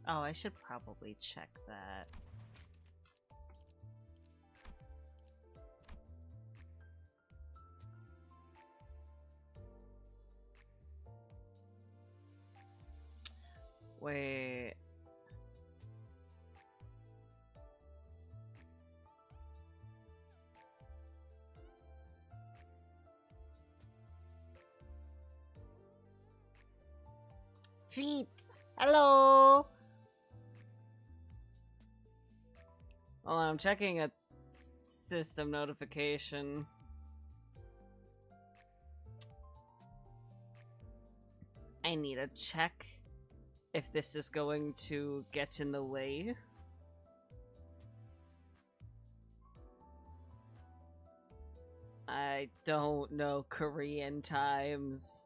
Oh, I should probably check that. Wait. Feet! Hello! Oh, I'm checking a system notification. I need to check if this is going to get in the way. I don't know Korean times.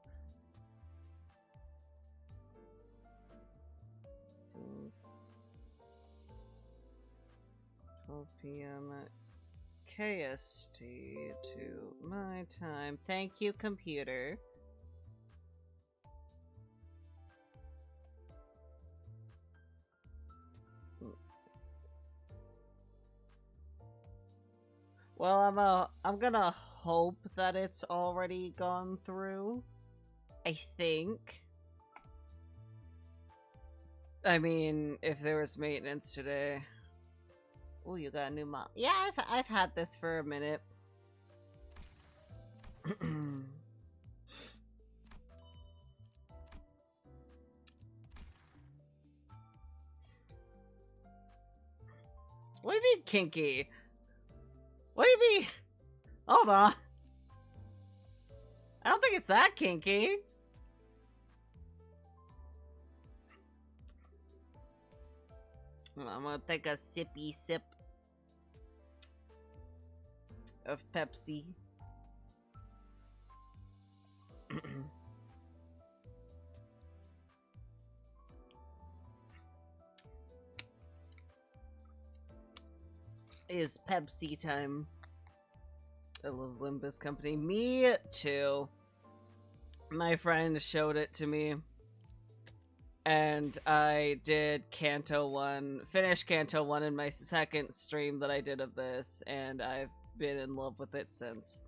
12 p.m. KST to my time. Thank you, computer. Well, I'm gonna hope that it's already gone through. I think. I mean, if there was maintenance today. Oh, you got a new mom. Yeah, I've had this for a minute. What do you mean kinky? What do you mean? Hold on. I don't think it's that kinky. I'm gonna take a sippy sip of Pepsi. It's Pepsi time. I love Limbus Company. Me too. My friend showed it to me. And I did Canto 1, finished Canto 1 in my second stream that I did of this, and I've been in love with it since.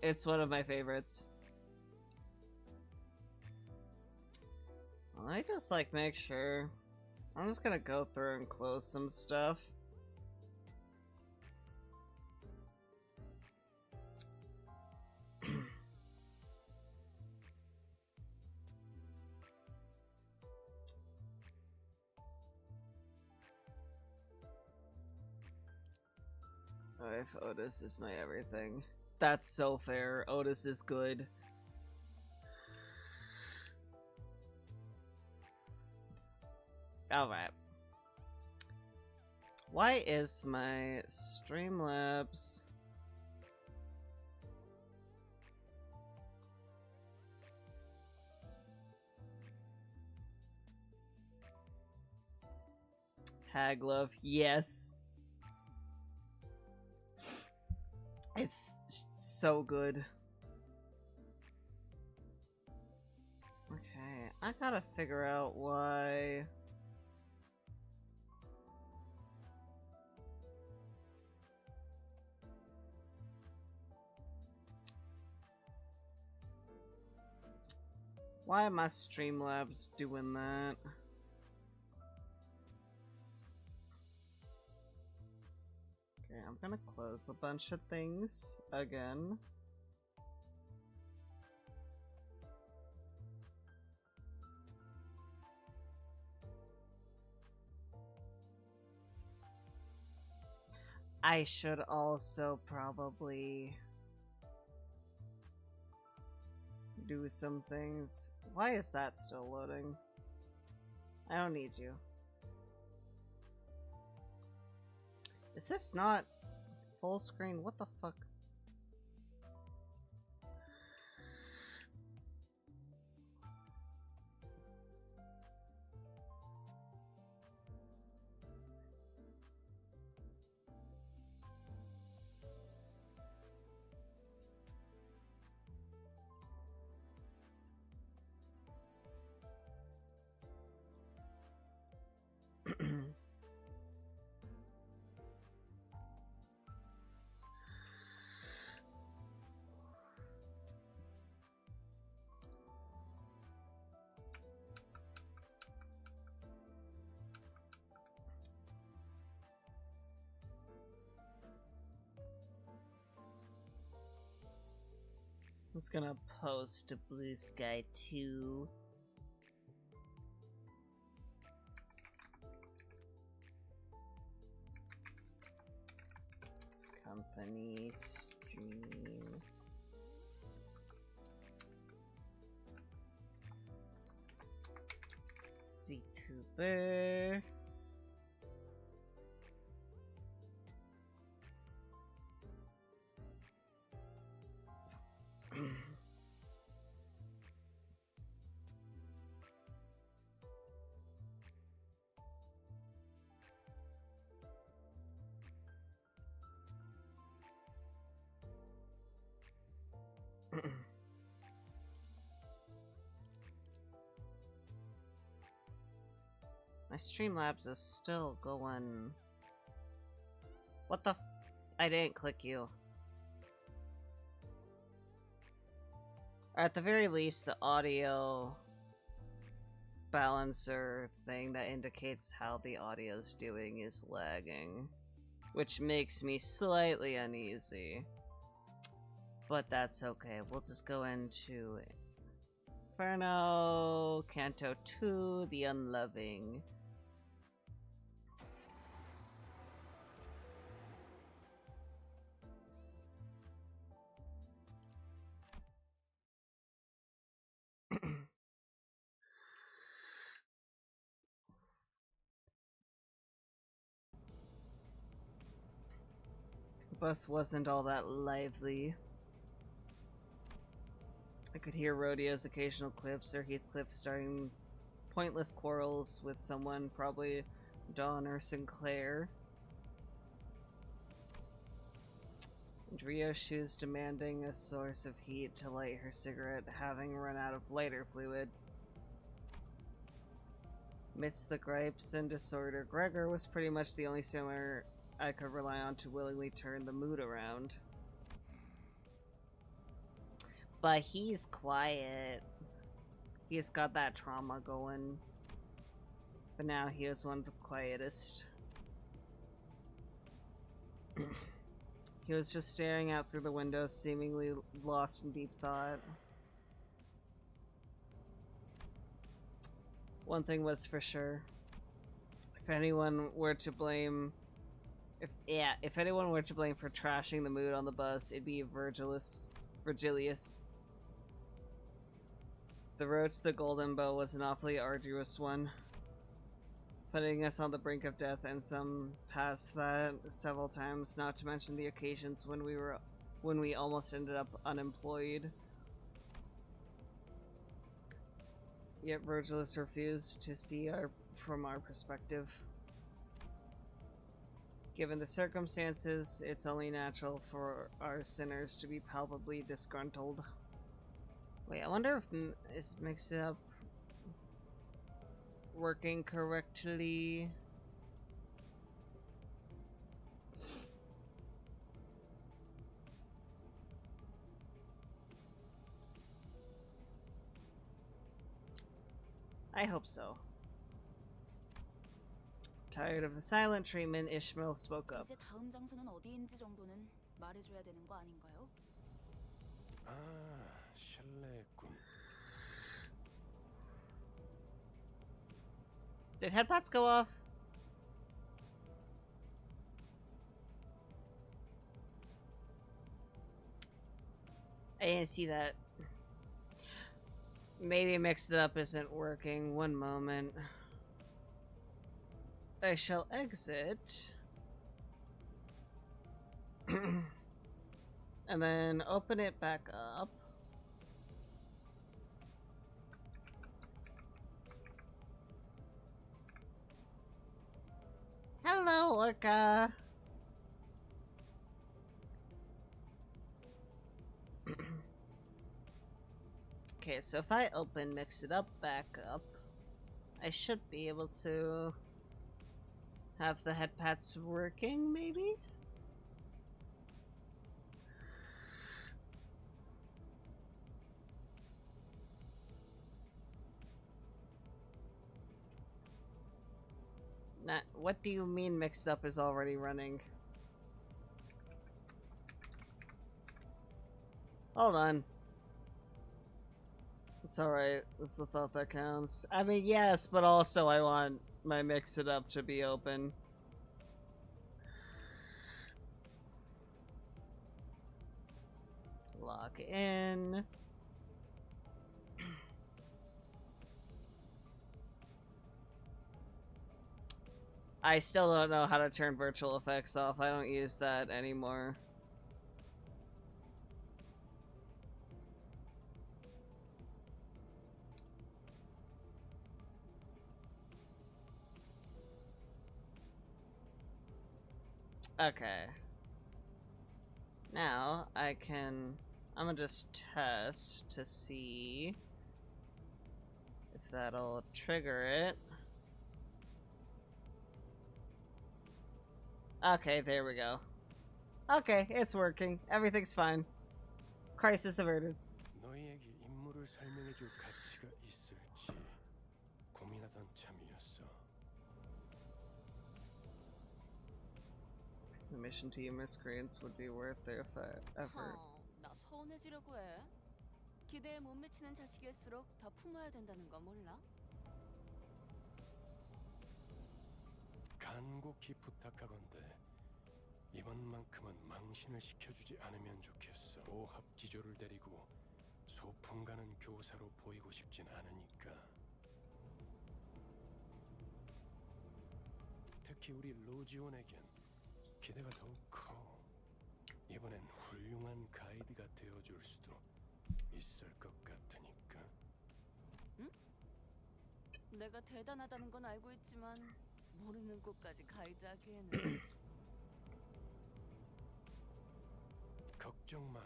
It's one of my favorites. Well, I just like make sure. I'm just gonna go through and close some stuff. Oh, if Otis is my everything. That's so fair. Otis is good. Alright. Why is my Streamlabs... Hag love, yes. It's so good. Okay, I gotta figure out why... Why am I Streamlabs doing that? Okay, I'm gonna close a bunch of things again. I should also probably do some things. Why is that still loading? I don't need you. Is this not full screen? What the fuck? just gonna post to Blue Sky 2. Company stream. VTuber. My Streamlabs is still going. What the I didn't click you. Or at the very least, the audio balancer thing that indicates how the audio's doing is lagging, which makes me slightly uneasy. But that's okay. We'll just go into Inferno, Canto II, The Unloving. The bus wasn't all that lively. I could hear Rhodio's occasional quips or Heathcliff starting pointless quarrels with someone, probably Dawn or Sinclair. And Rio's shoes demanding a source of heat to light her cigarette, having run out of lighter fluid. Amidst the gripes and disorder, Gregor was pretty much the only sailor I could rely on to willingly turn the mood around. But he's quiet. He's got that trauma going. But now he is one of the quietest. He was just staring out through the window, seemingly lost in deep thought. One thing was for sure. If anyone were to blame... If anyone were to blame for trashing the mood on the bus, it'd be Virgilius. The road to the Golden Bow was an awfully arduous one, putting us on the brink of death, and some past that several times, not to mention the occasions when we almost ended up unemployed. Yet Virgilius refused to see from our perspective. Given the circumstances, it's only natural for our sinners to be palpably disgruntled. Wait, I wonder if is Mix It Up working correctly? I hope so. Tired of the silent treatment, Ishmael spoke up. 이제 다음 장소는 어디인지 정도는 말해줘야 되는 거 아닌가요? 아, 실례했군. Did headpots go off? I didn't see that. Maybe Mix It Up isn't working. One moment. I shall exit. And then open it back up. Hello, Orca. Okay, so if I open Mix It Up back up, I should be able to have the headpads working, maybe? What do you mean Mixed Up is already running? Hold on. It's alright. It's the thought that counts. I mean, yes, but also I want my mix it up to be open. Lock in. I still don't know how to turn virtual effects off. I don't use that anymore. Okay. Now I'm gonna just test to see if that'll trigger it. Okay, there we go. Okay, it's working. Everything's fine. Crisis averted. 너희에게 인물을 설명해줄 가치가 있을지 고민하던 참이었어. The mission to you miscreants would be worth the effort. 나 서운해지려고 해. 기대에 못 미치는 자식일수록 더 품어야 된다는 거 몰라? 간곡히 부탁하건대 이번만큼은 망신을 시켜주지 않으면 좋겠어. 오합지졸을 데리고 소풍 가는 교사로 보이고 싶진 않으니까. 특히 우리 로지온에겐 기대가 더욱 커. 이번엔 훌륭한 가이드가 되어줄 수도 있을 것 같으니까. 응? 내가 대단하다는 건 알고 있지만 모르는 곳까지 가이드하기에는. 걱정 마.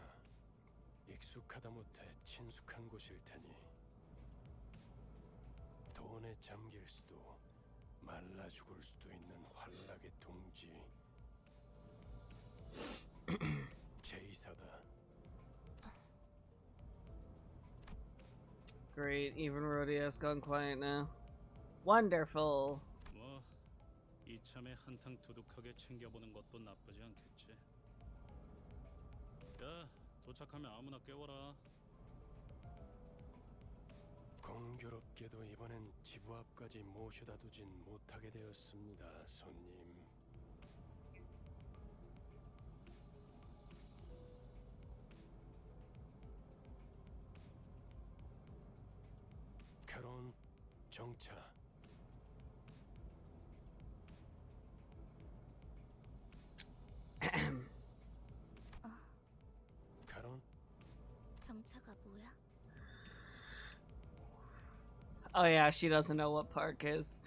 익숙하다 못해 친숙한 곳일 테니. 돈에 잠길 수도 말라 죽을 수도 있는 환락의 둥지. 제이사다. Great, even Rodeo's gone quiet now. Wonderful. 뭐 이참에 한탕 두둑하게 챙겨보는 것도 나쁘지 않겠지. 야, 도착하면 아무나 깨워라. 공교롭게도 이번엔 지부 앞까지 모셔다 두진 못하게 되었습니다, 손님. 결혼 정차. 결혼? 정차가 뭐야? Oh yeah, she doesn't know what park is.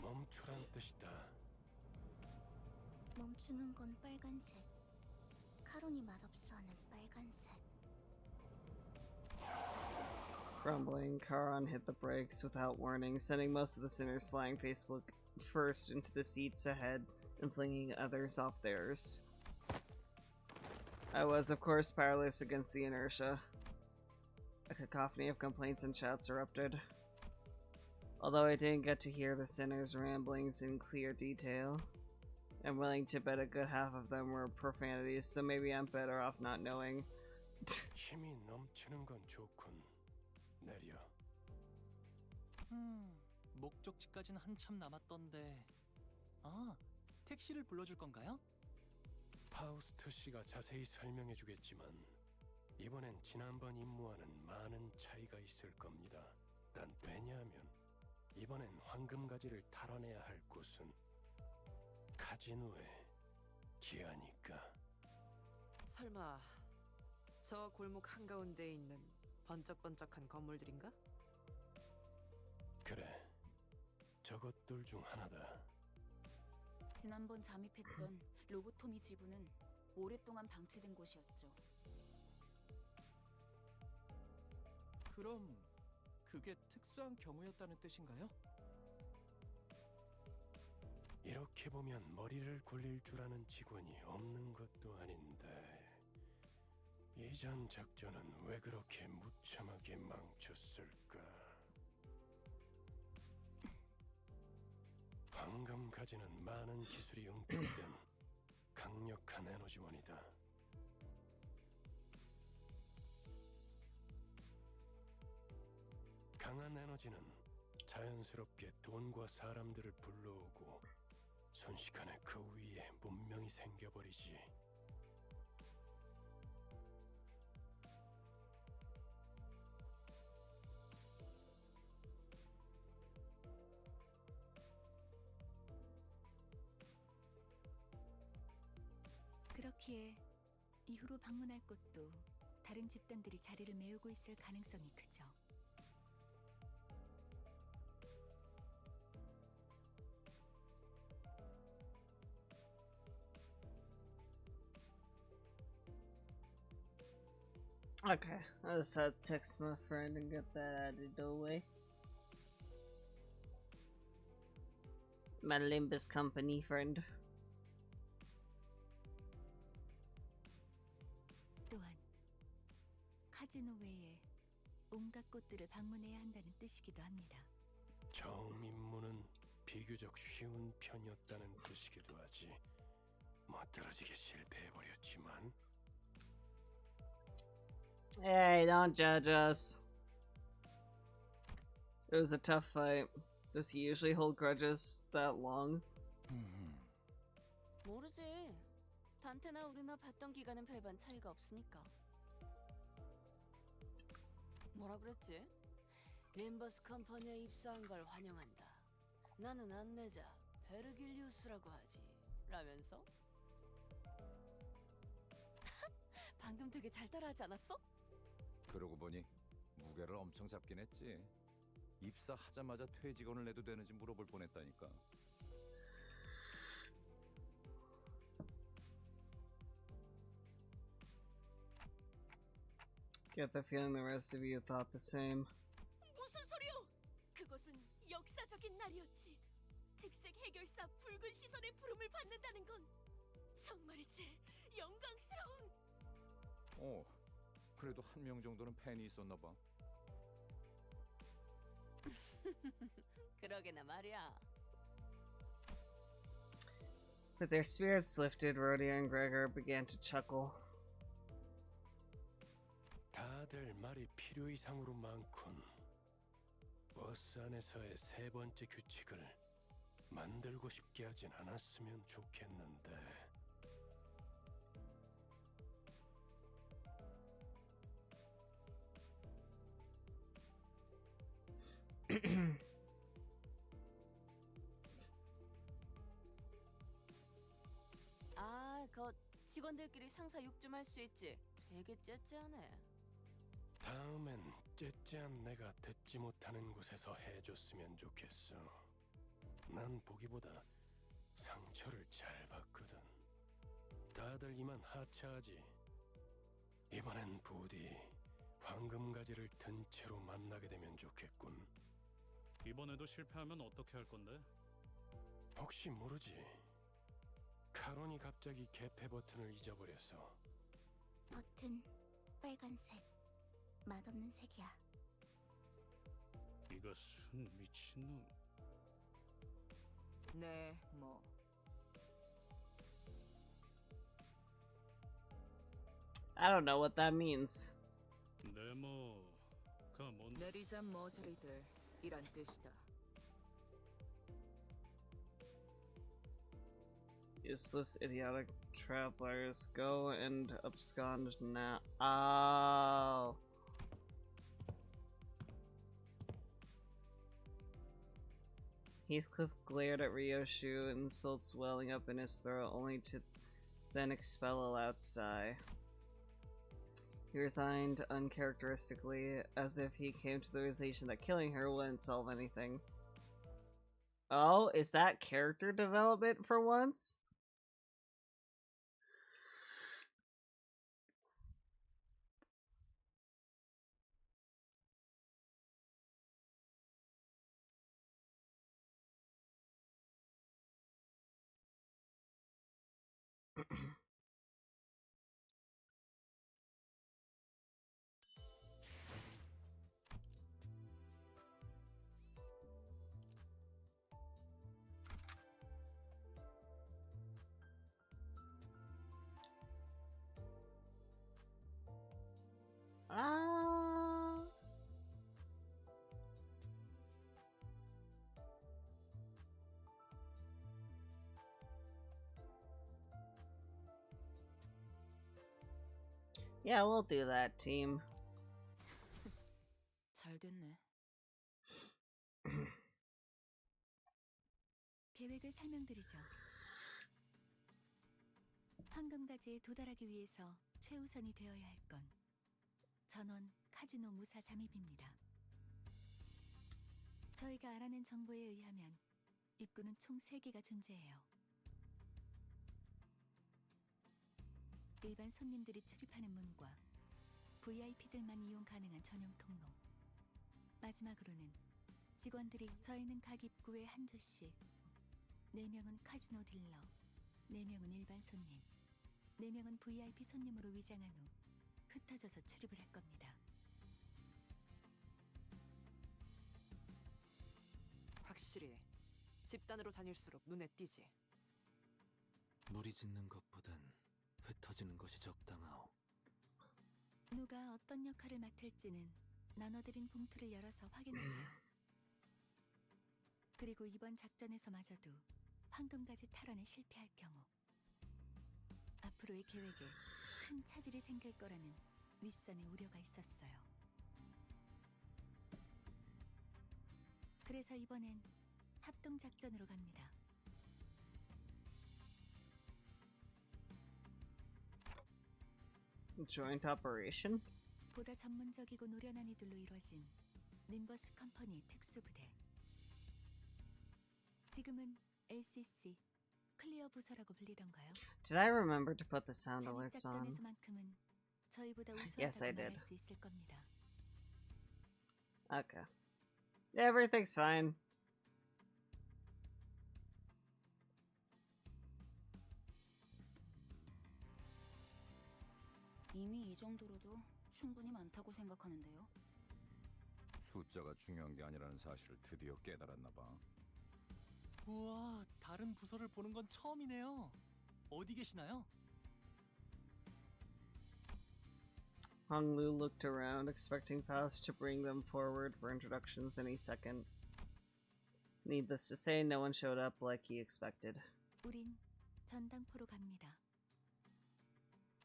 멈추란 뜻이다. 멈추는 건 빨간색. 카론이 맛없어 하는 빨간색. Grumbling, Charon hit the brakes without warning, sending most of the sinners flying face first into the seats ahead and flinging others off theirs. I was, of course, powerless against the inertia. A cacophony of complaints and shouts erupted. Although I didn't get to hear the sinners' ramblings in clear detail, I'm willing to bet a good half of them were profanities, so maybe I'm better off not knowing. 힘이 넘치는 건 좋군. 내려. 목적지까지는 한참 남았던데. 아, 택시를 불러줄 건가요? 파우스트 씨가 자세히 설명해 주겠지만 이번엔 지난번 임무와는 많은 차이가 있을 겁니다. 난 왜냐하면 이번엔 황금가지를 탈환해야 할 곳은 카지노의 지하니까. 설마 저 골목 한가운데에 있는 번쩍번쩍한 건물들인가? 그래, 저것들 중 하나다. 지난번 잠입했던 로보토미 지부는 오랫동안 방치된 곳이었죠. 그럼 그게 특수한 경우였다는 뜻인가요? 이렇게 보면 머리를 굴릴 줄 아는 직원이 없는 것도 아닌데 이전 작전은 왜 그렇게 무참하게 망쳤을까? 황금가지는 많은 기술이 응축된 강력한 에너지원이다. 강한 에너지는 자연스럽게 돈과 사람들을 불러오고 순식간에 그 위에 문명이 생겨버리지. 그렇기에 이후로 방문할 곳도 다른 집단들이 자리를 메우고 있을 가능성이 크죠. Okay, I just had to text my friend and get that added away. My Limbus Company friend. 또한 카지노 외에 온갖 곳들을 방문해야 한다는 뜻이기도 합니다. 처음 임무는 비교적 쉬운 편이었다는 뜻이기도 하지. 멋들어지게 실패해버렸지만. Hey, don't judge us. It was a tough fight. Does he usually hold grudges that long? 모르지. 단테나 우리나 봤던 기간은 별반 차이가 없으니까. 뭐라 그랬지? 림버스 컴퍼니에 입사한 걸 환영한다. 나는 안내자 베르길리우스라고 하지. 라면서? 방금 되게 잘 따라하지 않았어? 그러고 보니 무게를 엄청 잡긴 했지. 입사하자마자 퇴직원을 내도 되는지 물어볼 뻔했다니까. Get the feeling the rest of you thought the same. 무슨 소리요? 그것은 역사적인 날이었지. 특색 해결사 붉은 시선의 부름을 받는다는 건 정말이지 영광스러운. 그래도 한 명 정도는 팬이 있었나 봐. 그러게나 말이야. With their spirits lifted, Rhodia and Gregor began to chuckle. 다들 말이 필요 이상으로 많군. 버스 안에서의 세 번째 규칙을 만들고 싶게 하진 않았으면 좋겠는데. 아, 그 직원들끼리 상사 욕 좀 할 수 있지. 되게 째째하네. 다음엔 째째한 내가 듣지 못하는 곳에서 해줬으면 좋겠어. 난 보기보다 상처를 잘 받거든. 다들 이만 하차하지. 이번엔 부디 황금가지를 든 채로 만나게 되면 좋겠군. 이번에도 실패하면 어떻게 할 건데? 혹시 모르지. 카론이 갑자기 개폐 버튼을 잊어버려서. 버튼 빨간색. 맛없는 색이야. 이거 순 미친놈. 네, 뭐 I don't know what that means. 네모가 뭔? 내리자 머저리들 이란 뜻이다. Useless, idiotic travelers. Go and abscond now. Oh. Heathcliff glared at Ryoshu, insults welling up in his throat, only to then expel a loud sigh. He resigned uncharacteristically, as if he came to the realization that killing her wouldn't solve anything. Oh, is that character development for once? Yeah, we'll do that, team. 잘 됐네. 계획을 설명드리죠. 황금가지에 도달하기 위해서 최우선이 되어야 할 건 전원 카지노 무사 잠입입니다. 저희가 알아낸 정보에 의하면 입구는 총 3개가 존재해요. 일반 손님들이 출입하는 문과 VIP들만 이용 가능한 전용 통로. 마지막으로는 직원들이 저희는 각 입구에 한 조씩 4명은 카지노 딜러, 4명은 일반 손님, 4명은 VIP 손님으로 위장한 후 흩어져서 출입을 할 겁니다. 확실히 집단으로 다닐수록 눈에 띄지. 무리 짓는 것보단 흩어지는 것이 적당하오. 누가 어떤 역할을 맡을지는 나눠드린 봉투를 열어서 확인하세요. 그리고 이번 작전에서마저도 황금가지 탈환에 실패할 경우 앞으로의 계획에 큰 차질이 생길 거라는 윗선의 우려가 있었어요. 그래서 이번엔 합동작전으로 갑니다. Joint operation? 보다 전문적이고 노련한 이들로 이루어진 림버스 컴퍼니의 특수부대. 지금은 LCC, 클리어 부서라고 불리던가요? Did I remember to put the sound 잠입 alerts on? 작전에서만큼은 저희보다 Yes, I 우수하다고 did. 말할 수 있을 겁니다. Okay. Everything's fine. 이미 이 정도로도 충분히 많다고 생각하는데요. 숫자가 중요한 게 아니라는 사실을 드디어 깨달았나 봐. 우와, 다른 부서를 보는 건 처음이네요. 어디 계시나요? Hong Lu looked around, expecting Faust to bring them forward for introductions any second. Needless to say, no one showed up like he expected. 우린 전당포로 갑니다.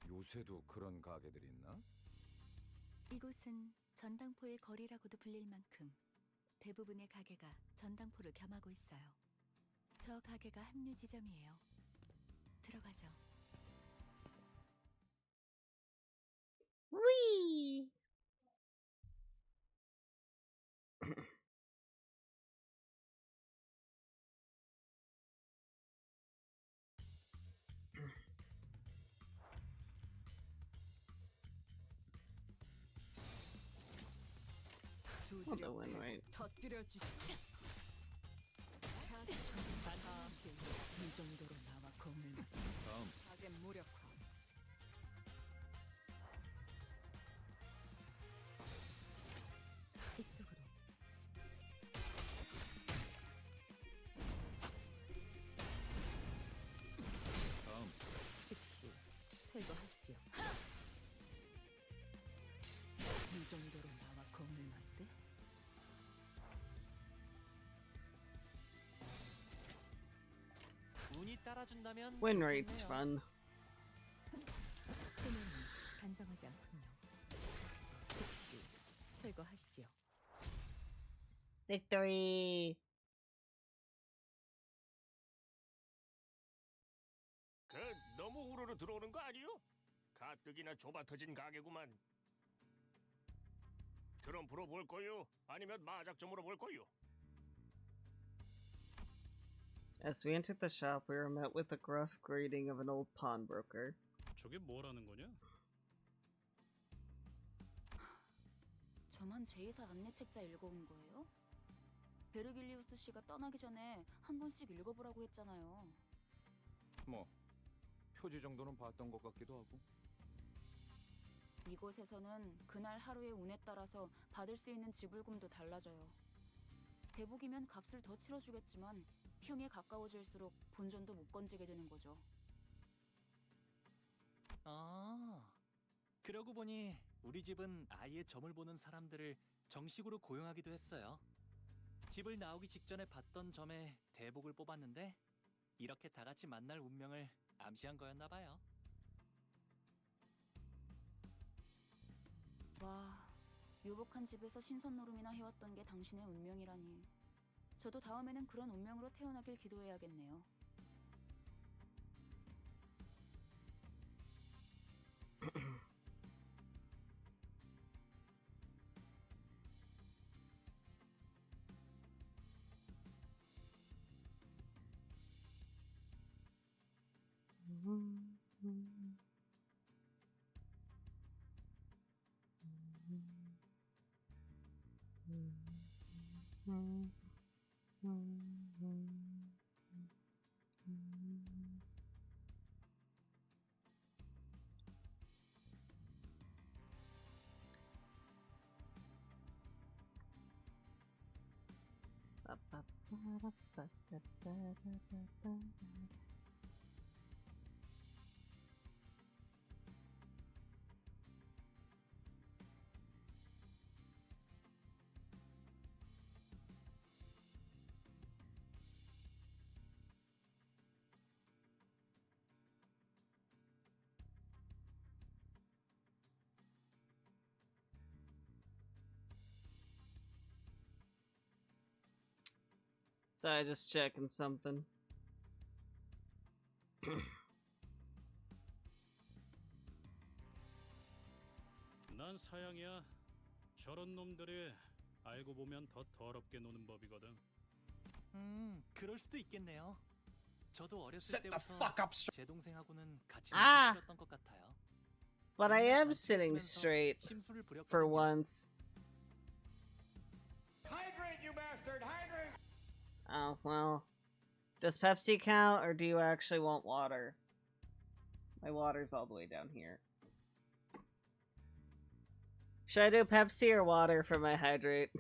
요새도 그런 가게들이 있나? 이곳은 전당포의 거리라고도 불릴 만큼 대부분의 가게가 전당포를 겸하고 있어요. 저 가게가 합류 지점이에요. 들어가죠. Whee! Well, the win rate. 터뜨려 주시죠. 이 정도로 나와 공을 다음. 가게 무력화. 이쪽으로. 다음. 즉시 퇴거하시죠. 이 정도로 나와 공을 맞대? 운이 따라준다면 Win rate's 좋겠네요. fun. 손해는 단정하지 않군요. 즉시 퇴거하시죠. Victory! 너무 우르르 들어오는 거 아니요? 가뜩이나 좁아터진 가게구만. 트럼프로 볼 거요? 아니면 마작점으로 볼 거요? As we entered the shop, we were met with the gruff greeting of an old pawnbroker. 저게 뭐라는 거냐? 저만 제2사 안내 책자 읽어온 거예요? 베르길리우스 씨가 떠나기 전에 한 번씩 읽어보라고 했잖아요. 뭐 표지 정도는 봤던 것 같기도 하고. 이곳에서는 그날 하루의 운에 따라서 받을 수 있는 지불금도 달라져요. 대복이면 값을 더 치러주겠지만 흉에 가까워질수록 본전도 못 건지게 되는 거죠. 아, 그러고 보니 우리 집은 아예 점을 보는 사람들을 정식으로 고용하기도 했어요. 집을 나오기 직전에 봤던 점에 대복을 뽑았는데 이렇게 다 같이 만날 운명을 암시한 거였나 봐요. 와, 유복한 집에서 신선 노름이나 해왔던 게 당신의 운명이라니. 저도 다음에는 그런 운명으로 태어나길 기도해야겠네요. So I just checking something. 난 사양이야. 저런 놈들이 알고 보면 더 더럽게 노는 법이거든. 그럴 수도 있겠네요. 저도 어렸을 Set the 때부터 fuck up, 제 동생하고는 같이 아! 놀기 싫었던 것 같아요. But I 맨날 am 단추 sitting 쓰면서 straight 심술을 부렸거든요. for once. Hydrate, you bastard! Hydrate! Oh, well. Does Pepsi count, or do you actually want water? My water's all the way down here. Should I do Pepsi or water for my hydrate?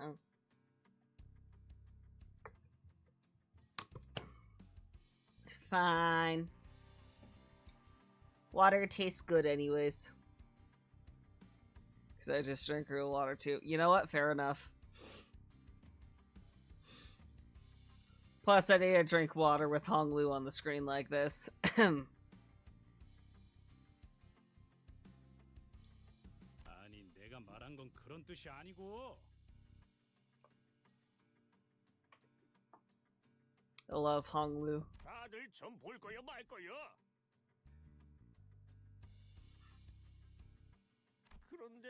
Oh. Fine. Water tastes good anyways. Because I just drink real water too. You know what? Fair enough. Plus, I need to drink water with Honglu on the screen like this. 아니, 내가 말한 건 그런 뜻이 아니고. I love Honglu. 다들 좀 볼 거야 말 거야. 그런데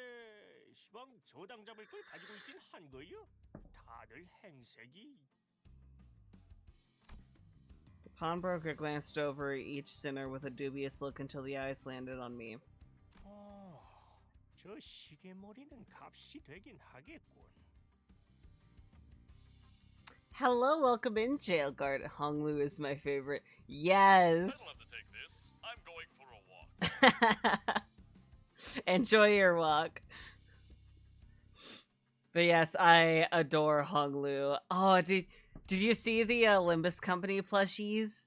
시방 저당 잡을 걸 가지고 있긴 한 거요. 다들 행색이. The pawnbroker glanced over each sinner with a dubious look until the eyes landed on me. 저 시계머리는 값이 되긴 하겠군. Hello, welcome in, jail guard. Honglu is my favorite. Yes. to take this. I'm going for a walk. Enjoy your walk. But yes, I adore Honglu. Oh, did you see the Limbus Company plushies?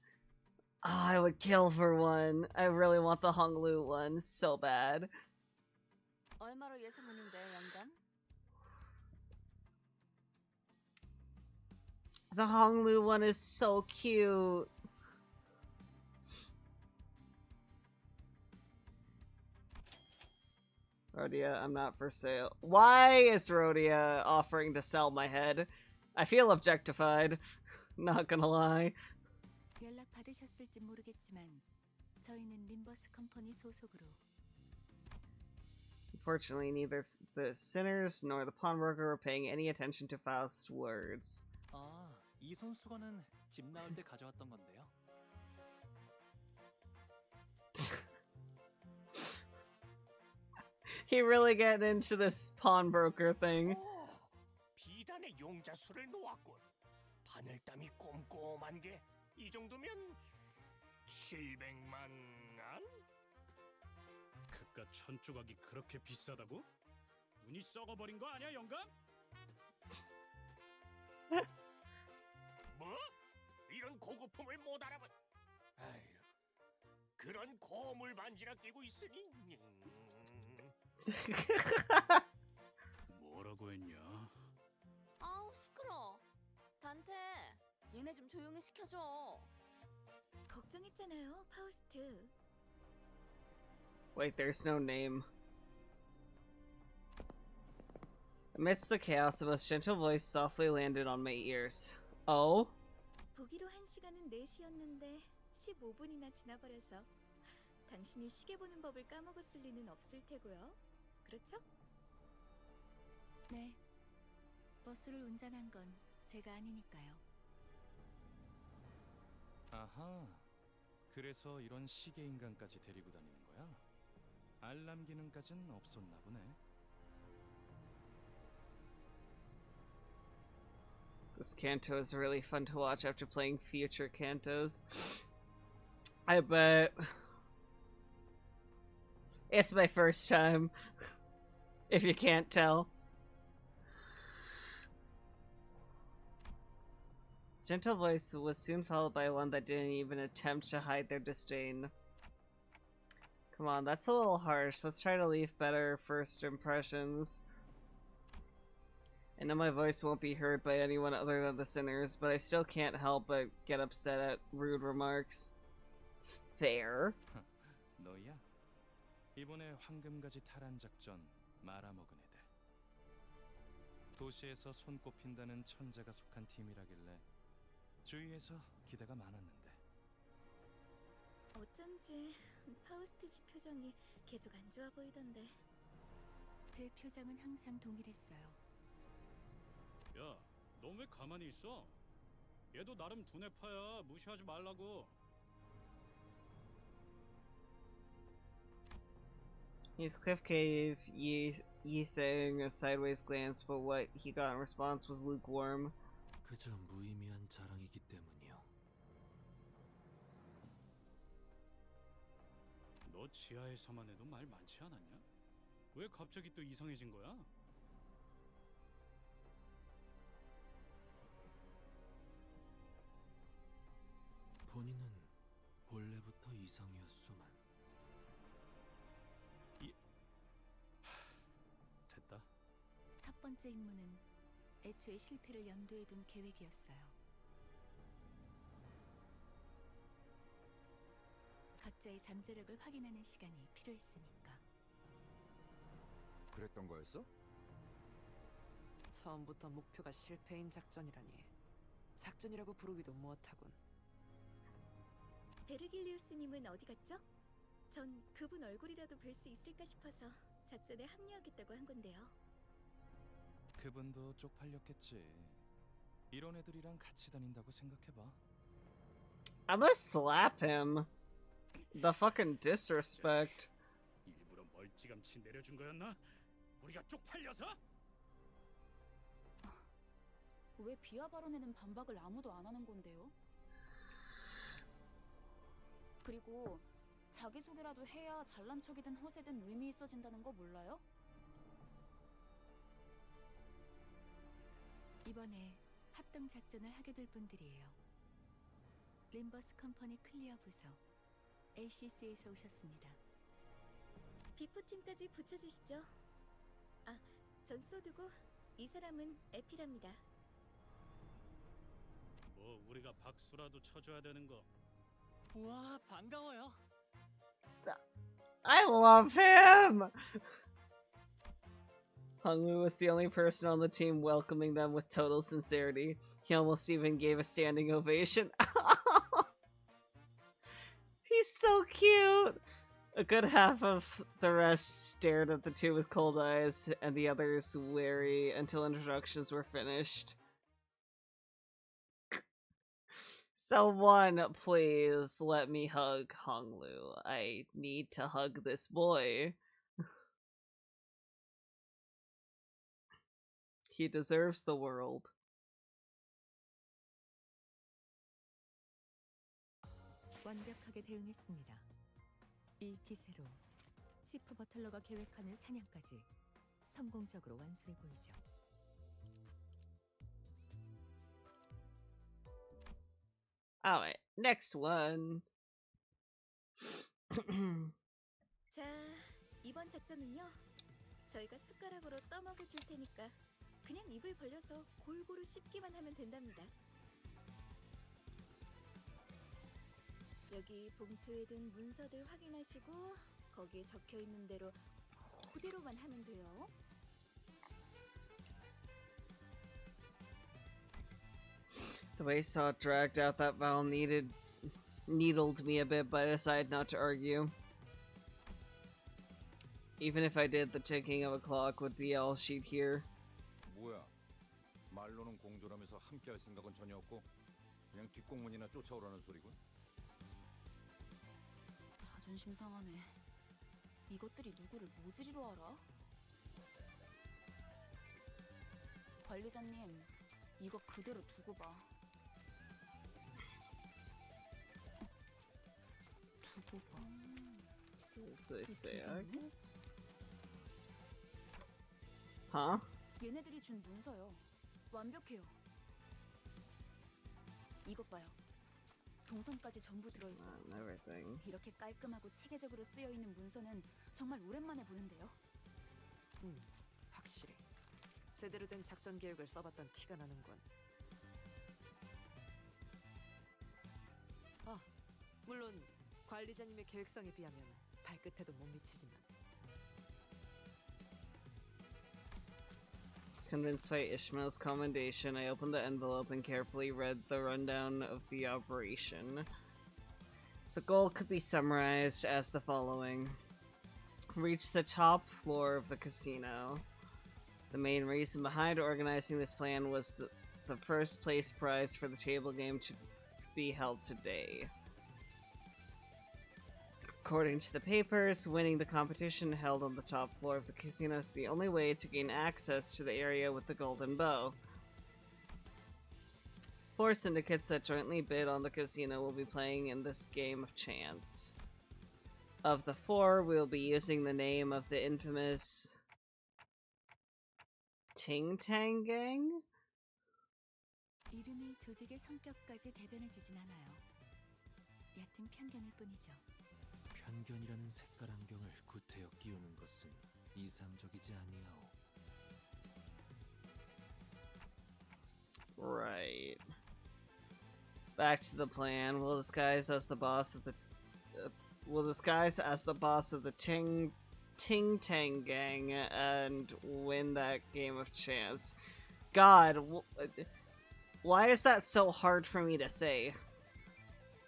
Oh, I would kill for one. I really want the Honglu one so bad. 얼마로 예상하는데, 영감? The Honglu one is so cute. Rhodia, I'm not for sale. Why is Rhodia offering to sell my head? I feel objectified. Not gonna lie. 연락 받으셨을지 모르겠지만 저희는 림버스 컴퍼니 소속으로 Unfortunately, neither the sinners nor the pawnbroker were paying any attention to Faust's words. 아, 이 손수건은 집 나올 때 가져왔던 건데요. He really getting into this pawnbroker thing. 비단의 용자수를 놓았군. 바늘땀이 꼼꼼한 게 이 정도면 700만 안? 그깟 천조각이 그렇게 비싸다고? 운이 썩어버린 거 아니야, 영감? 뭐? 이런 고급품을 못 알아봐. 아휴, 그런 고물 반지나 끼고 있으니. 뭐라고 했냐? 아우, 시끄러. 단테, 얘네 좀 조용히 시켜줘. 걱정했잖아요, 파우스트. Wait, there's no name. Amidst the chaos, a most gentle voice softly landed on my ears. Oh? 보기로 한 시간은 4시였는데 15분이나 지나버려서 당신이 시계 보는 법을 까먹었을 리는 없을 테고요. 그렇죠? 네. 버스를 운전한 건 제가 아니니까요. 아하. 그래서 이런 시계 인간까지 데리고 다니는 거야? 알람 기능까진 없었나 보네. This Canto is really fun to watch after playing future Cantos. I bet. It's my first time, if you can't tell. Gentle voice was soon followed by one that didn't even attempt to hide their disdain. Come on, that's a little harsh. Let's try to leave better first impressions. I know my voice won't be heard by anyone other than the sinners, but I still can't help but get upset at rude remarks. Fair. 너야? 이번에 황금가지 탈환 작전 말아먹은 애들. 도시에서 손꼽힌다는 천재가 속한 팀이라길래 주위에서 기대가 많았는데. 어쩐지 파우스트 씨 표정이 계속 안 좋아 보이던데. 제 표정은 항상 동일했어요. 야, 넌 왜 가만히 있어? 얘도 나름 두뇌파야. 무시하지 말라고. Heathcliff gave Yi Sang a sideways glance, but what he got in response was lukewarm. 그저 무의미한 자랑이기 때문이요. 너 지하에서만 해도 말 많지 않았냐? 왜 갑자기 또 이상해진 거야? 본인은 본래부터 이상이었소만. 됐다. 첫 번째 임무는 애초에 실패를 염두에 둔 계획이었어요. 각자의 잠재력을 확인하는 시간이 필요했으니까. 그랬던 거였어? 처음부터 목표가 실패인 작전이라니 작전이라고 부르기도 못하군. 베르길리우스님은 어디 갔죠? 전 그분 얼굴이라도 뵐 수 있을까 싶어서 작전에 합류하겠다고 한 건데요. 그분도 쪽팔렸겠지. 이런 애들이랑 같이 다닌다고 생각해봐. I'm gonna slap him. The fucking disrespect. 일부러 멀찌감치 내려준 거였나? 우리가 쪽팔려서? 왜 비하 발언에는 반박을 아무도 안 하는 건데요? 그리고 자기소개라도 해야 잘난 척이든 허세든 의미 있어진다는 거 몰라요? 이번에 합동 작전을 하게 될 분들이에요. 림버스 컴퍼니 클리어 부서 ACC에서 오셨습니다. 비포팀까지 붙여주시죠. 아, 전 소드고 이 사람은 에피랍니다. 뭐 우리가 박수라도 쳐줘야 되는 거. 우와, 반가워요. I love him! Hongwoo was the only person on the team welcoming them with total sincerity. He almost even gave a standing ovation. He's so cute! A good half of the rest stared at the two with cold eyes, and the others wary until introductions were finished. Someone, please let me hug Honglu. I need to hug this boy. He deserves the world. 완벽하게 대응했습니다. 이 기세로 치프 버틀러가 계획하는 사냥까지 성공적으로 완수해 보이죠. Alright, next one. 자, 이번 작전은요. 저희가 숟가락으로 떠먹여 줄 테니까 그냥 입을 벌려서 골고루 씹기만 하면 된답니다. 여기 봉투에 든 문서들 확인하시고 거기에 적혀 있는 대로 그대로만 하면 돼요. The way Saw dragged out that vowel needled me a bit, but I decided not to argue. Even if I did, the ticking of a clock would be all she'd hear. 뭐야? 말로는 공조라면서 함께할 생각은 전혀 없고 그냥 뒷공문이나 쫓아오라는 소리군. 자존심 상하네. 이것들이 누구를 모지리로 알아? 관리자님, 이거 그대로 두고 봐. 두고 봐. So they say, I guess. Huh? 얘네들이 준 문서요. 완벽해요. 이것 봐요. 동선까지 전부 들어있어요. Everything. 이렇게 깔끔하고 체계적으로 쓰여 있는 문서는 정말 오랜만에 보는데요. 확실히 제대로 된 작전 계획을 써봤던 티가 나는군. 아, 물론 관리자님의 계획성에 비하면 발끝에도 못 미치지만. Convinced by Ishmael's commendation, I opened the envelope and carefully read the rundown of the operation. The goal could be summarized as the following. Reach the top floor of the casino. The main reason behind organizing this plan was the first place prize for the table game to be held today. According to the papers, winning the competition held on the top floor of the casino is the only way to gain access to the area with the golden bow. 4 syndicates that jointly bid on the casino will be playing in this game of chance. Of the 4, we'll be using the name of the infamous Ting Tang Gang? 이름이 조직의 성격까지 대변해주진 않아요. 얕은 편견일 뿐이죠. 편견이라는 색깔 안경을 구태여 끼우는 것은 이상적이지 아니하오. Right. Back to the plan. We'll disguise as the boss of the Ting Tang Gang and win that game of chance. God, why is that so hard for me to say?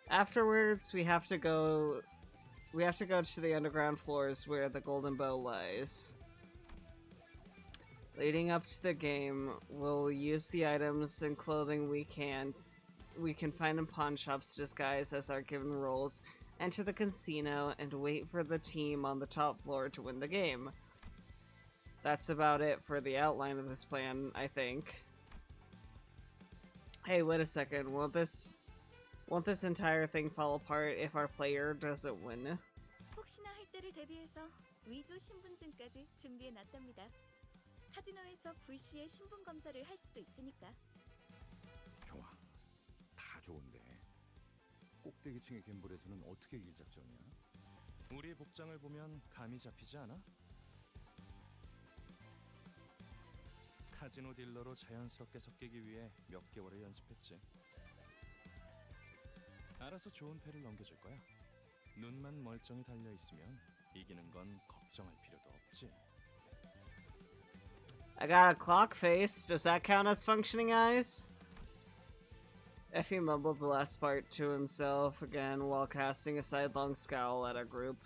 Afterwards, we have to go to the underground floors where the golden bow lies. Leading up to the game, we'll use the items and clothing we can find in pawn shops to disguise as our given roles, enter the casino, and wait for the team on the top floor to win the game. That's about it for the outline of this plan, I think. Hey, wait a second. Won't this entire thing fall apart if our player doesn't win? 혹시나 할 때를 대비해서 위조 신분증까지 준비해 놨답니다. 카지노에서 불시에 신분 검사를 할 수도 있으니까. 좋아. 다 좋은데. 꼭대기층의 갬블에서는 어떻게 이길 작전이야? 우리의 복장을 보면 감이 잡히지 않아? 카지노 딜러로 자연스럽게 섞이기 위해 몇 개월을 연습했지. 알아서 좋은 패를 넘겨줄 거야. 눈만 멀쩡히 달려 있으면 이기는 건 걱정할 필요도 없지. I got a clock face. Does that count as functioning eyes? Effie mumbled the last part to himself again while casting a sidelong scowl at our group.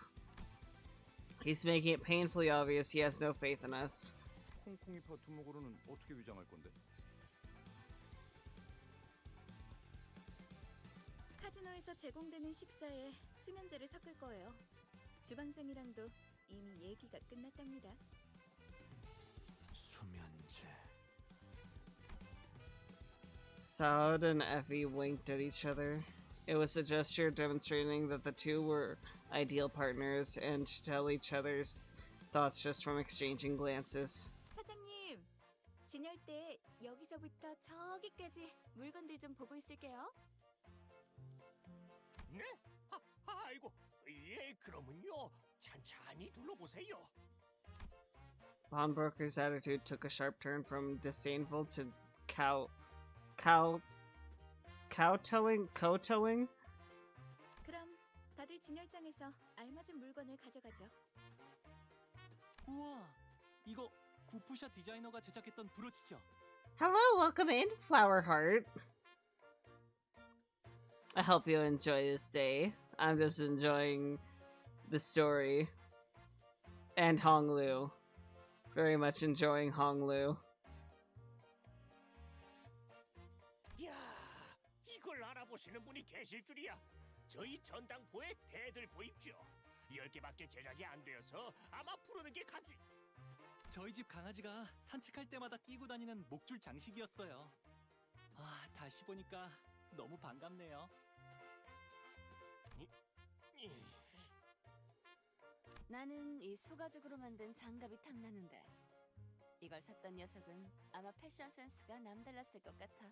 He's making it painfully obvious he has no faith in us. 콩콩이 파트목으로는 어떻게 위장할 건데? 카지노에서 제공되는 식사에 수면제를 섞을 거예요. 주방장이랑도 이미 얘기가 끝났답니다. 수면제. Saud and Effie winked at each other. It was a gesture demonstrating that the two were ideal partners and to tell each other's thoughts just from exchanging glances. 사장님, 진열 때 여기서부터 저기까지 물건들 좀 보고 있을게요. 네? 아이고, 예, 그러면요. 찬찬히 둘러보세요. Pawnbroker's attitude took a sharp turn from disdainful to kowtowing? 그럼 다들 다들 진열장에서 알맞은 물건을 가져가죠. 우와, 이거 구푸샤 디자이너가 제작했던 브로치죠? Hello, welcome in, Flower Heart. I hope you enjoy this day. I'm just enjoying the story. And Honglu. Very much enjoying Honglu. 야, 이걸 알아보시는 분이 계실 줄이야. 저희 전당포의 대들 보입죠. 10개밖에 제작이 안 되어서 아마 부르는 게 값이. 저희 집 강아지가 산책할 때마다 끼고 다니는 목줄 장식이었어요. 아, 다시 보니까 너무 반갑네요. 나는 이 소가죽으로 만든 장갑이 탐나는데 이걸 샀던 녀석은 아마 패션 센스가 남달랐을 것 같아.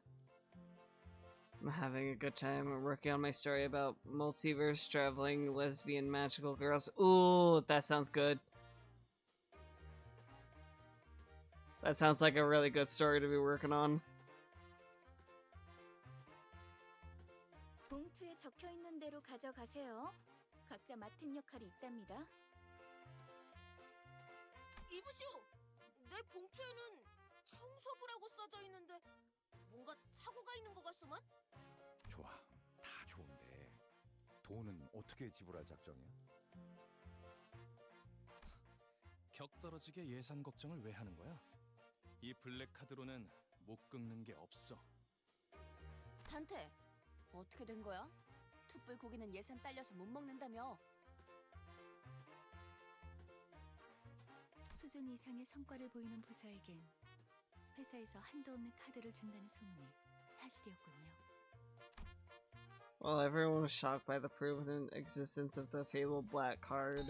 I'm having a good time. I'm working on my story about multiverse traveling lesbian magical girls. Ooh, that sounds good. That sounds like a really good story to be working on. 봉투에 적혀 있는 대로 가져가세요. 각자 맡은 역할이 있답니다. 이보시오. 내 봉투에는 청소부라고 써져 있는데 뭔가 착오가 있는 것 같소만? 좋아, 다 좋은데 돈은 어떻게 지불할 작정이야? 격 떨어지게 예산 걱정을 왜 하는 거야? 이 블랙 카드로는 못 긁는 게 없어. 단테, 어떻게 된 거야? 툭불 고기는 예산 딸려서 못 먹는다며. 수준 이상의 성과를 보이는 부사에겐 회사에서 한도 없는 카드를 준다는 소문이 사실이었군요. While everyone was shocked by the proven existence of the fabled black card,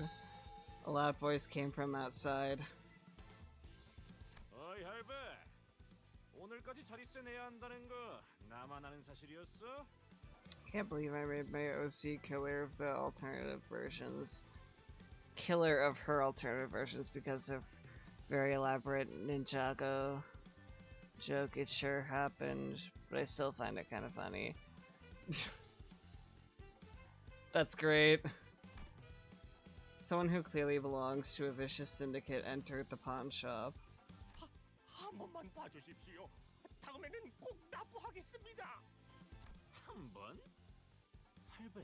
a loud voice came from outside. 어이 할배, 오늘까지 자리세 내야 한다는 거 나만 아는 사실이었어? Can't believe I made my OC killer of the alternative versions. Killer of her alternative versions because of very elaborate Ninjago joke. It sure happened, but I still find it kind of funny. That's great. Someone who clearly belongs to a vicious syndicate entered the pawn shop. 한 번만 봐주십시오. 다음에는 꼭 납부하겠습니다. 한 번? 할배,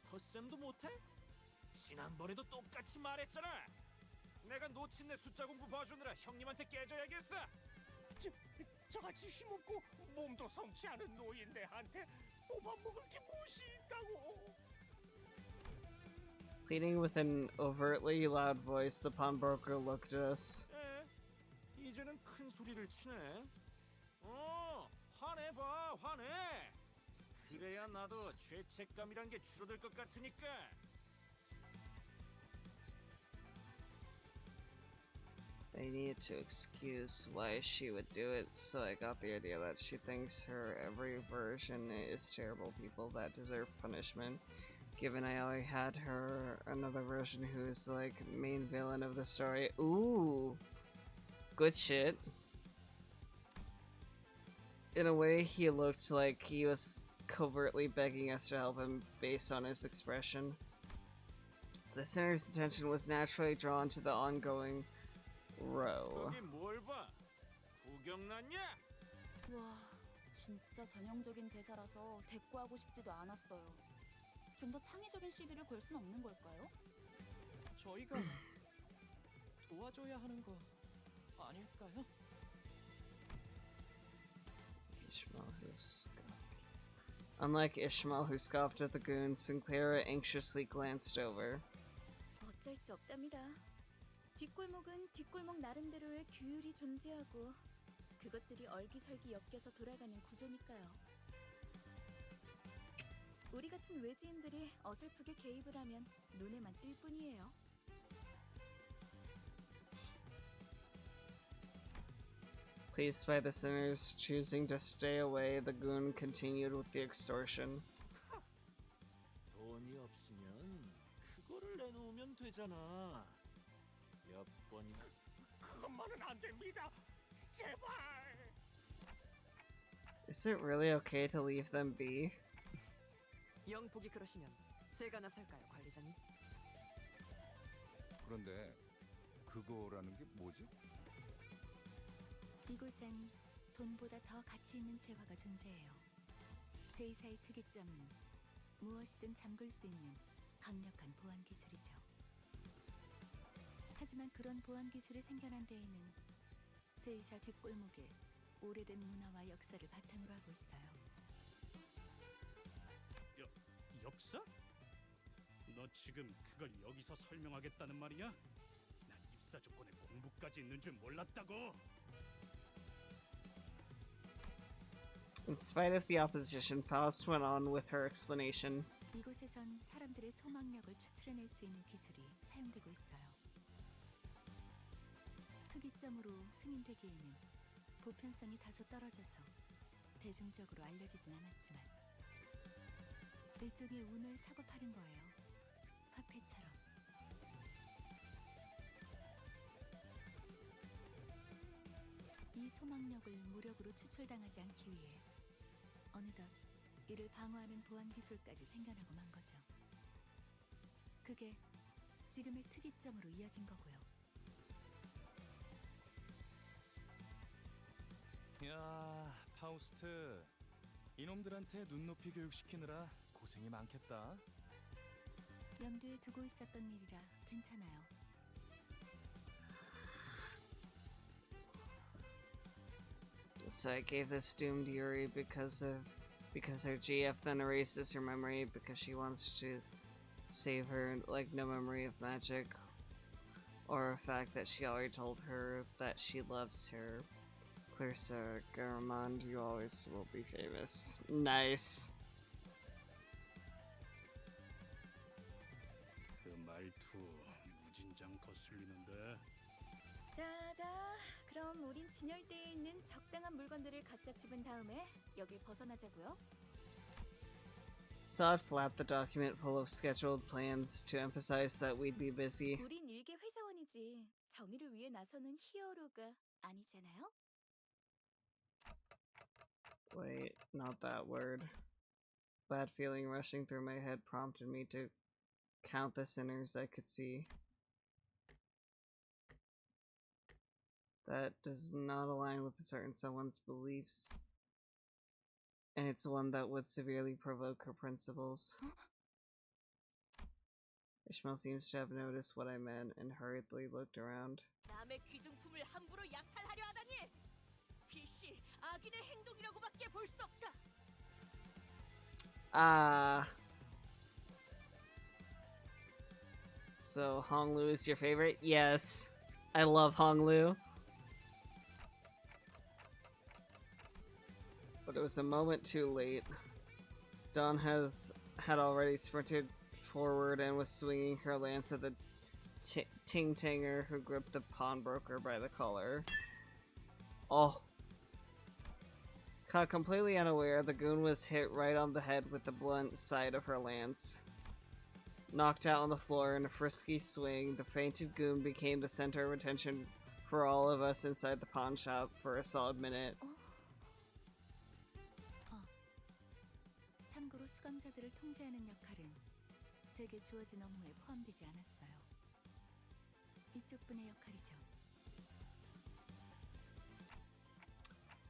덧셈도 못해? 지난번에도 똑같이 말했잖아. 내가 놓친 내 숫자 공부 봐주느라 형님한테 깨져야겠어. 저같이 힘없고 몸도 성치 않은 노인네한테 뽑아먹을 게 무엇이 있다고. Pleading with an overtly loud voice, the pawnbroker looked at us. 이제는 큰 소리를 치네. 화내봐, 화내. 그래야 나도 죄책감이란 게 줄어들 것 같으니까. They needed to excuse why she would do it, so I got the idea that she thinks her every version is terrible people that deserve punishment. Given I already had her another version who's like main villain of the story. Ooh, good shit. In a way, he looked like he was covertly begging us to help him based on his expression. The sinner's attention was naturally drawn to the ongoing row. 거기 뭘 봐? 구경 났냐? 와, 진짜 전형적인 대사라서 대꾸하고 싶지도 않았어요. 좀 더 창의적인 시비를 걸 순 없는 걸까요? 저희가 도와줘야 하는 거 아닐까요? Unlike Ishmael, who scoffed at the goons, Sinclair anxiously glanced over. 어쩔 수 없답니다. 뒷골목은 뒷골목 나름대로의 규율이 존재하고 그것들이 얼기설기 엮여서 돌아가는 구조니까요. 우리 같은 외지인들이 어설프게 개입을 하면 눈에만 띌 뿐이에요. Pleased by the sinners choosing to stay away, the goon continued with the extortion. 돈이 없으면 그거를 내놓으면 되잖아. 몇 번이나. 그것만은 안 됩니다. 제발. Is it really okay to leave them be? 영복이 그러시면 제가 나설까요, 관리자님? 그런데 그거라는 게 뭐지? 이곳엔 돈보다 더 가치 있는 재화가 존재해요. 제2사의 특이점은 무엇이든 잠글 수 있는 강력한 보안 기술이죠. 하지만 그런 보안 기술이 생겨난 데에는 제2사 뒷골목에 오래된 문화와 역사를 바탕으로 하고 있어요. 역사? 너 지금 그걸 여기서 설명하겠다는 말이야? 난 입사 조건에 공부까지 있는 줄 몰랐다고. In spite of the opposition, Faust went on with her explanation. 이곳에선 사람들의 소망력을 추출해낼 수 있는 기술이 사용되고 있어요. 특이점으로 승인되기에는 보편성이 다소 떨어져서 대중적으로 알려지진 않았지만 일종의 운을 사고 파는 거예요. 화폐처럼. 이 소망력을 무력으로 추출당하지 않기 위해 어느덧 이를 방어하는 보안 기술까지 생겨나고 만 거죠. 그게 지금의 특이점으로 이어진 거고요. 야, 파우스트. 이놈들한테 눈높이 교육시키느라 고생이 많겠다. 염두에 두고 있었던 일이라 괜찮아요. So I gave this doom to Yuri because her GF then erases her memory because she wants to save her, like no memory of magic or a fact that she already told her that she loves her. Clarissa Garamond, you always will be famous. Nice. 그 말투 무진장 거슬리는데. 자, 그럼 우린 진열대에 있는 적당한 물건들을 각자 집은 다음에 여길 벗어나자고요. Sod flapped the document full of scheduled plans to emphasize that we'd be busy. 우린 일개 회사원이지 정의를 위해 나서는 히어로가 아니잖아요. Wait, not that word. Bad feeling rushing through my head prompted me to count the sinners I could see. That does not align with a certain someone's beliefs. And it's one that would severely provoke her principles. Ishmael seems to have noticed what I meant and hurriedly looked around. 남의 귀중품을 함부로 약탈하려 하다니! 필시 악인의 행동이라고밖에 볼 수 없다. So Honglu is your favorite? Yes. I love Honglu. But it was a moment too late. Dawn had already sprinted forward and was swinging her lance at the ting-tanger who gripped the pawnbroker by the collar. Oh. Caught completely unaware, the goon was hit right on the head with the blunt side of her lance. Knocked out on the floor in a frisky swing, the fainted goon became the center of attention for all of us inside the pawn shop for a solid minute. 참고로 수감자들을 통제하는 역할은 제게 주어진 업무에 포함되지 않았어요. 이쪽 분의 역할이죠.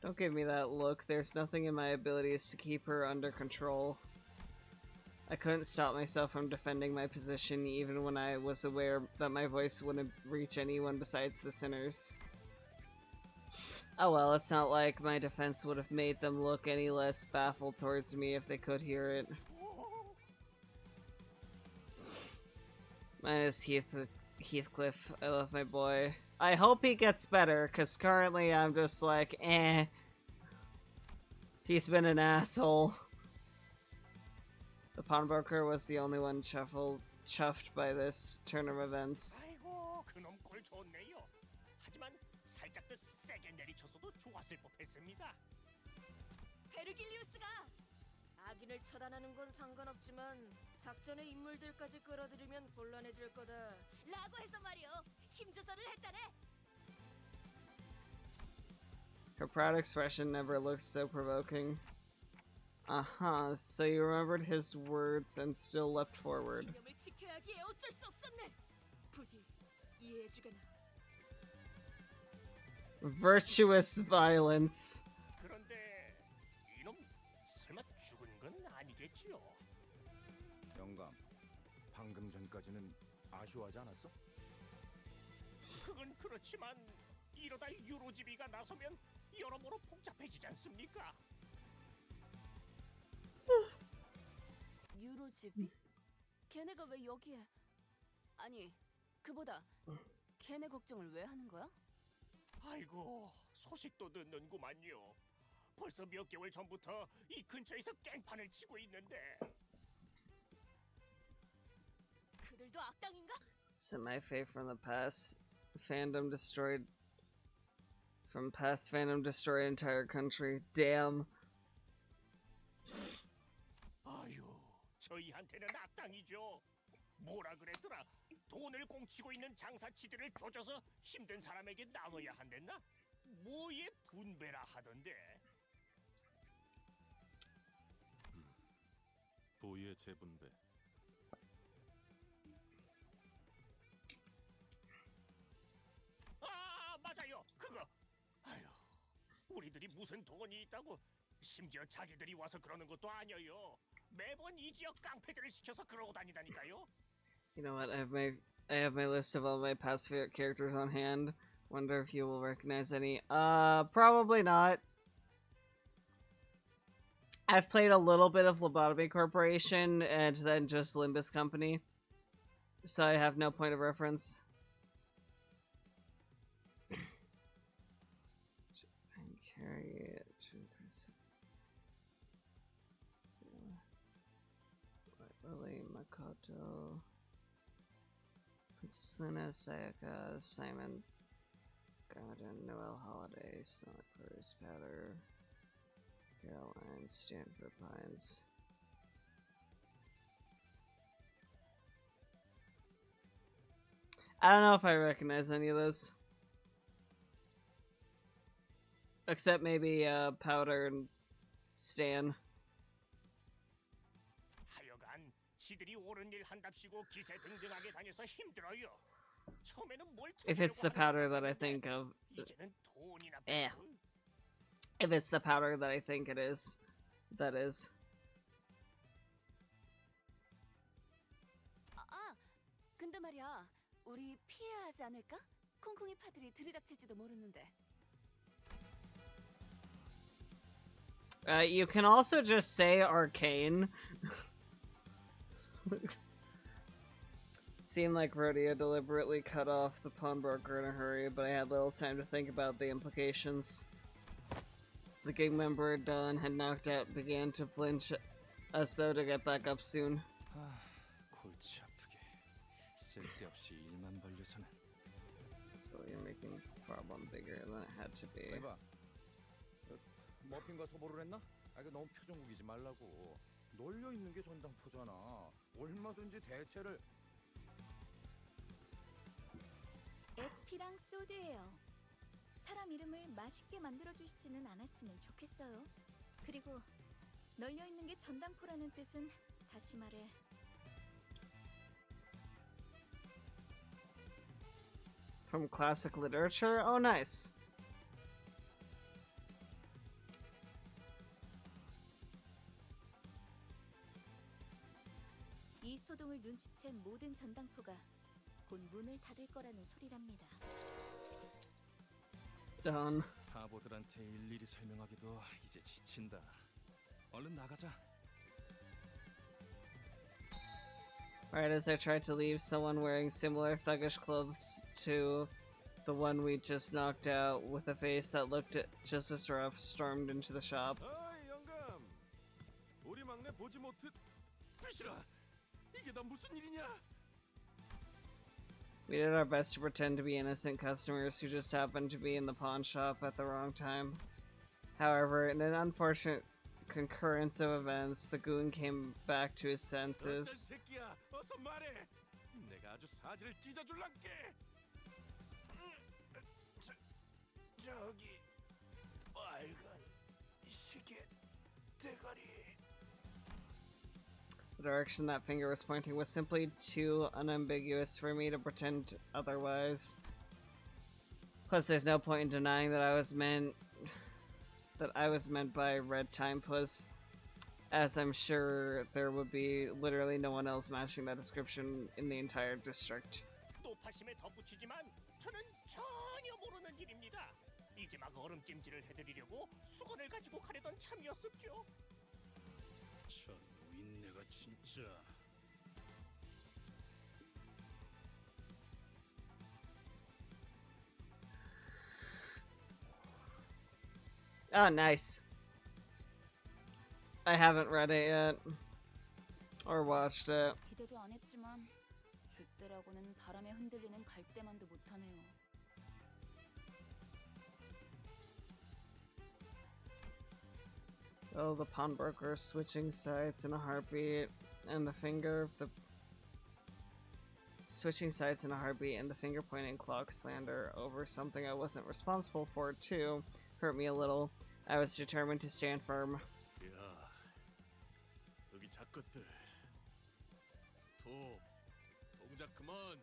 Don't give me that look. There's nothing in my abilities to keep her under control. I couldn't stop myself from defending my position even when I was aware that my voice wouldn't reach anyone besides the sinners. Oh well, it's not like my defense would have made them look any less baffled towards me if they could hear it. Minus Heathcliff, I love my boy. I hope he gets better, because currently I'm just like, eh. He's been an asshole. The pawnbroker was the only one chuffed by this turn of events. 아이고, 그놈 꼴 좋네요. 하지만 살짝 더 세게 내리쳤어도 좋았을 법했습니다. 베르길리우스가 악인을 처단하는 건 상관없지만 작전의 인물들까지 끌어들이면 곤란해질 거다 라고 해서 말이요. 힘 조절을 했다네. Her proud expression never looked so provoking. Uh-huh, so you remembered his words and still leapt forward. 신념을 지켜야 하기에 어쩔 수 없었네. 부디 이해해주게나. Virtuous violence. 그런데 이놈 설마 죽은 건 아니겠지요? 영감, 방금 전까지는 아쉬워하지 않았어? 그건 그렇지만 이러다 유로지비가 나서면 여러모로 복잡해지지 않습니까? 유로집이? 걔네가 왜 여기에? 아니, 그보다 걔네 걱정을 왜 하는 거야? 아이고, 소식도 듣는구만요. 벌써 몇 개월 전부터 이 근처에서 깽판을 치고 있는데. 그들도 악당인가? Semi fave from the past. Fandom destroyed. From past fandom destroyed entire country. Damn. 아유, 저희한테는 악당이죠. 뭐라 그랬더라? 돈을 공치고 있는 장사치들을 조져서 힘든 사람에게 나눠야 한댔나? 뭐에 분배라 하던데. 부의 재분배. 아, 맞아요. 그거. 아유, 우리들이 무슨 돈이 있다고. 심지어 자기들이 와서 그러는 것도 아니에요. 매번 이 지역 깡패들을 시켜서 그러고 다니다니까요. You know what? I have my list of all my past favorite characters on hand. Wonder if you will recognize any. Probably not. I've played a little bit of Lobotomy Corporation and then just Limbus Company, so I have no point of reference. And carry it to Lily, Makoto, Princess Luna, Sayaka, Simon, Garden, Noel Holiday, Sonic Clarice Patter, Caroline, Stanford Pines. I don't know if I recognize any of those. Except maybe Powder and Stan. 하여간 지들이 옳은 일 한답시고 기세 등등하게 다녀서 힘들어요. 처음에는 뭘 If it's the Powder that I think of. 이제는 돈이나 Eh. 빼고. If it's the Powder that I think it is. That is. 근데 말이야, 우리 피해야 하지 않을까? 콩콩이 파들이 들이닥칠지도 모르는데. You can also just say arcane. Seemed like Rodeo deliberately cut off the pawnbroker in a hurry, but I had little time to think about the implications. The gang member Don had knocked out began to flinch as though to get back up soon. 골치 아프게 쓸데없이 일만 벌려서는. So you're making the problem bigger than it had to be. 해봐. 머핀과 소보를 했나? 이거 너무 표정 구기지 말라고. 널려 있는 게 전당포잖아. 얼마든지 대체를. 에피랑 소드예요. 사람 이름을 맛있게 만들어주시지는 않았으면 좋겠어요. 그리고 널려 있는 게 전당포라는 뜻은 다시 말해 From classic literature? Oh, nice. 이 소동을 눈치챈 모든 전당포가 곧 문을 닫을 거라는 소리랍니다. Done. 바보들한테 일일이 설명하기도 이제 지친다. 얼른 나가자. Right as I tried to leave, someone wearing similar thuggish clothes to the one we just knocked out, with a face that looked just as rough, stormed into the shop. 어이 영감, 우리 막내 보지 못해. 비시라, 이게 다 무슨 일이냐? We did our best to pretend to be innocent customers who just happened to be in the pawn shop at the wrong time. However, in an unfortunate concurrence of events, the goon came back to his senses. 새끼야, 어서 말해. 내가 아주 사지를 찢어줄란게. 저기 빨간 시계 대가리. direction that finger was pointing was simply too unambiguous for me to pretend otherwise. Plus, there's no point in denying that I was meant by Red Time Puss, as I'm sure there would be literally no one else matching that description in the entire district. 노파심에 덧붙이지만 저는 전혀 모르는 일입니다. 이제 막 얼음찜질을 해드리려고 수건을 가지고 가려던 참이었었죠. 저 노인네가 진짜. Oh, nice. I haven't read it yet. Or watched it. 기대도 안 했지만 줏대라고는 바람에 흔들리는 갈대만도 못하네요. Oh, the pawnbroker switching sides in a heartbeat, and the finger pointing clock slander over something I wasn't responsible for too hurt me a little. I was determined to stand firm. 야, 여기 작것들. 스톱. 동작 그만.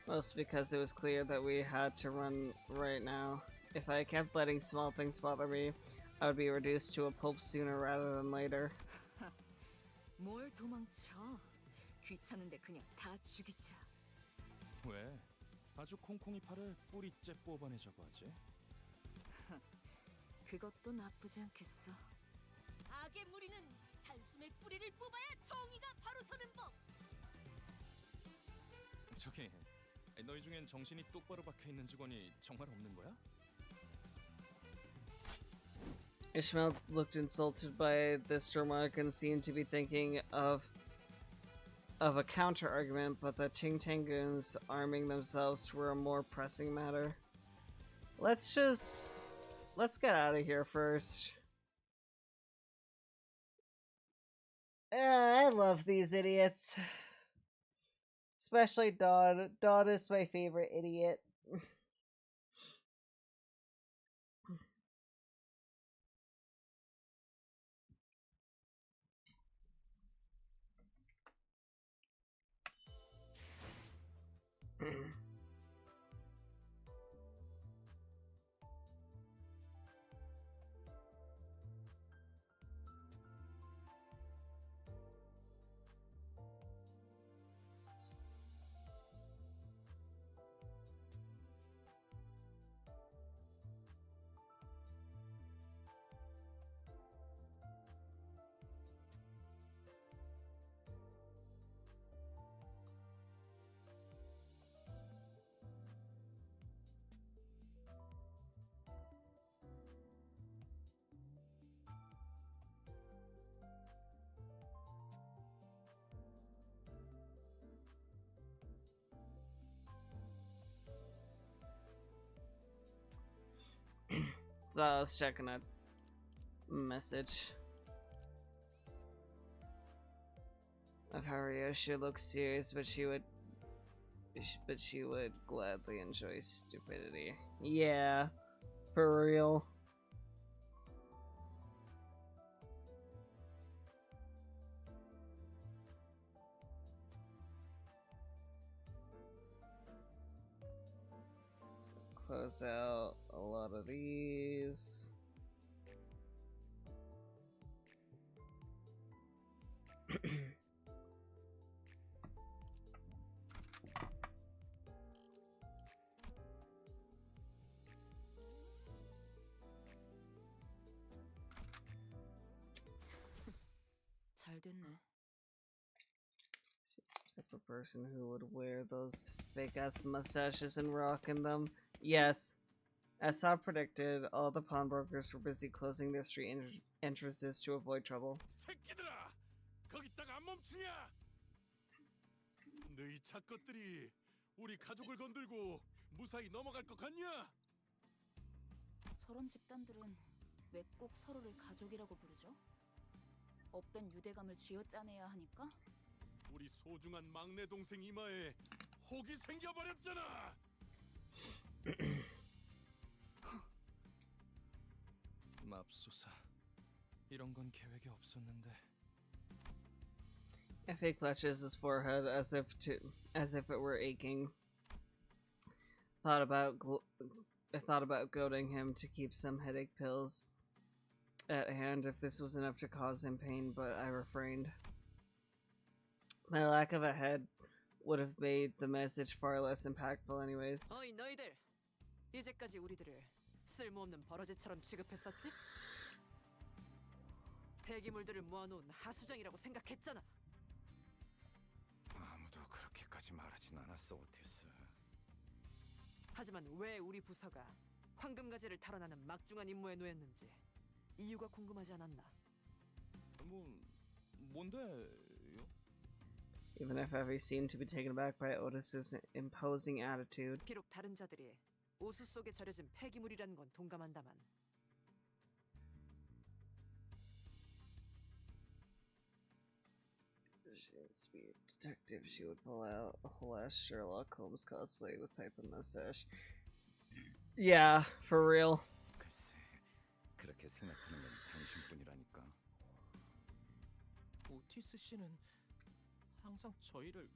Mostly because it was clear that we had to run right now. If I kept letting small things bother me, I would be reduced to a pulp sooner rather than later. 뭘 도망쳐? 귀찮은데 그냥 다 죽이자. 왜? 아주 콩콩이 팔을 뿌리째 뽑아내자고 하지? 그것도 나쁘지 않겠어. 악의 무리는 단숨에 뿌리를 뽑아야 정의가 바로 서는 법. 저기, 너희 중엔 정신이 똑바로 박혀 있는 직원이 정말 없는 거야? Ishmael looked insulted by this remark and seemed to be thinking of a counter-argument, but the Ting Tangoons arming themselves were a more pressing matter. Let's get out of here first. I love these idiots. Especially Dodd. Dodd is my favorite idiot. So I was checking a message of how she looks serious, but she would gladly enjoy stupidity. Yeah, for real. Close out a lot of these. 잘 됐네. She's the type of person who would wear those fake-ass mustaches and rock in them. Yes. As Saab predicted, all the pawnbrokers were busy closing their street entrances to avoid trouble. 새끼들아, 거기다가 안 멈추냐? 너희 작것들이 우리 가족을 건들고 무사히 넘어갈 것 같냐? 저런 집단들은 왜 꼭 서로를 가족이라고 부르죠? 없던 유대감을 쥐어짜내야 하니까? 우리 소중한 막내 동생 이마에 혹이 생겨버렸잖아. 맙소사, 이런 건 계획에 없었는데. If he clutches his forehead as if it were aching. I thought about goading him to keep some headache pills at hand if this was enough to cause him pain, but I refrained. My lack of a head would have made the message far less impactful anyways. 어이 너희들, 이제까지 우리들을 쓸모없는 버러지처럼 취급했었지? 폐기물들을 모아놓은 하수장이라고 생각했잖아. 아무도 그렇게까지 말하진 않았어, 오티스. 하지만 왜 우리 부서가 황금가지를 탈환하는 막중한 임무에 놓였는지 이유가 궁금하지 않았나? 뭔데요? Even if Evie seemed to be taken aback by Otis's imposing attitude. 비록 다른 자들이 오수 속에 절여진 폐기물이라는 건 동감한다만 She'd be a detective. She would pull out a whole ass Sherlock Holmes cosplay with pipe and mustache. Yeah, for real. 글쎄, 그렇게 생각하는 건 당신뿐이라니까. 오티스 씨는 항상 저희를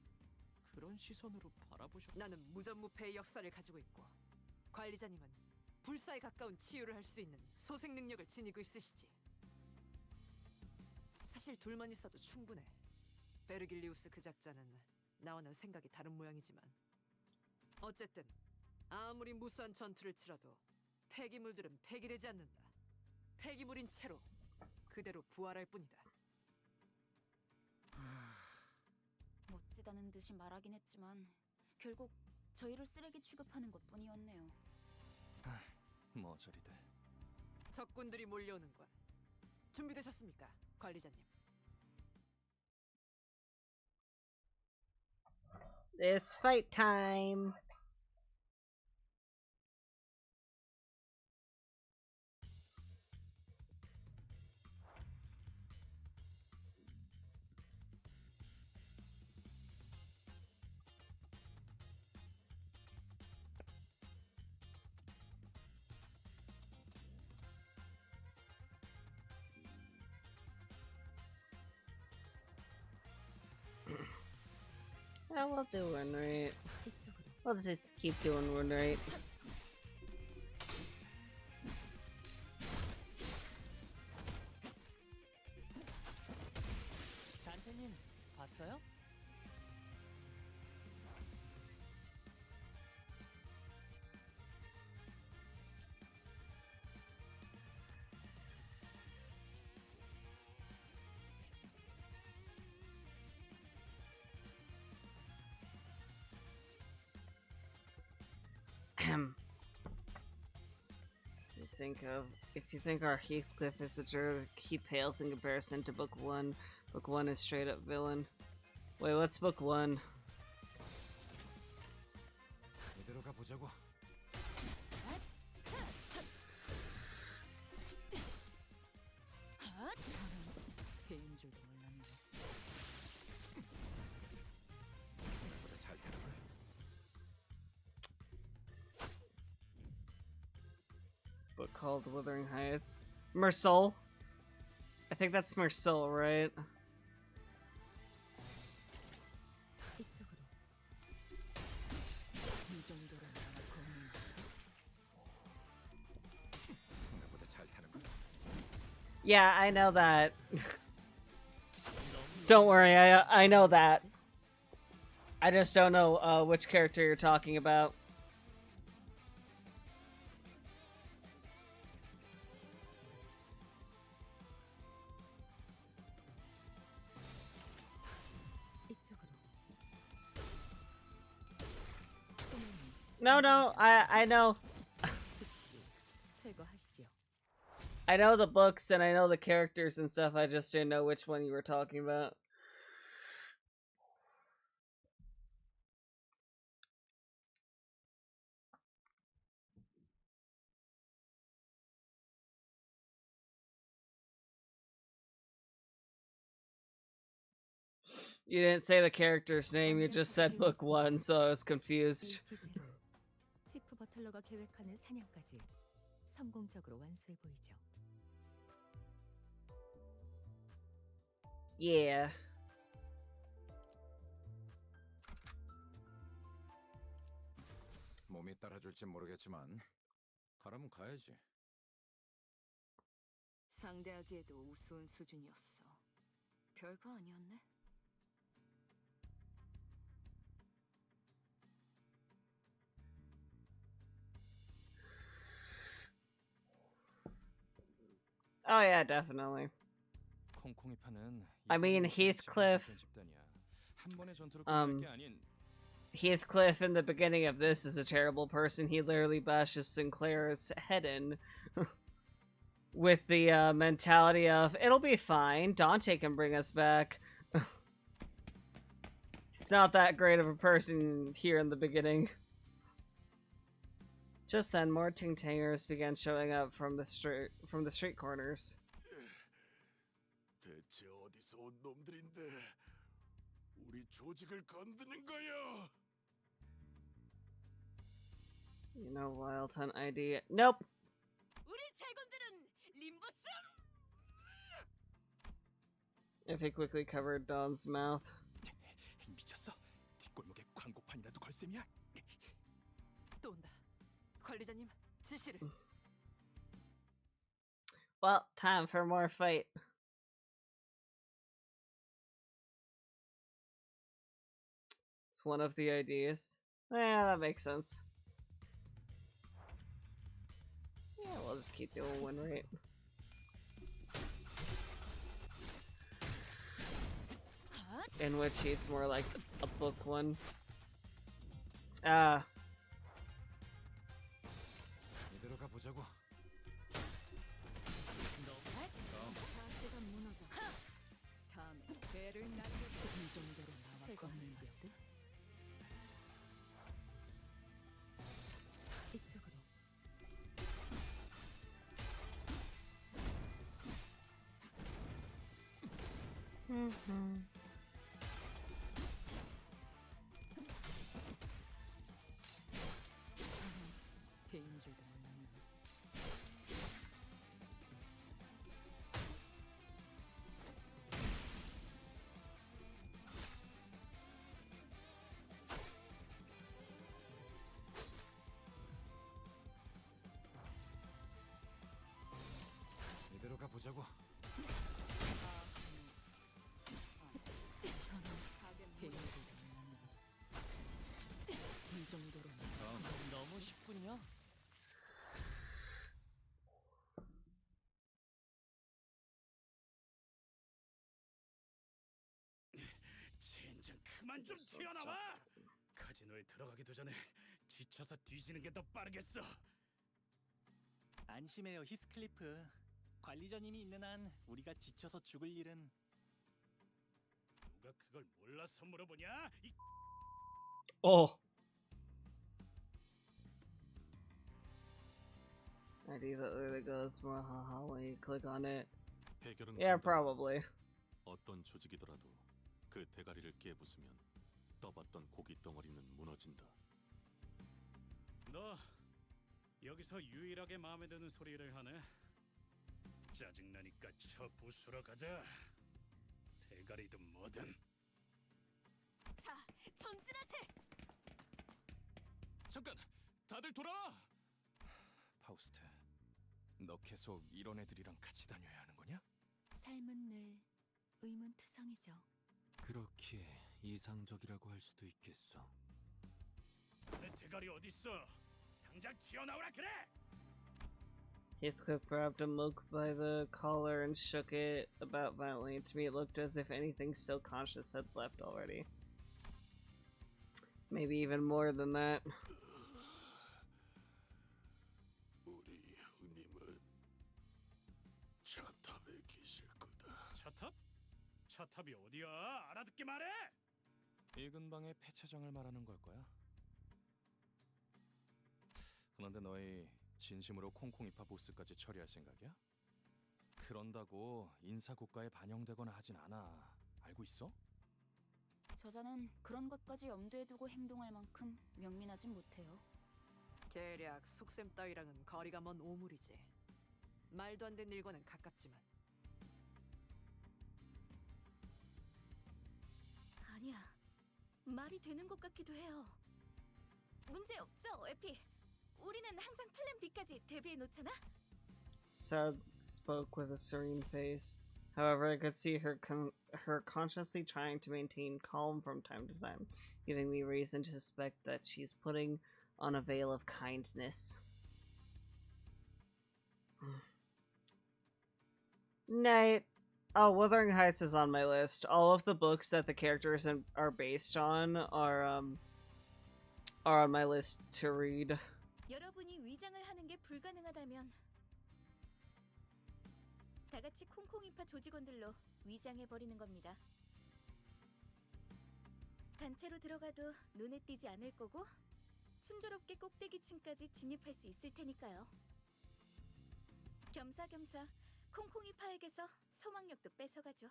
그런 시선으로 바라보셨. 나는 무전무패의 역사를 가지고 있고 관리자님은 불사에 가까운 치유를 할 수 있는 소생 능력을 지니고 있으시지. 사실 둘만 있어도 충분해. 베르길리우스 그 작자는 나와는 생각이 다른 모양이지만 어쨌든 아무리 무수한 전투를 치러도 폐기물들은 폐기되지 않는다. 폐기물인 채로 그대로 부활할 뿐이다. 멋지다는 듯이 말하긴 했지만 결국 저희를 쓰레기 취급하는 것뿐이었네요. 뭐 저리들. 적군들이 몰려오는군. 준비되셨습니까, 관리자님? It's fight time. Yeah, we'll do one right. We'll just keep doing one right. 잔태님 봤어요? If you think our Heathcliff is a jerk, he pales in comparison to Book 1. Book 1 is straight up villain. Wait, what's Book 1? 이대로 가보자고. 배인 줄도 몰랐네. 생각보다 잘 되는 거야. Book called Wuthering Heights. Mersul? I think that's Mersul, right? 이쪽으로. 이 정도로 생각보다 잘 타는 거야. Yeah, I know that. Don't worry, I know that. I just don't know which character you're talking about. No, I know. I know the books and I know the characters and stuff. I just didn't know which one you were talking about. You didn't say the character's name, you just said book 1, so I was confused. 치프 버틀러가 계획하는 사냥까지 성공적으로 완수해 보이죠. Yeah. 몸이 따라줄지 모르겠지만 가라면 가야지. 상대하기에도 우스운 수준이었어. 별거 아니었네. Oh yeah, definitely. 콩콩이파는 I mean, Heathcliff. 한 번의 전투로 끝날 게 아닌 Heathcliff in the beginning of this is a terrible person. He literally bashes Sinclair's head in with the mentality of, it'll be fine. Dante can bring us back. He's not that great of a person here in the beginning. Just then, more ting-tangers began showing up from the street corners. 대체 어디서 온 놈들인데 우리 조직을 건드는 거야? You know, Wild Hunt ID. Nope. 우리 제군들은 림버스. If he quickly covered Don's mouth. 미쳤어. 뒷골목에 광고판이라도 걸 셈이야. 또 온다. 관리자님, 지시를. Well, time for more fight. It's one of the ideas. Yeah, that makes sense. Yeah, we'll just keep the old win rate. In which he's more like a book one. 이대로 가보자고. 자세가 무너져. 다음에 배를 날려 이 정도로 나왔겠는데. 이쪽으로. 개인 줄도 몰랐네. 이대로 가보자고. 개인 줄도 몰랐네. 이 정도로 너무 쉽군요. 젠장 그만 좀 튀어나와! 카지노에 들어가기도 전에 지쳐서 뒤지는 게 더 빠르겠어. 안심해요, 히스클리프. 관리자님이 있는 한 우리가 지쳐서 죽을 일은. 누가 그걸 몰라서 물어보냐? 이 Oh. ID that literally goes more haha when you click on it. 해결은 Yeah, 간단하다. probably. 어떤 조직이더라도 그 대가리를 깨부수면 떠봤던 고기 덩어리는 무너진다. 너 여기서 유일하게 마음에 드는 소리를 하네. 짜증나니까 저 부수러 가자. 대가리든 뭐든. 자, 전진하세. 잠깐, 다들 돌아와. 파우스트, 너 계속 이런 애들이랑 같이 다녀야 하는 거냐? 삶은 늘 의문투성이죠. 그렇게 이상적이라고 할 수도 있겠어. 내 대가리 어딨어? 당장 튀어나오라 그래! Heathcliff grabbed a mook by the collar and shook it about violently. To me, it looked as if anything still conscious had left already. Maybe even more than that. 우리 형님은 차탑에 계실 거다. 차탑? 차탑이 어디야? 알아듣게 말해! 이 근방의 폐차장을 말하는 걸 거야. 그런데 너희 진심으로 콩콩이파 보스까지 처리할 생각이야? 그런다고 인사고과에 반영되거나 하진 않아. 알고 있어? 저자는 그런 것까지 염두에 두고 행동할 만큼 명민하진 못해요. 계략, 속셈 따위랑은 거리가 먼 오물이지. 말도 안 되는 일과는 가깝지만. 아니야. 말이 되는 것 같기도 해요. 문제 없어, 에피. 우리는 항상 플랜 B까지 대비해 놓잖아. Sad spoke with a serene face. However, I could see her consciously trying to maintain calm from time to time, giving me reason to suspect that she's putting on a veil of kindness. Night. Oh, Wuthering Heights is on my list. All of the books that the characters are based on are on my list to read. 여러분이 위장을 하는 게 불가능하다면 다 같이 콩콩이파 조직원들로 위장해 버리는 겁니다. 단체로 들어가도 눈에 띄지 않을 거고 순조롭게 꼭대기층까지 진입할 수 있을 테니까요. 겸사겸사 콩콩이파에게서 소망력도 뺏어가죠.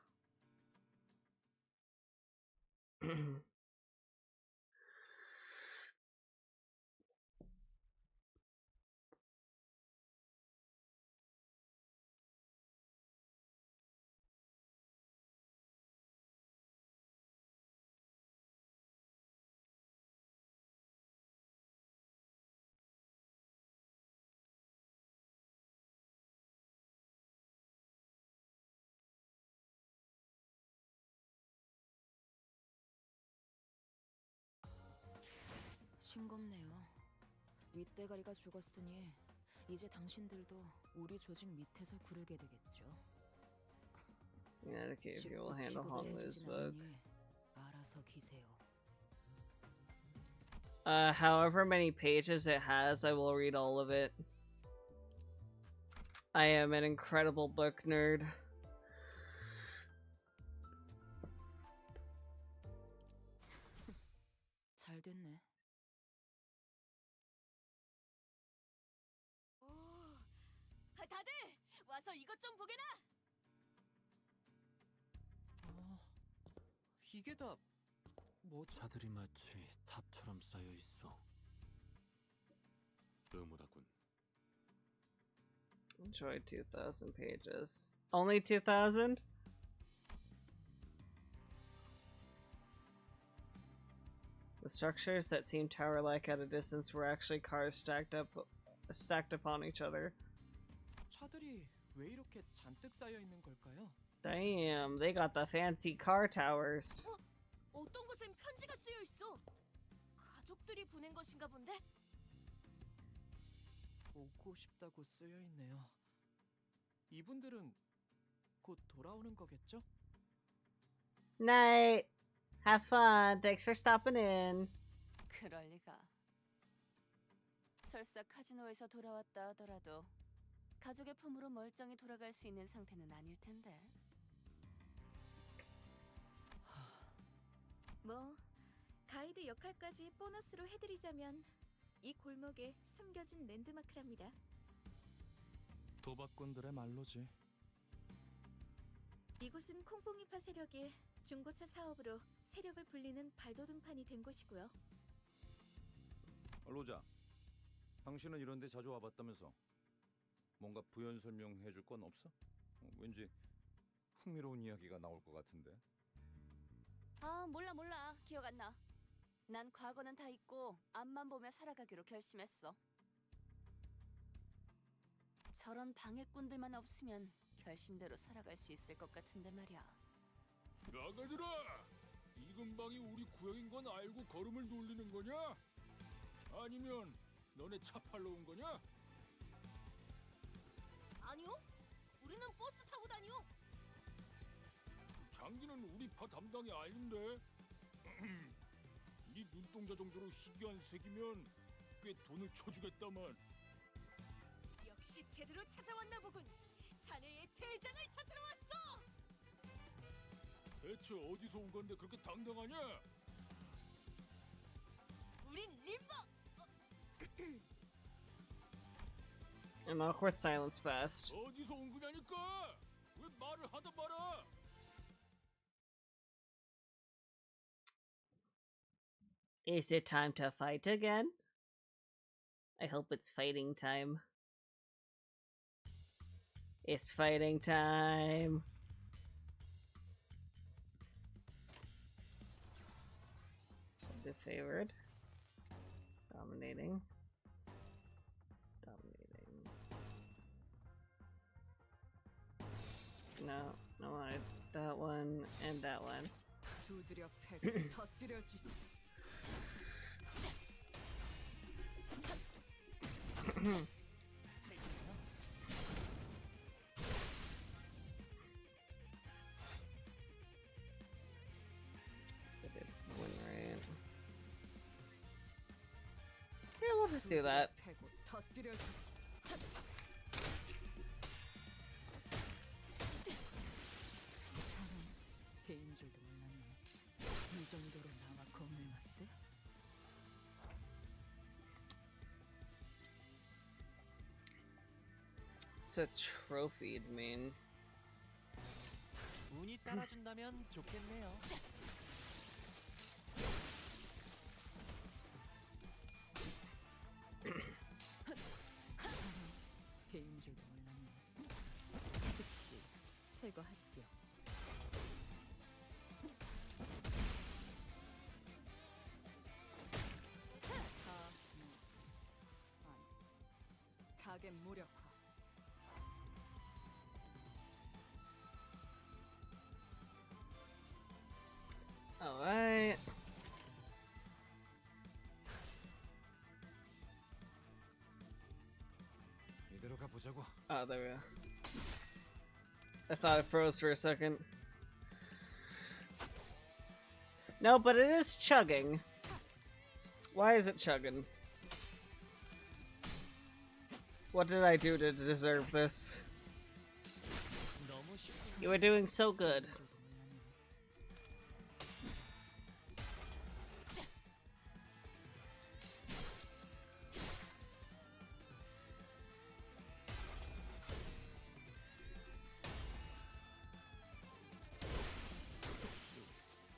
싱겁네요. 윗대가리가 죽었으니 이제 당신들도 우리 조직 밑에서 구르게 되겠죠. Yeah, okay, if you will handle Honglu's book. 알아서 기세요. However many pages it has, I will read all of it. I am an incredible book nerd. 잘 됐네. 다들 와서 이것 좀 보게나. 이게 다 뭐지? 차들이 마치 탑처럼 쌓여 있어. 의무라군. Enjoy 2,000 pages. Only 2,000? The structures that seemed tower-like at a distance were actually cars stacked upon each other. 차들이 왜 이렇게 잔뜩 쌓여 있는 걸까요? Damn, they got the fancy car towers. 어떤 곳엔 편지가 쓰여 있어. 가족들이 보낸 것인가 본데. 오고 싶다고 쓰여 있네요. 이분들은 곧 돌아오는 거겠죠? Night. Have fun. Thanks for stopping in. 그럴 리가. 설사 카지노에서 돌아왔다 하더라도 가족의 품으로 멀쩡히 돌아갈 수 있는 상태는 아닐 텐데. 뭐 가이드 역할까지 보너스로 해드리자면 이 골목에 숨겨진 랜드마크랍니다. 도박꾼들의 말로지. 이곳은 콩콩이파 세력이 중고차 사업으로 세력을 불리는 발돋움판이 된 곳이고요. 로자, 당신은 이런 데 자주 와봤다면서. 뭔가 부연 설명해 줄 건 없어? 왠지 흥미로운 이야기가 나올 것 같은데. 아, 몰라. 기억 안 나. 난 과거는 다 잊고 앞만 보며 살아가기로 결심했어. 저런 방해꾼들만 없으면 결심대로 살아갈 수 있을 것 같은데 말이야. 나가들아! 이 근방이 우리 구역인 건 알고 걸음을 돌리는 거냐? 아니면 너네 차 팔러 온 거냐? 아니요. 우리는 버스 타고 다녀. 장기는 우리 파 담당이 아닌데. 네 눈동자 정도로 희귀한 색이면 꽤 돈을 쳐주겠다만. 역시 제대로 찾아왔나 보군. 자네의 대장을 찾으러 왔어. 대체 어디서 온 건데 그렇게 당당하냐? 우린 림버. An awkward silence passed. 어디서 온 거냐니까? 왜 말을 하다 말아? Is it time to fight again? I hope it's fighting time. It's fighting time. The favored. Dominating. Dominating. No, no, that one and that one. 두드려 패고 터뜨려 주지. Win rate. Yeah, we'll just do that. 패고 터뜨려 주지. 저런 개인 줄도 몰랐네. 이 정도로 나와 겁을 맞대? It's a trophied main. 운이 따라준다면 좋겠네요. 개인 줄도 몰랐네. 즉시 퇴거하시죠. 타겟 무력화. Alright. 이대로 가보자고. Oh, there we go. I thought it froze for a second. No, but it is chugging. Why is it chugging? What did I do to deserve this? You were doing so good.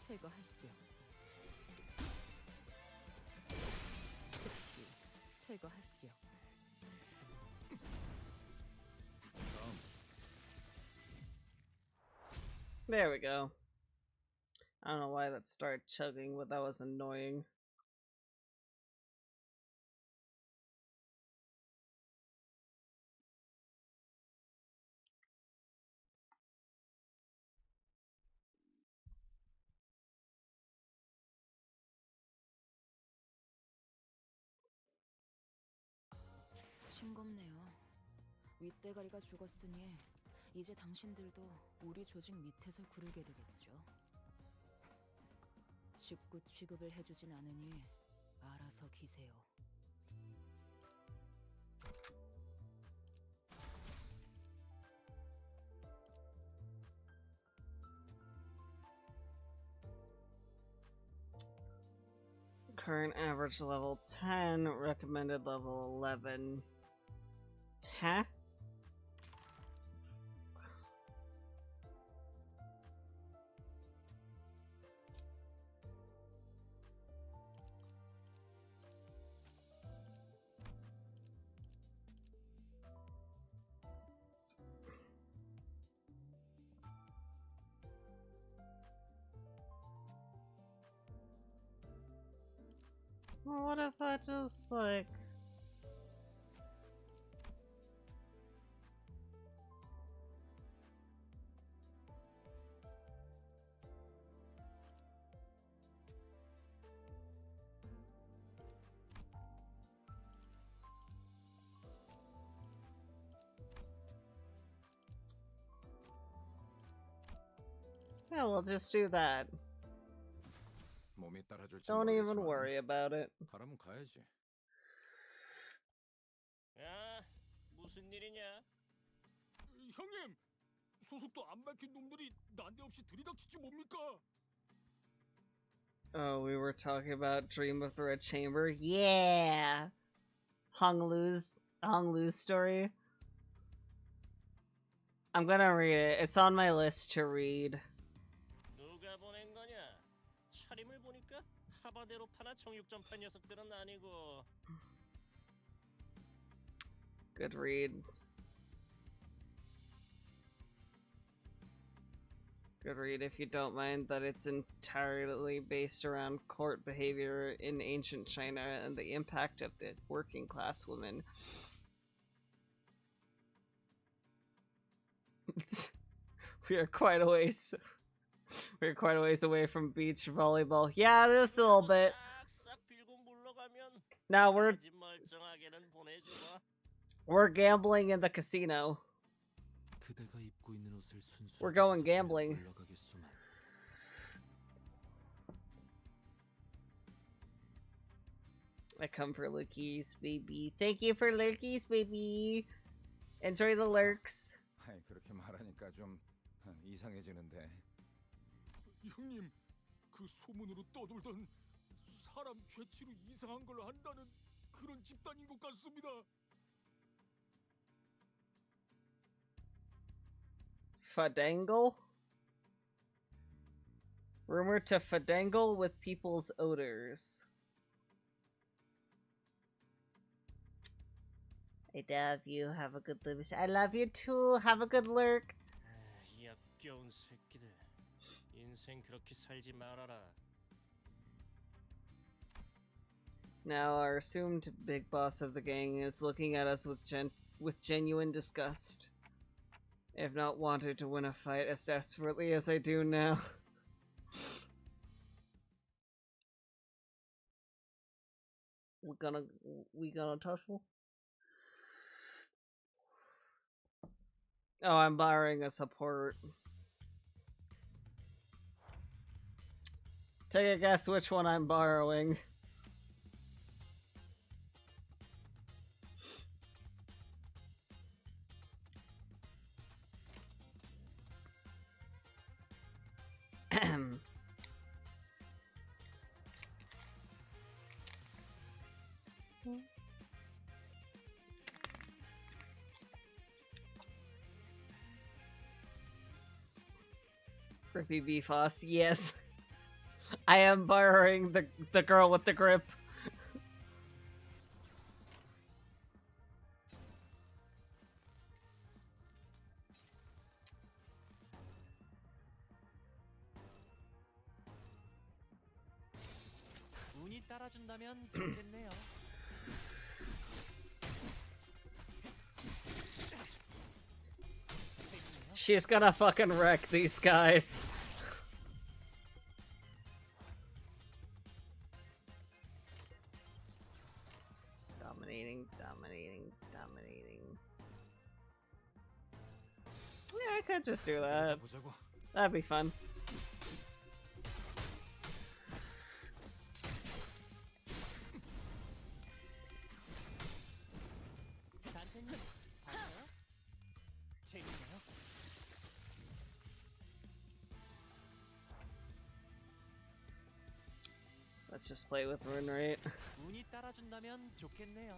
퇴거하시죠. 즉시 퇴거하시죠. There we go. I don't know why that started chugging, but that was annoying. 싱겁네요. 윗대가리가 죽었으니 이제 당신들도 우리 조직 밑에서 구르게 되겠죠. 식구 취급을 해주진 않으니 알아서 기세요. Current average level 10, recommended level 11. Huh? Well, what if I just, like... Yeah, we'll just do that. 몸이 따라줄지 Don't even 모르겠지만 worry about it. 가라면 가야지. 야, 무슨 일이냐? 형님, 소속도 안 밝힌 놈들이 난데없이 들이닥치지 뭡니까? Oh, we were talking about Dream of the Red Chamber? Yeah! Hong Lu's story. I'm gonna read it. It's on my list to read. 누가 보낸 거냐? 차림을 보니까 하바데로파나 정육점파 녀석들은 아니고. Good read. Good read if you don't mind that it's entirely based around court behavior in ancient China and the impact of the working class woman. We are quite a ways. We're quite a ways away from beach volleyball. Yeah, just a little bit. Now we're gambling in the casino. We're going gambling. I come for lurkies, baby. Thank you for lurkies, baby. Enjoy the lurks. 아이, 그렇게 말하니까 좀 이상해지는데. 형님, 그 소문으로 떠돌던 사람 죄치로 이상한 걸 한다는 그런 집단인 것 같습니다. Fadangle? Rumored to fadangle with people's odors. I love you. Have a good live. I love you too. Have a good lurk. 이 역겨운 새끼들. 인생 그렇게 살지 말아라. Now our assumed big boss of the gang is looking at us with genuine disgust. I have not wanted to win a fight as desperately as I do now. we gonna tussle? Oh, I'm borrowing a support. Take a guess which one I'm borrowing. Grippy Beefos, yes. I am borrowing the girl with the grip. 운이 따라준다면 좋겠네요. She's gonna fucking wreck these guys. Dominating. Yeah, I could just do that. That'd be fun. Let's just play with rune rate. 운이 따라준다면 좋겠네요.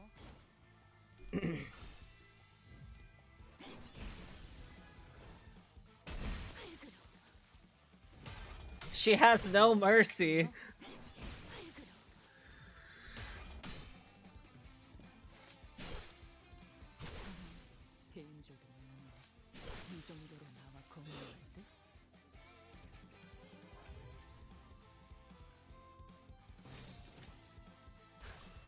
She has no mercy.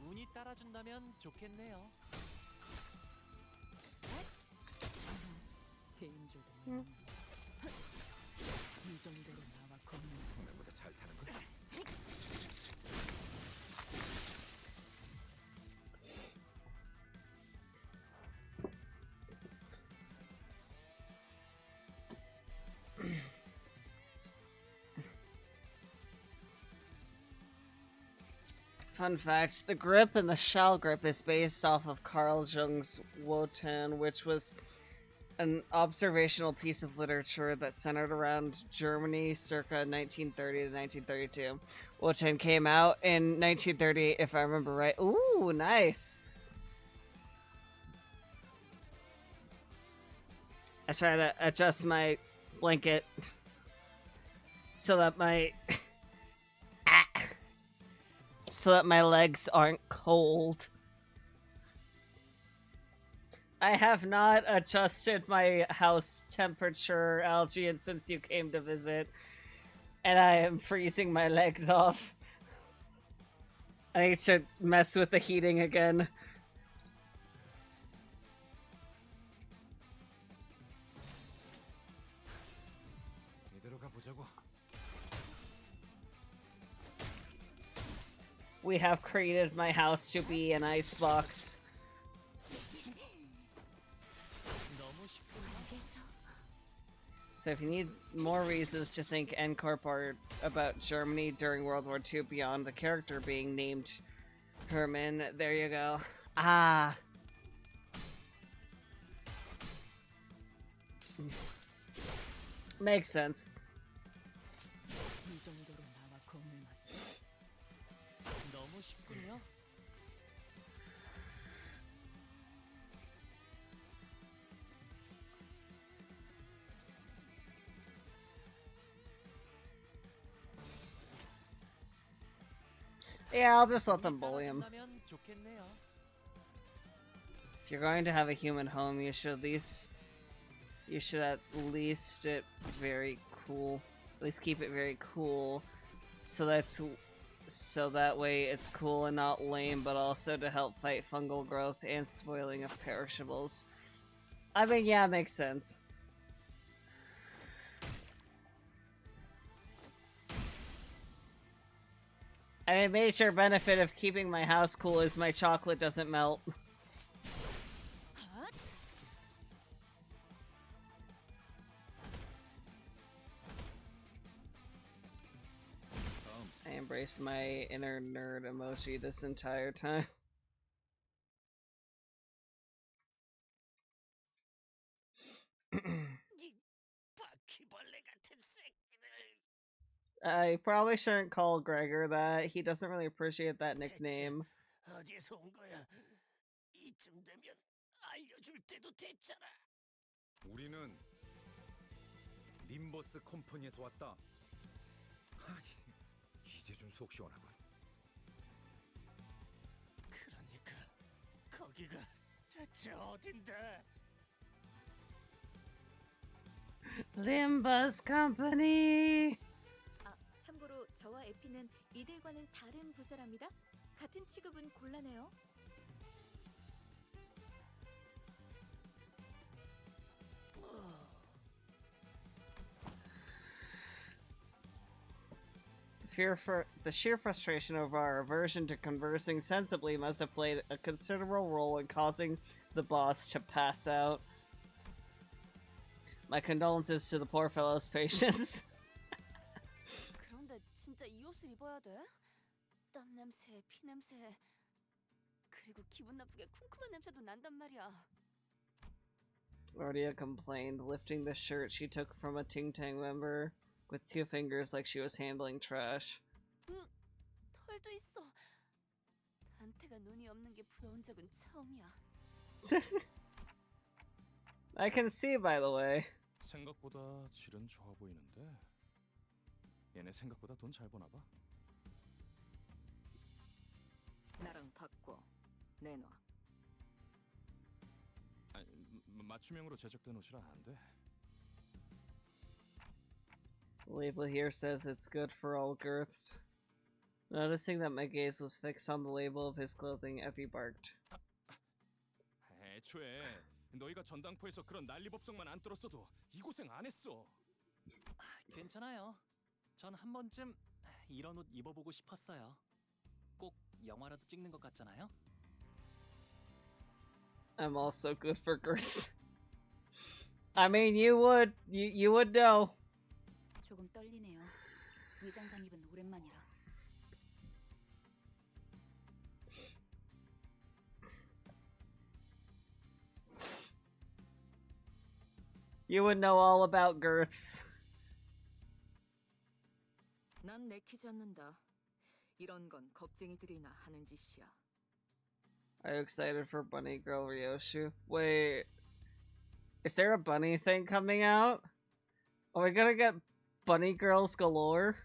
운이 따라준다면 좋겠네요. 이 정도로 나와 걷는 내보다 잘 타는 거야. Fun fact, the grip and the shell grip is based off of Carl Jung's Wotan, which was an observational piece of literature that centered around Germany circa 1930 to 1932. Wotan came out in 1930, if I remember right. Ooh, nice. I try to adjust my blanket so that my legs aren't cold. I have not adjusted my house temperature, Algian, since you came to visit. And I am freezing my legs off. I need to mess with the heating again. We have created my house to be an icebox. So if you need more reasons to think N-Corp are about Germany during World War II beyond the character being named Herman, there you go. Ah. Makes sense. 너무 쉽군요. Yeah, I'll just let them bully him. 따라준다면 좋겠네요. If you're going to have a human home, you should at least it very cool. At least keep it very cool. So that way it's cool and not lame, but also to help fight fungal growth and spoiling of perishables. I mean, yeah, it makes sense. I mean, major benefit of keeping my house cool is my chocolate doesn't melt. I embrace my inner nerd emoji this entire time. I probably shouldn't call Gregor that. He doesn't really appreciate that nickname. 어디서 온 거야? 이쯤 되면 알려줄 때도 됐잖아. 우리는 림버스 컴퍼니에서 왔다. 이제 좀 속 시원하군. 그러니까 거기가 대체 어딘데? Limbus Company. 아, 참고로 저와 에피는 이들과는 다른 부서랍니다. 같은 취급은 곤란해요. The sheer frustration over our aversion to conversing sensibly must have played a considerable role in causing the boss to pass out. My condolences to the poor fellow's patients. 그런데 진짜 이 옷을 입어야 돼? 땀 냄새, 피 냄새, 그리고 기분 나쁘게 쿰쿰한 냄새도 난단 말이야. Ordia complained, lifting the shirt she took from a Ting Tang member with 2 fingers like she was handling trash. 털도 있어. 단테가 눈이 없는 게 부러운 적은 처음이야. I can see, by the way. 생각보다 질은 좋아 보이는데 얘네 생각보다 돈 잘 버나 봐. 나랑 바꿔 내놔. 맞춤형으로 제작된 옷이라 안 돼. The label here says it's good for all girths. Noticing that my gaze was fixed on the label of his clothing, Effie barked. 애초에 너희가 전당포에서 그런 난리법석만 안 떨었어도 이 고생 안 했어. 괜찮아요. 전 한 번쯤 이런 옷 입어보고 싶었어요. 꼭 영화라도 찍는 것 같잖아요. I'm also good for girths. I mean, you would know. 조금 떨리네요. 위장 장입은 오랜만이라. You would know all about girths. 난 내키지 않는다. 이런 건 겁쟁이들이나 하는 짓이야. Are you excited for Bunny Girl Ryoshu? Wait, is there a bunny thing coming out? Are we gonna get bunny girls galore?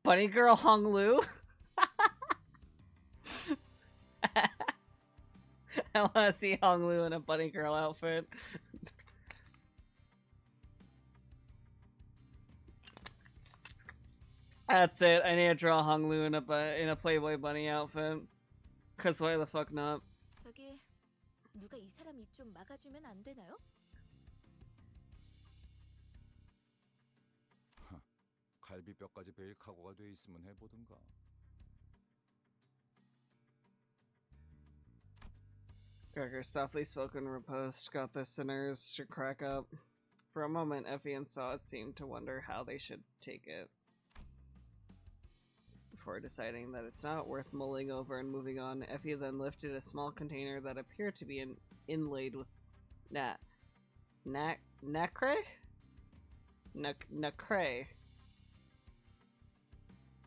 Bunny Girl Hong Lu? I want to see Hong Lu in a bunny girl outfit. That's it. I need to draw Hong Lu in a Playboy bunny outfit. Cause why the fuck not? 저기 누가 이 사람 입 좀 막아주면 안 되나요? 갈비뼈까지 베일 각오가 돼 있으면 해보든가. Gregor's softly spoken riposte got the sinners to crack up. For a moment, Effie and Sod seemed to wonder how they should take it. Before deciding that it's not worth mulling over and moving on, Effie then lifted a small container that appeared to be inlaid with nacre? Nacre.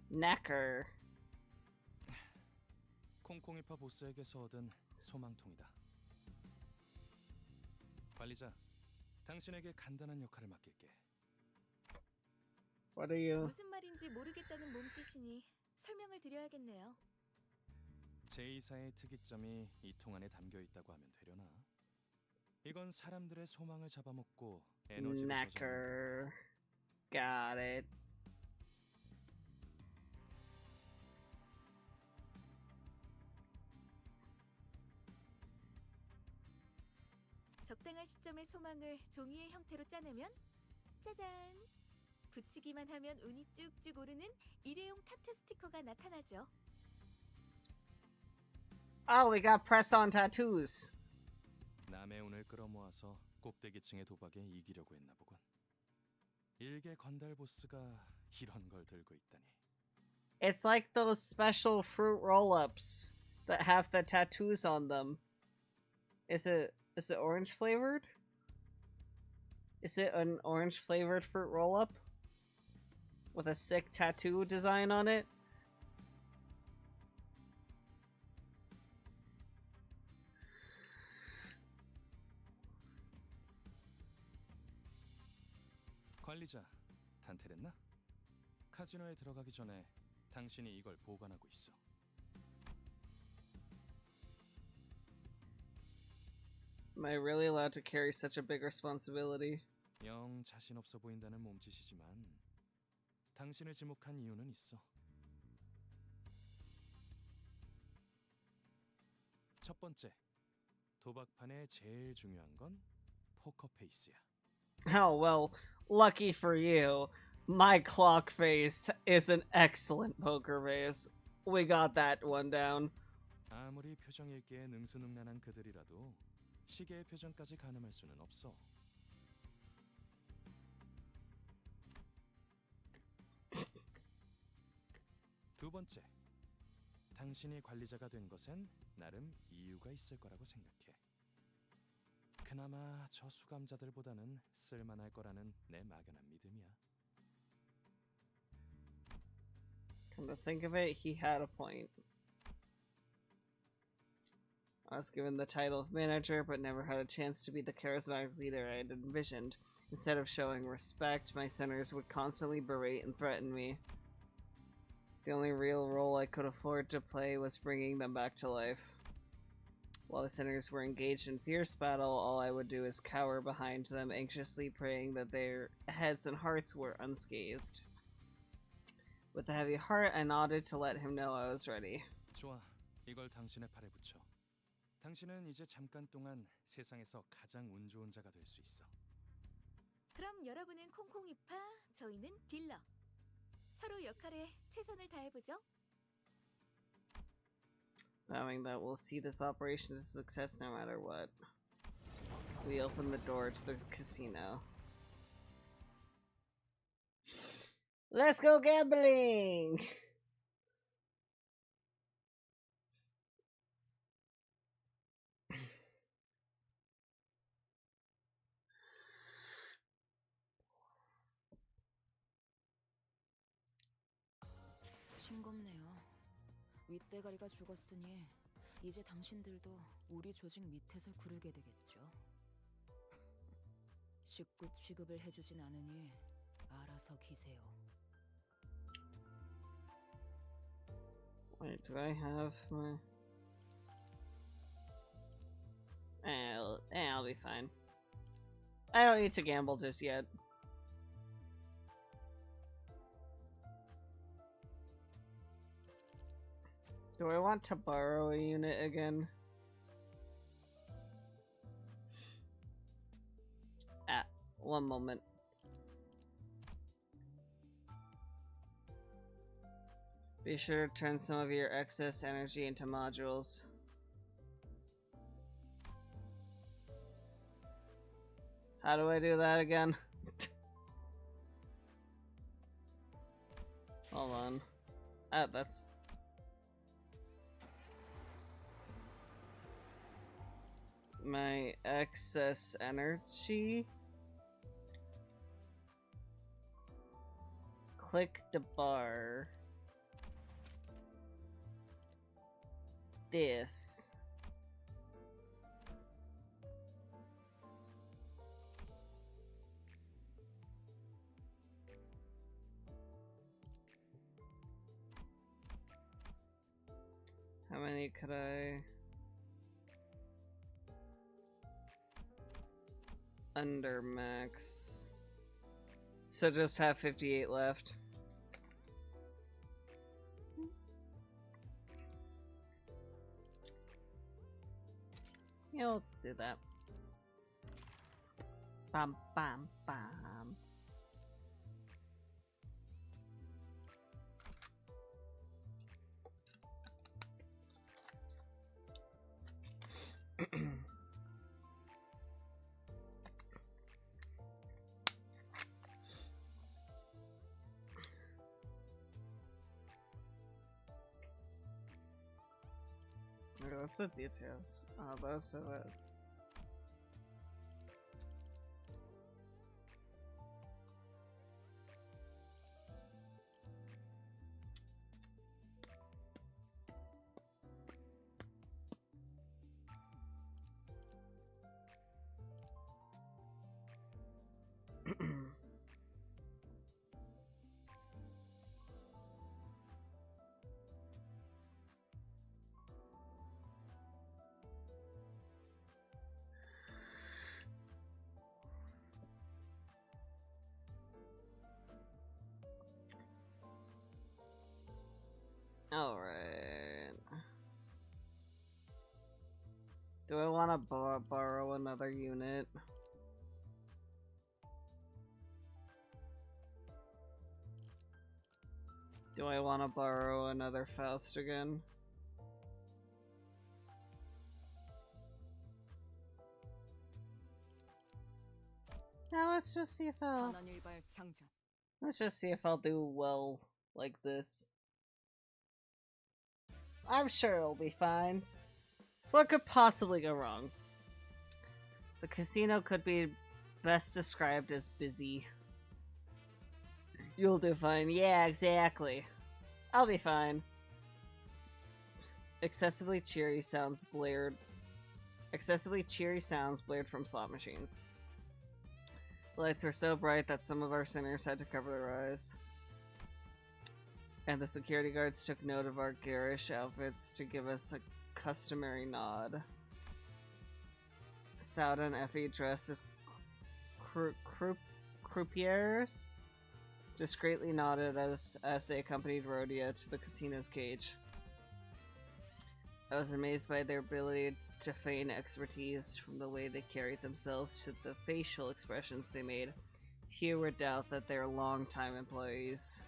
Knacker. 콩콩이파 보스에게서 얻은 소망통이다. 관리자, 당신에게 간단한 역할을 맡길게. What are you? 무슨 말인지 모르겠다는 몸짓이니 설명을 드려야겠네요. 제2사의 특이점이 이 통 안에 담겨 있다고 하면 되려나? 이건 사람들의 소망을 잡아먹고 에너지를 Knacker. Got it. 적당한 시점에 소망을 종이의 형태로 짜내면 짜잔! 붙이기만 하면 운이 쭉쭉 오르는 일회용 타투 스티커가 나타나죠. Oh, we got press-on tattoos. 남의 운을 끌어모아서 꼭대기층의 도박에 이기려고 했나 보군. 일개 건달 보스가 이런 걸 들고 있다니. It's like those special fruit roll-ups that have the tattoos on them. Is it orange flavored? Is it an orange flavored fruit roll-up? With a sick tattoo design on it? 관리자, 단테랬나? 카지노에 들어가기 전에 당신이 이걸 보관하고 있어. Am I really allowed to carry such a big responsibility? 영 자신 없어 보인다는 몸짓이지만 당신을 지목한 이유는 있어. 첫 번째, 도박판의 제일 중요한 건 포커 페이스야. Oh, well, lucky for you. My clock face is an excellent poker face. We got that one down. 아무리 표정 읽기에 능수능란한 그들이라도 시계의 표정까지 가늠할 수는 없어. 두 번째, 당신이 관리자가 된 것엔 나름 이유가 있을 거라고 생각해. 그나마 저 수감자들보다는 쓸만할 거라는 내 막연한 믿음이야. Come to think of it, he had a point. I was given the title of manager, but never had a chance to be the charismatic leader I had envisioned. Instead of showing respect, my sinners would constantly berate and threaten me. The only real role I could afford to play was bringing them back to life. While the sinners were engaged in fierce battle, all I would do is cower behind them, anxiously praying that their heads and hearts were unscathed. With a heavy heart, I nodded to let him know I was ready. 좋아, 이걸 당신의 팔에 붙여. 당신은 이제 잠깐 동안 세상에서 가장 운 좋은 자가 될 수 있어. 그럼 여러분은 콩콩이파, 저희는 딜러. 서로 역할에 최선을 다해보죠. Knowing that we'll see this operation as a success no matter what. We open the door to the casino. Let's go gambling! 싱겁네요. 윗대가리가 죽었으니 이제 당신들도 우리 조직 밑에서 구르게 되겠죠. 식구 취급을 해주진 않으니 알아서 기세요. Wait, do I have my... I'll be fine. I don't need to gamble just yet. Do I want to borrow a unit again? One moment. Be sure to turn some of your excess energy into modules. How do I do that again? Hold on. That's... my excess energy? Click the bar. This. How many could I... under max. So just have 58 left. Yeah, let's do that. Bam, bam, bam. Okay, what's the details? Oh, those are it. Alright. Do I want to borrow another unit? Do I want to borrow another Faust again? Now let's just see if I'll... let's just see if I'll do well like this. I'm sure it'll be fine. What could possibly go wrong? The casino could be best described as busy. You'll do fine. Yeah, exactly. I'll be fine. Excessively cheery sounds blared from slot machines. The lights were so bright that some of our sinners had to cover their eyes. And the security guards took note of our garish outfits to give us a customary nod. Sauda and Effie, dressed as croupiers, discreetly nodded as they accompanied Rhodia to the casino's cage. I was amazed by their ability to feign expertise, from the way they carried themselves to the facial expressions they made. Few would doubt that they're long-time employees.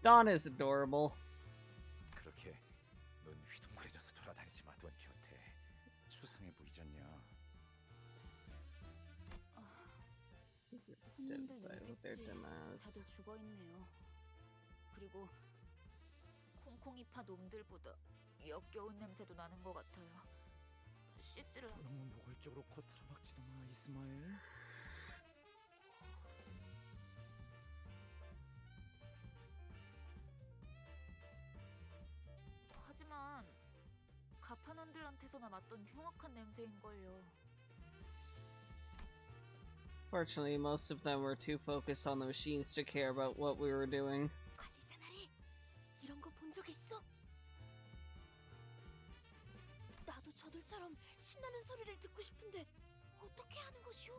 Dawn is adorable. 그렇게 넌 휘둥그레져서 돌아다니지 마, 돈 키호테. 수상해 보이지 않냐? 손님들 내겠지. 다들 죽어 있네요. 그리고 콩콩이파 놈들보다 역겨운 냄새도 나는 것 같아요. 씻지를 않... 너무 노골적으로 코 틀어막지도 마, 이스마엘. 하지만 가판원들한테서나 맡던 흉악한 냄새인걸요. Fortunately, most of them were too focused on the machines to care about what we were doing. 관리자 나리, 이런 거 본 적 있어? 신나는 소리를 듣고 싶은데 어떻게 하는 것이오?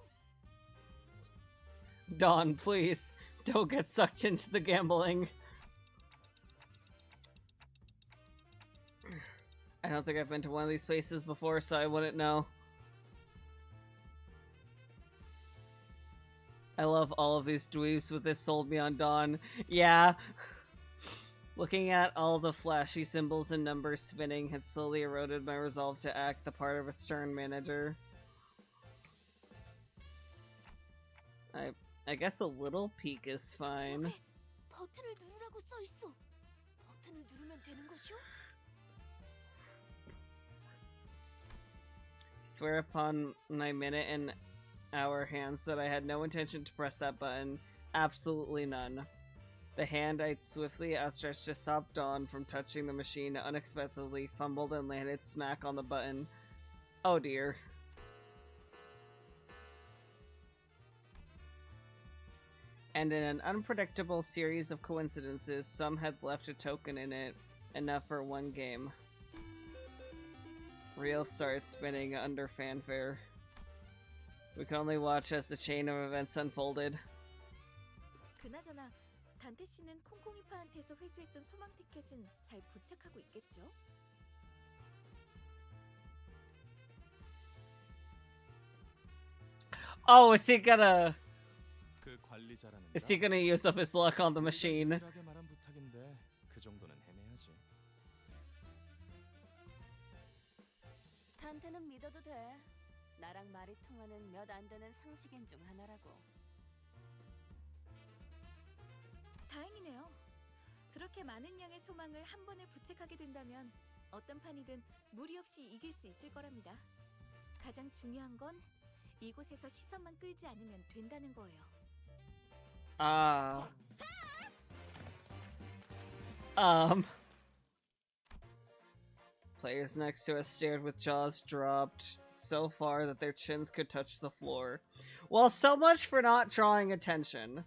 Dawn, please don't get sucked into the gambling. I don't think I've been to one of these places before, so I wouldn't know. I love all of these dweebs with this sold me on Dawn. Yeah. Looking at all the flashy symbols and numbers spinning had slowly eroded my resolve to act the part of a stern manager. I guess a little peek is fine. 버튼을 누르라고 써 있어. 버튼을 누르면 되는 것이오? Swear upon my minute and hour hands that I had no intention to press that button. Absolutely none. The hand I'd swiftly outstretched to stop Dawn from touching the machine unexpectedly fumbled and landed smack on the button. Oh dear. And in an unpredictable series of coincidences, some had left a token in it, enough for one game. Reels started spinning under fanfare. We could only watch as the chain of events unfolded. 그나저나 단테 씨는 콩콩이파한테서 회수했던 소망 티켓은 잘 부착하고 있겠죠? Oh, is he gonna 그 관리자라는 is he gonna use up his luck on the machine? 유일하게 말한 부탁인데 그 정도는 해내야지. 단테는 믿어도 돼. 나랑 말이 통하는 몇 안 되는 상식인 중 하나라고. 다행이네요. 그렇게 많은 양의 소망을 한 번에 부착하게 된다면 어떤 판이든 무리 없이 이길 수 있을 거랍니다. 가장 중요한 건 이곳에서 시선만 끌지 않으면 된다는 거예요. Players next to us stared with jaws dropped so far that their chins could touch the floor. Well, so much for not drawing attention.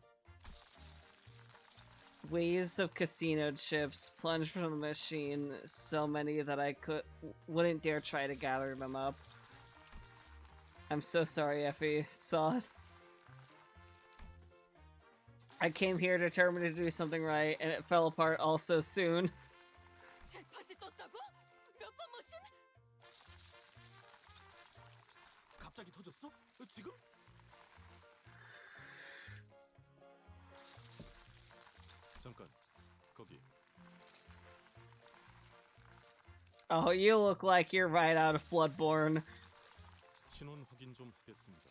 Waves of casino chips plunged from the machine, so many that I wouldn't dare try to gather them up. I'm so sorry, Effie. Saw it. I came here determined to do something right, and it fell apart all so soon. 잭팟이 떴다고? 몇 번 머신? 갑자기 터졌어? 지금? 잠깐, 거기. Oh, you look like you're right out of Bloodborne. 신원 확인 좀 하겠습니다.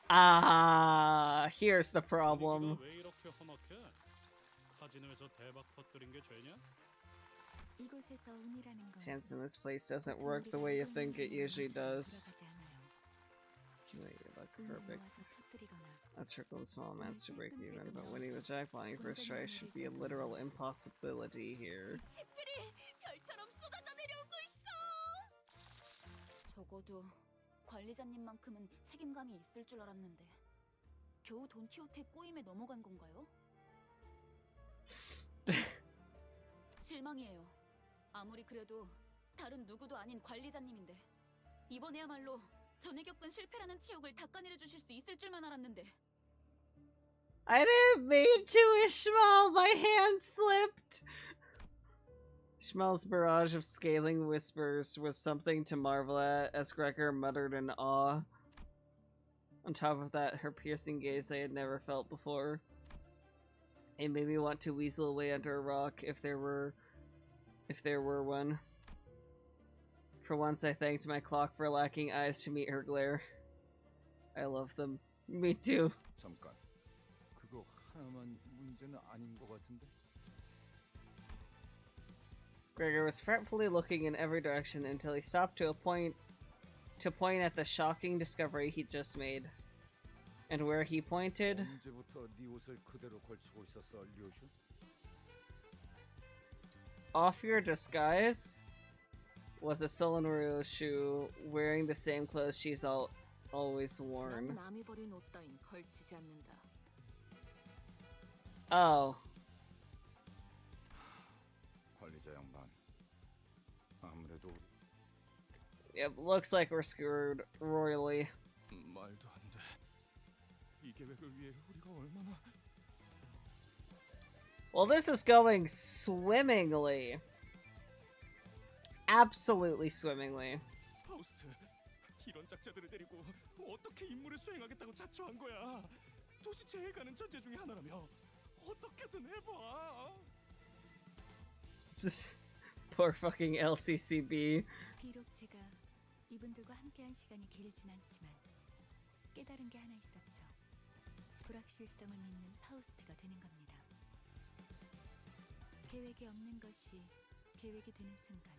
Ah, here's the problem. 왜 이렇게 험악해? 카지노에서 대박 터뜨린 게 죄냐? 이곳에서 운이라는 건 Chance in this place doesn't work the way you think it usually does. Accumulate your luck perfect. A trickle of small amounts to break even, but winning the jackpot on your first try should be a literal impossibility here. 칩들이 별처럼 쏟아져 내려오고 있어. 적어도 관리자님만큼은 책임감이 있을 줄 알았는데 겨우 돈키호테 꼬임에 넘어간 건가요? 실망이에요. 아무리 그래도 다른 누구도 아닌 관리자님인데 이번에야말로 전에 겪은 실패라는 치욕을 닦아내려 주실 수 있을 줄만 알았는데. I didn't mean to, Ishmael! My hand slipped! Ishmael's barrage of scathing whispers was something to marvel at, as Gregor muttered in awe. On top of that, her piercing gaze I had never felt before. It made me want to weasel away under a rock if there were one. For once, I thanked my clock for lacking eyes to meet her glare. I love them. Me too. 잠깐. 그거 하나만 문제는 아닌 것 같은데. Gregor was fretfully looking in every direction until he stopped to point at the shocking discovery he'd just made. And where he pointed, 언제부터 네 옷을 그대로 걸치고 있었어, 류슈? off your disguise was a sullen Ryoshu wearing the same clothes she's always worn. 남이 버린 옷 따윈 걸치지 않는다. Oh. 관리자 양반. 아무래도 Yep, looks like we're screwed royally. 말도 안 돼. 이 계획을 위해 우리가 얼마나 Well, this is going swimmingly. Absolutely swimmingly. 파우스트, 이런 작자들을 데리고 어떻게 임무를 수행하겠다고 자처한 거야? 도시 제일 가는 전제 중에 하나라며. 어떻게든 해봐. Poor fucking LCCB. 비록 제가 이분들과 함께한 시간이 길진 않지만 깨달은 게 하나 있었죠. 불확실성을 믿는 파우스트가 되는 겁니다. 계획이 없는 것이 계획이 되는 순간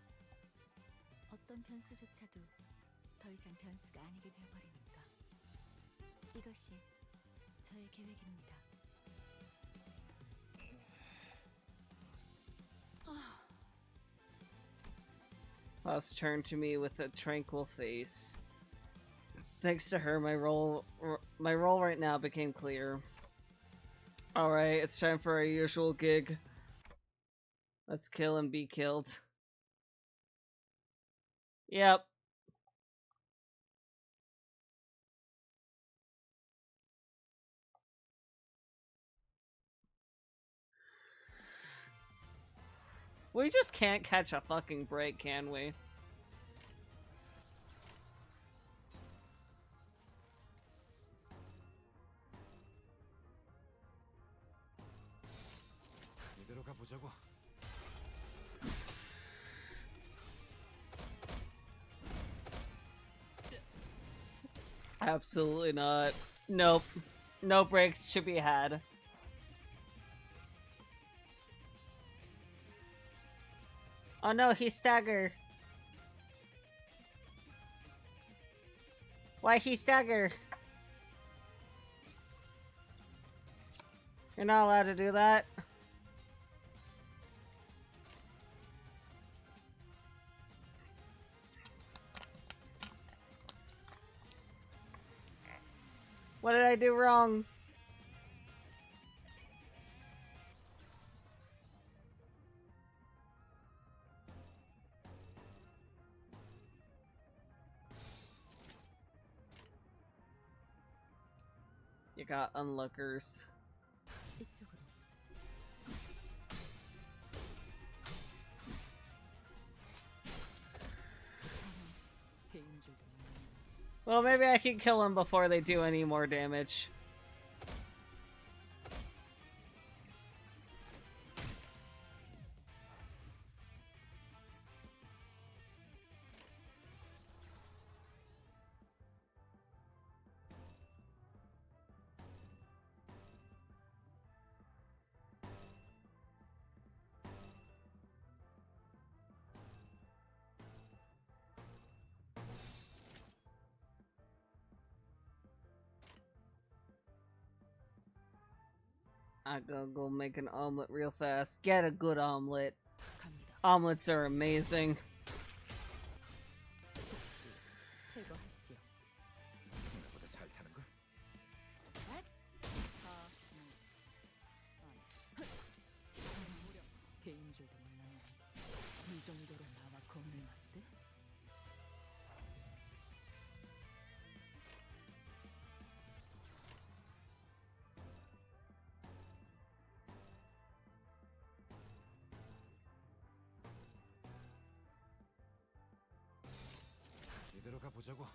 어떤 변수조차도 더 이상 변수가 아니게 되어버리니까. 이것이 저의 계획입니다. Let's turn to me with a tranquil face. Thanks to her, my role right now became clear. Alright, it's time for our usual gig. Let's kill and be killed. Yep. We just can't catch a fucking break, can we? 이대로 가보자고. Absolutely not. Nope. No breaks should be had. Oh no, he stagger. Why he stagger? You're not allowed to do that. What did I do wrong? You got onlookers. 이쪽으로. Well, maybe I can kill them before they do any more damage. I'm gonna go make an omelet real fast. Get a good omelet. Omelets are amazing. 나보다 잘 타는 걸? 개인줄도 몰랐네. 이 정도로 나와 겁을 맞대? 이대로 가보자고.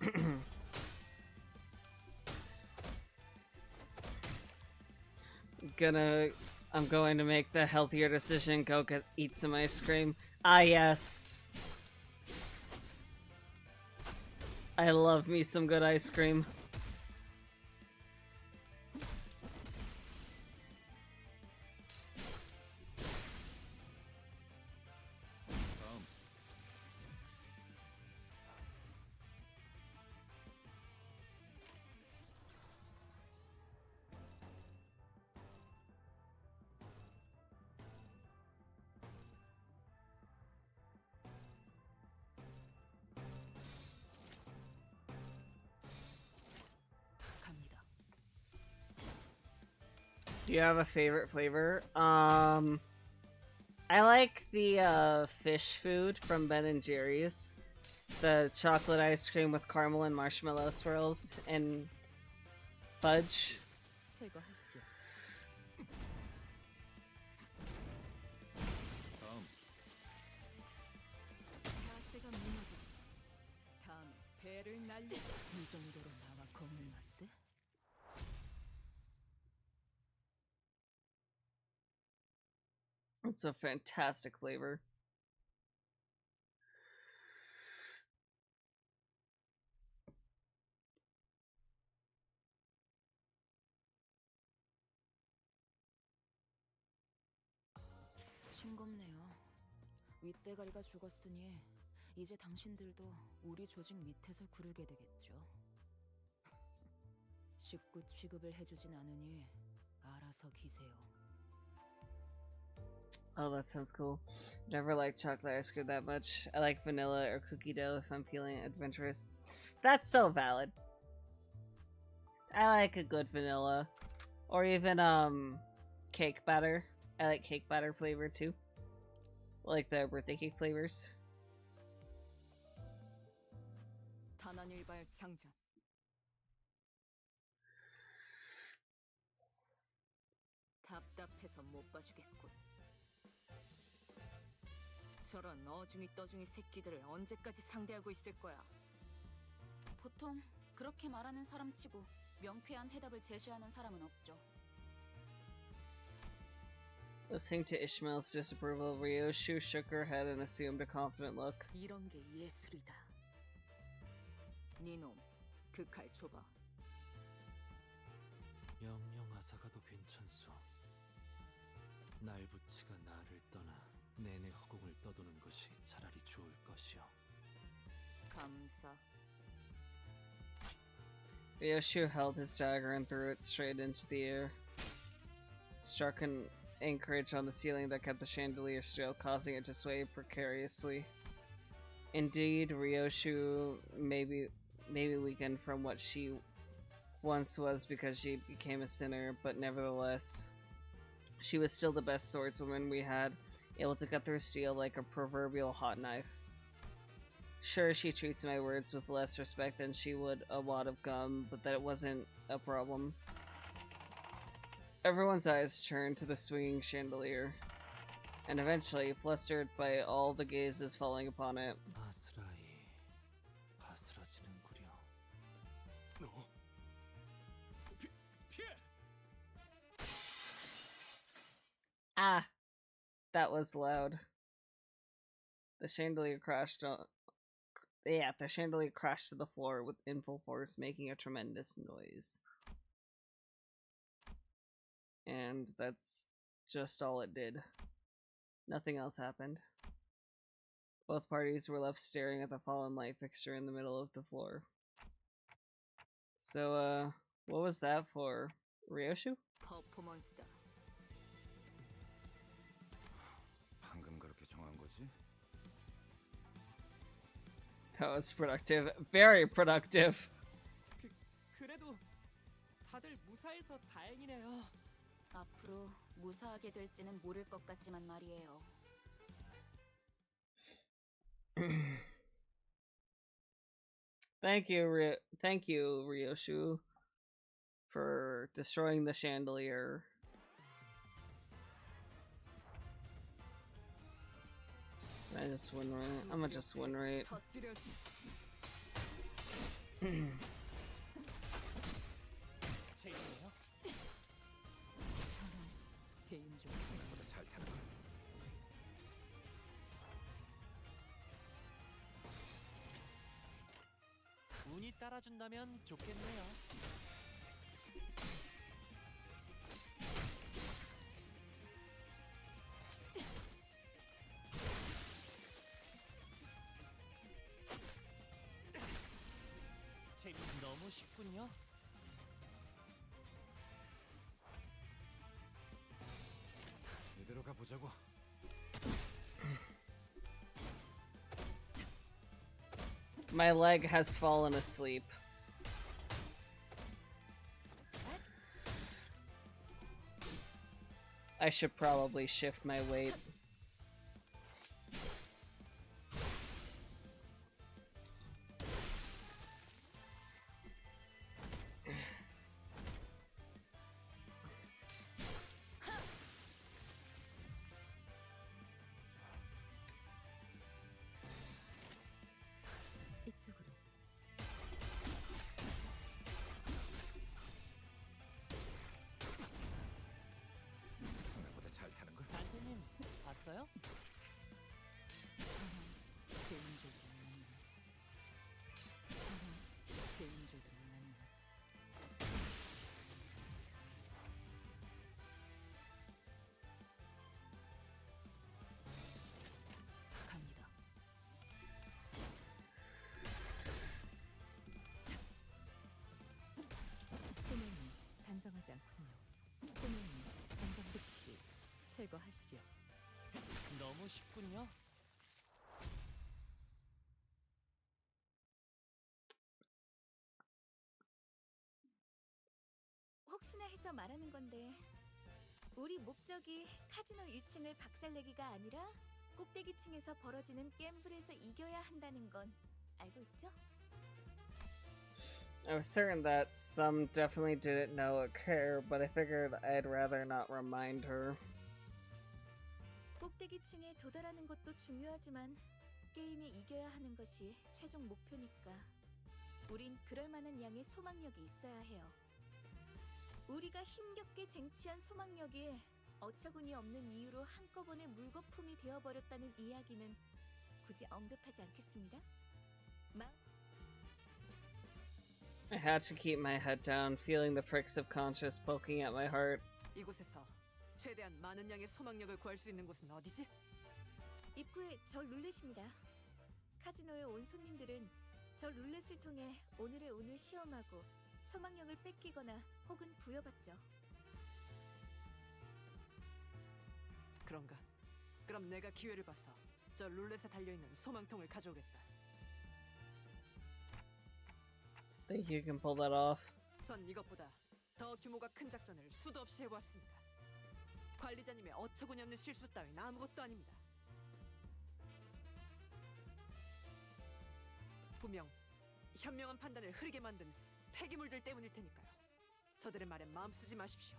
I'm going to make the healthier decision. Go eat some ice cream. Ah, yes. I love me some good ice cream. Do you have a favorite flavor? I like the fish food from Ben and Jerry's. The chocolate ice cream with caramel and marshmallow swirls and fudge. 제거하시죠. 자세가 무너져. 다음에 배를 날려. 이 정도로 나와 공을 맞대? It's a fantastic flavor. 싱겁네요. 윗대가리가 죽었으니 이제 당신들도 우리 조직 밑에서 구르게 되겠죠. 식구 취급을 해주진 않으니 알아서 기세요. Oh, that sounds cool. Never liked chocolate ice cream that much. I like vanilla or cookie dough if I'm feeling adventurous. That's so valid. I like a good vanilla. Or even, cake batter. I like cake batter flavor too. Like the birthday cake flavors. 단한일발 장전. 답답해서 못 봐주겠군. 저런 어중이 떠중이 새끼들을 언제까지 상대하고 있을 거야? 보통 그렇게 말하는 사람치고 명쾌한 해답을 제시하는 사람은 없죠. Listening to Ishmael's disapproval, Ryoshu shook her head and assumed a confident look. 이런 게 예술이다. 니놈, 그 칼 줘봐. 영영아사가도 괜찮소. 날부치가 나를 떠나 내내 허공을 떠도는 것이 차라리 좋을 것이오. 감사. Ryoshu held his dagger and threw it straight into the air. It struck an anchorage on the ceiling that kept the chandelier still, causing it to sway precariously. Indeed, Ryoshu maybe weakened from what she once was because she became a sinner, but nevertheless, she was still the best swordswoman we had, able to cut through steel like a proverbial hot knife. Sure, she treats my words with less respect than she would a wad of gum, but that wasn't a problem. Everyone's eyes turned to the swinging chandelier, and eventually, flustered by all the gazes falling upon it, 아스라이 바스라지는구려. ah, that was loud. The chandelier crashed on. Yeah, the chandelier crashed to the floor in full force, making a tremendous noise. And that's just all it did. Nothing else happened. Both parties were left staring at the fallen light fixture in the middle of the floor. So, what was that for? Ryoshu? 퍼포먼스다. 방금 그렇게 정한 거지? That was productive. Very productive. 그래도 다들 무사해서 다행이네요. 앞으로 무사하게 될지는 모를 것 같지만 말이에요. Thank you, Ryoshu, for destroying the chandelier. I just win rate. I'm gonna just win rate. 운이 따라준다면 좋겠네요. 재미 너무 쉽군요. 이대로 가보자고. My leg has fallen asleep. I should probably shift my weight. 등장 폭력. 소명님, 당장 즉시 퇴거하시죠. 너무 쉽군요. 혹시나 해서 말하는 건데 우리 목적이 카지노 1층을 박살내기가 아니라 꼭대기층에서 벌어지는 갬블에서 이겨야 한다는 건 알고 있죠? I was certain that some definitely didn't know or care, but I figured I'd rather not remind her. 꼭대기층에 도달하는 것도 중요하지만 게임에 이겨야 하는 것이 최종 목표니까 우린 그럴 만한 양의 소망력이 있어야 해요. 우리가 힘겹게 쟁취한 소망력이 어처구니 없는 이유로 한꺼번에 물거품이 되어버렸다는 이야기는 굳이 언급하지 않겠습니다. I had to keep my head down, feeling the pricks of conscience poking at my heart. 이곳에서 최대한 많은 양의 소망력을 구할 수 있는 곳은 어디지? 입구에 저 룰렛입니다. 카지노에 온 손님들은 저 룰렛을 통해 오늘의 운을 시험하고 소망력을 뺏기거나 혹은 부여받죠. 그런가? 그럼 내가 기회를 봐서 저 룰렛에 달려있는 소망통을 가져오겠다. Think you can pull that off? 전 이것보다 더 규모가 큰 작전을 수도 없이 해보았습니다. 관리자님의 어처구니 없는 실수 따윈 아무것도 아닙니다. 분명 현명한 판단을 흐리게 만든 폐기물들 때문일 테니까요. 저들의 말에 마음 쓰지 마십시오.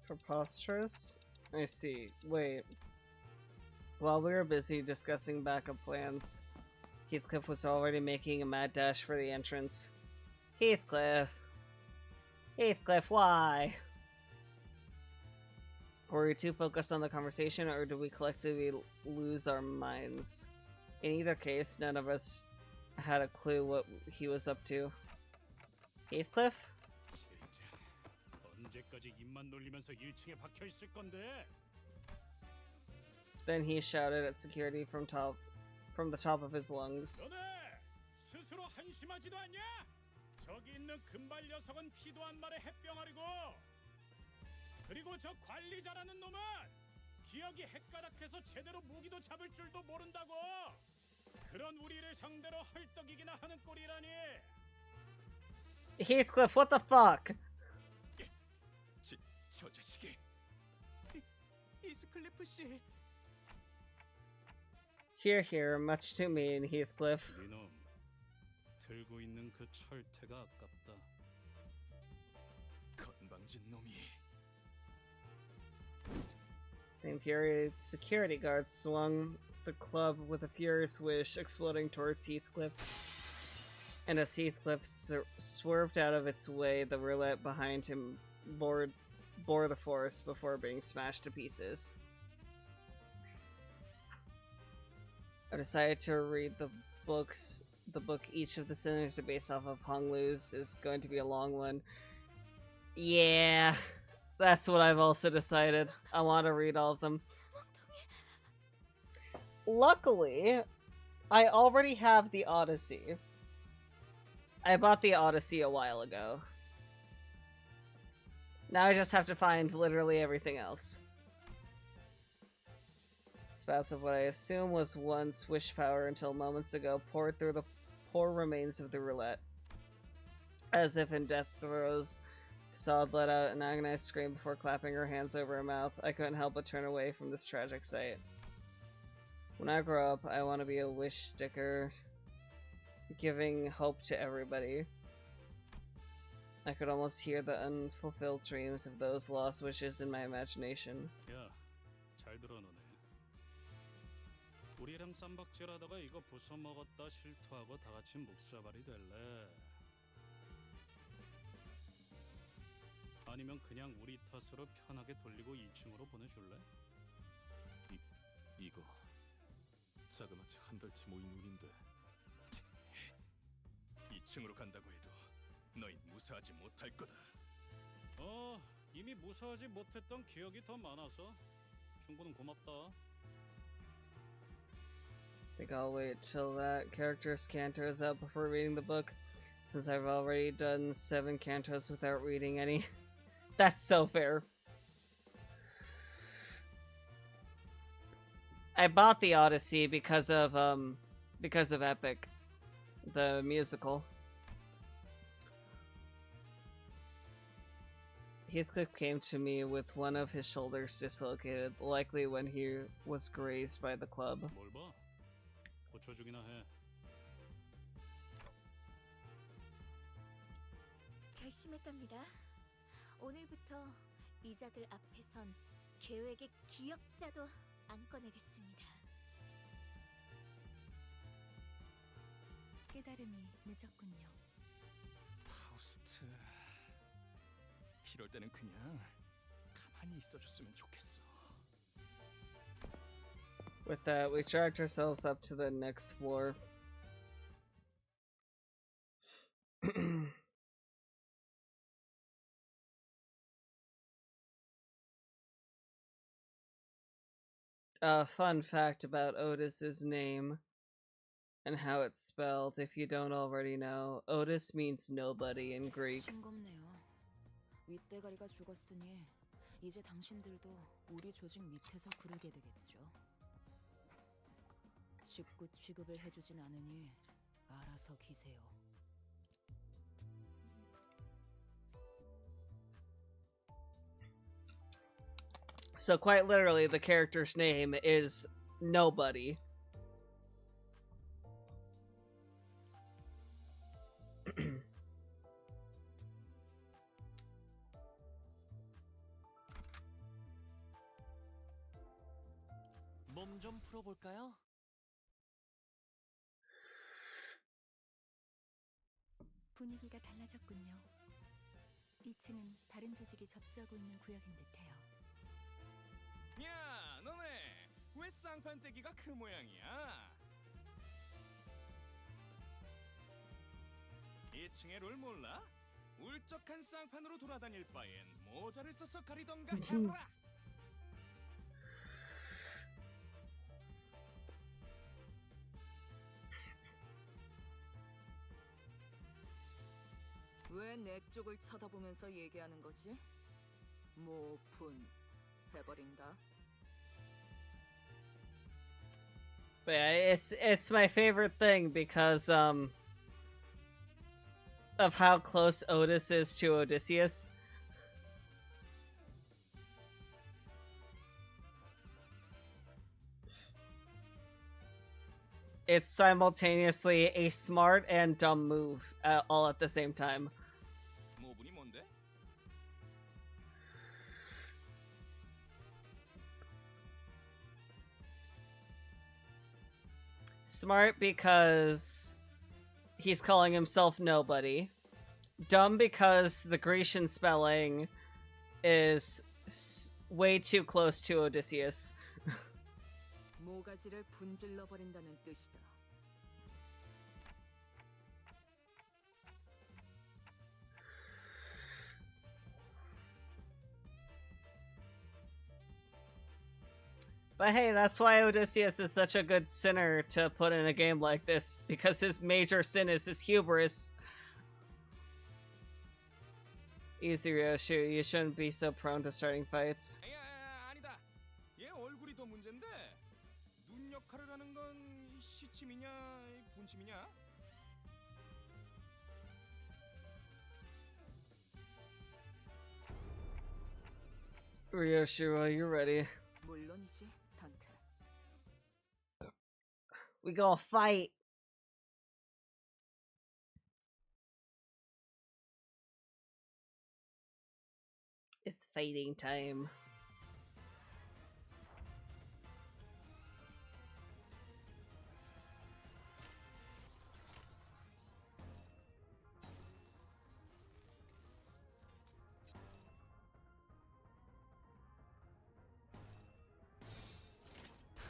Preposterous? I see. Wait. While we were busy discussing backup plans, Heathcliff was already making a mad dash for the entrance. Heathcliff! Heathcliff, why? Were we too focused on the conversation, or did we collectively lose our minds? In either case, none of us had a clue what he was up to. Heathcliff? 언제까지 입만 놀리면서 1층에 박혀 있을 건데? Then he shouted at security from the top of his lungs. 너네 스스로 한심하지도 않냐? 저기 있는 금발 녀석은 피도 안 말의 햇병아리고, 그리고 저 관리자라는 놈은 기억이 헷가닥해서 제대로 무기도 잡을 줄도 모른다고. 그런 우리를 상대로 헐떡이기나 하는 꼴이라니. Heathcliff, what the fuck? 저 자식이. 히스클리프 씨. Here, much too mean, Heathcliff. 이놈, 들고 있는 그 철퇴가 아깝다. 건방진 놈이. The infuriated security guard swung the club with a furious wish, exploding towards Heathcliff. And as Heathcliff swerved out of its way, the roulette behind him bore the force before being smashed to pieces. I decided to read the book Each of the Sinners are based off of Hong Lu's is going to be a long one. Yeah, that's what I've also decided. I want to read all of them. Luckily, I already have the Odyssey. I bought the Odyssey a while ago. Now I just have to find literally everything else. Spouts of what I assume was once wish power until moments ago poured through the poor remains of the roulette. As if in death throes, Saud let out an agonized scream before clapping her hands over her mouth. I couldn't help but turn away from this tragic sight. When I grow up, I want to be a wish sticker, giving hope to everybody. I could almost hear the unfulfilled dreams of those lost wishes in my imagination. 야, 잘 들어 너네. 우리랑 쌈박질하다가 이거 부숴 먹었다 실토하고 다 같이 묵사발이 될래? 아니면 그냥 우리 탓으로 편하게 돌리고 2층으로 보내줄래? 이거 자그마치 한 달치 모인 운인데 2층으로 간다고 해도 너희 무사하지 못할 거다. 이미 무사하지 못했던 기억이 더 많아서 충분히 고맙다. I think I'll wait till that character scanner is up before reading the book. since I've already done 7 cantos without reading any. That's so fair. I bought the Odyssey because of Epic, the musical. Heathcliff came to me with one of his shoulders dislocated, likely when he was grazed by the club. 뭘 봐? 고쳐주기나 해. 결심했답니다. 오늘부터 이자들 앞에선 계획의 기억자도 안 꺼내겠습니다. 깨달음이 늦었군요. 파우스트. 이럴 때는 그냥 가만히 있어줬으면 좋겠어. With that, we dragged ourselves up to the next floor. A fun fact about Otis's name and how it's spelled, if you don't already know. Otis means nobody in Greek. 싱겁네요. 윗대가리가 죽었으니 이제 당신들도 우리 조직 밑에서 구르게 되겠죠. 식구 취급을 해주진 않으니 알아서 기세요. So quite literally, the character's name is Nobody. 몸 좀 풀어볼까요? 분위기가 달라졌군요. 2층은 다른 조직이 접수하고 있는 구역인 듯해요. 야, 너네 왜 쌍판 떼기가 그 모양이야? 2층의 룰 몰라? 울적한 쌍판으로 돌아다닐 바엔 모자를 써서 가리던가 해라. 왜 내 쪽을 쳐다보면서 얘기하는 거지? 뭐 오픈 해버린다. But yeah, it's my favorite thing because of how close Otis is to Odysseus. It's simultaneously a smart and dumb move all at the same time. 모분이 뭔데? Smart because he's calling himself nobody. Dumb because the Grecian spelling is way too close to Odysseus. 모가지를 분질러 버린다는 뜻이다. But hey, that's why Odysseus is such a good sinner to put in a game like this, because his major sin is his hubris. Easy, Ryoshu, you shouldn't be so prone to starting fights. 아니다. 얘 얼굴이 더 문제인데 눈 역할을 하는 건 시침이냐 분침이냐? Ryoshu, are you ready? 물론이지, 단테. We gonna fight. It's fighting time.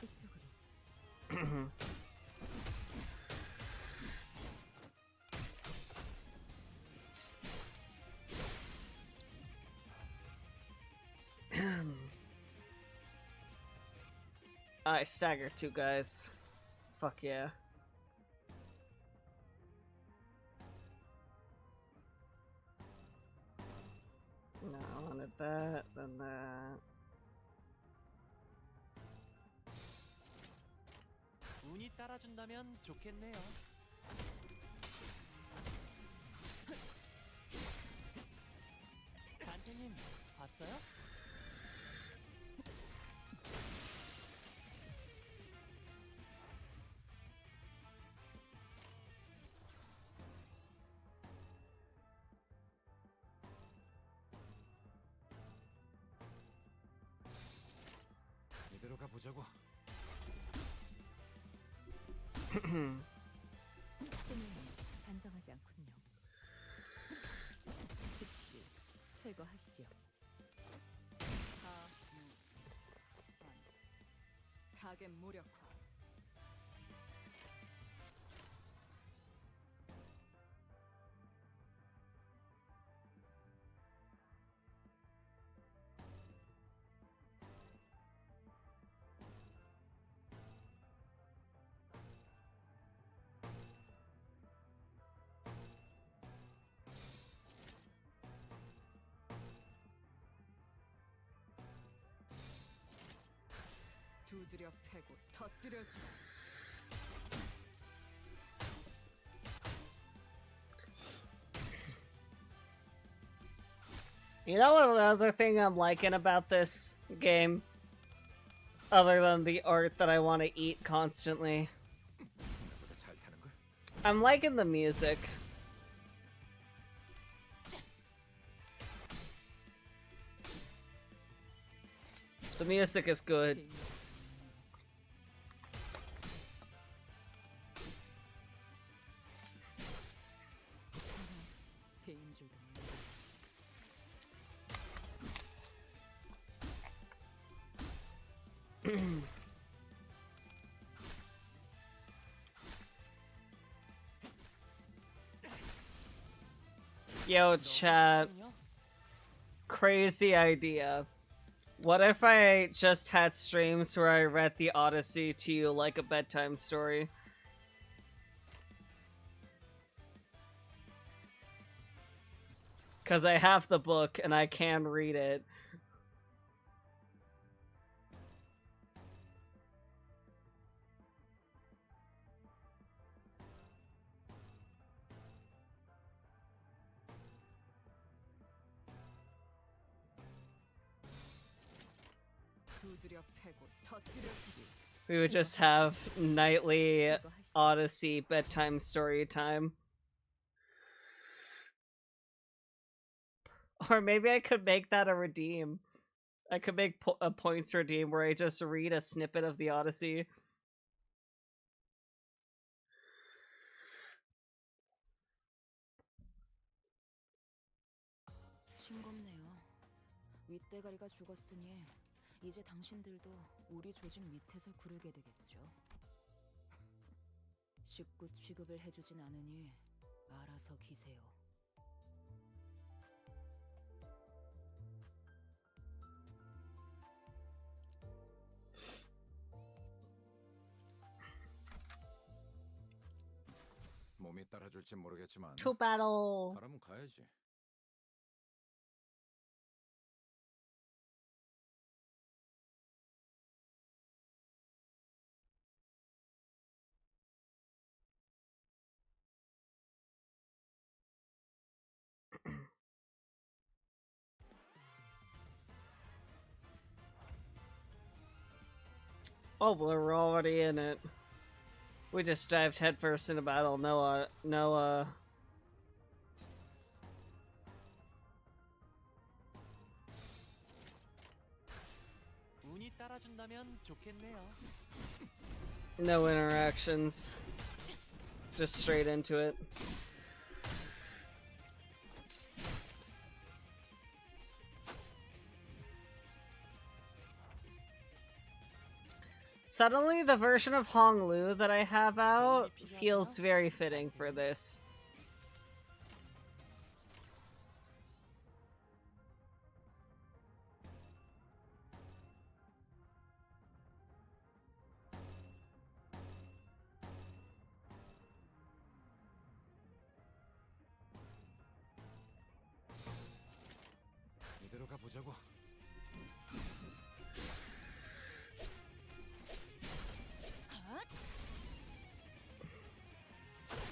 이쪽으로. I stagger 2 guys. Fuck yeah. wanted that, then that. 운이 따라준다면 좋겠네요. 단테님 봤어요? 이대로 가보자고. 꿈은 단정하지 않군요. 즉시 퇴거하시죠. 타겟 무력화. 두드려 패고 터뜨려 주지. You know what another thing I'm liking about this game? Other than the art that I want to eat constantly. I'm liking the music. The music is good. Yo, chat. Crazy idea. What if I just had streams where I read the Odyssey to you like a bedtime story? Because I have the book and I can read it. We would just have nightly Odyssey bedtime story time. Or maybe I could make that a redeem. I could make a points redeem where I just read a snippet of the Odyssey. 싱겁네요. 윗대가리가 죽었으니 이제 당신들도 우리 조직 밑에서 구르게 되겠죠. 식구 취급을 해주진 않으니 알아서 기세요. 몸이 따라줄지 모르겠지만. To battle. 가라면 가야지. Oh, we're already in it. We just dived headfirst into battle. No, 운이 따라준다면 좋겠네요. no interactions. Just straight into it. Suddenly, the version of Honglu that I have out feels very fitting for this. 이대로 가보자고. 보자고.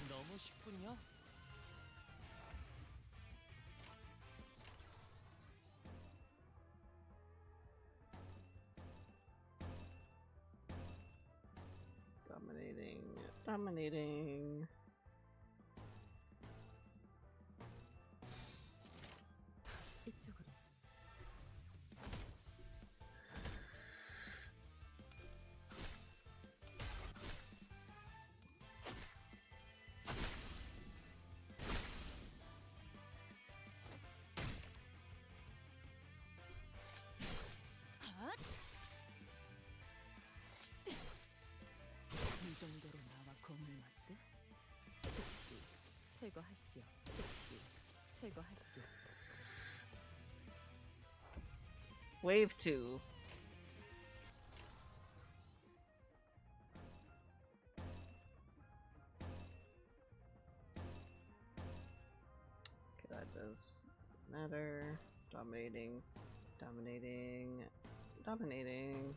너무 쉽군요. Dominating, dominating. 이쪽으로. 이 정도로 나와 검을 맞대? 즉시 퇴거하시죠. 즉시 퇴거하시죠. Wave 2. Okay, that does matter. Dominating, dominating, dominating.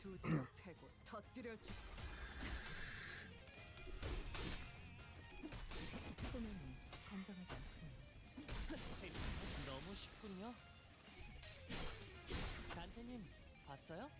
두드려 패고 터뜨려 주지. 소매는 건강하지 않군요. 너무 쉽군요. 단테님 봤어요?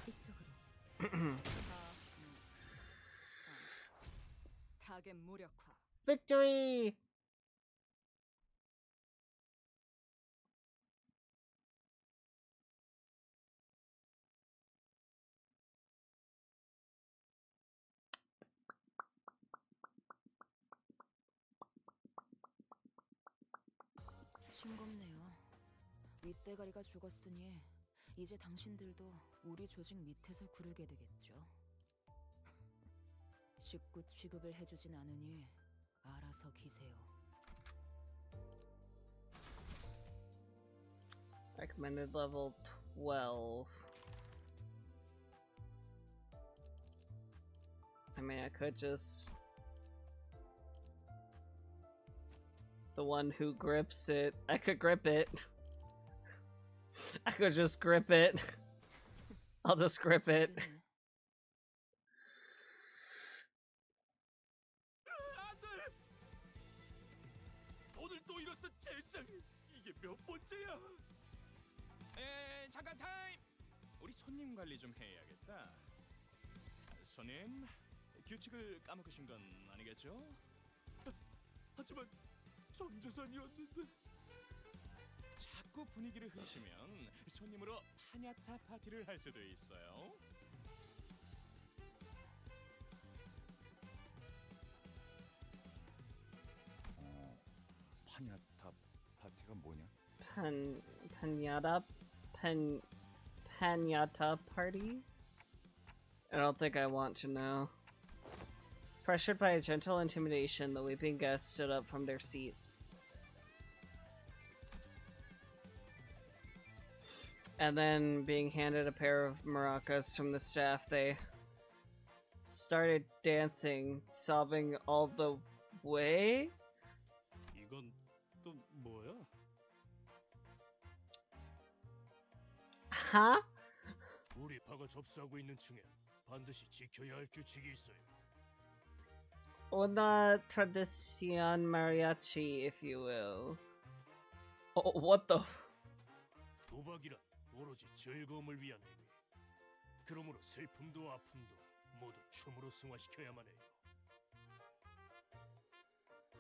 이쪽으로. 타겟 무력화. Victory! 싱겁네요. 윗대가리가 죽었으니 이제 당신들도 우리 조직 밑에서 구르게 되겠죠. 식구 취급을 해주진 않으니 알아서 기세요. Recommended level 12. I mean, I could just... The one who grips it. I could grip it. I could just grip it. I'll just grip it. 오늘 또 이랬어, 젠장. 이게 몇 번째야? 잠깐 타임. 우리 손님 관리 좀 해야겠다. 손님, 규칙을 까먹으신 건 아니겠죠? 하지만 전재산이었는데. 자꾸 분위기를 흐리시면 손님으로 파냐타 파티를 할 수도 있어요. 파냐타 파티가 뭐냐? Panyata party? I don't think I want to know. Pressured by a gentle intimidation, the weeping guests stood up from their seat. And then, being handed a pair of maracas from the staff, they started dancing, sobbing all the way? 이건 또 뭐야? Huh? 우리 파가 접수하고 있는 층에 반드시 지켜야 할 규칙이 있어요. Una tradición mariachi, if you will. Oh, what the? 도박이란 오로지 즐거움을 위한 행위. 그러므로 슬픔도 아픔도 모두 춤으로 승화시켜야만 해요.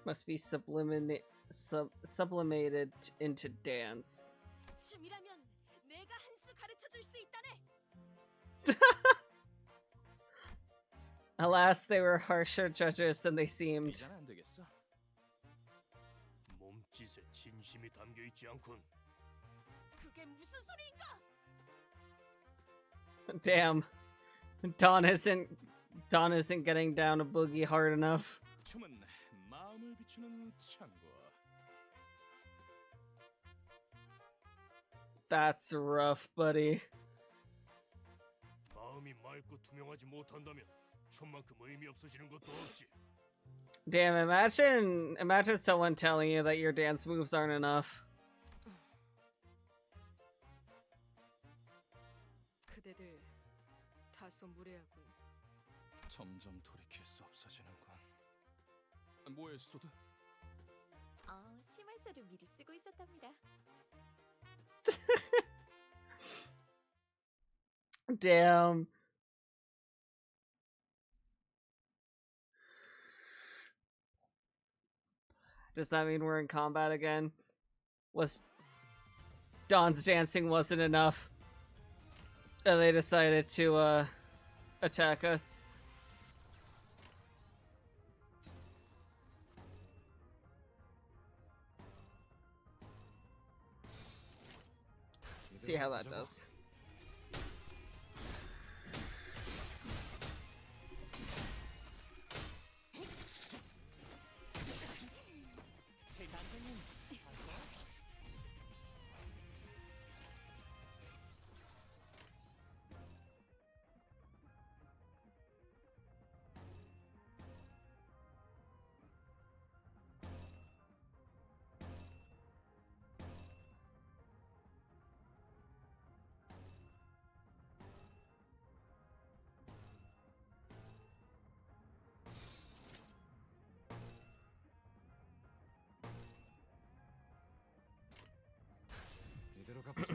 Must be sublimated into dance. 춤이라면 내가 한 수 가르쳐 줄 수 있다네. Alas, they were harsher judges than they seemed. 안 되겠어. 몸짓에 진심이 담겨 있지 않군. 그게 무슨 소리인가? Damn. Dawn isn't Dawn isn't getting down a boogie hard enough. 춤은 마음을 비추는 창고. That's rough, buddy. 마음이 맑고 투명하지 못한다면 춤만큼 의미 없어지는 것도 없지. Damn, imagine someone telling you that your dance moves aren't enough. 그대들 다소 무례하군. 점점 돌이킬 수 없어지는군. 뭐해, 소드? 심할서를 미리 쓰고 있었답니다. Damn. Does that mean we're in combat again? Was Dawn's dancing wasn't enough, and they decided to attack us. See how that does. 이대로 가보자.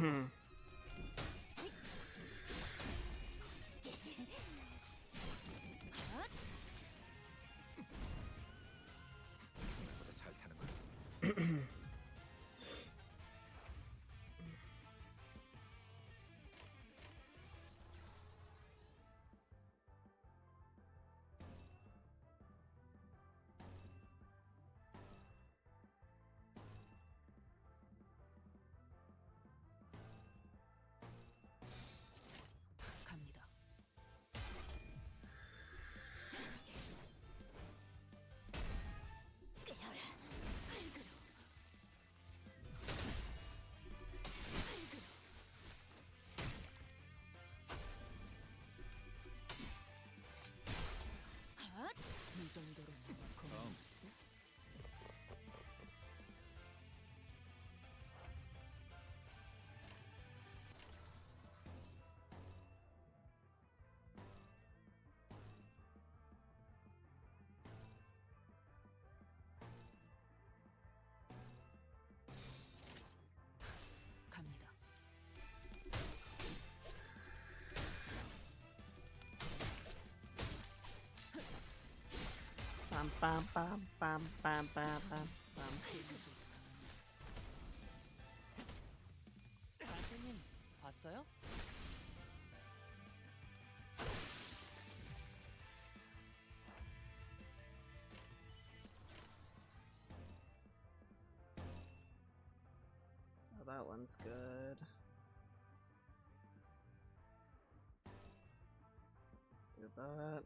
나보다 잘 타는 거야. 갑니다. 이 정도로 다음. 갑니다. Bam bam bam bam bam bam bam bam. 선생님 봤어요? Oh, that one's good. Do that.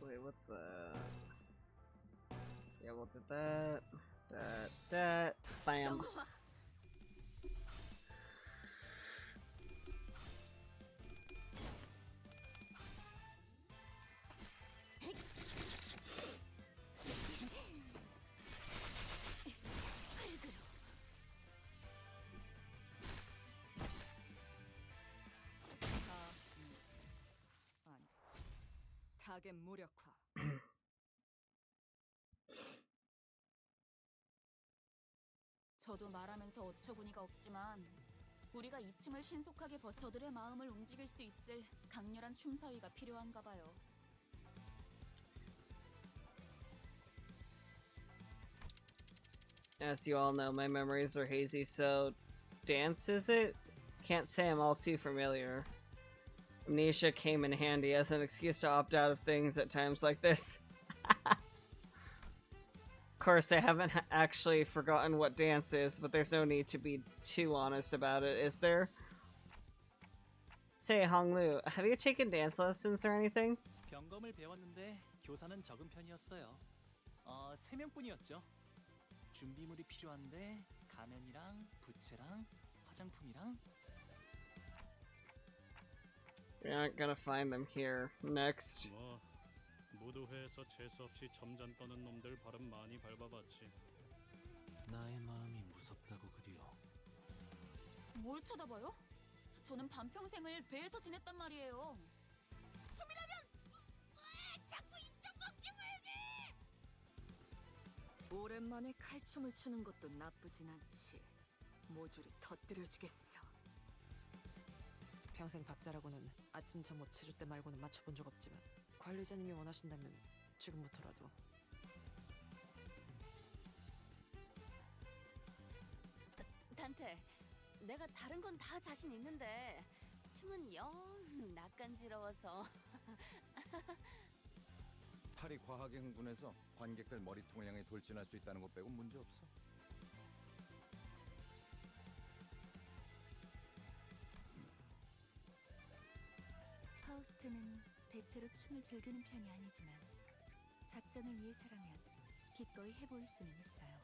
Wait, what's that? Yeah, we'll do that. That. Bam. 타겟 무력화. 저도 말하면서 어처구니가 없지만 우리가 2층을 신속하게 저들의 마음을 움직일 수 있을 강렬한 춤사위가 필요한가 봐요. As you all know, my memories are hazy, so dance is it? Can't say I'm all too familiar. Amnesia came in handy as an excuse to opt out of things at times like this. course, I haven't actually forgotten what dance is, but there's no need to be too honest about it, is there? Say, Honglu, have you taken dance lessons or anything? 병검을 배웠는데 교사는 적은 편이었어요. 3명뿐이었죠. 준비물이 필요한데 가면이랑 부채랑 화장품이랑. You're not gonna find them here. Next. 뭐 무도회에서 재수 없이 점잔 떠는 놈들 발음 많이 밟아봤지. 나의 마음이 무섭다고 그리요. 뭘 쳐다봐요? 저는 반평생을 배에서 지냈단 말이에요. 춤이라면 왜 자꾸 입장 먹지 말게! 오랜만에 칼춤을 추는 것도 나쁘진 않지. 모조리 터뜨려주겠어. 평생 박자라고는 아침 점호 체조 때 말고는 맞춰본 적 없지만 관리자님이 원하신다면 지금부터라도. 단테, 내가 다른 건 다 자신 있는데 춤은 영 낯간지러워서. 팔이 과하게 흥분해서 관객들 머리통을 향해 돌진할 수 있다는 것 빼고 문제 없어. 파우스트는 대체로 춤을 즐기는 편이 아니지만 작전을 위해서라면 기꺼이 해볼 수는 있어요.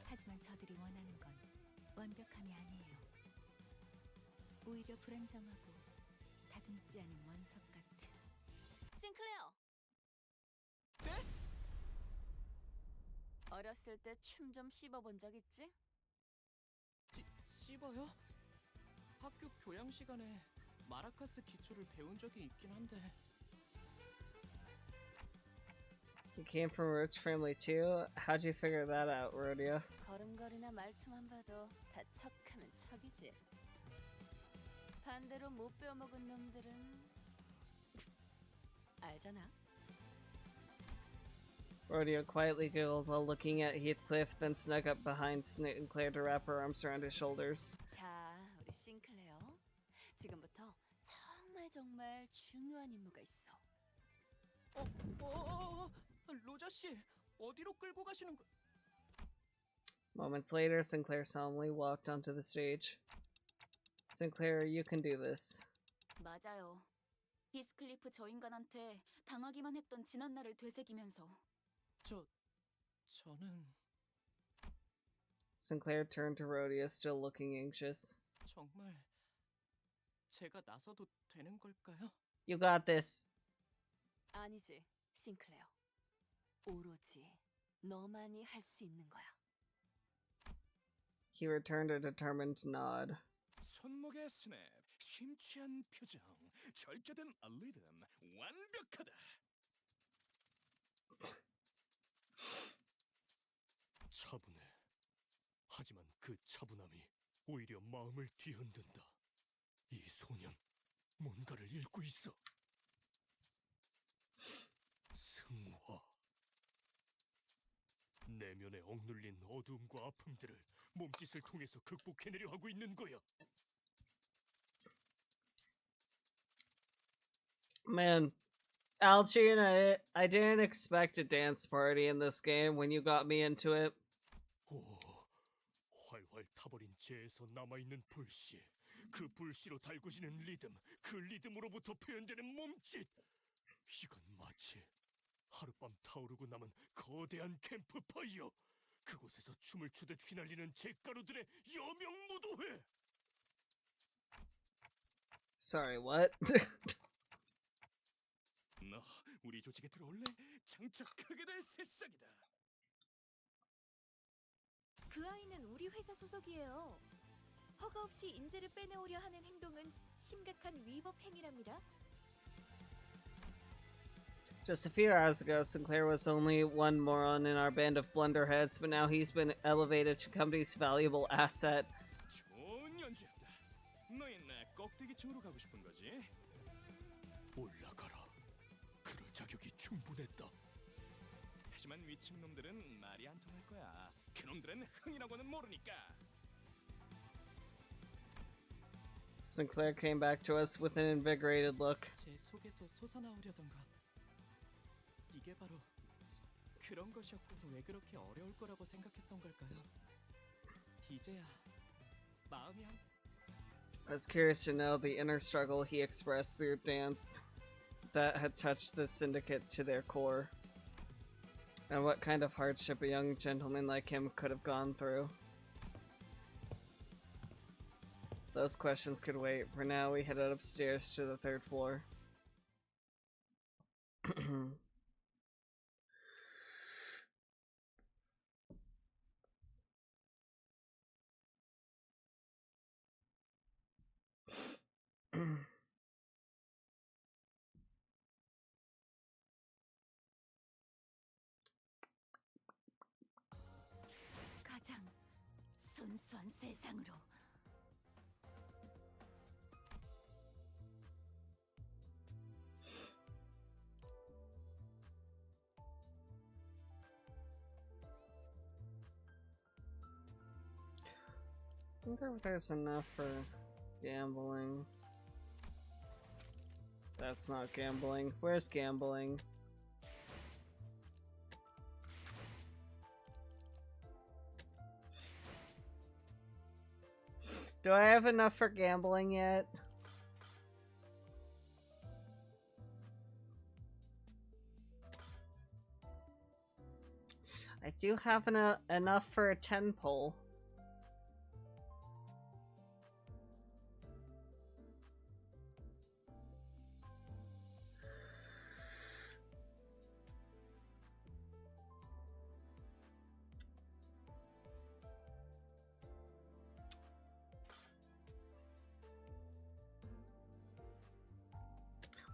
하지만 저들이 원하는 건 완벽함이 아니에요. 오히려 불안정하고 다듬지 않은 원석 같은. 싱클레어! 네? 어렸을 때 춤 좀 씹어본 적 있지? 씹어요? 학교 교양 시간에 마라카스 기초를 배운 적이 있긴 한데. You came from a rich family too? How'd you figure that out, Rhodia? 걸음걸이나 말투만 봐도 다 척하면 척이지. 반대로 못 배워먹은 놈들은 알잖아. Rhodia quietly giggled while looking at Heathcliff, then snuck up behind Sinclair to wrap her arms around his shoulders. 자, 우리 싱클레어. 지금부터 정말 중요한 임무가 있어. 로자 씨, 어디로 끌고 가시는 거? Moments later, Sinclair solemnly walked onto the stage. Sinclair, you can do this. 맞아요. 히스클리프 저 인간한테 당하기만 했던 지난 날을 되새기면서. 저는 Sinclair turned to Rhodia, still looking anxious. 정말 제가 나서도 되는 걸까요? You got this. 아니지, 싱클레어. 오로지 너만이 할 수 있는 거야. He returned a determined nod. 손목의 스냅, 심취한 표정, 절제된 리듬, 완벽하다. 차분해. 하지만 그 차분함이 오히려 마음을 뒤흔든다. 이 소년, 뭔가를 읽고 있어. 승화. 내면에 억눌린 어두움과 아픔들을 몸짓을 통해서 극복해내려 하고 있는 거야. Man, Alcina, I didn't expect a dance party in this game when you got me into it. 오, 활활 타버린 재에서 남아있는 불씨. 그 불씨로 달구지는 리듬, 그 리듬으로부터 표현되는 몸짓. 이건 마치 하룻밤 타오르고 남은 거대한 캠프파이어. 그곳에서 춤을 추듯 휘날리는 잿가루들의 여명무도회. Sorry, what? 너 우리 조직에 들어올래? 장착하게 될 새싹이다. 그 아이는 우리 회사 소속이에요. 허가 없이 인재를 빼내오려 하는 행동은 심각한 위법 행위랍니다. Just a few hours ago, Sinclair was only one moron in our band of blunderheads, but now he's been elevated to company's valuable asset. 좋은 연주였다. 너희는 껍데기층으로 가고 싶은 거지? 올라가라. 그럴 자격이 충분했다. 하지만 위층 놈들은 말이 안 통할 거야. 그놈들은 흥이라고는 모르니까. Sinclair came back to us with an invigorated look. 제 속에서 솟아나오려던가. 이게 바로 그런 것이었고 왜 그렇게 어려울 거라고 생각했던 걸까요? 이제야 마음이 한 I was curious to know the inner struggle he expressed through dance that had touched the syndicate to their core, and what kind of hardship a young gentleman like him could have gone through. Those questions could wait. For now, we headed upstairs to the 3rd floor. 가장 순수한 세상으로. I wonder if there's enough for gambling. That's not gambling. Where's gambling? Do I have enough for gambling yet? I do have enough for a 10 pull.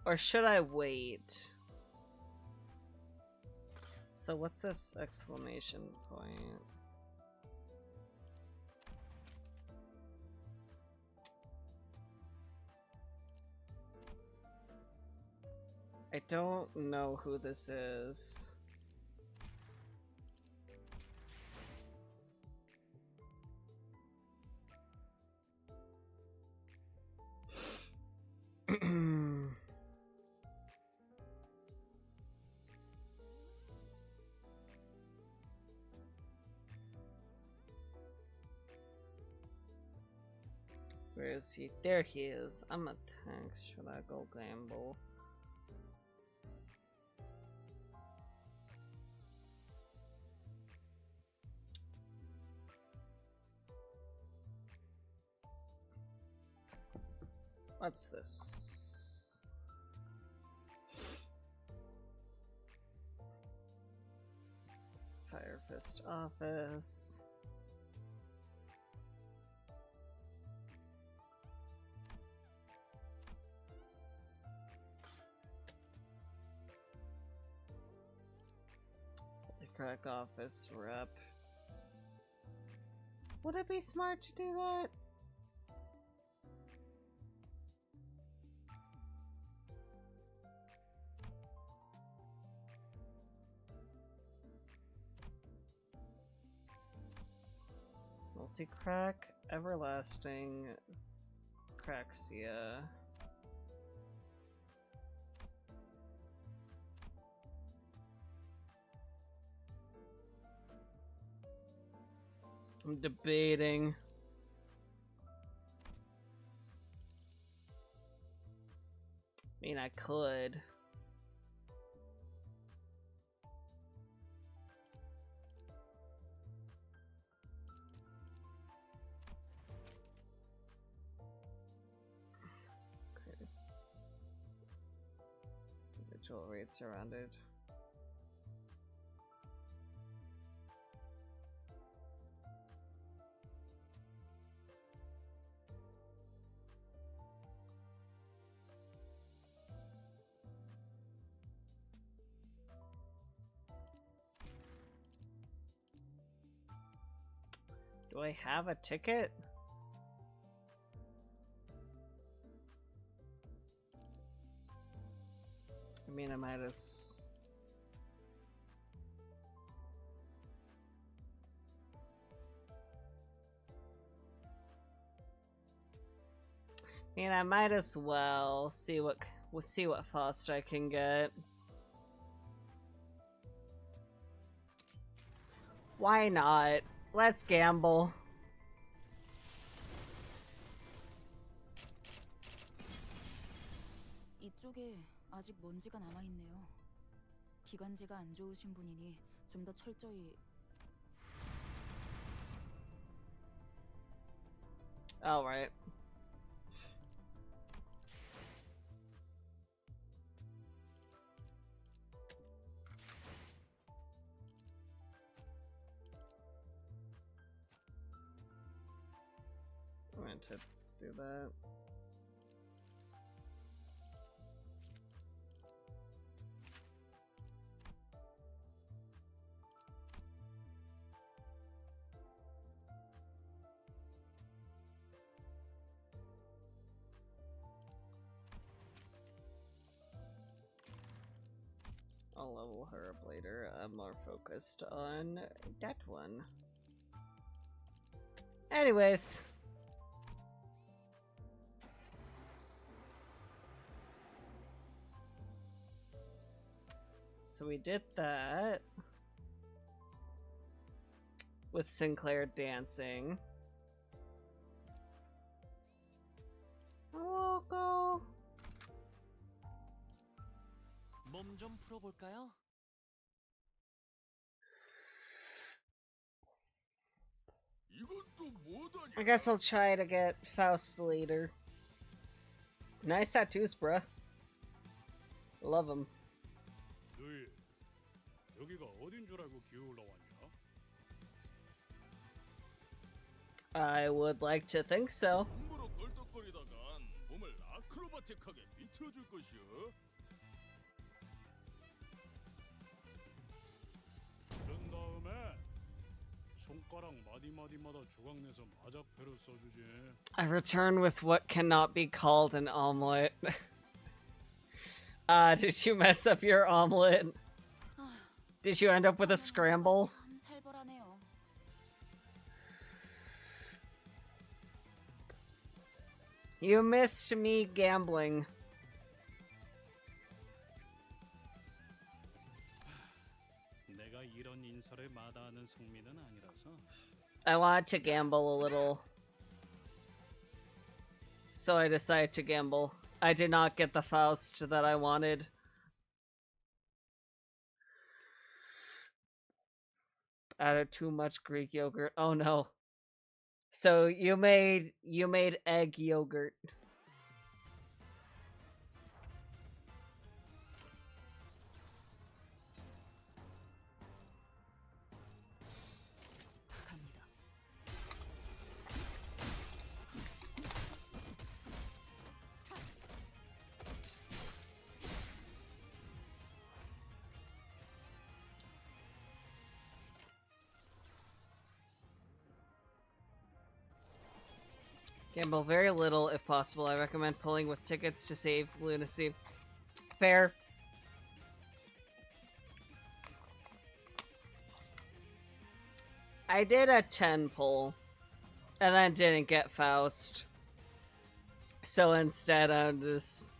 Or should I wait? So what's this exclamation point? I don't know who this is. Where is he? There he is. I'm a tank. Should I go gamble? What's this? Fire Fist office. Crack office rep. Would it be smart to do that? Multi-crack, everlasting, Craxia. I'm debating. I mean, I could. Individual rates surrounded. Do I have a ticket? I mean, I might as... I mean, I might as well see what fast I can get. Why not? Let's gamble. 이쪽에 아직 먼지가 남아 있네요. 기관지가 안 좋으신 분이니 좀 더 철저히. All right. I'm going to do that. I'll level her up later. I'm more focused on that one. Anyways. So we did that. With Sinclair dancing. We'll go. 몸 좀 풀어볼까요? I guess I'll try to get Faust later. Nice tattoos, bruh. Love them. 너희 여기가 어딘 줄 알고 기어 올라왔냐? I would like to think so. 함부로 껄떡거리다간 몸을 아크로바틱하게 비틀어줄 것이오. 그런 다음에 손가락 마디마디마다 조각 내서 마자패로 써주지. I return with what cannot be called an omelet. Did you mess up your omelet? Did you end up with a scramble? 참 살벌하네요. You missed me gambling. 내가 이런 인사를 마다하는 성민은 아니라서. I want to gamble a little. So I decided to gamble. I did not get the Faust that I wanted. Added too much Greek yogurt. Oh no. So you made egg yogurt. Gamble very little if possible. I recommend pulling with tickets to save lunacy. Fair. I did a 10 pull and then didn't get Faust. So instead I'm just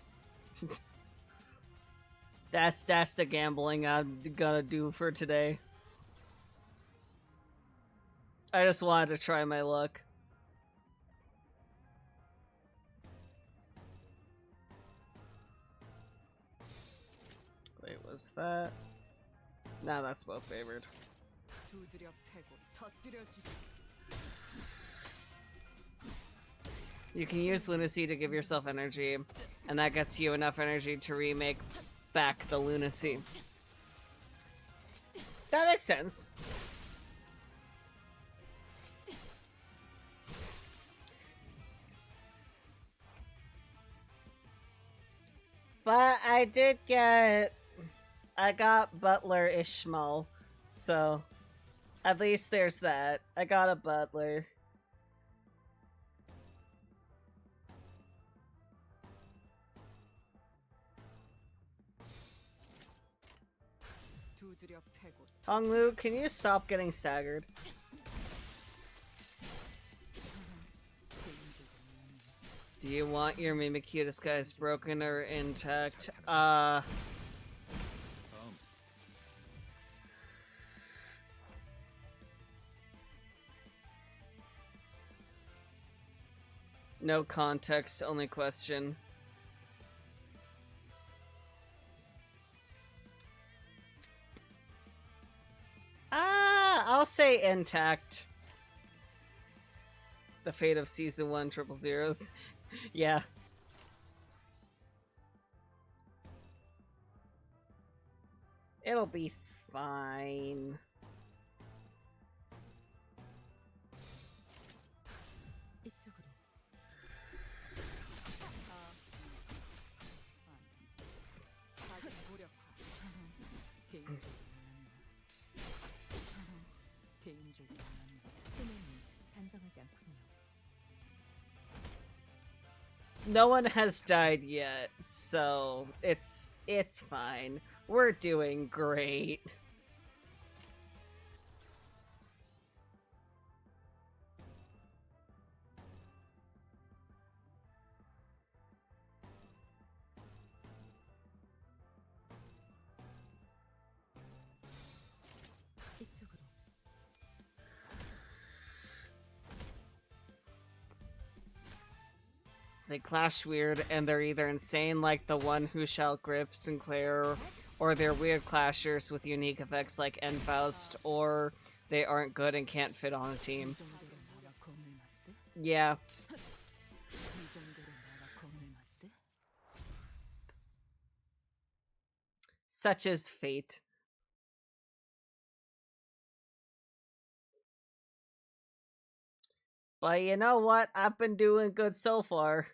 that's the gambling I'm gonna do for today. I just wanted to try my luck. Wait, was that? Nah, that's both favored. 두드려 패고 터뜨려 주시. You can use lunacy to give yourself energy, and that gets you enough energy to remake back the lunacy. That makes sense. But I got Butler Ishmael, so at least there's that. I got a Butler. Honglu, can you stop getting staggered? Do you want your Mimikyu disguise broken or intact? No context, only question. I'll say intact. The fate of season 1 triple zeros. Yeah. It'll be fine. No one has died yet, so it's fine. We're doing great. They clash weird, and they're either insane like the one who shall grip Sinclair, or they're weird clashers with unique effects like Enfaust, or they aren't good and can't fit on a team. Yeah. Such is fate. But you know what? I've been doing good so far.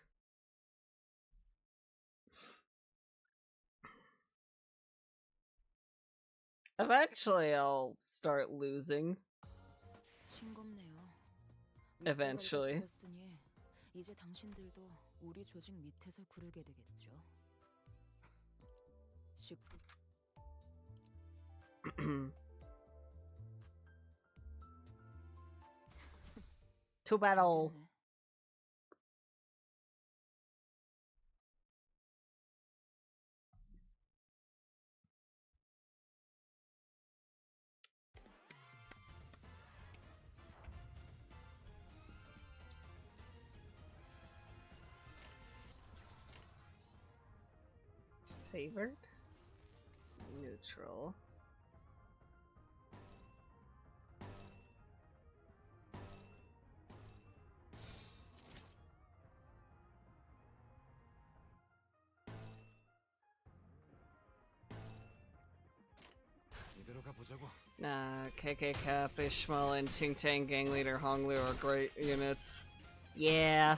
Eventually, I'll start losing. Eventually. 이제 당신들도 우리 조직 밑에서 구르게 되겠죠. To battle. Favored? Neutral. KK Cap, Ishmael, and Ting Tang Gang Leader Honglu are great units. Yeah.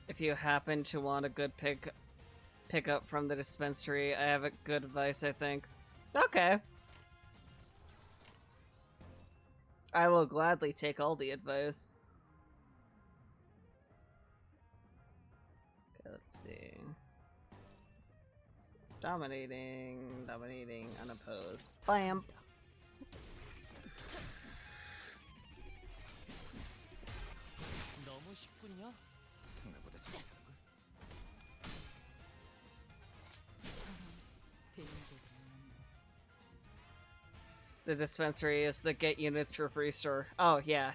If you happen to want a good pick up from the dispensary, I have a good advice, I think. Okay. I will gladly take all the advice. Okay, let's see. Dominating, unopposed. Bam! 너무 쉽군요. The dispensary is the get units for free store. Oh, yeah.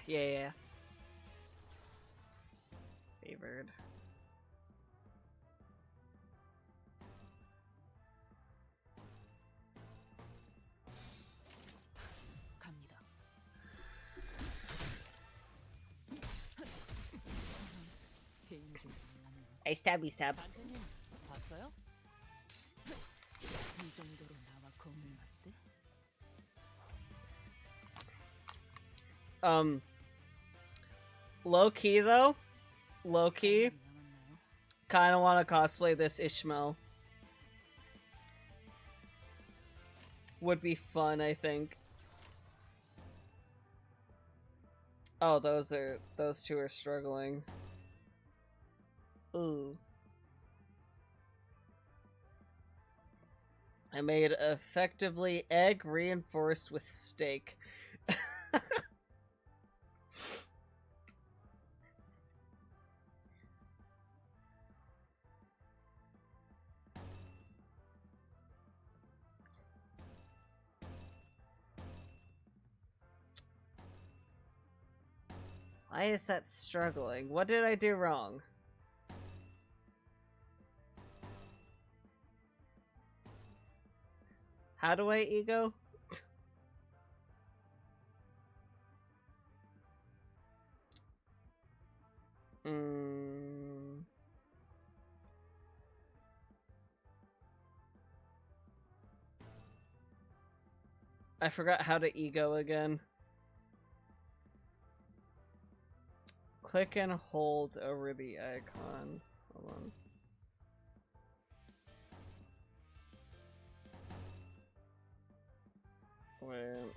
Favored. Hey, stabby stab. 봤어요? 이 정도로 나와 검을 맞대? Low key though. Low key. Kinda wanna cosplay this Ishmael. Would be fun, I think. Oh, those two are struggling. Ooh. I made effectively egg reinforced with steak. Why is that struggling? What did I do wrong? How do I ego? I forgot how to ego again. Click and hold over the icon. Hold on. Wait.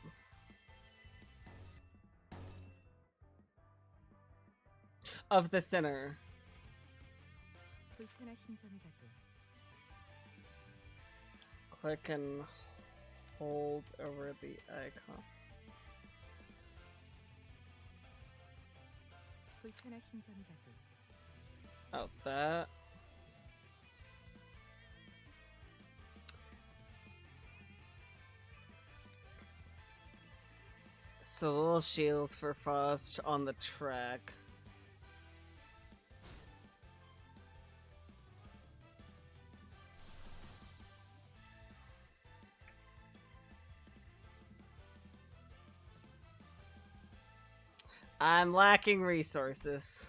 Of the center. 불편하신 점이라도 Click and hold over the icon. 불편하신 점이라도 Oh, that. So the little shield for Frost on the track. I'm lacking resources.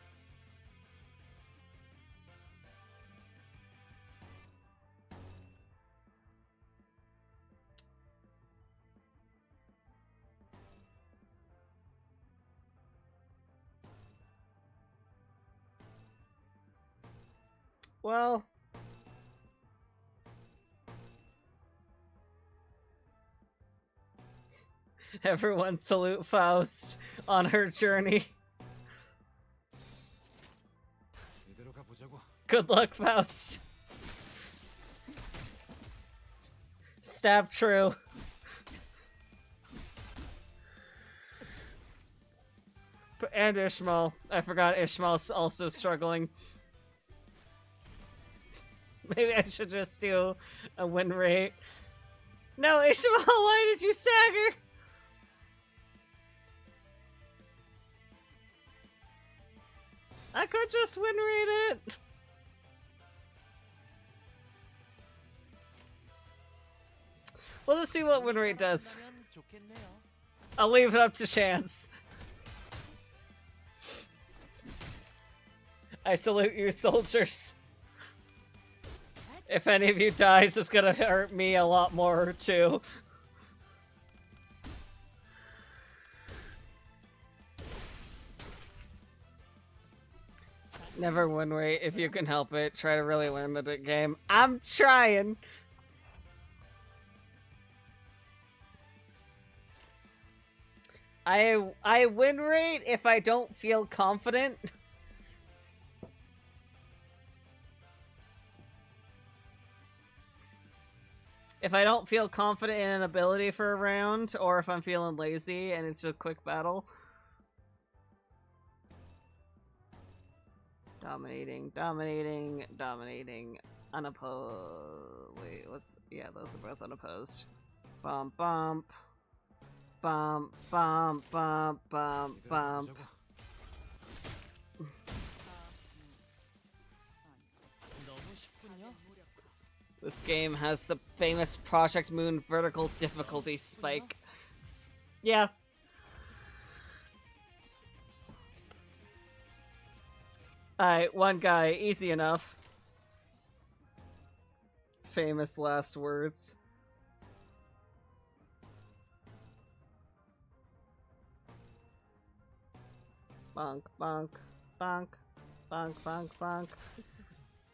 Well, everyone salute Faust on her journey. Good luck, Faust. Stab true. And Ishmael. I forgot Ishmael's also struggling. Maybe I should just do a win rate. No, Ishmael, why did you stagger? I could just win rate it. We'll just see what win rate does. I'll leave it up to chance. I salute you, soldiers. If any of you dies, it's gonna hurt me a lot more, too. Never win rate if you can help it. Try to really learn the game. I'm trying. I win rate if I don't feel confident. If I don't feel confident in an ability for a round, or if I'm feeling lazy and it's a quick battle. Dominating, dominating, dominating. Unopposed. Wait, what's. Yeah, those are both unopposed. Bump, bump. Bump, bump, bump, bump, bump. This game has the famous Project Moon vertical difficulty spike. Yeah. Alright, one guy, easy enough. Famous last words. Bonk, bonk, bonk, bonk, bonk, bonk.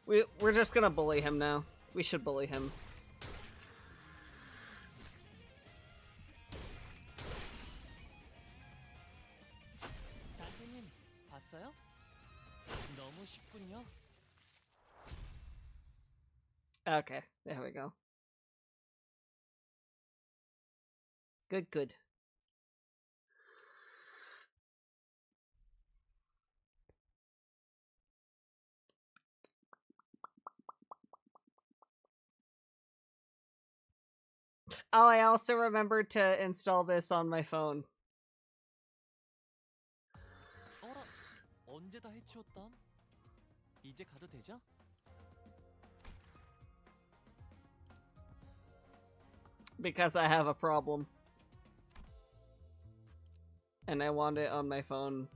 We're just gonna bully him now. We should bully him. 봤어요? 너무 쉽군요. Okay, there we go. Good, good. Oh, I also remembered to install this on my phone. 어라, 문제 다 해치웠담. 이제 가도 되죠? Because I have a problem. And I want it on my phone.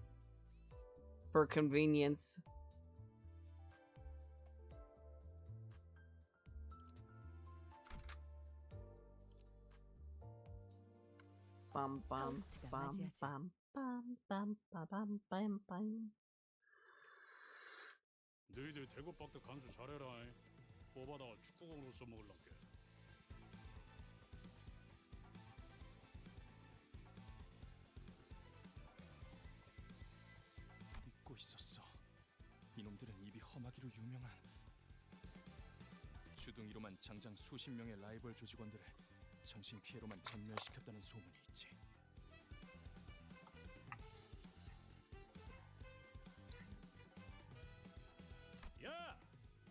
For convenience. Bum bum bum bum bum bum bum bum bum. 너희들 대구박도 간수 잘해라. 뽑아다가 축구공으로 써먹을란게. 잊고 있었어. 이놈들은 입이 험하기로 유명한 주둥이로만 장장 수십 명의 라이벌 조직원들을 정신피해로만 전멸시켰다는 소문이 있지. 야,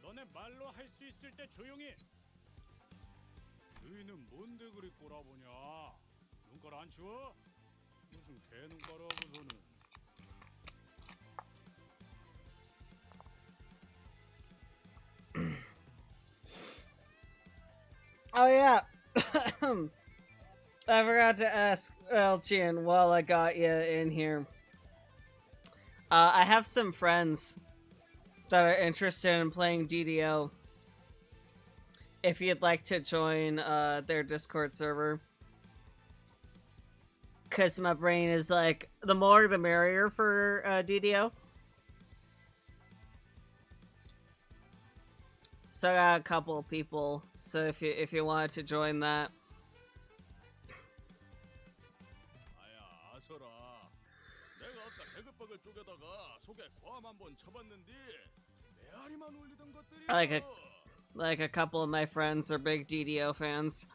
너네 말로 할 수 있을 때 조용히. 너희는 뭔데 그리 꼬라보냐? 눈깔 안 치워? 무슨 개 눈깔 하고서는. Oh yeah. I forgot to ask Elchin while I got you in here. I have some friends that are interested in playing DDO. If you'd like to join their Discord server. Because my brain is like, the more the merrier for DDO. So I got a couple of people. So if you wanted to join that. 아야 아서라. 내가 아까 대급박을 쪼개다가 속에 고함 한번 쳐봤는데 메아리만 울리던 것들이. Like a couple of my friends are big DDO fans.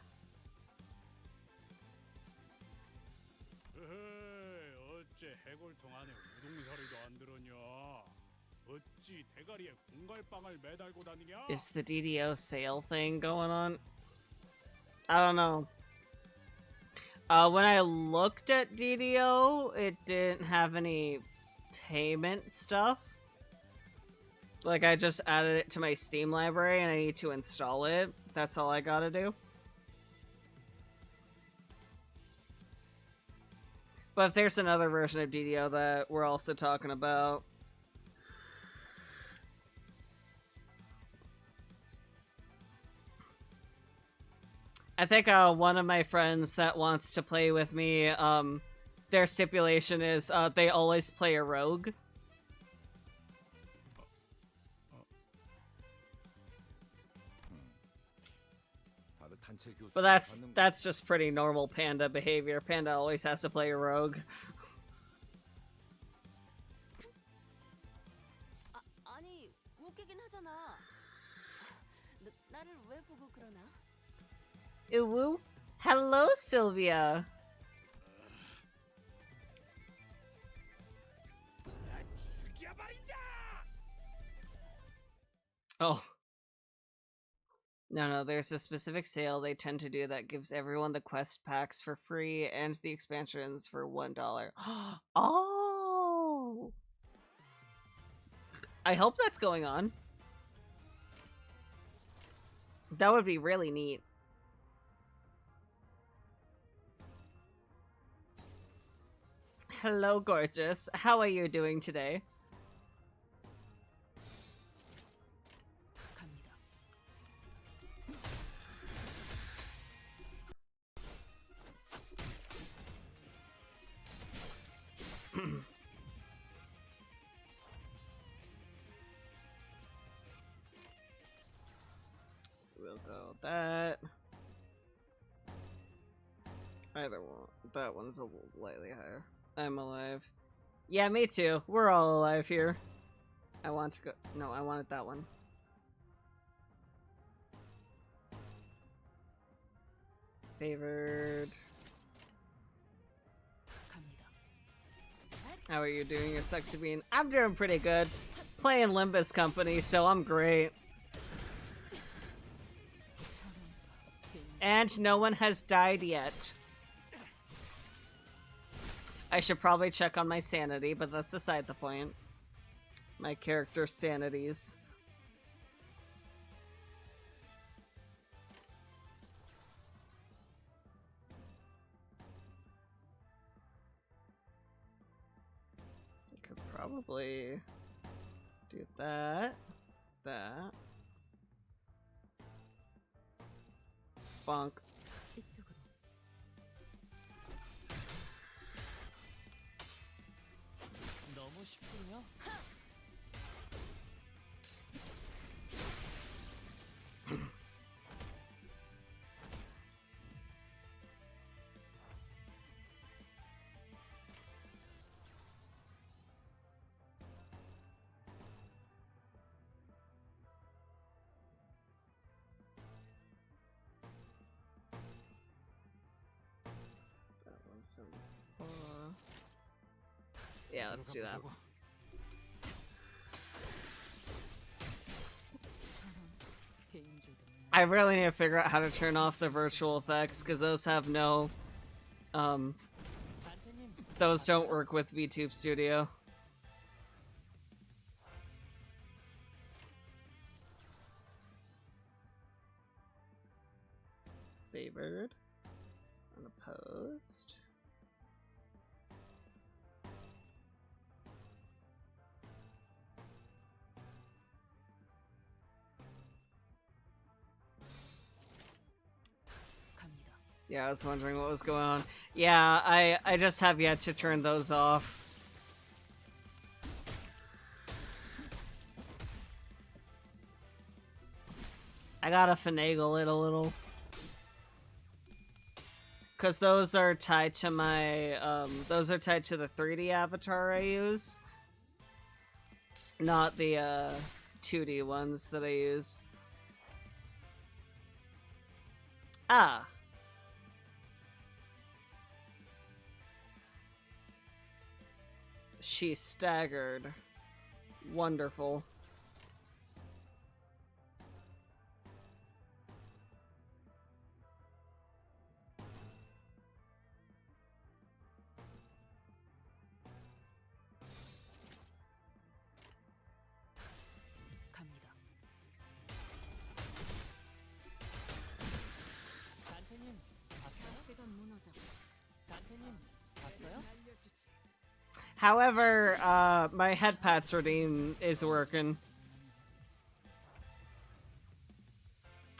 어째 해골통 안에 우동사리도 안 들었냐? 어찌 대가리에 공갈빵을 매달고 다니냐? Is the DDO sale thing going on? I don't know. When I looked at DDO, it didn't have any payment stuff. Like, I just added it to my Steam library and I need to install it. That's all I gotta do. But if there's another version of DDO that we're also talking about, I think one of my friends that wants to play with me, their stipulation is they always play a rogue. But that's just pretty normal Panda behavior. Panda always has to play a rogue. 아니, 웃기긴 하잖아. 나를 왜 보고 그러나? Uwu? Hello, Sylvia. Oh. No, there's a specific sale they tend to do that gives everyone the quest packs for free and the expansions for $1. Oh! I hope that's going on. That would be really neat. Hello, gorgeous. How are you doing today? We'll go with that. Either one. That one's a little slightly higher. I'm alive. Yeah, me too. We're all alive here. I want to go. No, I wanted that one. Favored. How are you doing, you sexy bean? I'm doing pretty good. Playing Limbus Company, so I'm great. And no one has died yet. I should probably check on my sanity, but that's beside the point. my character sanities. I could probably do that. Bonk. 이쪽으로. 너무 쉽군요. Yeah, let's do that. I really need to figure out how to turn off the virtual effects because those have no, those don't work with VTube Studio. Favored. Unopposed. Yeah, I was wondering what was going on. Yeah, I just have yet to turn those off. I gotta finagle it a little. Because those are tied to my, those are tied to the 3D avatar I use. Not the, 2D ones that I use. Ah. She staggered. Wonderful. However, my head pats redeem is working.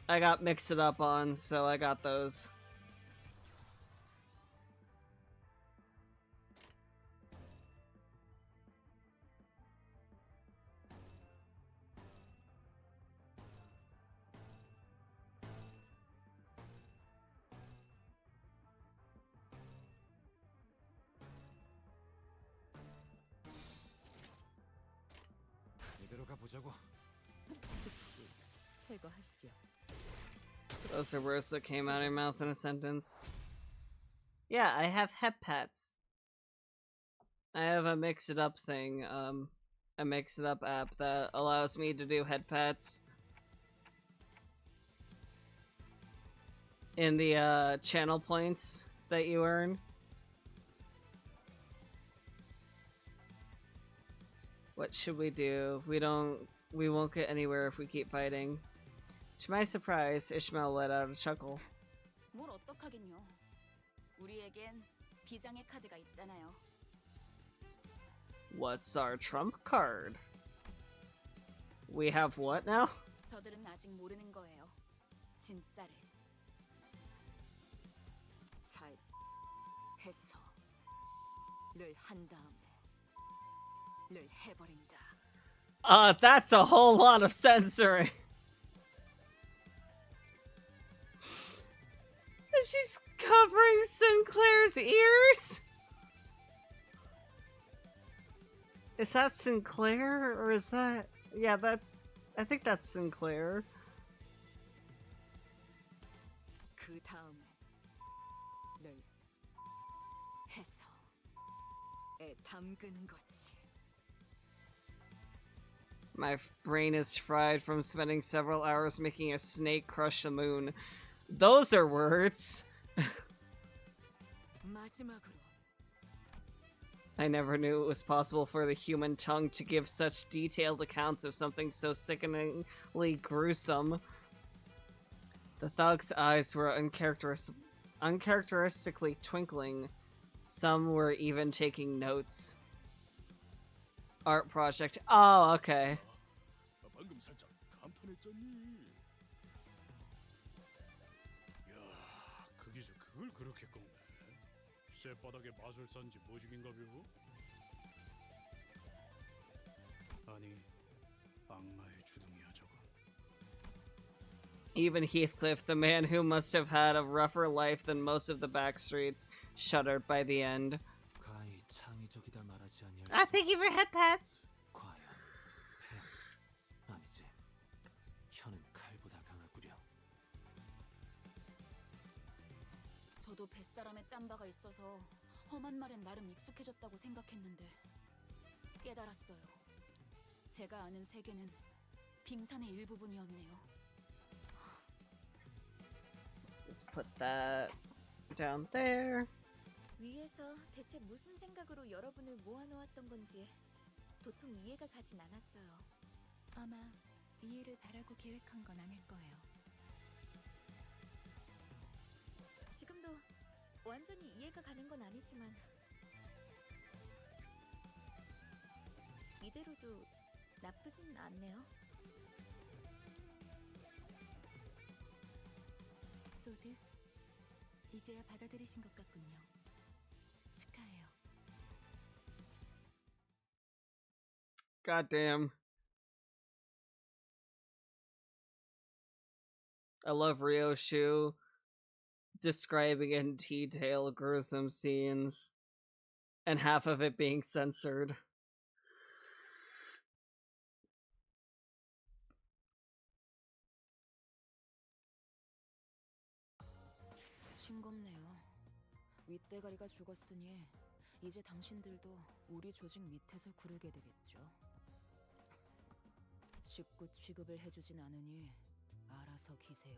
I got Mix It Up on, so I got those. 이대로 가보자고. 퇴거하시죠. Those are words that came out of your mouth in a sentence. Yeah, I have head pats. I have a Mix It Up thing, a Mix It Up app that allows me to do head pats. In the, channel points that you earn. What should we do? We won't get anywhere if we keep fighting. To my surprise, Ishmael let out a chuckle. 뭘 어떡하긴요. 우리에겐 비장의 카드가 있잖아요. What's our trump card? We have what now? 저들은 아직 모르는 거예요. 진짜를. 잘 해서 를 한 다음에 를 해버린다. That's a whole lot of censoring. She's covering Sinclair's ears? Is that Sinclair, or is that... Yeah, I think that's Sinclair. 그 다음에 를 해서 에 담그는 거지. My brain is fried from spending several hours making a snake crush the moon. Those are words. 마지막으로 I never knew it was possible for the human tongue to give such detailed accounts of something so sickeningly gruesome. The thug's eyes were uncharacteristically twinkling. Some were even taking notes. Art project. Oh, okay. 방금 살짝 감탄했잖니. 야, 그 기술 그걸 그렇게 꺾네. 쇳바닥에 마술사인지 뭐지긴가벼? 아니, 악마의 주둥이야 저건. Even Heathcliff, the man who must have had a rougher life than most of the backstreets, shuddered by the end. 가히 창의적이다 말하지 아니할 Ah, thank you for head pats. 과연 펜 아니지. 혀는 칼보다 강하구려. 저도 뱃사람에 짬바가 있어서 험한 말엔 나름 익숙해졌다고 생각했는데 깨달았어요. 제가 아는 세계는 빙산의 일부분이었네요. Just put that down there. 위에서 대체 무슨 생각으로 여러분을 모아놓았던 건지 도통 이해가 가진 않았어요. 아마 이해를 바라고 계획한 건 아닐 거예요. 지금도 완전히 이해가 가는 건 아니지만 이대로도 나쁘진 않네요. 소드, 이제야 받아들이신 것 같군요. 축하해요. Goddamn. I love Ryoshu describing in detail gruesome scenes and half of it being censored. 싱겁네요. 윗대가리가 죽었으니 이제 당신들도 우리 조직 밑에서 구르게 되겠죠. 식구 취급을 해주진 않으니 알아서 기세요.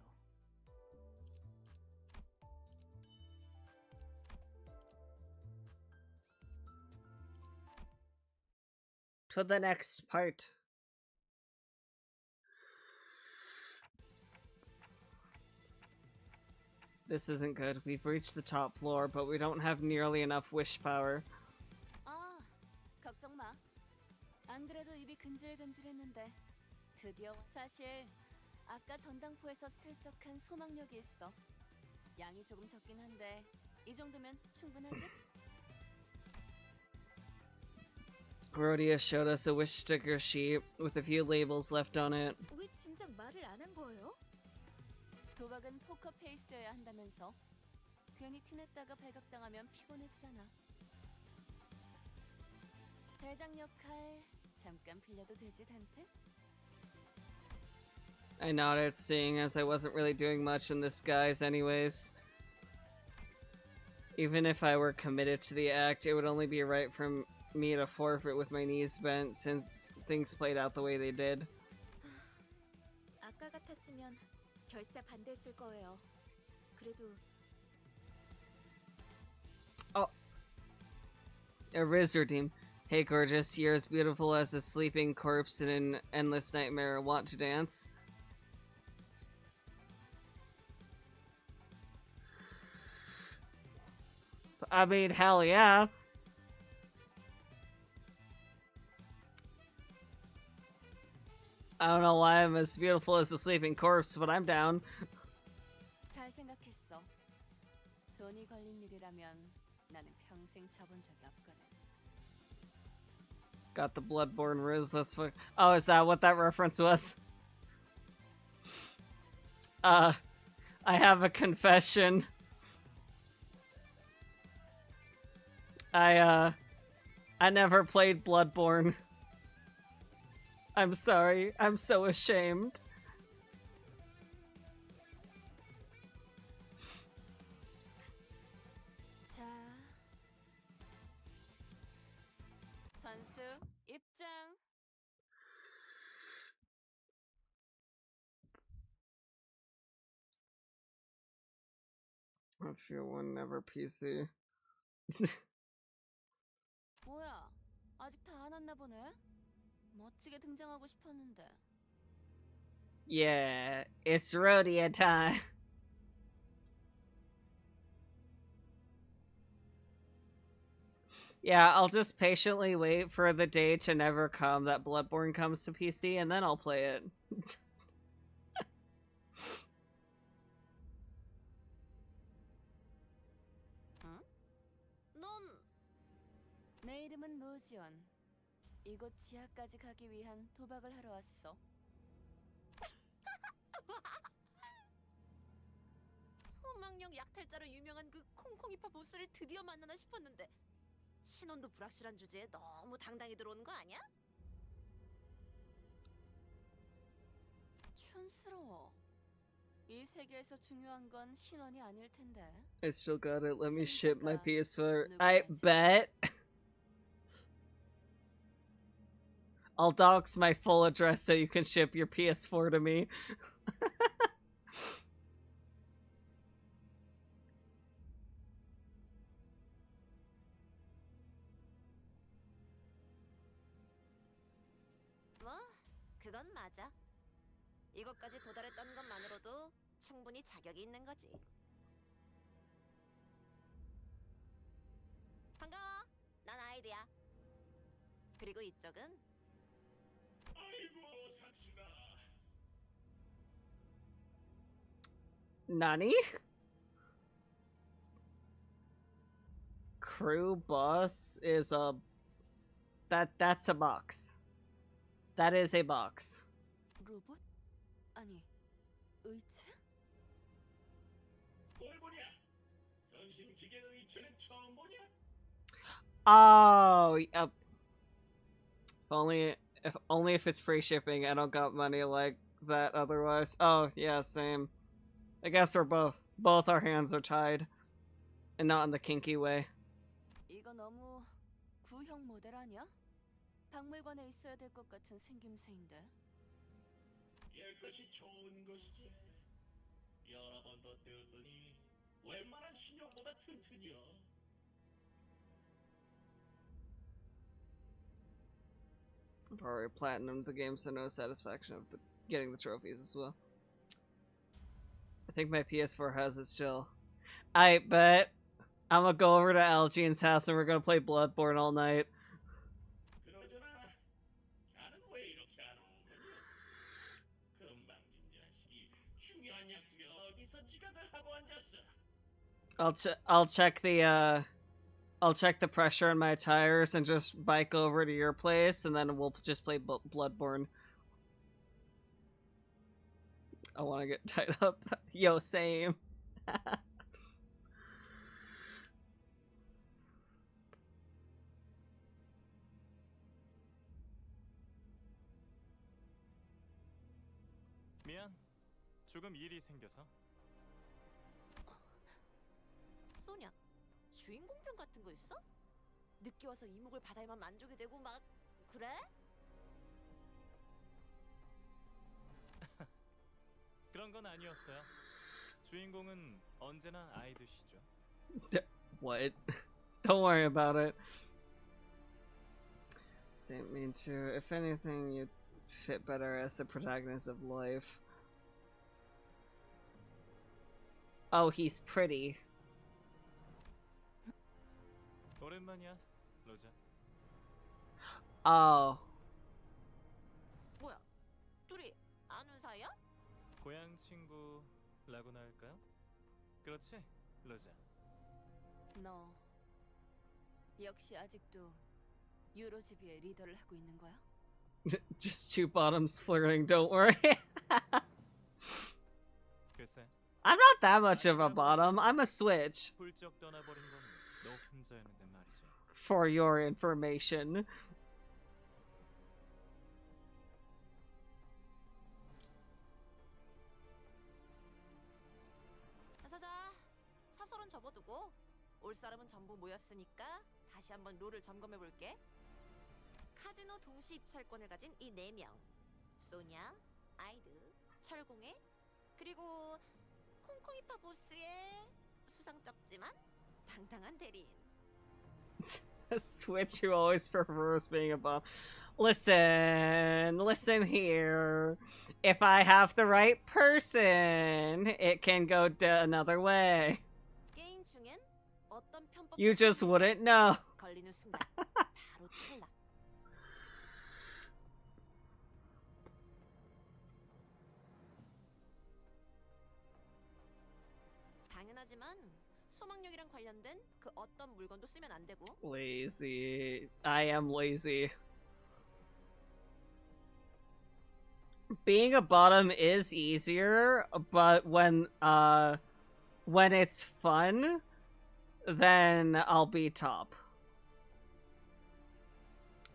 To the next part. This isn't good. We've reached the top floor, but we don't have nearly enough wish power. 아, 걱정 마. 안 그래도 입이 근질근질했는데 드디어 사실 아까 전당포에서 슬쩍한 소망력이 있어. 양이 조금 적긴 한데 이 정도면 충분하지? Rhodia showed us a wish sticker sheet with a few labels left on it. 왜 진작 말을 안 한 거예요? 도박은 포커 페이스여야 한다면서. 괜히 티냈다가 발각당하면 피곤해지잖아. 대장 역할 잠깐 빌려도 되지, 단테? I nodded, seeing as I wasn't really doing much in this guise anyways. Even if I were committed to the act, it would only be right for me to forfeit with my knees bent since things played out the way they did. 아까 같았으면 결사 반대했을 거예요. 그래도 A Riz redeem. Hey gorgeous, you're as beautiful as a sleeping corpse in an endless nightmare. Want to dance? I mean, hell yeah. I don't know why I'm as beautiful as a sleeping corpse, but I'm down. 잘 생각했어. 돈이 걸린 일이라면 나는 평생 쳐본 적이 없거든. Got the Bloodborne Riz, let's fuck. Oh, is that what that reference was? I have a confession. I never played Bloodborne. I'm sorry. I'm so ashamed. 자, 선수 입장. I feel one never PC. 뭐야? 아직 다 안 왔나 보네. 멋지게 등장하고 싶었는데. Yeah, it's rodeo time. Yeah, I'll just patiently wait for the day to never come that Bloodborne comes to PC, and then I'll play it. 넌... 내 이름은 로지언. 이곳 지하까지 가기 위한 도박을 하러 왔어. 소망력 약탈자로 유명한 그 콩콩이파 보스를 드디어 만나나 싶었는데 신원도 불확실한 주제에 너무 당당히 들어오는 거 아니야? 촌스러워. 이 세계에서 중요한 건 신원이 아닐 텐데. I still got it. Let me ship my PS4. I bet. I'll dox my full address so you can ship your PS4 to me. 뭐, 그건 맞아. 이것까지 도달했던 것만으로도 충분히 자격이 있는 거지. 반가워. 난 아이드야. 그리고 이쪽은 아이고 상신아. Nani? Crew boss is a... That's a box. That is a box. 로봇? 아니, 의체? 뭘 보냐? 전신 기계 의체는 처음 보냐? Oh, yep. Only if it's free shipping. I don't got money like that otherwise. Oh, yeah, same. I guess we're both our hands are tied. And not in the kinky way. 이거 너무 구형 모델 아니야? 박물관에 있어야 될 것 같은 생김새인데. 옛것이 좋은 것이지. 여러 번 더 떼었더니 웬만한 신형보다 튼튼이여. I've already platinumed the game, so no satisfaction of getting the trophies as well. I think my PS4 has it still. I bet I'm gonna go over to Algene's house and we're gonna play Bloodborne all night. 그러잖아. 나는 왜 이렇게 안 오는 거냐? 금방짐진한 시기 중요한 약속에 어디서 지각을 하고 앉았어? I'll check the pressure on my tires and just bike over to your place, and then we'll just play Bloodborne. I want to get tied up. Yo, same. 미안. 조금 일이 생겨서. 소냐, 주인공병 같은 거 있어? 늦게 와서 이목을 받아야만 만족이 되고 막 그래? 그런 건 아니었어요. 주인공은 언제나 아이드시죠. What? Don't worry about it. Didn't mean to. If anything, you'd fit better as the protagonist of life. Oh, he's pretty. 오랜만이야, 로자. Oh. 뭐야? 둘이 아는 사이야? 고향 친구라고나 할까요? 그렇지, 로자. 너 역시 아직도 유로지비의 리더를 하고 있는 거야? Just two bottoms flirting, don't worry. 글쎄. I'm not that much of a bottom. I'm a switch. 훌쩍 떠나버린 건 너 혼자였는데 말이지. For your information. 자자자, 사설은 접어두고 올 사람은 전부 모였으니까 다시 한번 룰을 점검해볼게. 카지노 동시 입찰권을 가진 이 4명, 소냐, 아이드, 철공애, 그리고 콩콩이파 보스의 수상쩍지만 당당한 대리인. A switch who always prefers being a bum. Listen here. If I have the right person, it can go another way. 게임 중엔 어떤 편법 You just wouldn't know. 걸리는 순간 바로 탈락. 당연하지만 소망력이랑 관련된 그 어떤 물건도 쓰면 안 되고. Lazy. I am lazy. Being a bottom is easier, but when it's fun, then I'll be top.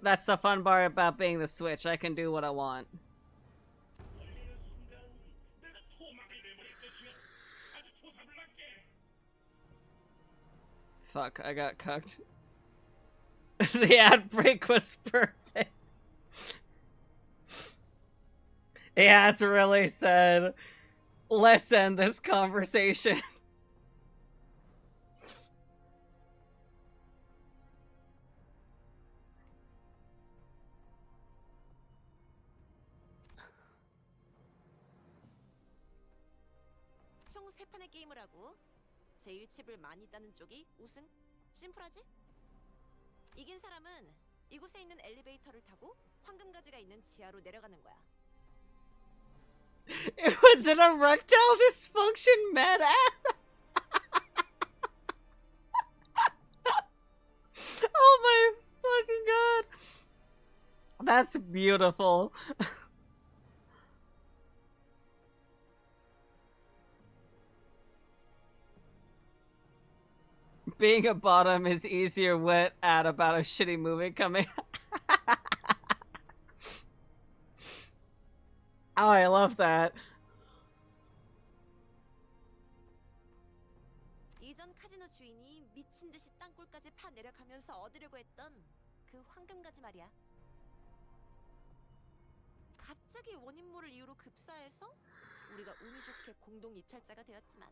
That's the fun part about being the switch. I can do what I want. Fuck, I got cucked. The ad break was perfect. Yeah, it's really said, let's end this conversation. 총 3판의 게임을 하고 제일 칩을 많이 따는 쪽이 우승? 심플하지? 이긴 사람은 이곳에 있는 엘리베이터를 타고 황금가지가 있는 지하로 내려가는 거야. It was an erectile dysfunction med ad. Oh my fucking god. That's beautiful. Being a bottom is easier wit ad about a shitty movie coming. Oh, I love that. 이전 카지노 주인이 미친 듯이 땅굴까지 파 내려가면서 얻으려고 했던 그 황금가지 말이야. 갑자기 원인 모를 이유로 급사해서 우리가 운이 좋게 공동 입찰자가 되었지만.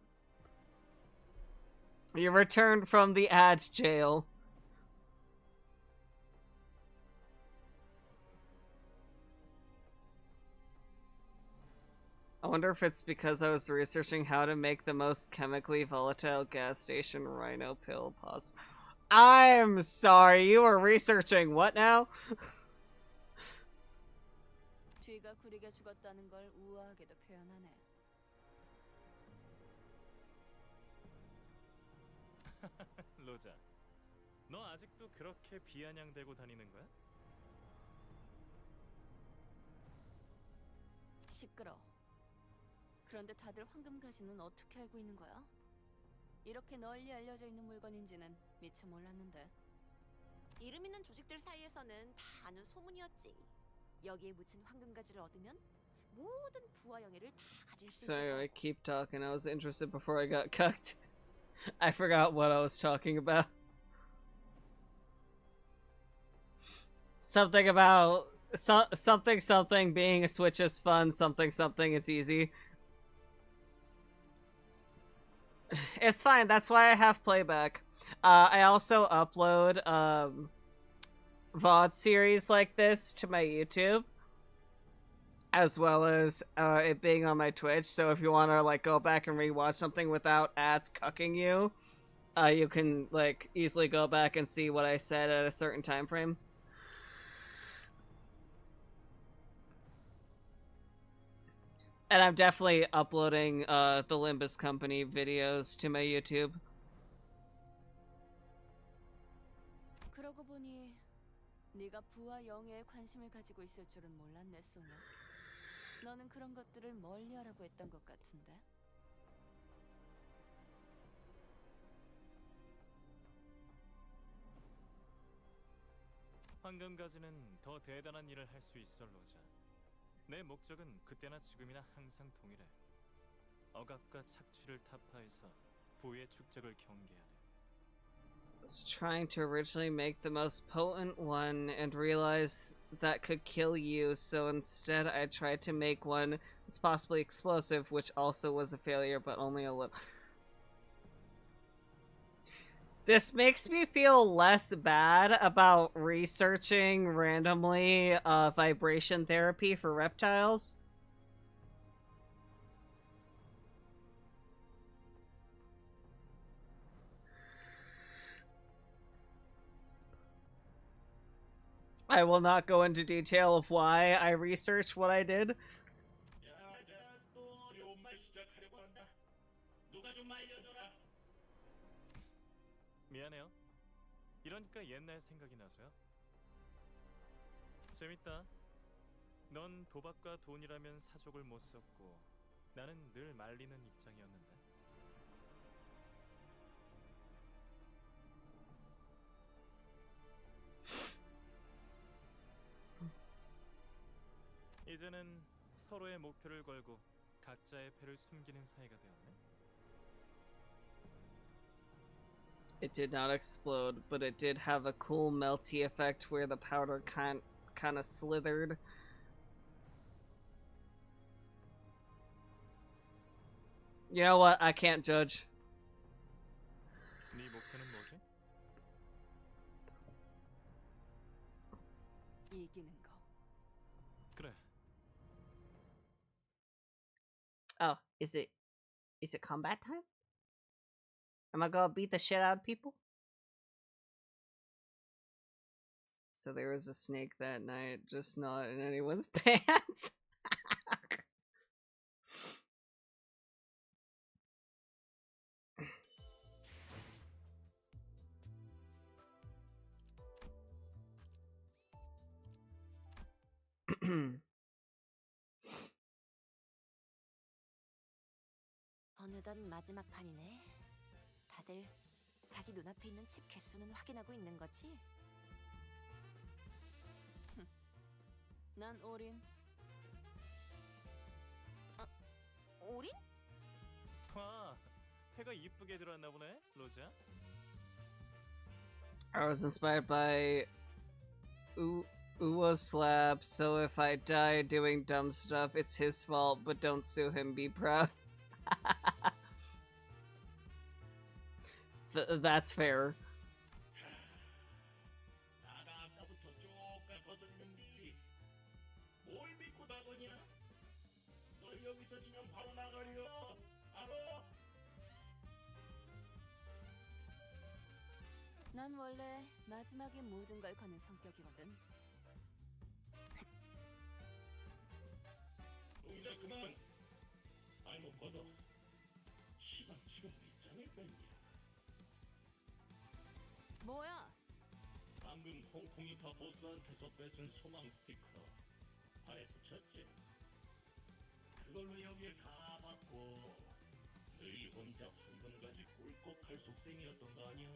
You returned from the ad jail. I wonder if it's because I was researching how to make the most chemically volatile gas station rhino pill possible. I'm sorry, you were researching what now? 뒤가 구리게 죽었다는 걸 우아하게도 표현하네. 로자, 너 아직도 그렇게 비아냥대고 다니는 거야? 시끄러. 그런데 다들 황금가지는 어떻게 알고 있는 거야? 이렇게 널리 알려져 있는 물건인지는 미처 몰랐는데. 이름 있는 조직들 사이에서는 다 아는 소문이었지. 여기에 묻힌 황금가지를 얻으면 모든 부와 영예를 다 가질 수 있을 Sorry, 거야. I keep talking. I was interested before I got cucked. I forgot what I was talking about. Something about something being a switch is fun, something it's easy. It's fine, that's why I have playback. I also upload VOD series like this to my YouTube, as well as it being on my Twitch, so if you want to like go back and rewatch something without ads cucking you, you can like easily go back and see what I said at a certain time frame. And I'm definitely uploading the Limbus Company videos to my YouTube. 그러고 보니 네가 부와 영예에 관심을 가지고 있을 줄은 몰랐네, 소녀. 너는 그런 것들을 멀리하라고 했던 것 같은데. 황금가지는 더 대단한 일을 할 수 있어, 로자. 내 목적은 그때나 지금이나 항상 동일해. 억압과 착취를 타파해서 부의 축적을 경계하네. I was trying to originally make the most potent one and realized that could kill you, so instead I tried to make one that's possibly explosive, which also was a failure, but only a little. This makes me feel less bad about researching randomly vibration therapy for reptiles. I will not go into detail of why I researched what I did. 미안해요. 이러니까 옛날 생각이 나서요. 재밌다. 넌 도박과 돈이라면 사족을 못 썼고 나는 늘 말리는 입장이었는데. 이제는 서로의 목표를 걸고 각자의 패를 숨기는 사이가 되었네. It did not explode, but it did have a cool melty effect where the powder kind of slithered. You know what? I can't judge. 네 목표는 뭐지? 이기는 거. 그래. Oh, is it combat time? Am I gonna beat the shit out of people? So there was a snake that night, just not in anyone's pants. 어느덧 마지막 판이네. 다들 자기 눈앞에 있는 칩 개수는 확인하고 있는 거지? 난 올인. 올인? 와, 패가 이쁘게 들어왔나 보네, 로즈야. I was inspired by Uwo Slap, so if I die doing dumb stuff, it's his fault, but don't sue him, be proud. That's fair. 난 원래 마지막에 모든 걸 거는 성격이거든. 동작 그만. 아이고 뻗어. 시간 지금 몇 장을 뺐냐? 뭐야? 방금 콩콩이파 보스한테서 뺏은 소망 스티커 발에 붙였지? 그걸로 여기에 다 받고 너희 혼자 황금 가지 꿀꺽할 속생이었던 거 아니야?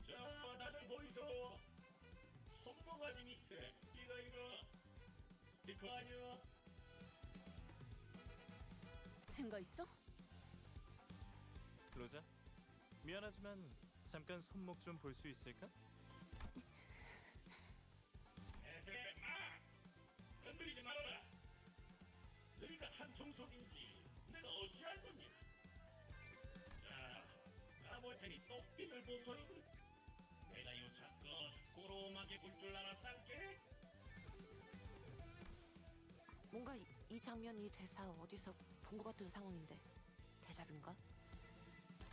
자, 다들 보이소? 손모가지 밑에 이거 스티커 아니야? 증거 있어? 로자, 미안하지만 잠깐 손목 좀 볼 수 있을까? 에헤, 마! 건드리지 말아라! 너희가 한 청소인지 내가 어찌 알겠냐? 자, 까볼 테니 똑띠들 보소잉. 내가 요 사건 꼬로마게 굴 줄 알았단께? 뭔가 이 장면, 이 대사 어디서 본 것 같은 상황인데 데자뷰인가?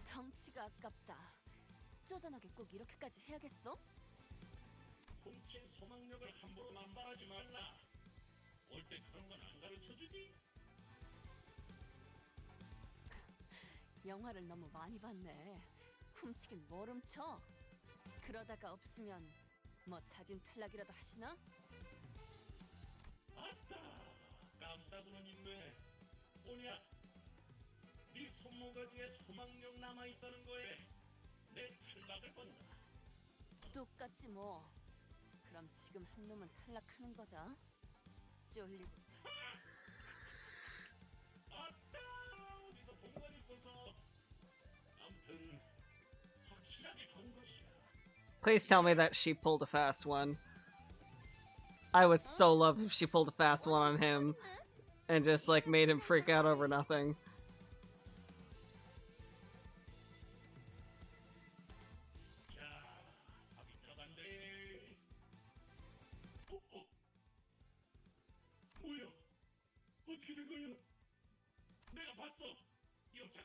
덩치가 아깝다. 쪼잔하게 꼭 이렇게까지 해야겠어? 훔친 소망력을 함부로 남발하지 말라. 올 때 그런 건 안 가르쳐주니? 영화를 너무 많이 봤네. 훔치긴 뭘 훔쳐? 그러다가 없으면 뭐 자진 탈락이라도 하시나? 아따, 깜다구는 있네. 오냐? 네 손모가지에 소망력 남아있다는 거에 내 탈락을 본다. 똑같지 뭐. 그럼 지금 한 놈은 탈락하는 거다. 쫄리고. 아따, 어디서 본 건 있어서. 아무튼 확실하게 건 것이야. Please tell me that she pulled a fast one. I would so love if she pulled a fast one on him and just like made him freak out over nothing.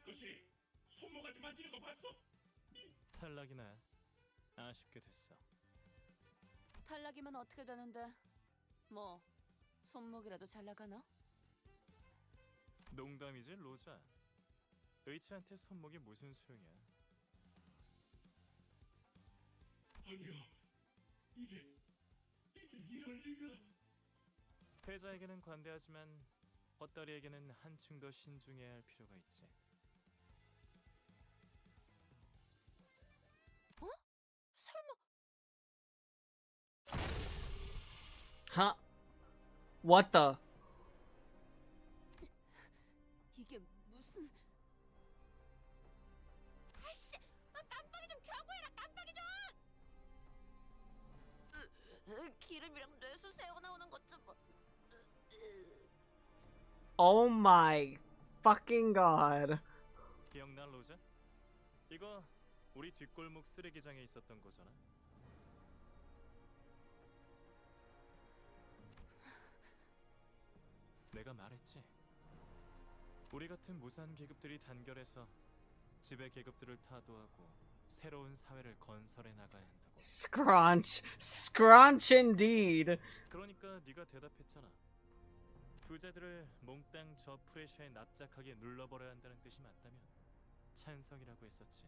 것이 손모가지 만지는 거 봤어? 탈락이네. 아쉽게 됐어. 탈락이면 어떻게 되는데? 뭐 손목이라도 잘 나가나? 농담이지, 로자. 의치한테 손목이 무슨 소용이야? 아니요. 이게 이럴 리가. 패자에게는 관대하지만 헛다리에게는 한층 더 신중해야 할 필요가 있지. 어? 설마 Huh? What the? 이게 무슨... 아이씨, 깜빡이 좀 켜고 해라. 깜빡이 좀. 기름이랑 뇌수 새어 나오는 것 좀 봐. Oh my fucking god. 기억나, 로자? 이거 우리 뒷골목 쓰레기장에 있었던 거잖아. 내가 말했지. 우리 같은 무산 계급들이 단결해서 지배 계급들을 타도하고 새로운 사회를 건설해 나가야 한다고. Scrunch. Scrunch indeed. 그러니까 네가 대답했잖아. 부자들을 몽땅 저 프레셔에 납작하게 눌러버려야 한다는 뜻이 맞다면 찬성이라고 했었지.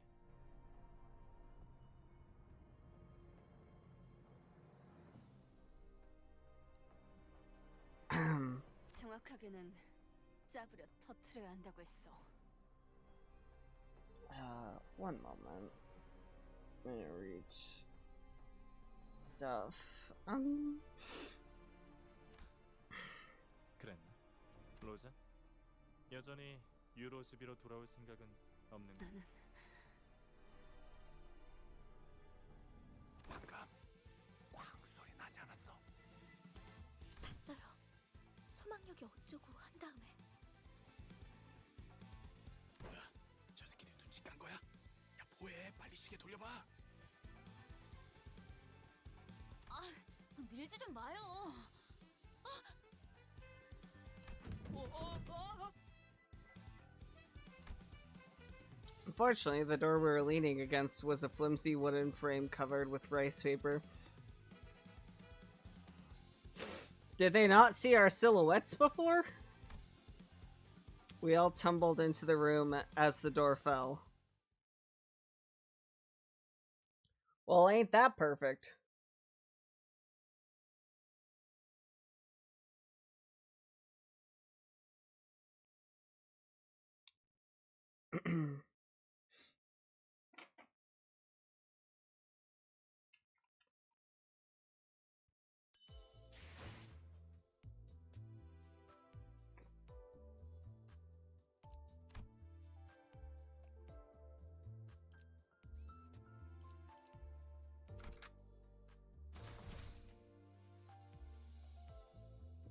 정확하게는 짜부려 터트려야 한다고 했어. One moment. Let me reach stuff. 그랬나? 로자? 여전히 유로즈비로 돌아올 생각은 없는 거야? 나는 방금 쾅 소리 나지 않았어? 봤어요. 소망력이 어쩌고 한 다음에 뭐야? 저 새끼들 눈치 깐 거야? 야 뭐해? 빨리 시계 돌려봐. 밀지 좀 마요. Unfortunately, the door we were leaning against was a flimsy wooden frame covered with rice paper. Did they not see our silhouettes before? We all tumbled into the room as the door fell. Well, ain't that perfect?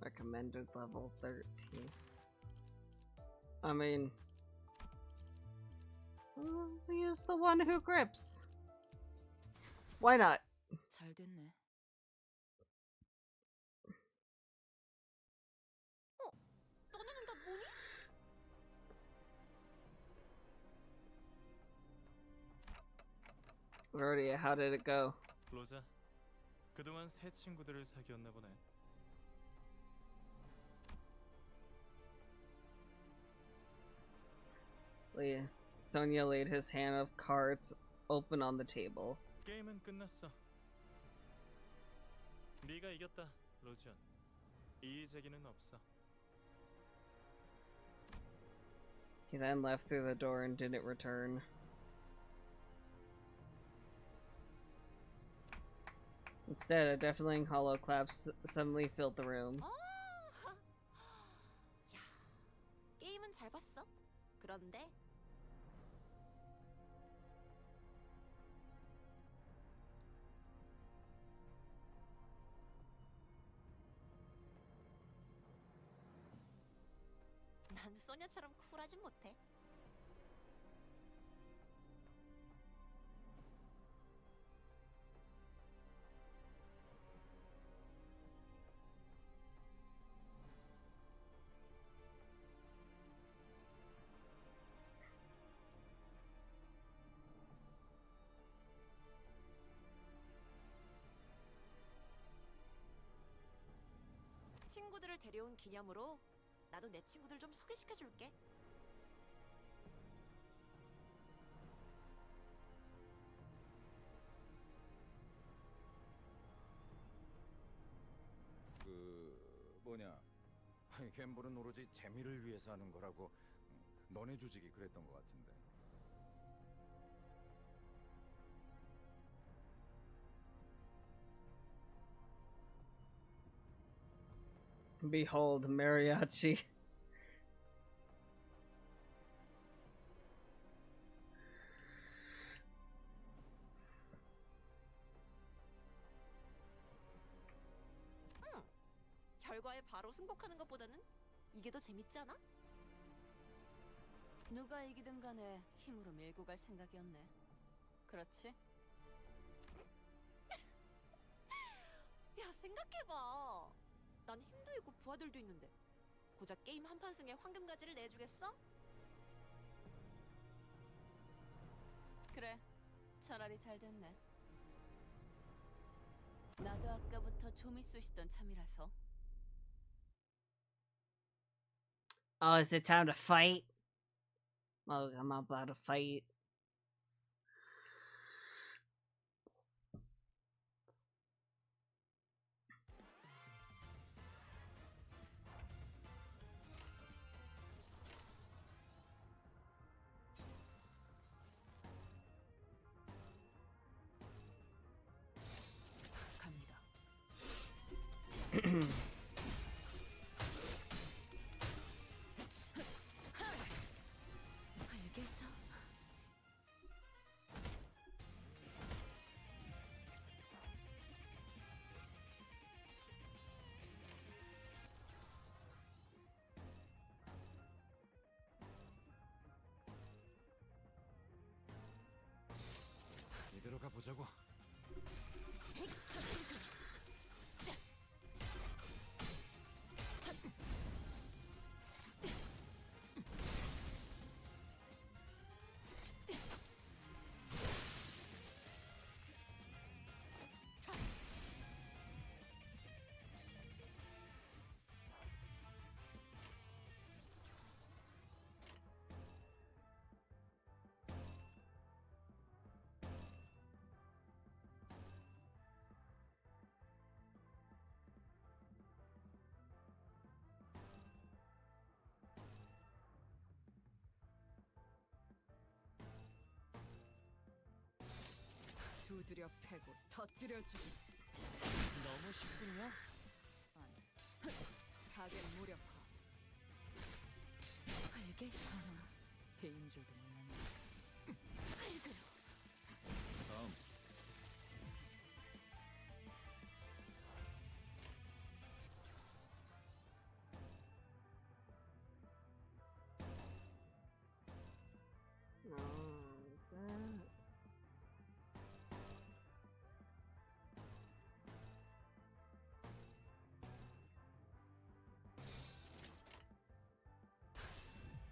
Recommended level 13. I mean, let's use the one who grips. Why not? 잘 됐네. 너네는 다 뭐니? Rhodia, how did it go? 로자, 그동안 새 친구들을 사귀었나 보네. Sonia laid his hand of cards open on the table. 게임은 끝났어. 네가 이겼다, 로지언. 이의 제기는 없어. He then left through the door and didn't return. Instead, a deafening hollow clap suddenly filled the room. 야, 게임은 잘 봤어. 그런데 난 소녀처럼 쿨하진 못해. 친구들을 데려온 기념으로 나도 내 친구들 좀 소개시켜줄게. 그 뭐냐, 갬블은 오로지 재미를 위해서 하는 거라고 너네 조직이 그랬던 것 같은데. Behold, mariachi. 결과에 바로 승복하는 것보다는 이게 더 재밌지 않아? 누가 이기든 간에 힘으로 밀고 갈 생각이었네. 그렇지? 야, 생각해봐. 난 힘도 있고 부하들도 있는데 고작 게임 한 판 승에 황금가지를 내주겠어? 그래, 차라리 잘 됐네. 나도 아까부터 좀이 쑤시던 참이라서. Oh, is it time to fight? Oh, I'm about to fight. 갑니다. 알겠어. 이대로 가보자고. 두드려 패고 터뜨려 주지. 너무 쉽군요. 가게 무력화. 알겠어. 배인 줄도 몰랐네. 다음.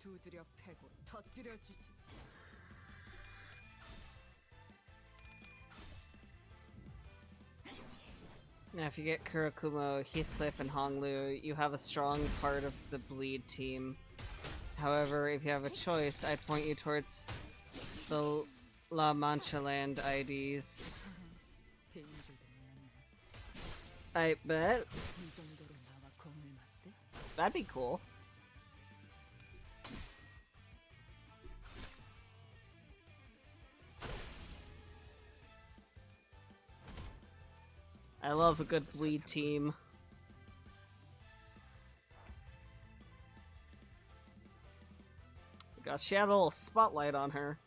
두드려 패고 터뜨려 주지. Now, if you get Kurakumo, Heathcliff, and Honglu, you have a strong part of the bleed team. However, if you have a choice, I'd point you towards the La Mancha Land IDs. 배인 줄도 몰랐네. I bet. 이 정도로 나와 공을 맞대? That'd be cool. I love a good bleed team. God, she had a little spotlight on her.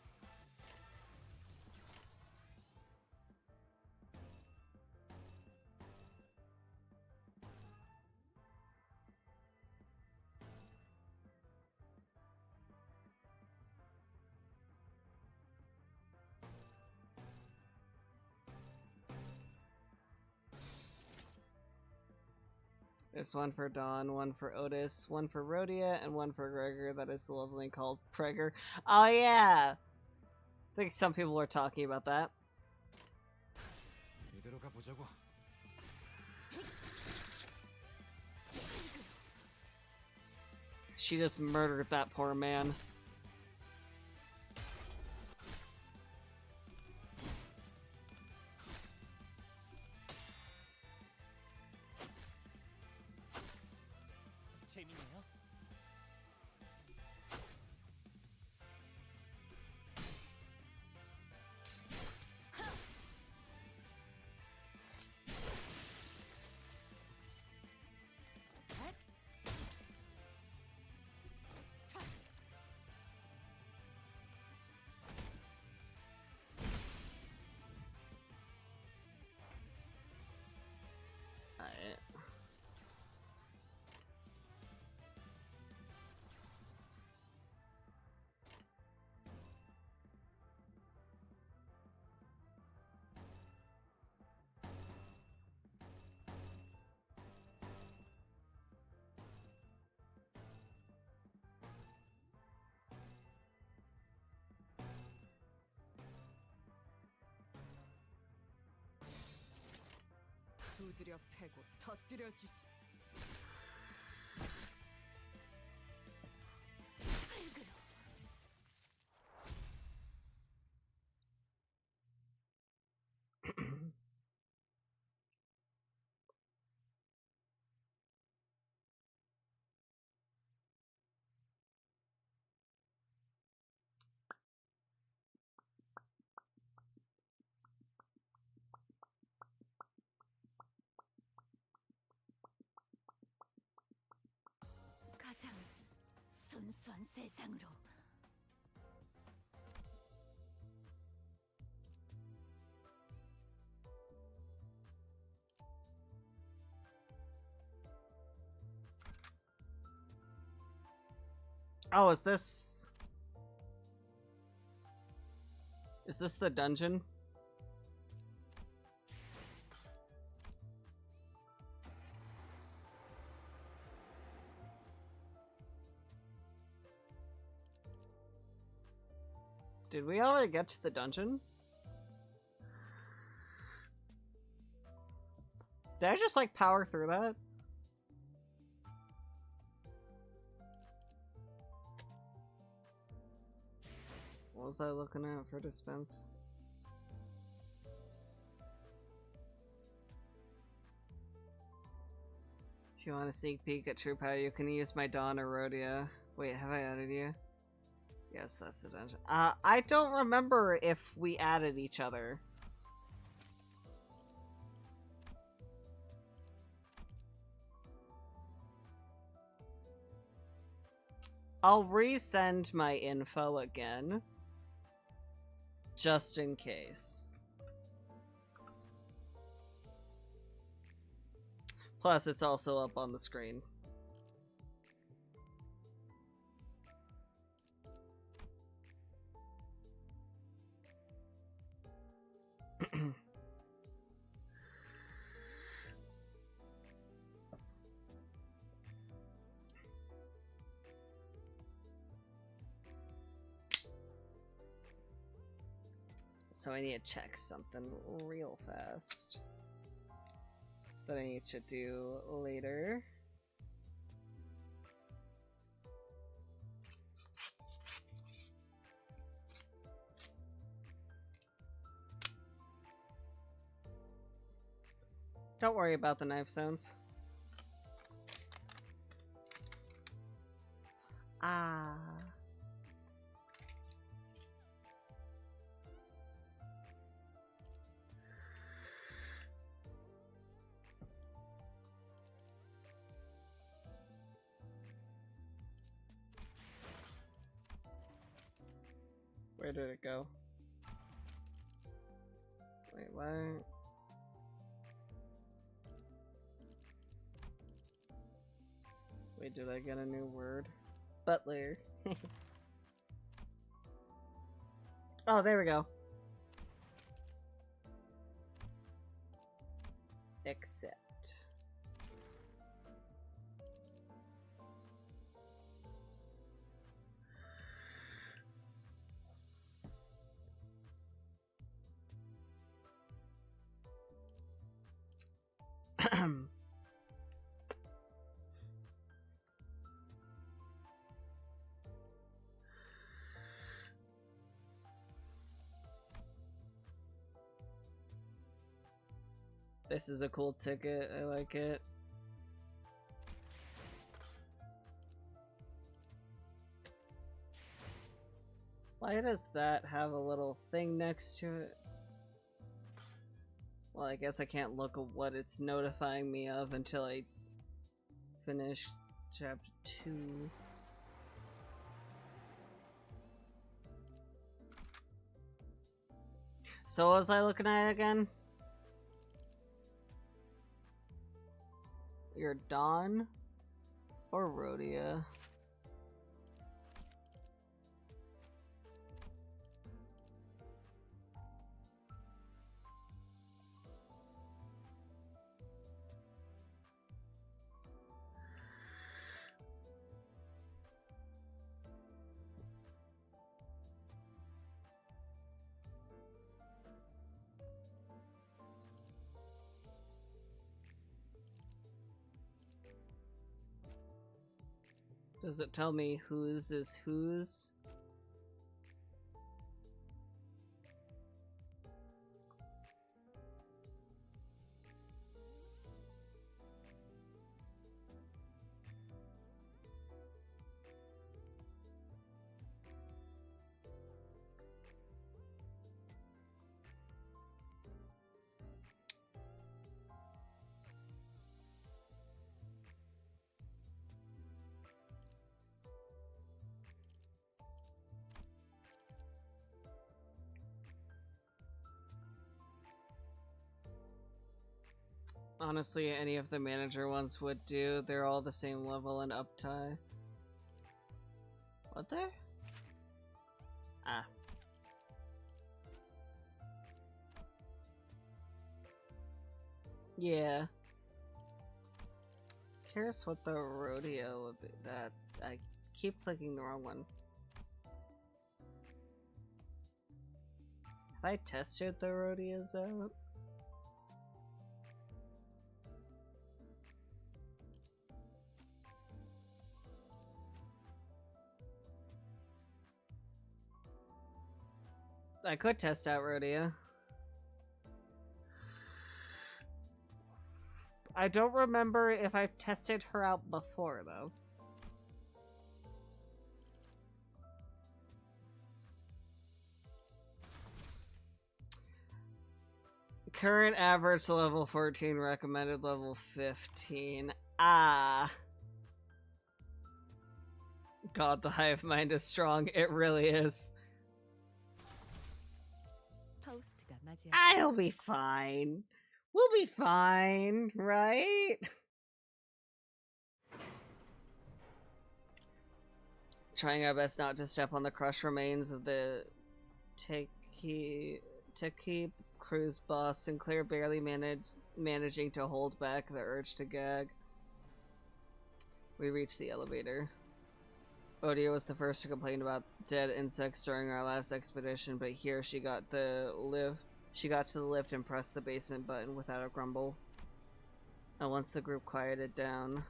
There's one for Dawn, one for Otis, one for Rhodia, and one for Gregor that is lovely called Pregor. Oh yeah! I think some people were talking about that. 이대로 가보자고. She just murdered that poor man. 재밌네요. Alright. 두드려 패고 터뜨려 주시. 가장 순수한 세상으로. Oh, is this the dungeon? Did we already get to the dungeon? Did I just like power through that? What was I looking at for dispense? If you want a sneak peek at True Power, you can use my Dawn or Rhodia. Wait, have I added you? Yes, that's the dungeon. I don't remember if we added each other. I'll resend my info again. Just in case. Plus, it's also up on the screen. So I need to check something real fast that I need to do later. Don't worry about the knife sounds. Ah. Where did it go? Wait, what? Wait, did I get a new word? Butler. Oh, there we go. Accept. This is a cool ticket. I like it. Why does that have a little thing next to it? Well, I guess I can't look at what it's notifying me of until I finish chapter 2. So what was I looking at again? You're Dawn or Rhodia? Does it tell me whose is whose? Honestly, any of the manager ones would do. They're all the same level and uptie. What they? Ah. Yeah. Curious what the rodeo would be. That I keep clicking the wrong one. Have I tested the rodeos out? I could test out Rhodia. I don't remember if I've tested her out before, though. Current average level 14, recommended level 15. Ah. God, the hive mind is strong. It really is. I'll be fine. We'll be fine, right? Trying our best not to step on the crushed remains of the Teki cruise boss. Sinclair barely managing to hold back the urge to gag. We reached the elevator. Odia was the first to complain about dead insects during our last expedition, but here she got the lift. She got to the lift and pressed the basement button without a grumble. And once the group quieted down,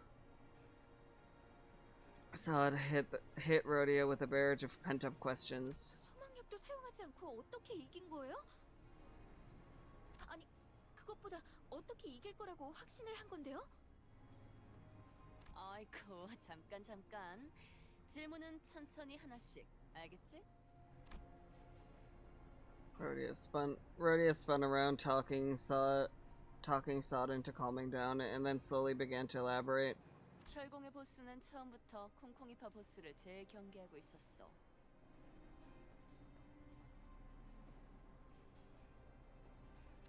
Saad hit Rhodia with a barrage of pent-up questions. 소망력도 사용하지 않고 어떻게 이긴 거예요? 아니, 그것보다 어떻게 이길 거라고 확신을 한 건데요? 아이고, 잠깐. 질문은 천천히 하나씩, 알겠지? Rhodia spun around, talking Saad into calming down, and then slowly began to elaborate. 철공의 보스는 처음부터 콩콩이파 보스를 제일 경계하고 있었어.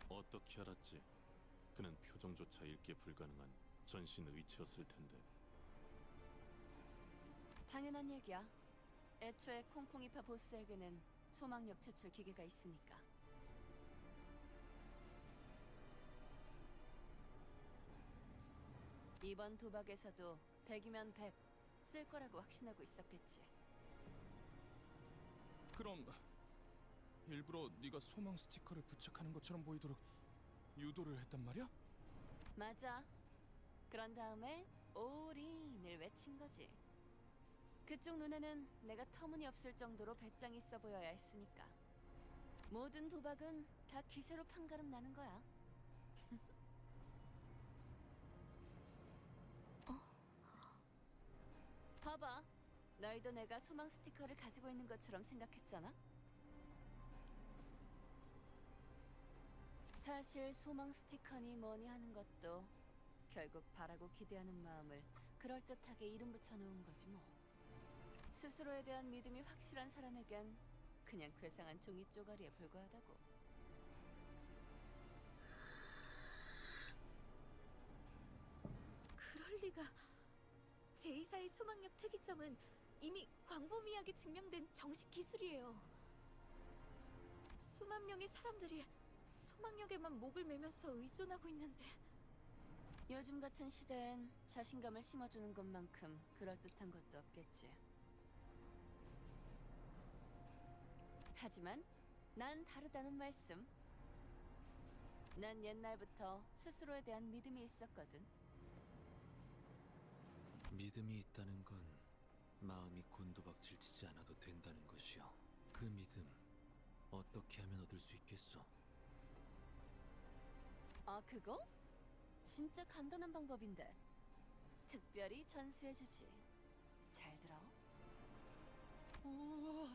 어떻게 알았지? 그는 표정조차 읽기 불가능한 전신 의치였을 텐데. 당연한 얘기야. 애초에 콩콩이파 보스에게는 소망력 추출 기계가 있으니까. 이번 도박에서도 100이면 100 쓸 거라고 확신하고 있었겠지. 그럼 일부러 네가 소망 스티커를 부착하는 것처럼 보이도록 유도를 했단 말이야? 맞아. 그런 다음에 올인을 외친 거지. 그쪽 눈에는 내가 터무니없을 정도로 배짱 있어 보여야 했으니까. 모든 도박은 다 기세로 판가름 나는 거야. 봐봐. 너희도 내가 소망 스티커를 가지고 있는 것처럼 생각했잖아? 사실 소망 스티커니 뭐니 하는 것도 결국 바라고 기대하는 마음을 그럴듯하게 이름 붙여놓은 거지 뭐. 스스로에 대한 믿음이 확실한 사람에겐 그냥 괴상한 종이 쪼가리에 불과하다고. 그럴 리가. 제2사의 소망력 특이점은 이미 광범위하게 증명된 정식 기술이에요. 수만 명의 사람들이 소망력에만 목을 매면서 의존하고 있는데. 요즘 같은 시대엔 자신감을 심어주는 것만큼 그럴듯한 것도 없겠지. 하지만 난 다르다는 말씀. 난 옛날부터 스스로에 대한 믿음이 있었거든. 믿음이 있다는 건 마음이 곤두박질치지 않아도 된다는 것이요. 그 믿음 어떻게 하면 얻을 수 있겠어? 아, 그거? 진짜 간단한 방법인데. 특별히 전수해주지. 잘 들어. 오.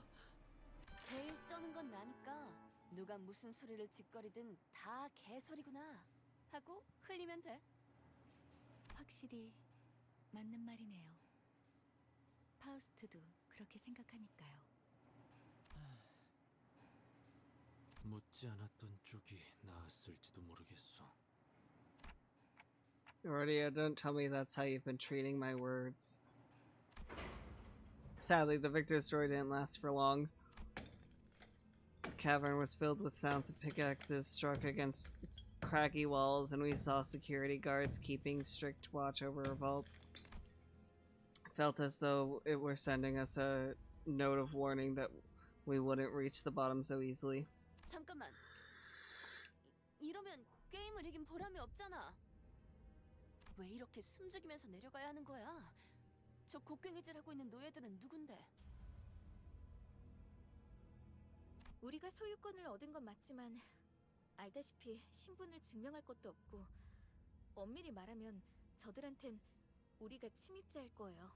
제일 쩌는 건 나니까 누가 무슨 소리를 짓거리든 다 개소리구나 하고 흘리면 돼. 확실히 맞는 말이네요. 파우스트도 그렇게 생각하니까요. 묻지 않았던 쪽이 나았을지도 모르겠어. Aurelia, don't tell me that's how you've been treating my words. Sadly, the victor's story didn't last for long. The cavern was filled with sounds of pickaxes struck against craggy walls, and we saw security guards keeping strict watch over our vault. It felt as though it were sending us a note of warning that we wouldn't reach the bottom so easily. 잠깐만. 이러면 게임을 이긴 보람이 없잖아. 왜 이렇게 숨죽이면서 내려가야 하는 거야? 저 곡괭이질하고 있는 노예들은 누군데? 우리가 소유권을 얻은 건 맞지만 알다시피 신분을 증명할 것도 없고, 엄밀히 말하면 저들한텐 우리가 침입자일 거예요.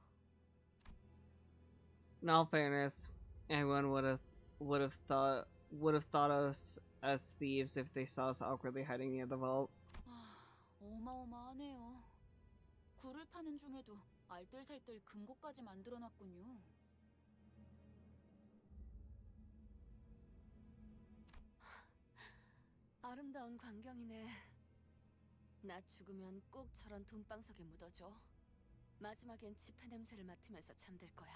In all fairness, anyone would have thought us as thieves if they saw us awkwardly hiding near the vault. 어마어마하네요. 굴을 파는 중에도 알뜰살뜰 금고까지 만들어놨군요. 아름다운 광경이네. 나 죽으면 꼭 저런 돈방석에 묻어줘. 마지막엔 지폐 냄새를 맡으면서 잠들 거야.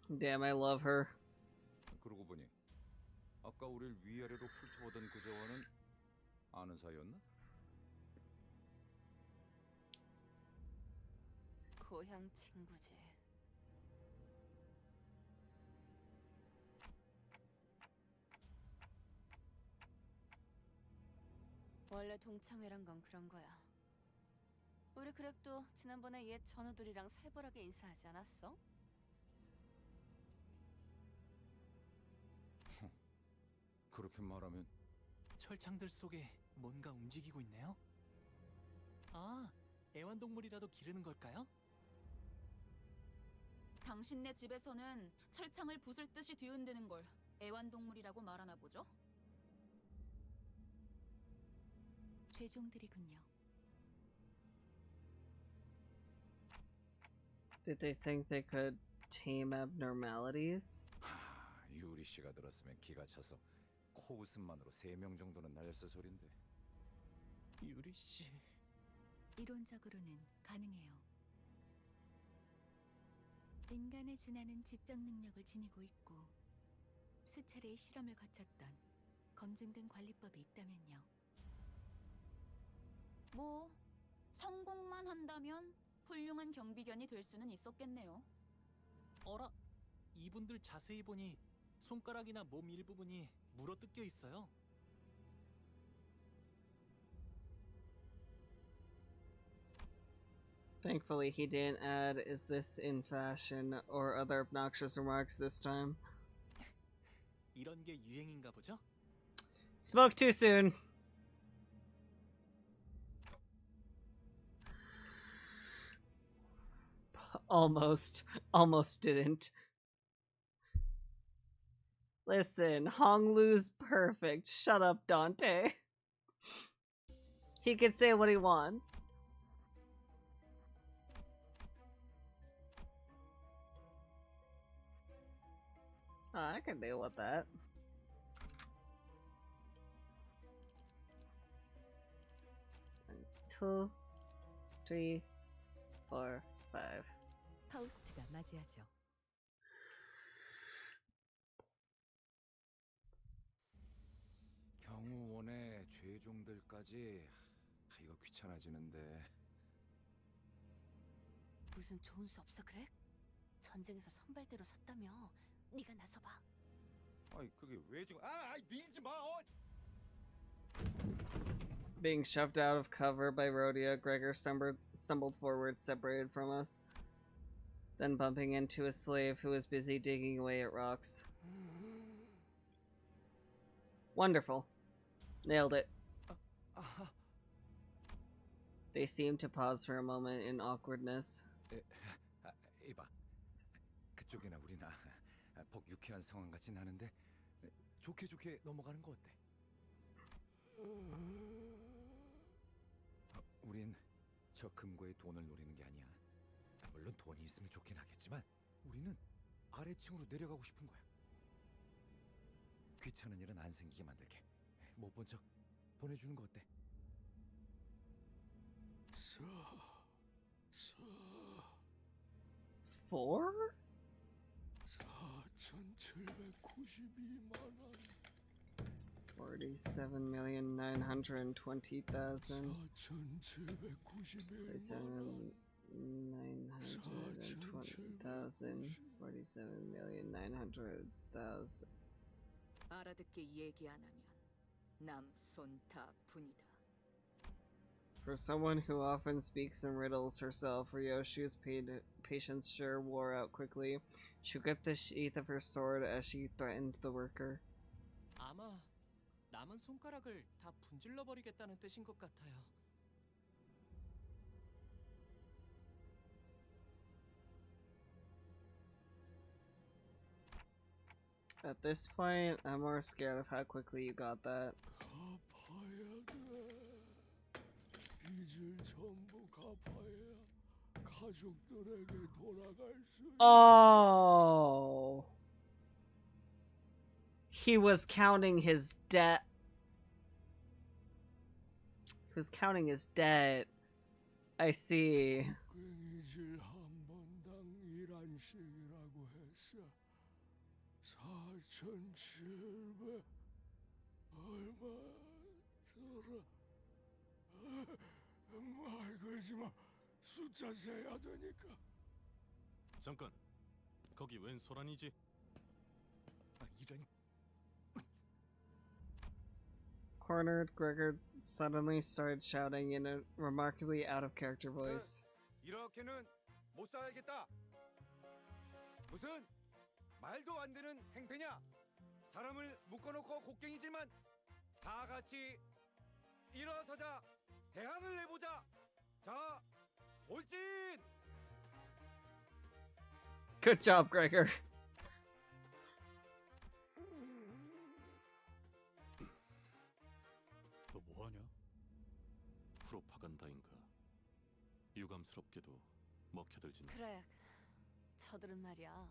Damn, I love her. 그러고 보니 아까 우릴 위아래로 훑어보던 그자와는 아는 사이였나? 고향 친구지. 원래 동창회란 건 그런 거야. 우리 그렉도 지난번에 옛 전우들이랑 살벌하게 인사하지 않았어? 그렇게 말하면 철창들 속에 뭔가 움직이고 있네요? 아, 애완동물이라도 기르는 걸까요? 당신네 집에서는 철창을 부술 듯이 뒤흔드는 걸 애완동물이라고 말하나 보죠? 죄종들이군요. Did they think they could tame abnormalities? 유리 씨가 들었으면 기가 차서 코웃음만으로 3명 정도는 날렸을 소린데. 유리 씨. 이론적으로는 가능해요. 인간에 준하는 지적 능력을 지니고 있고, 수차례의 실험을 거쳤던 검증된 관리법이 있다면요. 뭐 성공만 한다면 훌륭한 경비견이 될 수는 있었겠네요. 어라, 이분들 자세히 보니 손가락이나 몸 일부분이 물어뜯겨 있어요. Thankfully, he didn't add, "Is this in fashion?" or other obnoxious remarks this time. 이런 게 유행인가 보죠? Spoke too soon. Almost didn't. Listen, Honglu's perfect. Shut up, Dante. He can say what he wants. Oh, I can deal with that. One, 2, 3, 4, 5. 파우스트가 맞이하죠. 경호원의 죄종들까지 이거 귀찮아지는데. 무슨 좋은 수 없어 그래? 전쟁에서 선발대로 섰다며. 네가 나서봐. 아이 그게 왜 지금 밀지 마. Being shoved out of cover by Rhodia, Gregor stumbled forward, separated from us, then bumping into a slave who was busy digging away at rocks. Wonderful. Nailed it. They seemed to pause for a moment in awkwardness. 이봐, 그쪽이나 우리나 복 유쾌한 상황 같진 않은데 좋게 넘어가는 거 어때? 우린 저 금고의 돈을 노리는 게 아니야. 물론 돈이 있으면 좋긴 하겠지만 우리는 아래층으로 내려가고 싶은 거야. 귀찮은 일은 안 생기게 만들게. 못 본 척 보내주는 거 어때? 4? 4,792만 원. 47,920,000. 47,920,000. 47,900,000. 알아듣게 얘기 안 하면 남손타분이다. For someone who often speaks in riddles herself, Ryoshu's patience sure wore out quickly. She gripped the sheath of her sword as she threatened the worker. 아마 남은 손가락을 다 분질러 버리겠다는 뜻인 것 같아요. At this point, I'm more scared of how quickly you got that. 갚아야 돼. 빚을 전부 갚아야 가족들에게 돌아갈 수. Oh! He was counting his debt. He was counting his debt. I see. 괭이질 한 번당 1안씩이라고 했어. 4,700 얼마 들어. 말 걸지 마. 숫자 세야 되니까. 잠깐. 거기 웬 소란이지? 이런. Cornered, Gregor suddenly started shouting in a remarkably out-of-character voice. 이렇게는 못 살겠다. 무슨 말도 안 되는 행패냐? 사람을 묶어놓고 곡괭이질만. 다 같이 일어서자. 대항을 해보자. 자, 돌진. Good job, Gregor. 너 뭐하냐? 프로파간다인가? 유감스럽게도 먹혀들진. 그래, 저들은 말이야.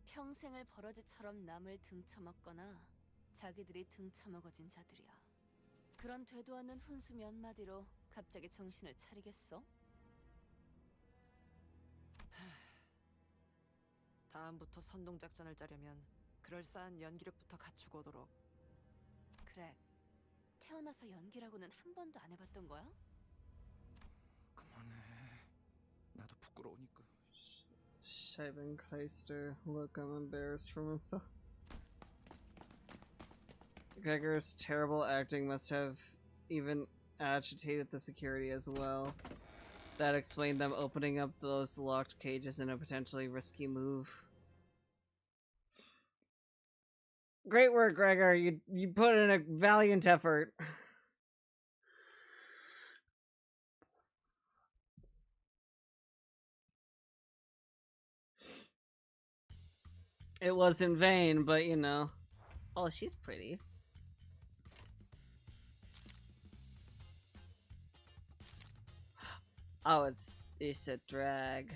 평생을 버러지처럼 남을 등쳐먹거나 자기들이 등쳐먹어진 자들이야. 그런 되도 않는 훈수 몇 마디로 갑자기 정신을 차리겠어? 다음부터 선동작전을 짜려면 그럴싸한 연기력부터 갖추고 오도록. 그래, 태어나서 연기라고는 한 번도 안 해봤던 거야? 그만해. 나도 부끄러우니까. Scheibenkleister, look, I'm embarrassed for myself. Gregor's terrible acting must have even agitated the security as well. That explained them opening up those locked cages in a potentially risky move. Great work, Gregor. You put in a valiant effort. It was in vain, but you know. Oh, she's pretty. Oh, it's a drag.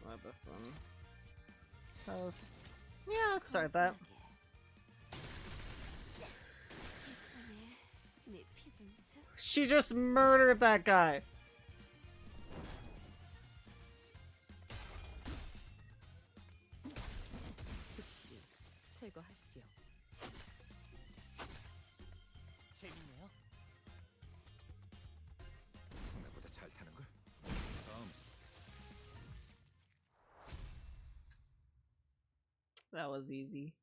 What this one? Post. Yeah, let's start that. She just murdered that guy. 즉시 퇴거하시지요. 재밌네요. 생각보다 잘 타는 걸. 다음. That was easy.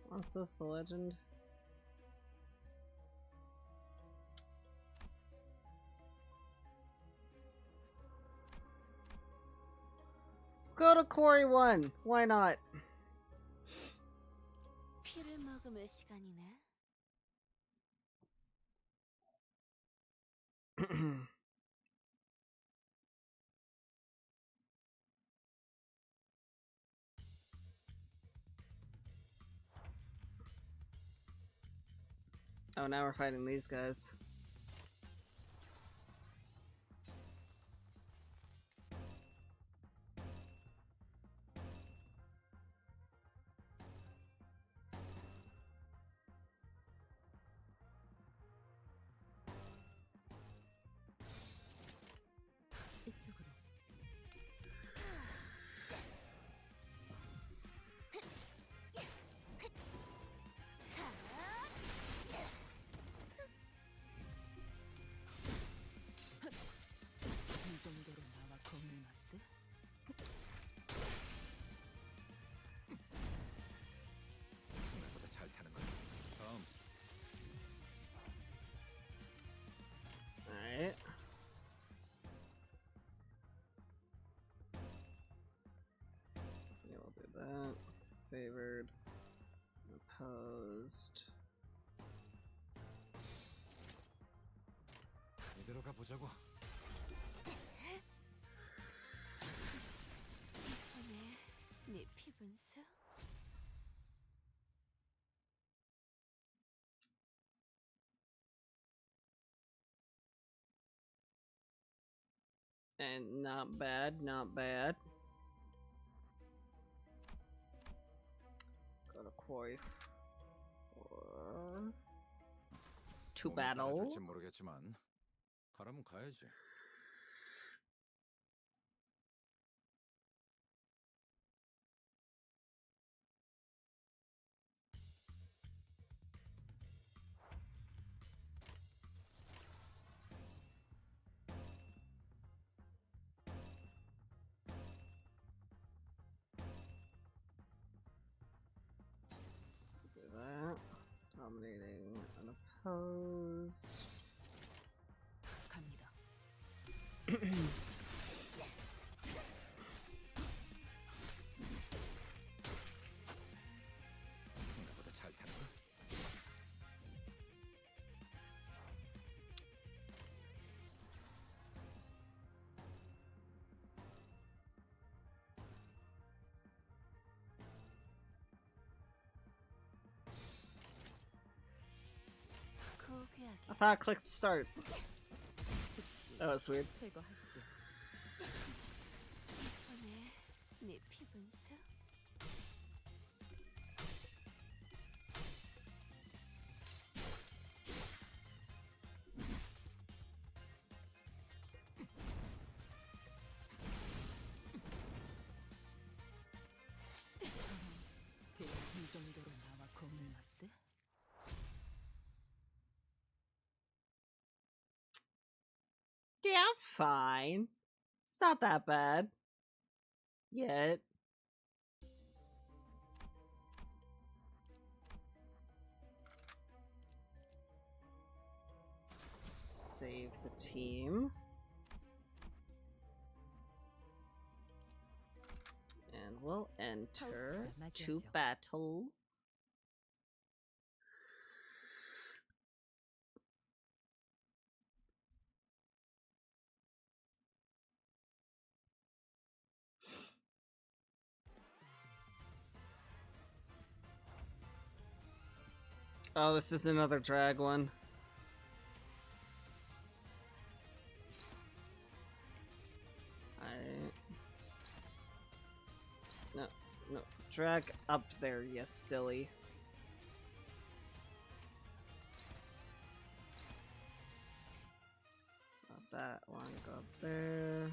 What's this, the legend? Go to Quarry 1. Why not? 피를 머금을 시간이네. Oh, now we're fighting these guys. 이쪽으로. 이 정도로 나와 겁내 맞대? 생각보다 잘 타는 걸. 다음. Alright. Yeah, we'll do that. Favored. Opposed. 이대로 가보자고. 이번에 네 피분수? And not bad, not bad. Go to Quarry 4. To battle. 될지 모르겠지만 가라면 가야지. Do that. Dominating unopposed. 갑니다. 생각보다 잘 타는 걸. 고귀하게. I thought I clicked start. That was weird. 퇴거하시지요. 이번에 네 피분수? Yeah, I'm fine. It's not that bad. Yet. Save the team. And we'll enter to battle. Oh, this is another drag one. No, drag up there, you silly. Not that one, go up there.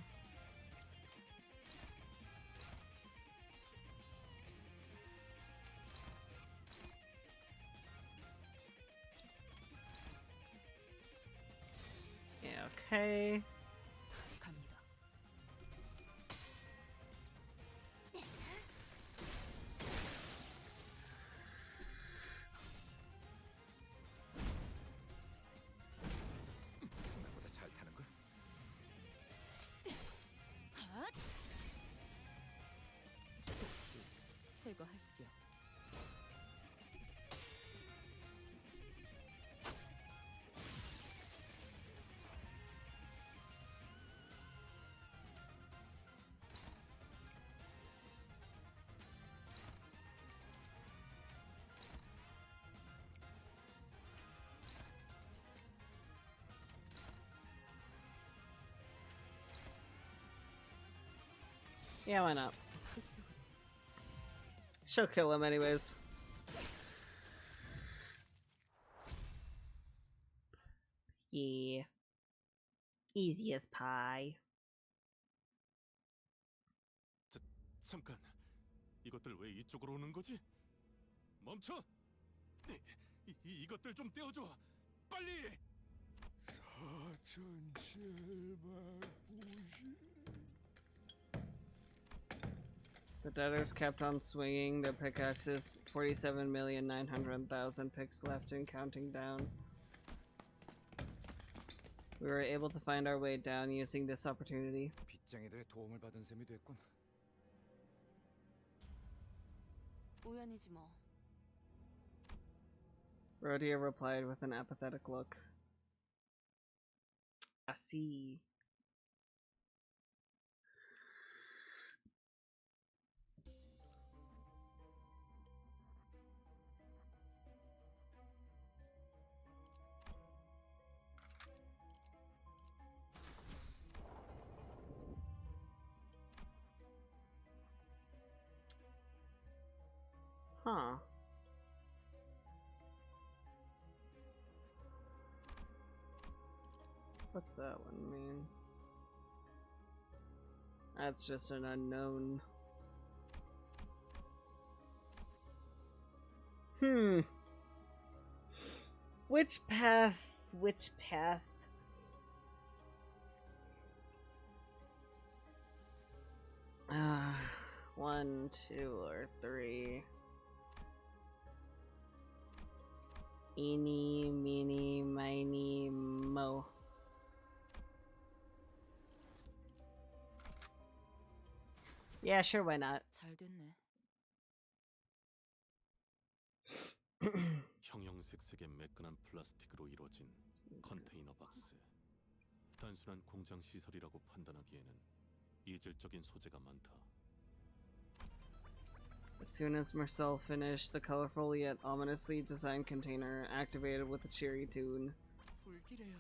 Yeah, okay. 나보다 잘 타는 걸? 퇴거하시죠. Yeah, why not? She'll kill him anyways. Yeah. Easy as pie. 잠깐. 이것들 왜 이쪽으로 오는 거지? 멈춰! 이것들 좀 떼어줘. 빨리! 4790. The debtors kept on swinging their pickaxes. 47,900,000 picks left and counting down. We were able to find our way down using this opportunity. 빚쟁이들의 도움을 받은 셈이 됐군. 우연이지 뭐. Rhodia replied with an apathetic look. I see. Huh. What's that one mean? That's just an unknown. Which path? Which path? One, two, or three. Eeny, meeny, miny, mo. Yeah, sure, why not? 잘 됐네. 형형색 색의 매끈한 플라스틱으로 이루어진 컨테이너 박스. 단순한 공장 시설이라고 판단하기에는 이질적인 소재가 많다. As soon as Marcel finished, the colorful yet ominously designed container activated with a cheery tune. 불길해요.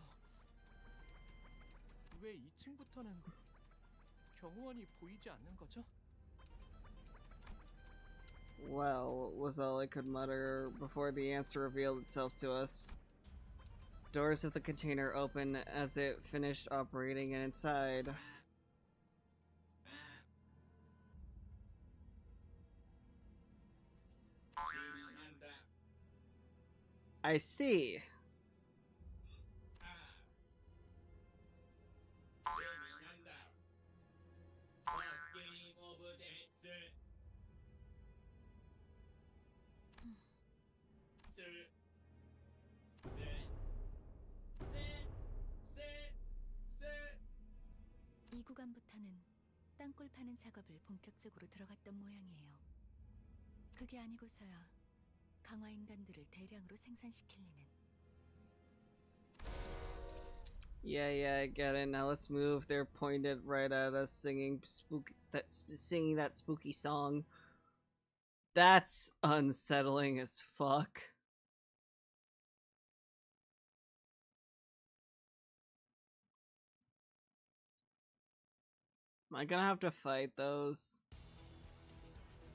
왜 2층부터는 경호원이 보이지 않는 거죠? Well, was all I could mutter before the answer revealed itself to us. Doors of the container opened as it finished operating, and inside... I see. 후반부터는 땅굴 파는 작업을 본격적으로 들어갔던 모양이에요. 그게 아니고서야 강화 인간들을 대량으로 생산시킬 리는. Yeah, I get it. Now let's move. They're pointed right at us, singing that spooky song. That's unsettling as fuck. Am I gonna have to fight those?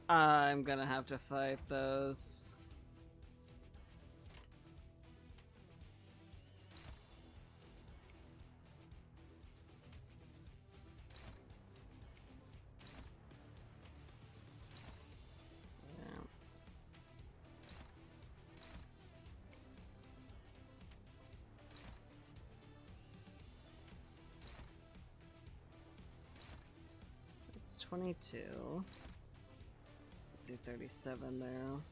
I'm gonna have to fight those. It's 22. Do 37 there.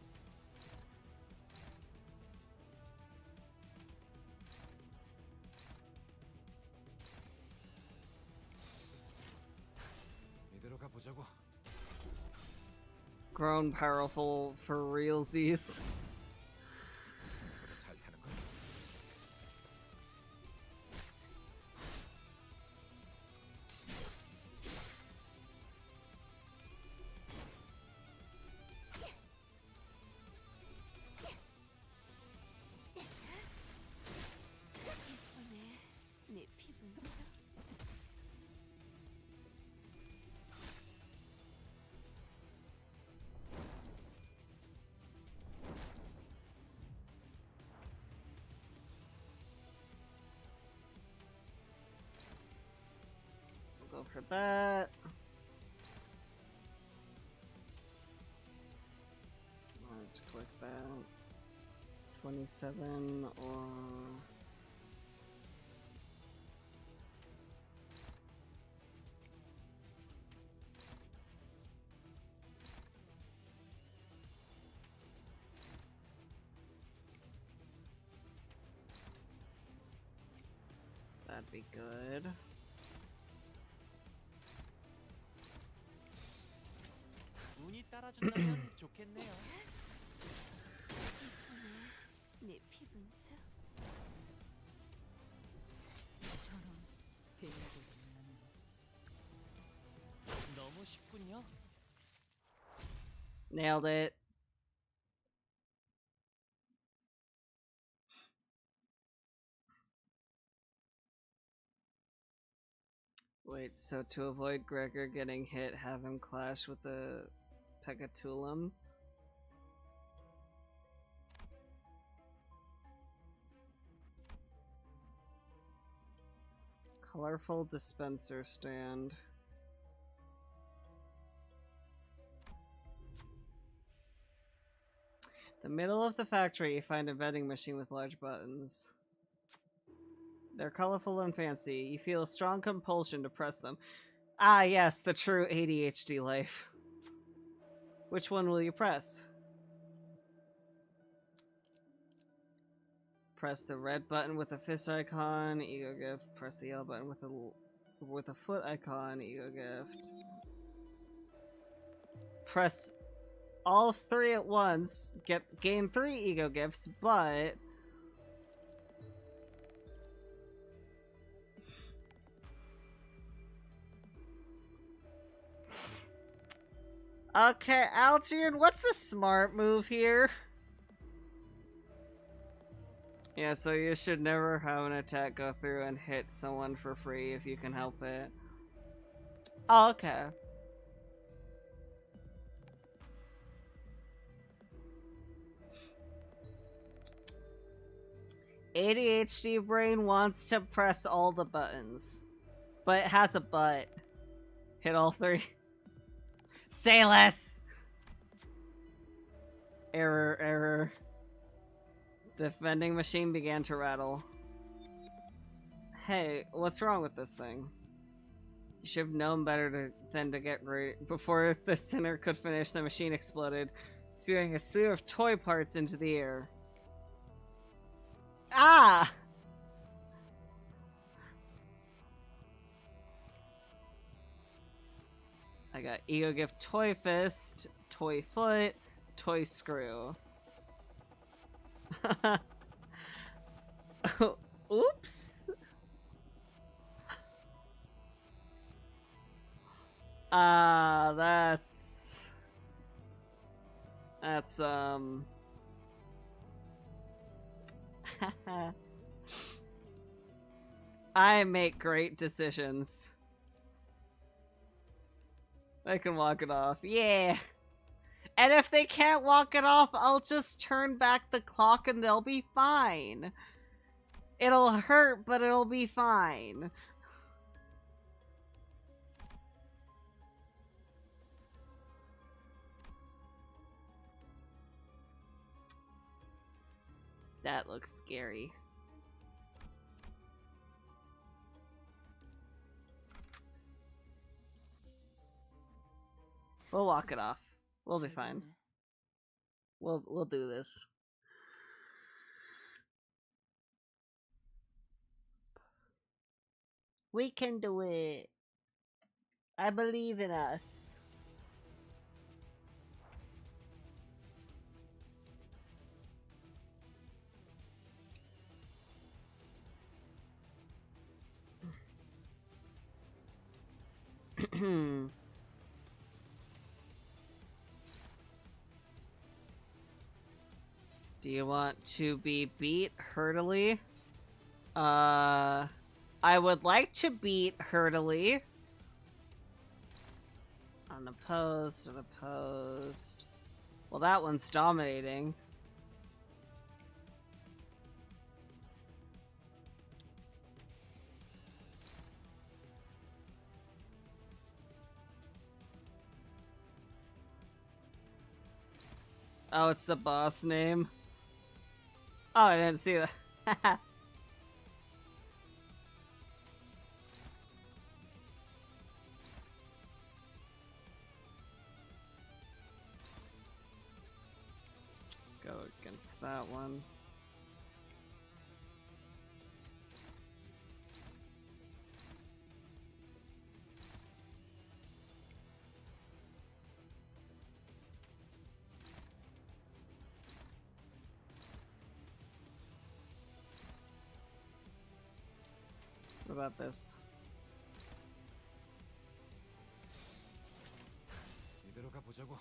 이대로 가보자고. Grown powerful for realsies. 잘 타는 거야. 네 피부는 We'll go for that. Let's click that. 27 or... That'd be good. 운이 따라준다면 좋겠네요. 네 피분수 저런 빈약을 너무 쉽군요. Nailed it. Wait, so to avoid Gregor getting hit, have him clash with the Pegatulum? Colorful dispenser stand. The middle of the factory, you find a vending machine with large buttons. They're colorful and fancy. You feel a strong compulsion to press them. Ah, yes, the true ADHD life. Which one will you press? Press the red button with the fist icon, ego gift. Press the yellow button with a foot icon, ego gift. Press all three at once, gain 3 ego gifts, but okay, Algian, what's the smart move here? Yeah, so you should never have an attack go through and hit someone for free if you can help it. Oh, okay. ADHD brain wants to press all the buttons, but it has a but. Hit all 3. Say less! Error, error. The vending machine began to rattle. Hey, what's wrong with this thing? You should have known better than to get right. Before the sinner could finish, the machine exploded, spewing a slew of toy parts into the air. Ah! I got Ego Gift Toy Fist, Toy Foot, Toy Screw. Oops. That's I make great decisions. I can walk it off. Yeah. And if they can't walk it off, I'll just turn back the clock and they'll be fine. It'll hurt, but it'll be fine. That looks scary. We'll walk it off. We'll be fine. We'll do this. We can do it. I believe in us. Do you want to be beat hurtily? I would like to beat hurtily. Unopposed, unopposed. Well, that one's dominating. Oh, it's the boss name. Oh, I didn't see that. Go against that one. What about this? 이대로 가보자고.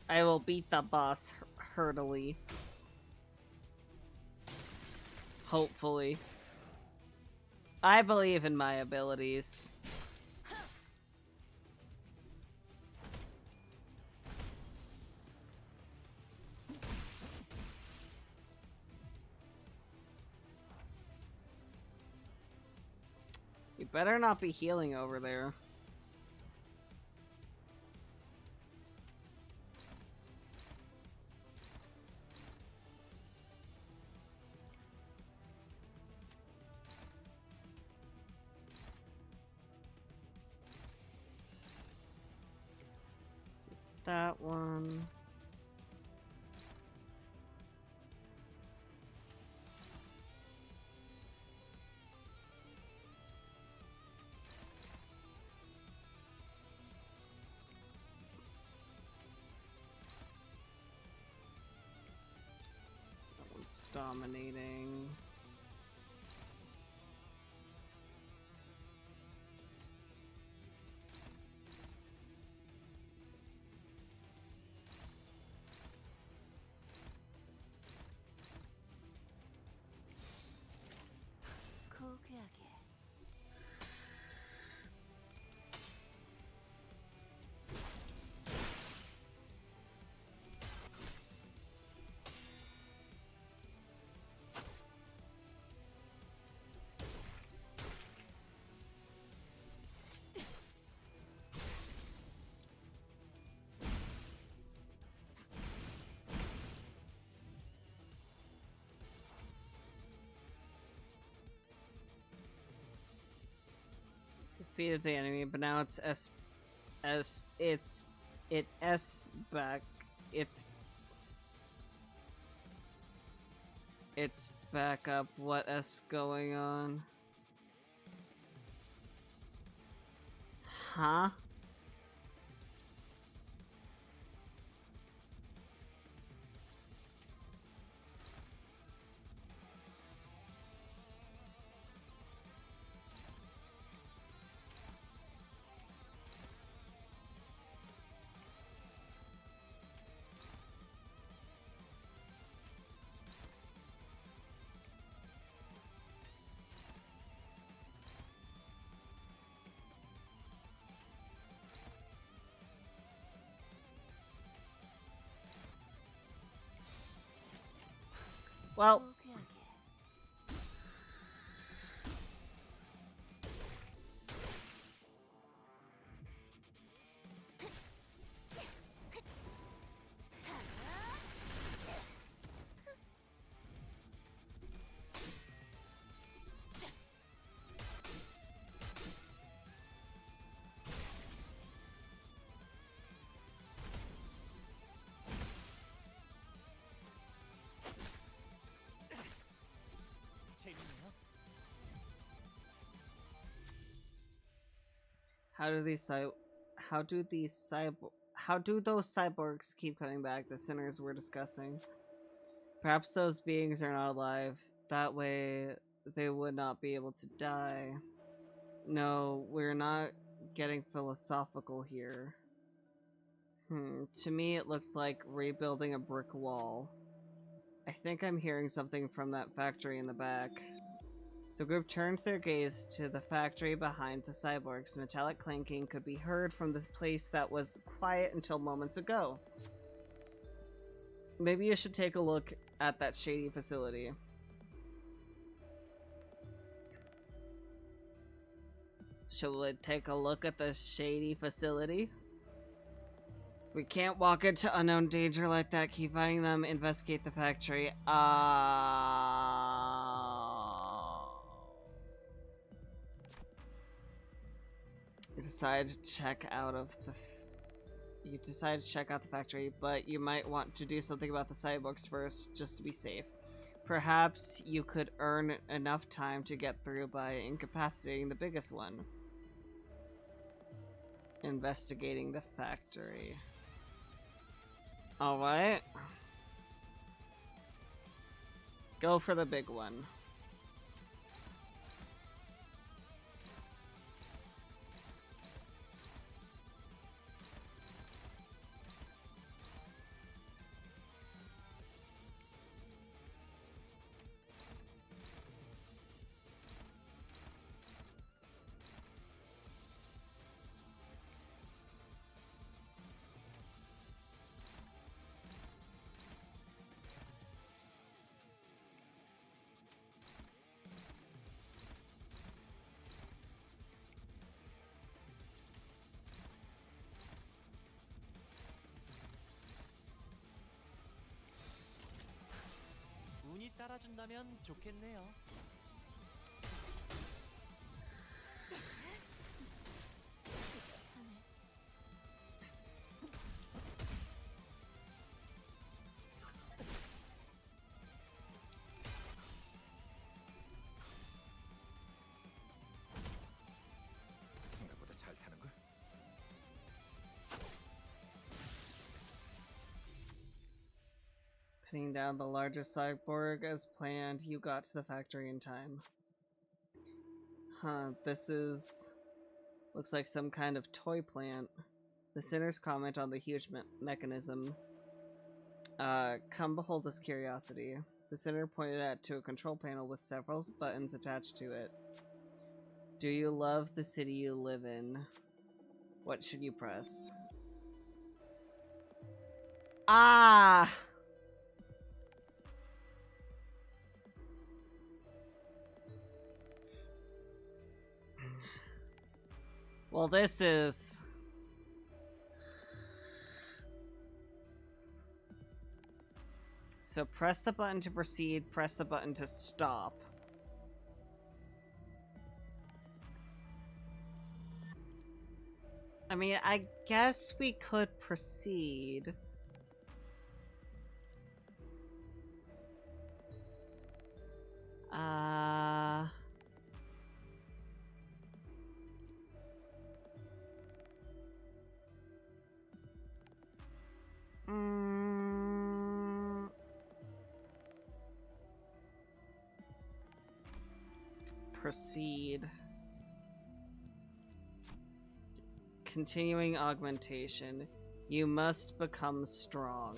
I will beat the boss hurtily. Hopefully. I believe in my abilities. You better not be healing over there. That one. That one's dominating. 고귀하게. Defeated the enemy, but now it's back up what is going on. Huh? Well, 재밌네요. how do those cyborgs keep coming back? The sinners we're discussing. Perhaps those beings are not alive. That way they would not be able to die. No, we're not getting philosophical here. To me it looked like rebuilding a brick wall. I think I'm hearing something from that factory in the back. The group turned their gaze to the factory behind the cyborgs. Metallic clanking could be heard from this place that was quiet until moments ago. Maybe you should take a look at that shady facility. Shall we take a look at the shady facility? We can't walk into unknown danger like that. Keep fighting them. Investigate the factory. You decide to check out the factory, but you might want to do something about the cyborgs first, just to be safe. Perhaps you could earn enough time to get through by incapacitating the biggest one. Investigating the factory. Alright. Go for the big one. 운이 따라준다면 좋겠네요. 생각보다 잘 타는 걸. Pinning down the largest cyborg as planned, you got to the factory in time. Huh, this looks like some kind of toy plant. The sinners comment on the huge mechanism. Come behold this curiosity. The sinner pointed to a control panel with several buttons attached to it. Do you love the city you live in? What should you press? Ah! Well, this is... So press the button to proceed, press the button to stop. I mean, I guess we could proceed. Uh... Mm... Proceed. Continuing augmentation. You must become strong.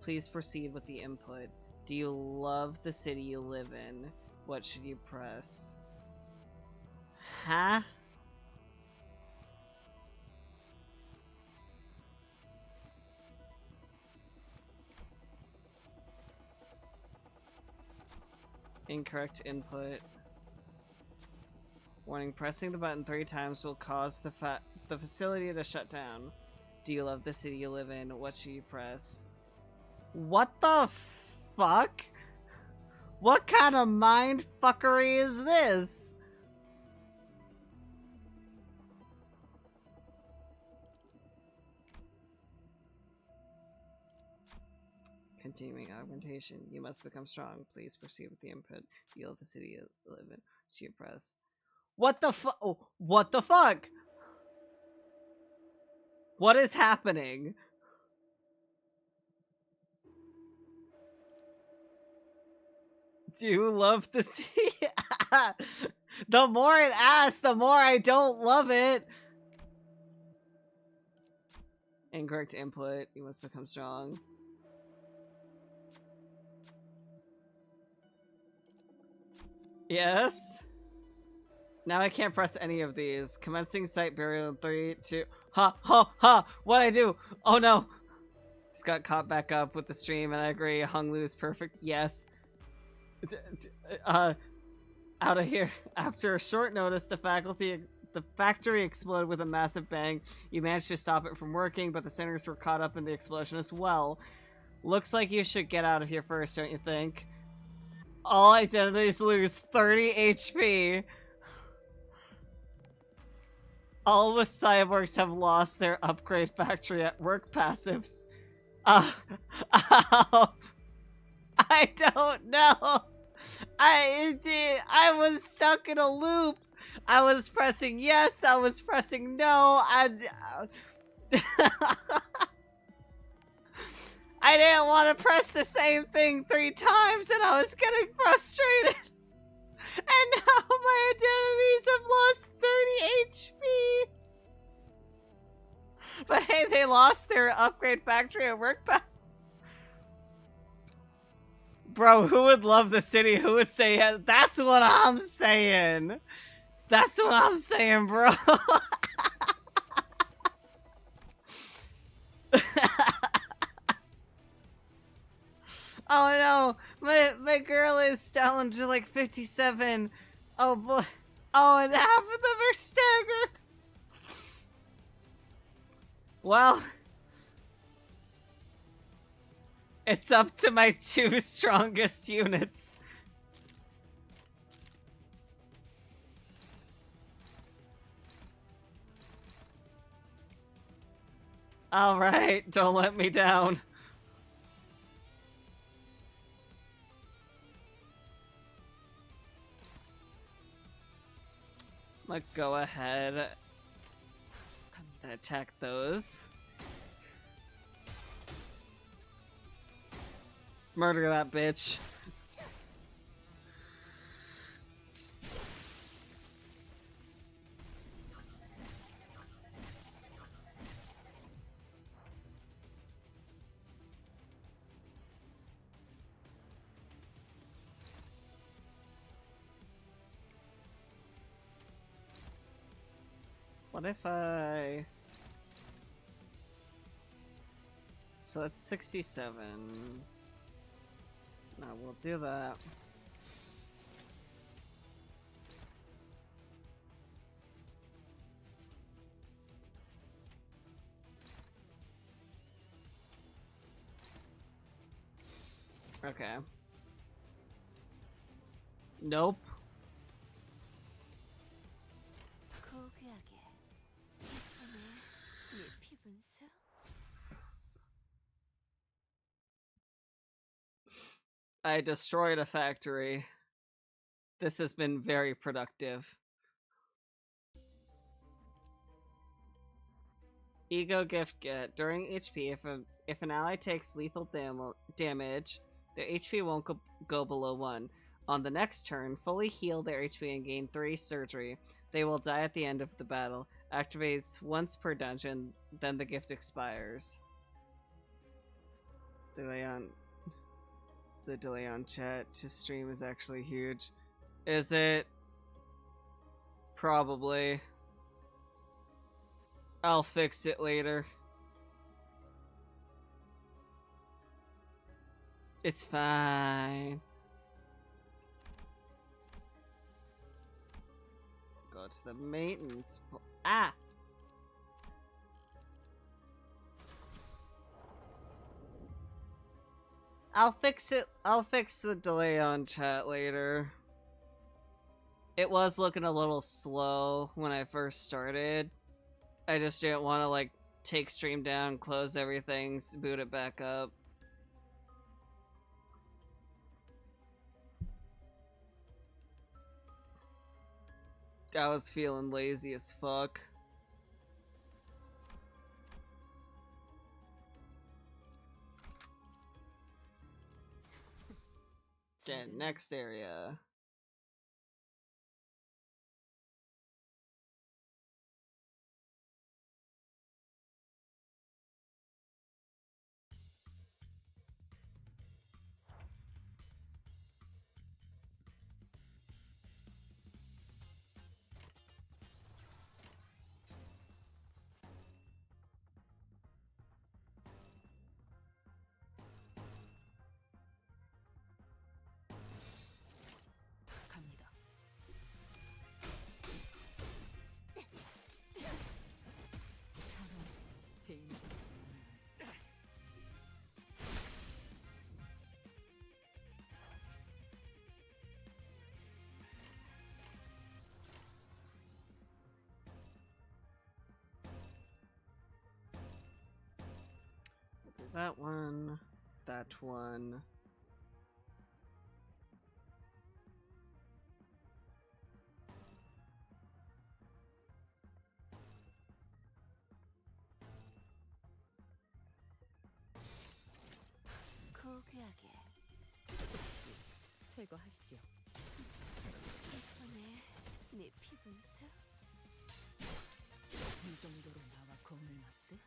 Please proceed with the input. Do you love the city you live in? What should you press? Huh? Incorrect input. Warning, pressing the button 3 times will cause the facility to shut down. Do you love the city you live in? What should you press? What the fuck? What kind of mind fuckery is this? Continuing augmentation. You must become strong. Please proceed with the input. Do you love the city you live in? Should you press? What the fuck? Oh, what the fuck? What is happening? Do you love the city? The more it asks, the more I don't love it. Incorrect input. You must become strong. Yes. Now I can't press any of these. Commencing site burial in 3, 2. Ha, ha, ha! What'd I do? Oh no! Just got caught back up with the stream, and I agree. Hung loose, perfect. Yes. Out of here. After a short notice, the factory exploded with a massive bang. You managed to stop it from working, but the sinners were caught up in the explosion as well. Looks like you should get out of here first, don't you think? All identities lose 30 HP. All the cyborgs have lost their upgrade factory at work passives. Ow. I don't know. I was stuck in a loop. I was pressing yes, I was pressing no. I didn't want to press the same thing 3 times, and I was getting frustrated. And now my identities have lost 30 HP. But hey, they lost their upgrade factory at work pass. Bro, who would love the city? Who would say, yeah, that's what I'm saying. That's what I'm saying, bro. Oh no, my girl is down to like 57. Oh boy. Oh, and half of them are staggered. Well, it's up to my 2 strongest units. Alright, don't let me down. I'm gonna go ahead and attack those. Murder that bitch. What if I... So that's 67. No, we'll do that. Okay. Nope. I destroyed a factory. This has been very productive. Ego gift get. During HP, if an ally takes lethal damage, their HP won't go below 1. On the next turn, fully heal their HP and gain 3 surgery. They will die at the end of the battle. Activates once per dungeon, then the gift expires. The delay on chat to stream is actually huge. Is it? Probably. I'll fix it later. It's fine. Go to the maintenance. Ah! I'll fix it. I'll fix the delay on chat later. It was looking a little slow when I first started. I just didn't want to, like, take stream down, close everything, boot it back up. I was feeling lazy as fuck. Okay, next area. 갑니다. 저런 개인 That one. That one. 고귀하게. 퇴거하시죠. 예쁘네. 네 피분수. 이 정도로 나와 검을 맞대? 이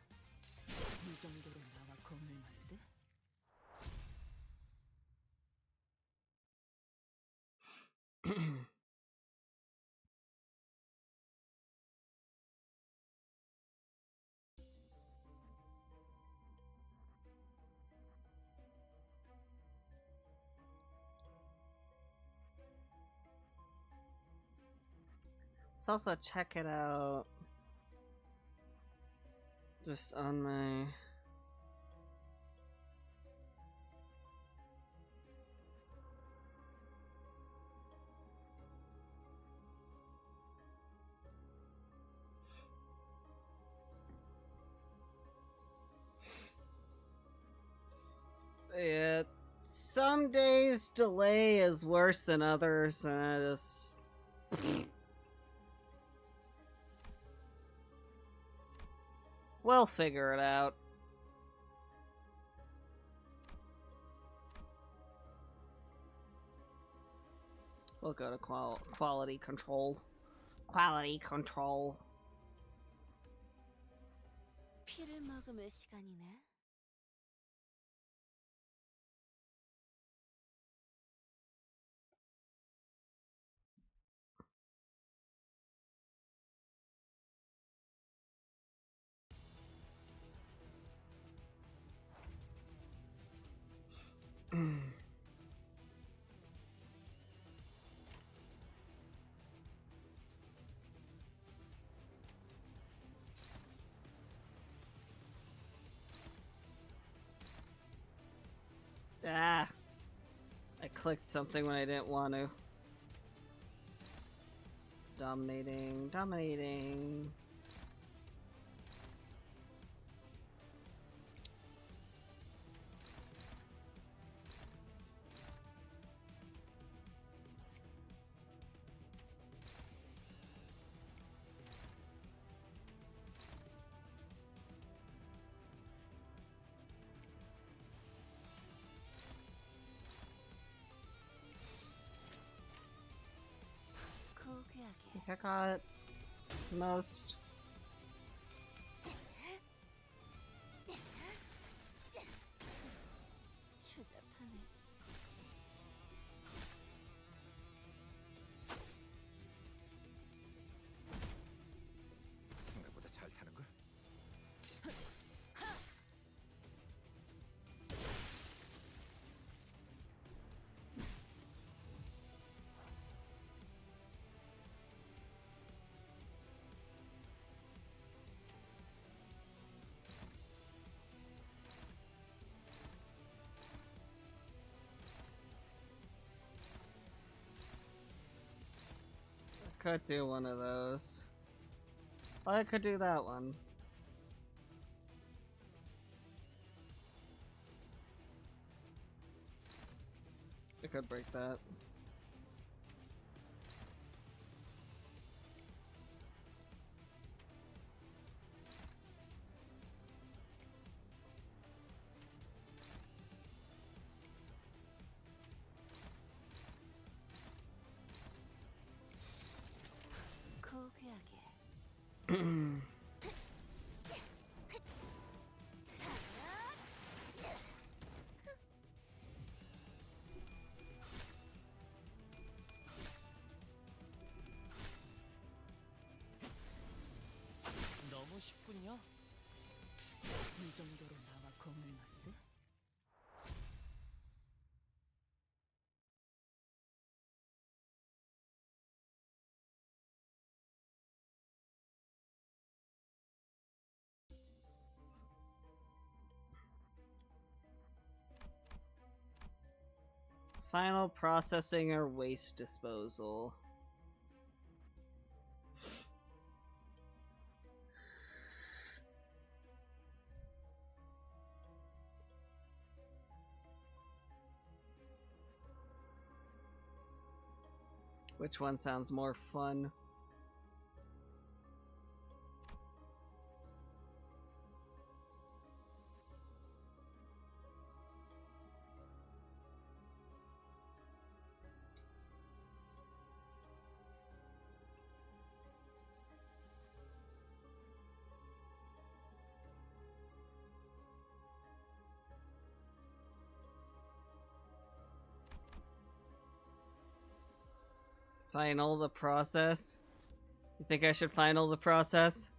정도로 나와 검을 맞대? Let's also check it out. Just on my... Yeah, some days delay is worse than others, and I just... We'll figure it out. We'll go to quality control. Quality control. 피를 머금을 시간이네. Ah! I clicked something when I didn't want to. Dominating, dominating. think I got most. 추잡하네. 생각보다 잘 타는 걸. Could do one of those. I could do that one. I could break that. 고귀하게. 너무 쉽군요. 이 정도로 나와 공을 맞대? Final processing or waste disposal. Which one sounds more fun? Final the process? You think I should final the process?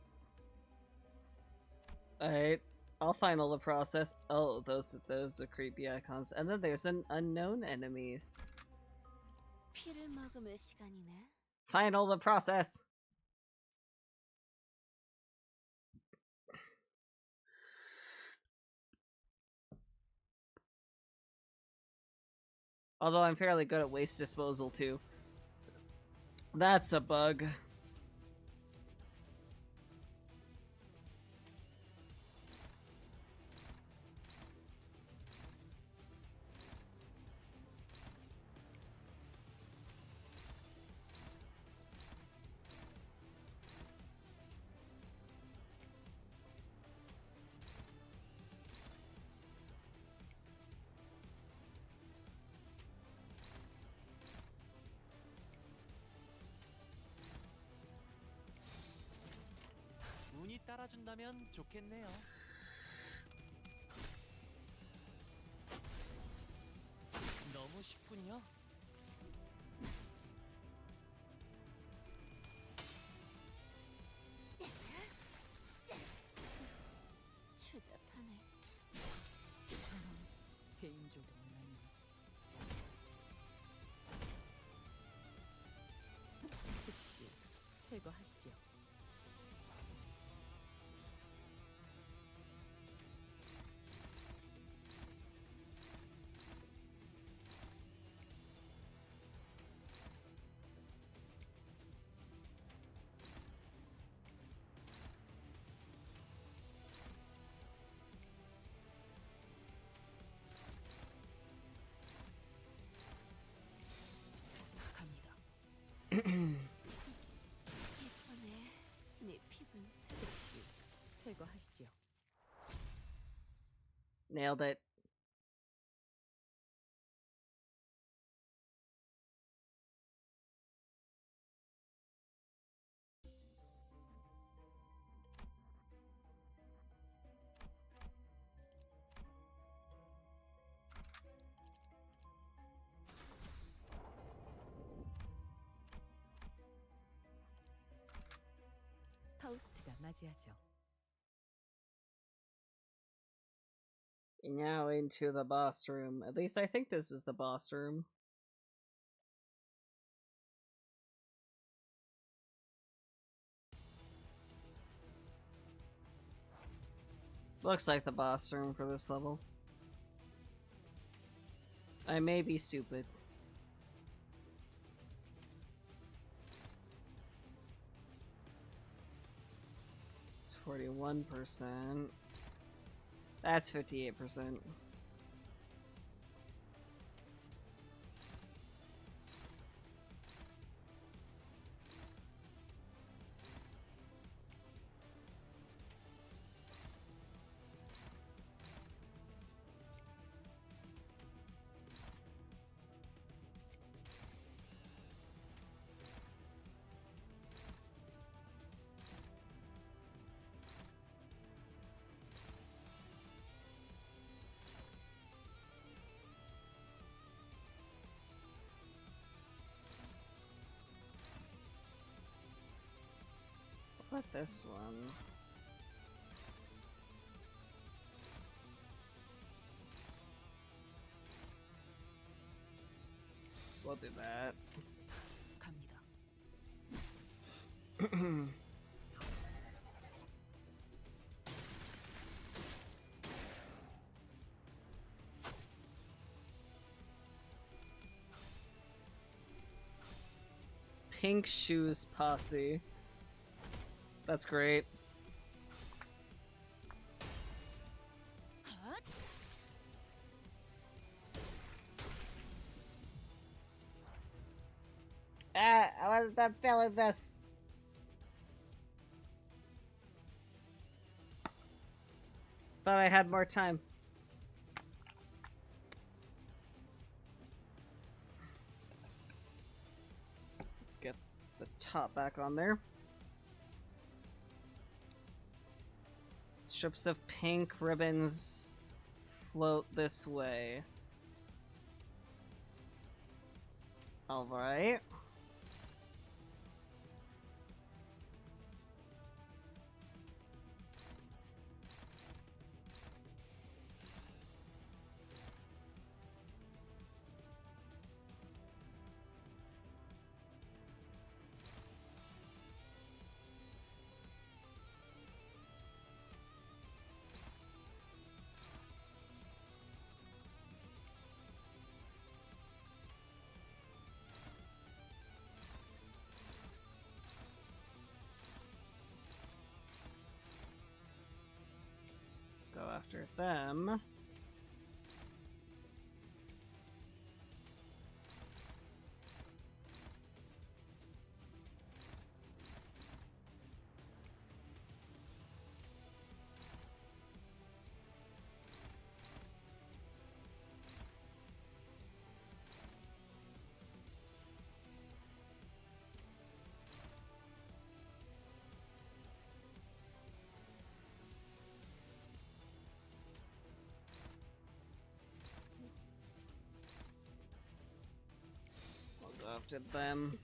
Alright, I'll final the process. Oh, those are creepy icons. And then there's an unknown enemy. 피를 머금을 시간이네. Final the process! Although I'm fairly good at waste disposal too. That's a bug. 운이 따라준다면 좋겠네요. 너무 쉽군요. 추잡하네. 저런 개인적으로 나는 즉시 퇴거하시죠. 이번에 네 피부는 즉시 퇴거하시죠. Nailed it. 맞이하죠. Now into the boss room. At least I think this is the boss room. Looks like the boss room for this level. I may be stupid. It's 41%. That's 58%. What about this one? We'll do that. 갑니다. Pink Shoes Posse. That's great. Ah, I was not feeling this. Thought I had more time. Let's get the top back on there. Strips of pink ribbons float this way. All right. Go after them. We'll go after them.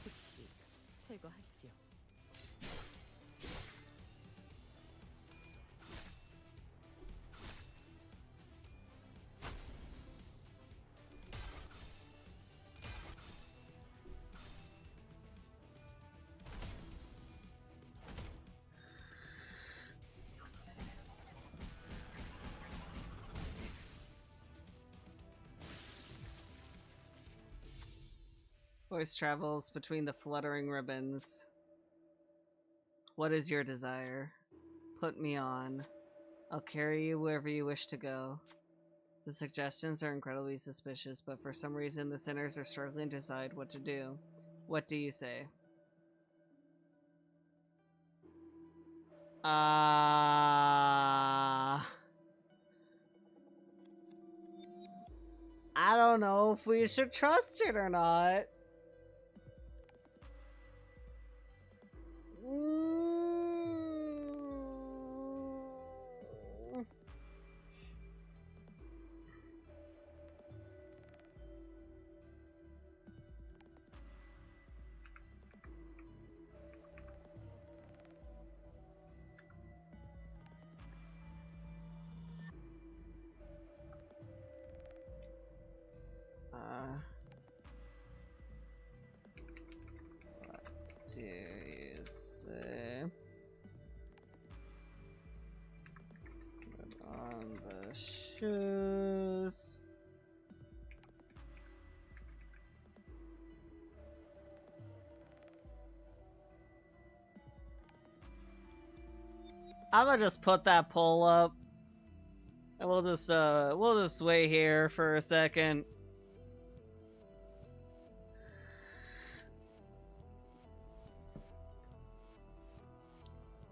즉시 퇴거하시죠. Voice travels between the fluttering ribbons. What is your desire? Put me on. I'll carry you wherever you wish to go. The suggestions are incredibly suspicious, but for some reason the sinners are struggling to decide what to do. What do you say? I don't know if we should trust it or not. I'm gonna just put that poll up. And we'll just wait here for a second.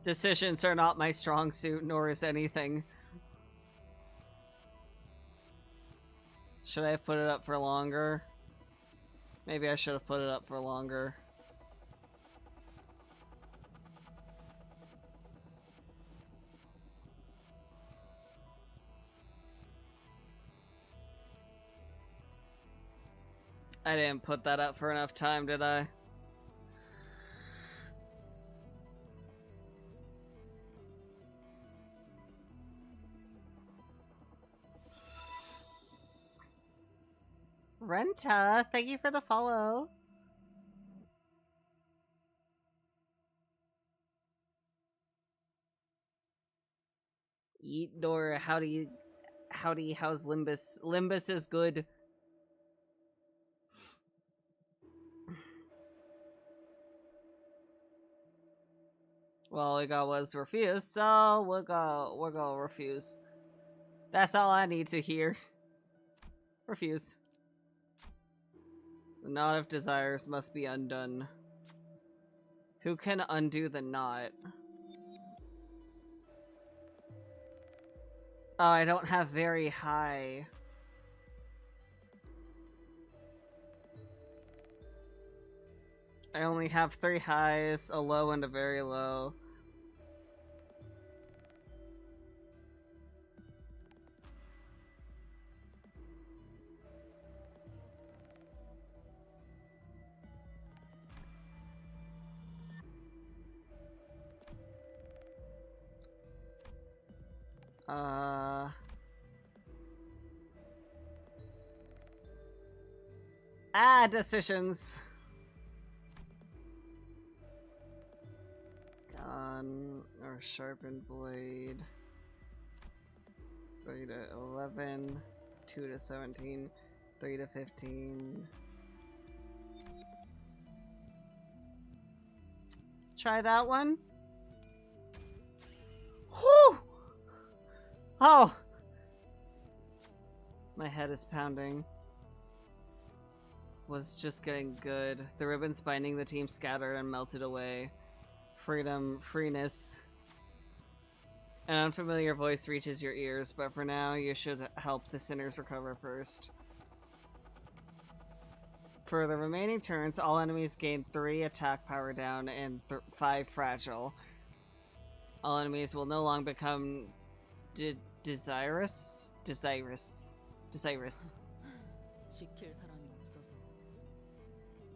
Decisions are not my strong suit, nor is anything. Should I have put it up for longer? Maybe I should have put it up for longer. I didn't put that up for enough time, did I? Renta, thank you for the follow. Eat door, howdy, how's Limbus? Limbus is good. Well, all we got was refuse, so we'll go refuse. That's all I need to hear. Refuse. The knot of desires must be undone. Who can undo the knot? Oh, I don't have very high. I only have 3 highs, a low and a very low. Decisions. Gun or sharpened blade. 3 to 11, 2 to 17, 3 to 15. Try that one. Whew! Oh! My head is pounding. Was just getting good. The ribbons binding the team scattered and melted away. Freedom, freeness. An unfamiliar voice reaches your ears, but for now, you should help the sinners recover first. For the remaining turns, all enemies gain 3 attack power down and 5 fragile. All enemies will no longer become desirous.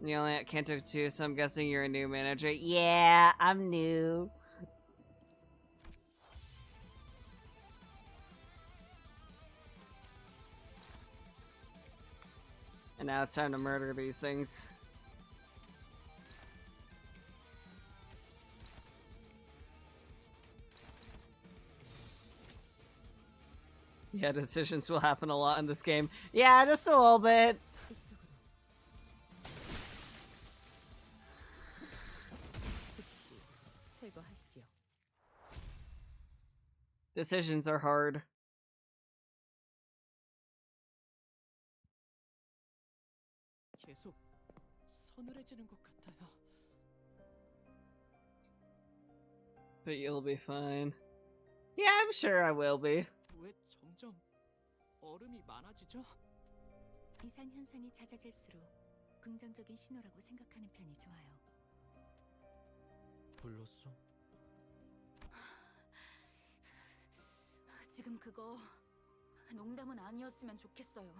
You're only at Canto II, so I'm guessing you're a new manager. Yeah, I'm new. And now it's time to murder these things. Yeah, decisions will happen a lot in this game. Yeah, just a little bit. Decisions are hard. 계속 서늘해지는 것 같아요. But you'll be fine. Yeah, I'm sure I will be. 왜 점점 얼음이 많아지죠? 이상 현상이 잦아질수록 긍정적인 신호라고 생각하는 편이 좋아요. 불렀어? 지금 그거 농담은 아니었으면 좋겠어요.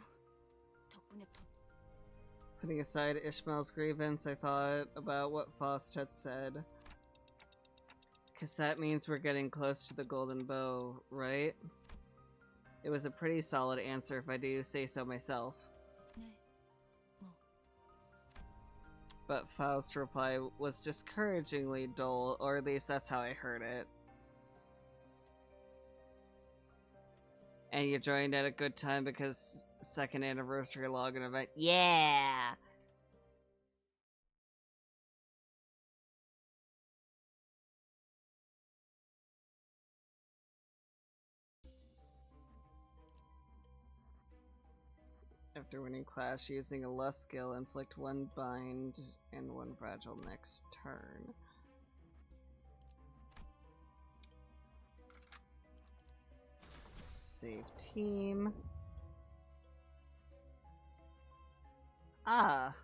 덕분에 더 Putting aside Ishmael's grievance, I thought about what Faust had said. Because that means we're getting close to the golden bow, right? It was a pretty solid answer if I do say so myself. 네. 뭐? But Faust's reply was discouragingly dull, or at least that's how I heard it. And you joined at a good time because second anniversary login event. Yeah! After winning clash, using a lust skill, inflict 1 bind and 1 fragile next turn. Save team. Ah.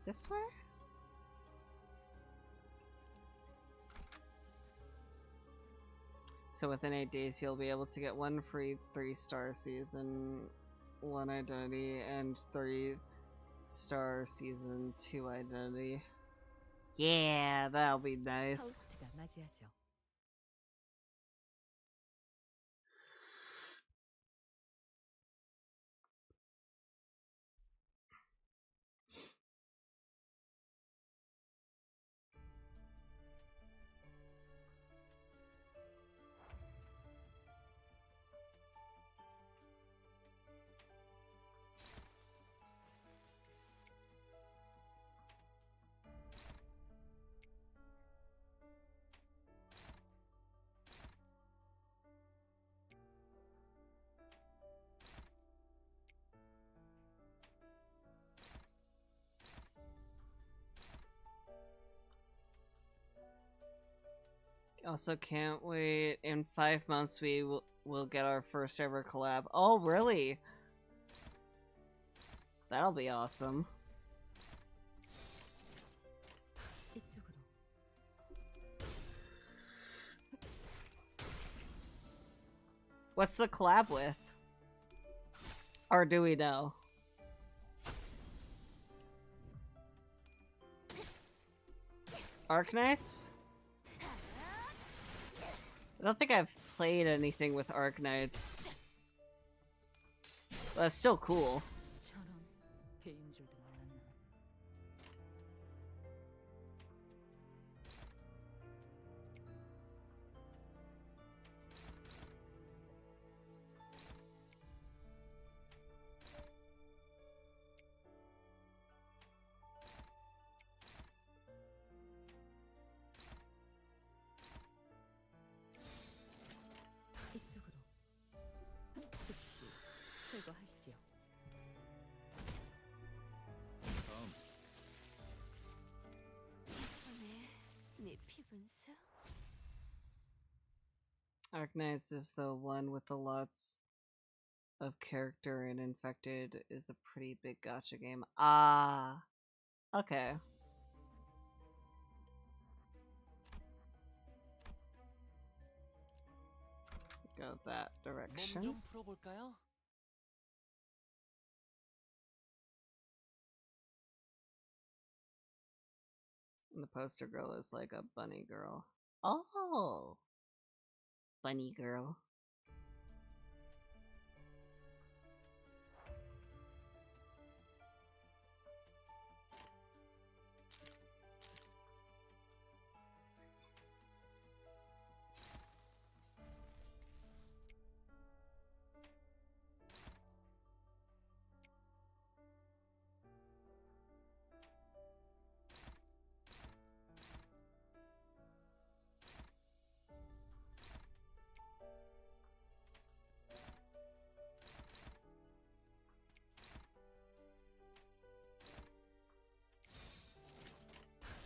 This way? So within 8 days, you'll be able to get 1 free 3-star season 1 identity and 3-star season 2 identity. Yeah, that'll be nice. 파우스트가 맞이하죠. Also can't wait. In 5 months we will get our first ever collab. Oh, really? That'll be awesome. 이쪽으로. What's the collab with? Or do we know? Arknights? I don't think I've played anything with Arknights. But that's still cool. 저런 배인 줄도 몰랐나. 이쪽으로. 즉시 철거하시죠. 다음. 이번에 네 피분수? Arknights is the one with the lots of character and infected is a pretty big gacha game. Ah. Okay. Go that 몸 direction. 좀 풀어볼까요? And the poster girl is like a bunny girl. Oh. Bunny girl.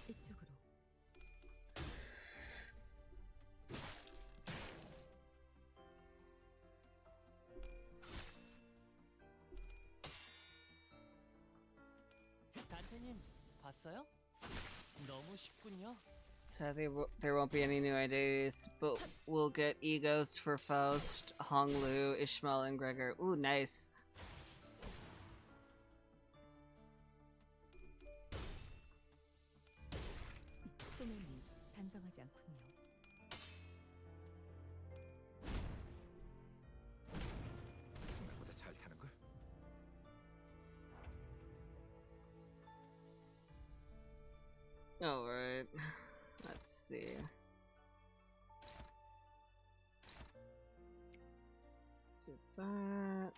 이쪽으로. 단테님 봤어요? 너무 쉽군요. Sadly, there won't be any new identities, but we'll get egos for Faust, Honglu, Ishmael, and Gregor. Ooh, nice. 소년이 단정하지 않군요. 생각보다 잘 타는 걸. Alright. Let's see. Do that.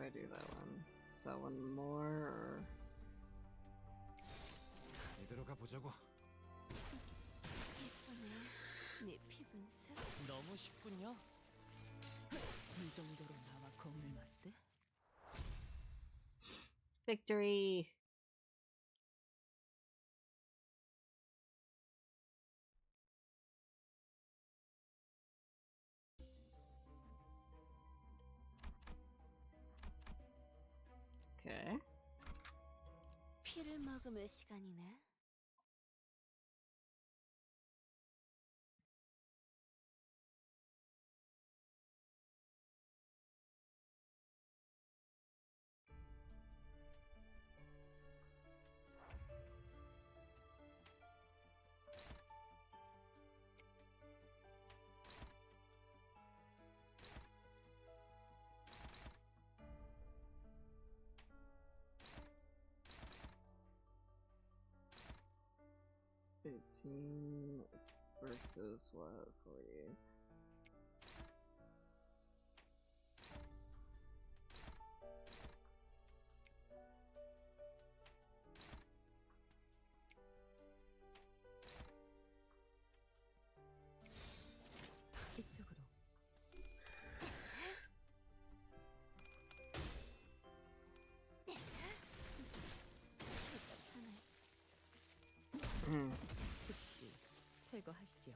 if I do that one? Is that one more or? 이대로 가보자고. 네 피분스? 너무 쉽군요. 이 정도로 나와 겁을 맞대? Victory! Okay. 피를 머금을 시간이네. $18 versus what? 40. 이쪽으로. 즉시 퇴거하시죠.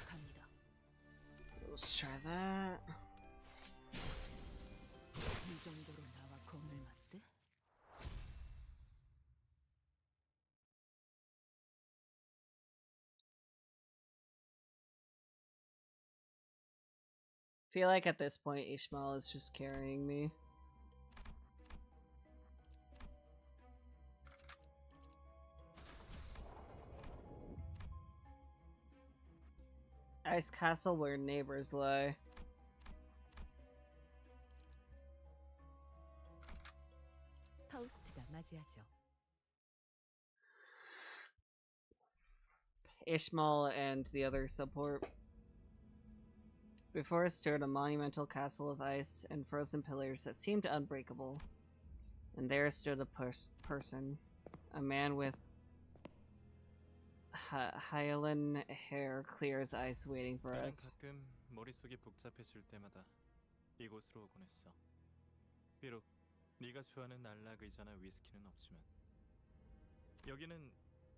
갑니다. Let's try that. 이 정도로 나와 겁을 맞대? Feel like at this point Ishmael is just carrying me. Ice castle where neighbors lie. 파우스트가 맞이하죠. Ishmael and the other support. Before us stood a monumental castle of ice and frozen pillars that seemed unbreakable. And there stood a person, a man with Hylan hair, clear as ice, waiting for 나는 us. 가끔 머릿속이 복잡해질 때마다 이곳으로 오곤 했어. 비록 네가 좋아하는 날락 의자나 위스키는 없지만 여기는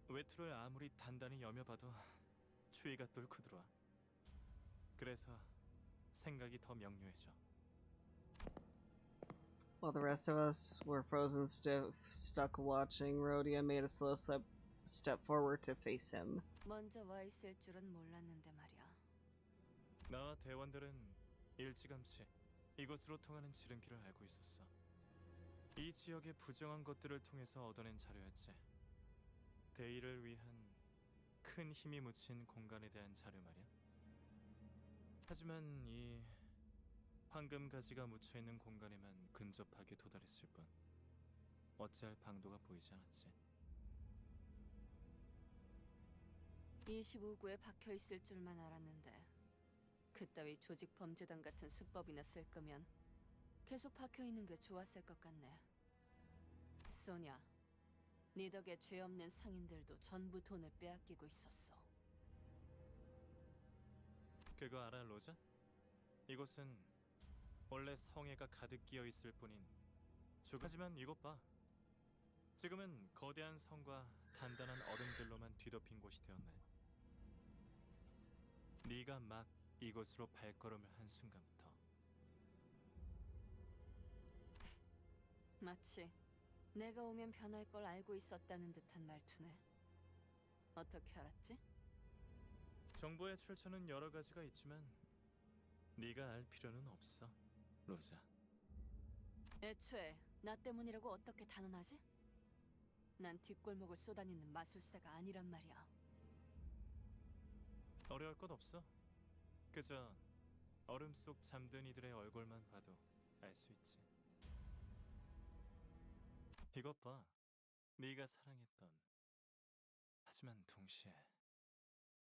외투를 아무리 단단히 여며봐도 추위가 뚫고 들어와. 그래서 생각이 더 명료해져. While the rest of us were frozen stiff, stuck watching, Rhodia made a slow step forward to face him. 먼저 와 있을 줄은 몰랐는데 말이야. 나와 대원들은 일찌감치 이곳으로 통하는 지름길을 알고 있었어. 이 지역의 부정한 것들을 통해서 얻어낸 자료였지. 대의를 위한 큰 힘이 묻힌 공간에 대한 자료 말이야. 하지만 이 황금 가지가 묻혀 있는 공간에만 근접하게 도달했을 뿐 어찌할 방도가 보이지 않았지. 25구에 박혀 있을 줄만 알았는데 그따위 조직 범죄단 같은 수법이나 쓸 거면 계속 박혀 있는 게 좋았을 것 같네. 소냐, 네 덕에 죄 없는 상인들도 전부 돈을 빼앗기고 있었어. 그거 알아, 로자? 이곳은 원래 성애가 가득 끼어 있을 뿐인 하지만 이것 봐. 지금은 거대한 성과 단단한 얼음들로만 뒤덮인 곳이 되었네. 네가 막 이곳으로 발걸음을 한 순간부터 마치 내가 오면 변할 걸 알고 있었다는 듯한 말투네. 어떻게 알았지? 정보의 출처는 여러 가지가 있지만 네가 알 필요는 없어, 로자. 애초에 나 때문이라고 어떻게 단언하지? 난 뒷골목을 쏘다니는 마술사가 아니란 말이야. 어려울 것 없어. 그저 얼음 속 잠든 이들의 얼굴만 봐도 알 수 있지. 이것 봐. 네가 사랑했던, 하지만 동시에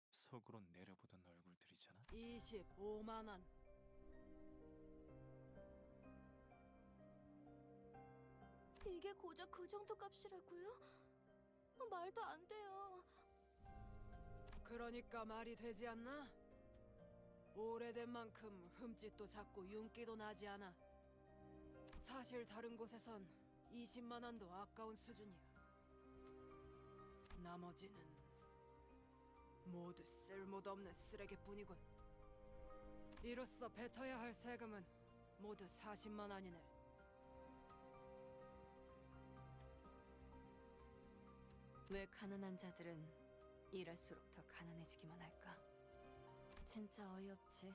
속으로 내려보던 얼굴들이잖아. 25만 원. 이게 고작 그 정도 값이라고요? 말도 안 돼요. 그러니까 말이 되지 않나? 오래된 만큼 흠집도 작고 윤기도 나지 않아. 사실 다른 곳에선 20만 원도 아까운 수준이야. 나머지는 모두 쓸모도 없는 쓰레기뿐이군. 이로써 뱉어야 할 세금은 모두 40만 원이네. 왜 가난한 자들은 일할수록 더 가난해지기만 할까? 진짜 어이없지.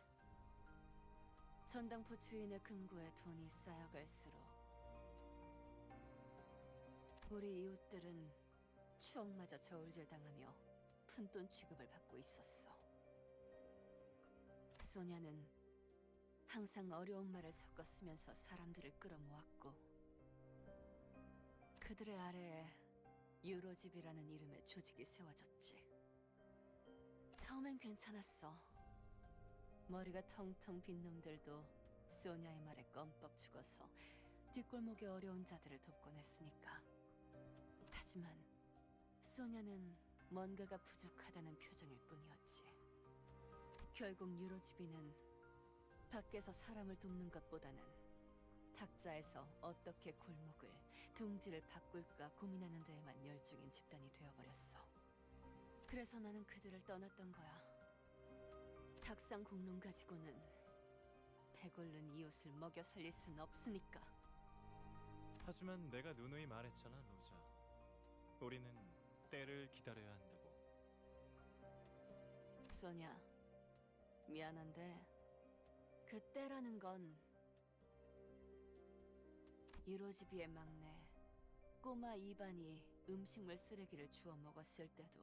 전당포 주인의 금고에 돈이 쌓여갈수록 우리 이웃들은 추억마저 저울질당하며 푼돈 취급을 받고 있었어. 소냐는 항상 어려운 말을 섞어 쓰면서 사람들을 끌어모았고 그들의 아래에 유로집이라는 이름의 조직이 세워졌지. 처음엔 괜찮았어. 머리가 텅텅 빈 놈들도 소냐의 말에 껌뻑 죽어서 뒷골목의 어려운 자들을 돕곤 했으니까. 하지만 소냐는 뭔가가 부족하다는 표정일 뿐이었지. 결국 유로집이는 밖에서 사람을 돕는 것보다는 탁자에서 어떻게 골목을, 둥지를 바꿀까 고민하는 데에만 열중인 집단이 되어버렸어. 그래서 나는 그들을 떠났던 거야. 탁상 공론 가지고는 배골른 이웃을 먹여 살릴 순 없으니까. 하지만 내가 누누이 말했잖아, 로자. 우리는 때를 기다려야 한다고. 소냐, 미안한데 그 때라는 건 유로지비의 막내 꼬마 이반이 음식물 쓰레기를 주워 먹었을 때도,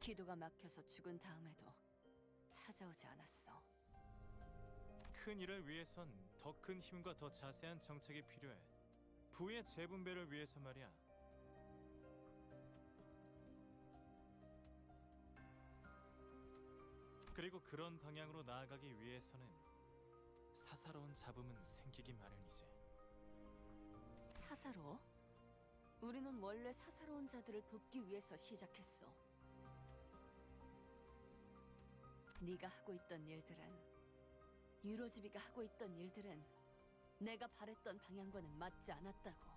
기도가 막혀서 죽은 다음에도 찾아오지 않았어. 큰 일을 위해선 더 큰 힘과 더 자세한 정책이 필요해. 부의 재분배를 위해서 말이야. 그리고 그런 방향으로 나아가기 위해서는 사사로운 잡음은 생기기 마련이지. 사사로워? 우리는 원래 사사로운 자들을 돕기 위해서 시작했어. 네가 하고 있던 일들은, 유로지비가 하고 있던 일들은 내가 바랬던 방향과는 맞지 않았다고.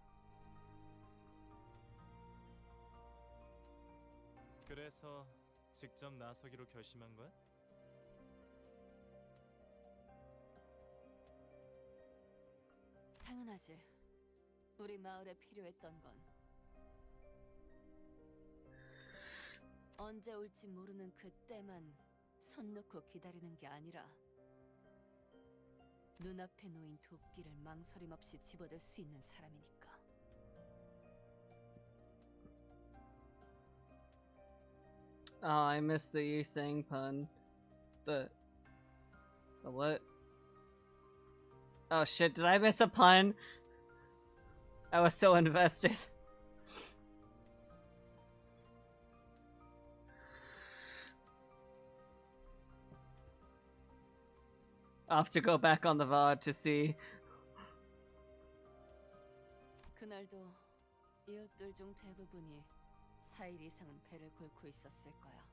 그래서 직접 나서기로 결심한 거야? 당연하지. 우리 마을에 필요했던 건 언제 올지 모르는 그때만 손 놓고 기다리는 게 아니라 눈앞에 놓인 도끼를 망설임 없이 집어들 수 있는 사람이니까. Oh, I missed the you saying pun. The what? Oh shit, did I miss a pun? I was so invested. I'll have to go back on the VOD to see. 그날도 이웃들 중 대부분이 4일 이상은 배를 곪고 있었을 거야.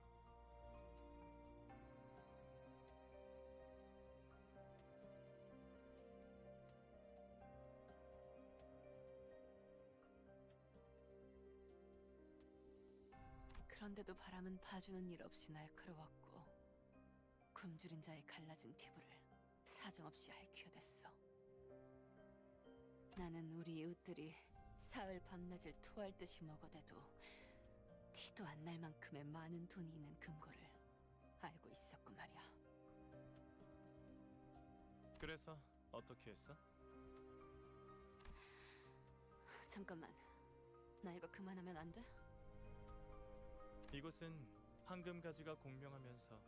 그런데도 바람은 봐주는 일 없이 날카로웠고 굶주린 자의 갈라진 피부를 사정없이 핥혀댔어. 나는 우리 이웃들이 사흘 밤낮을 토할 듯이 먹어대도 티도 안 날 만큼의 많은 돈이 있는 금고를 알고 있었고 말이야. 그래서 어떻게 했어? 잠깐만, 나 이거 그만하면 안 돼? 이곳은 황금가지가 공명하면서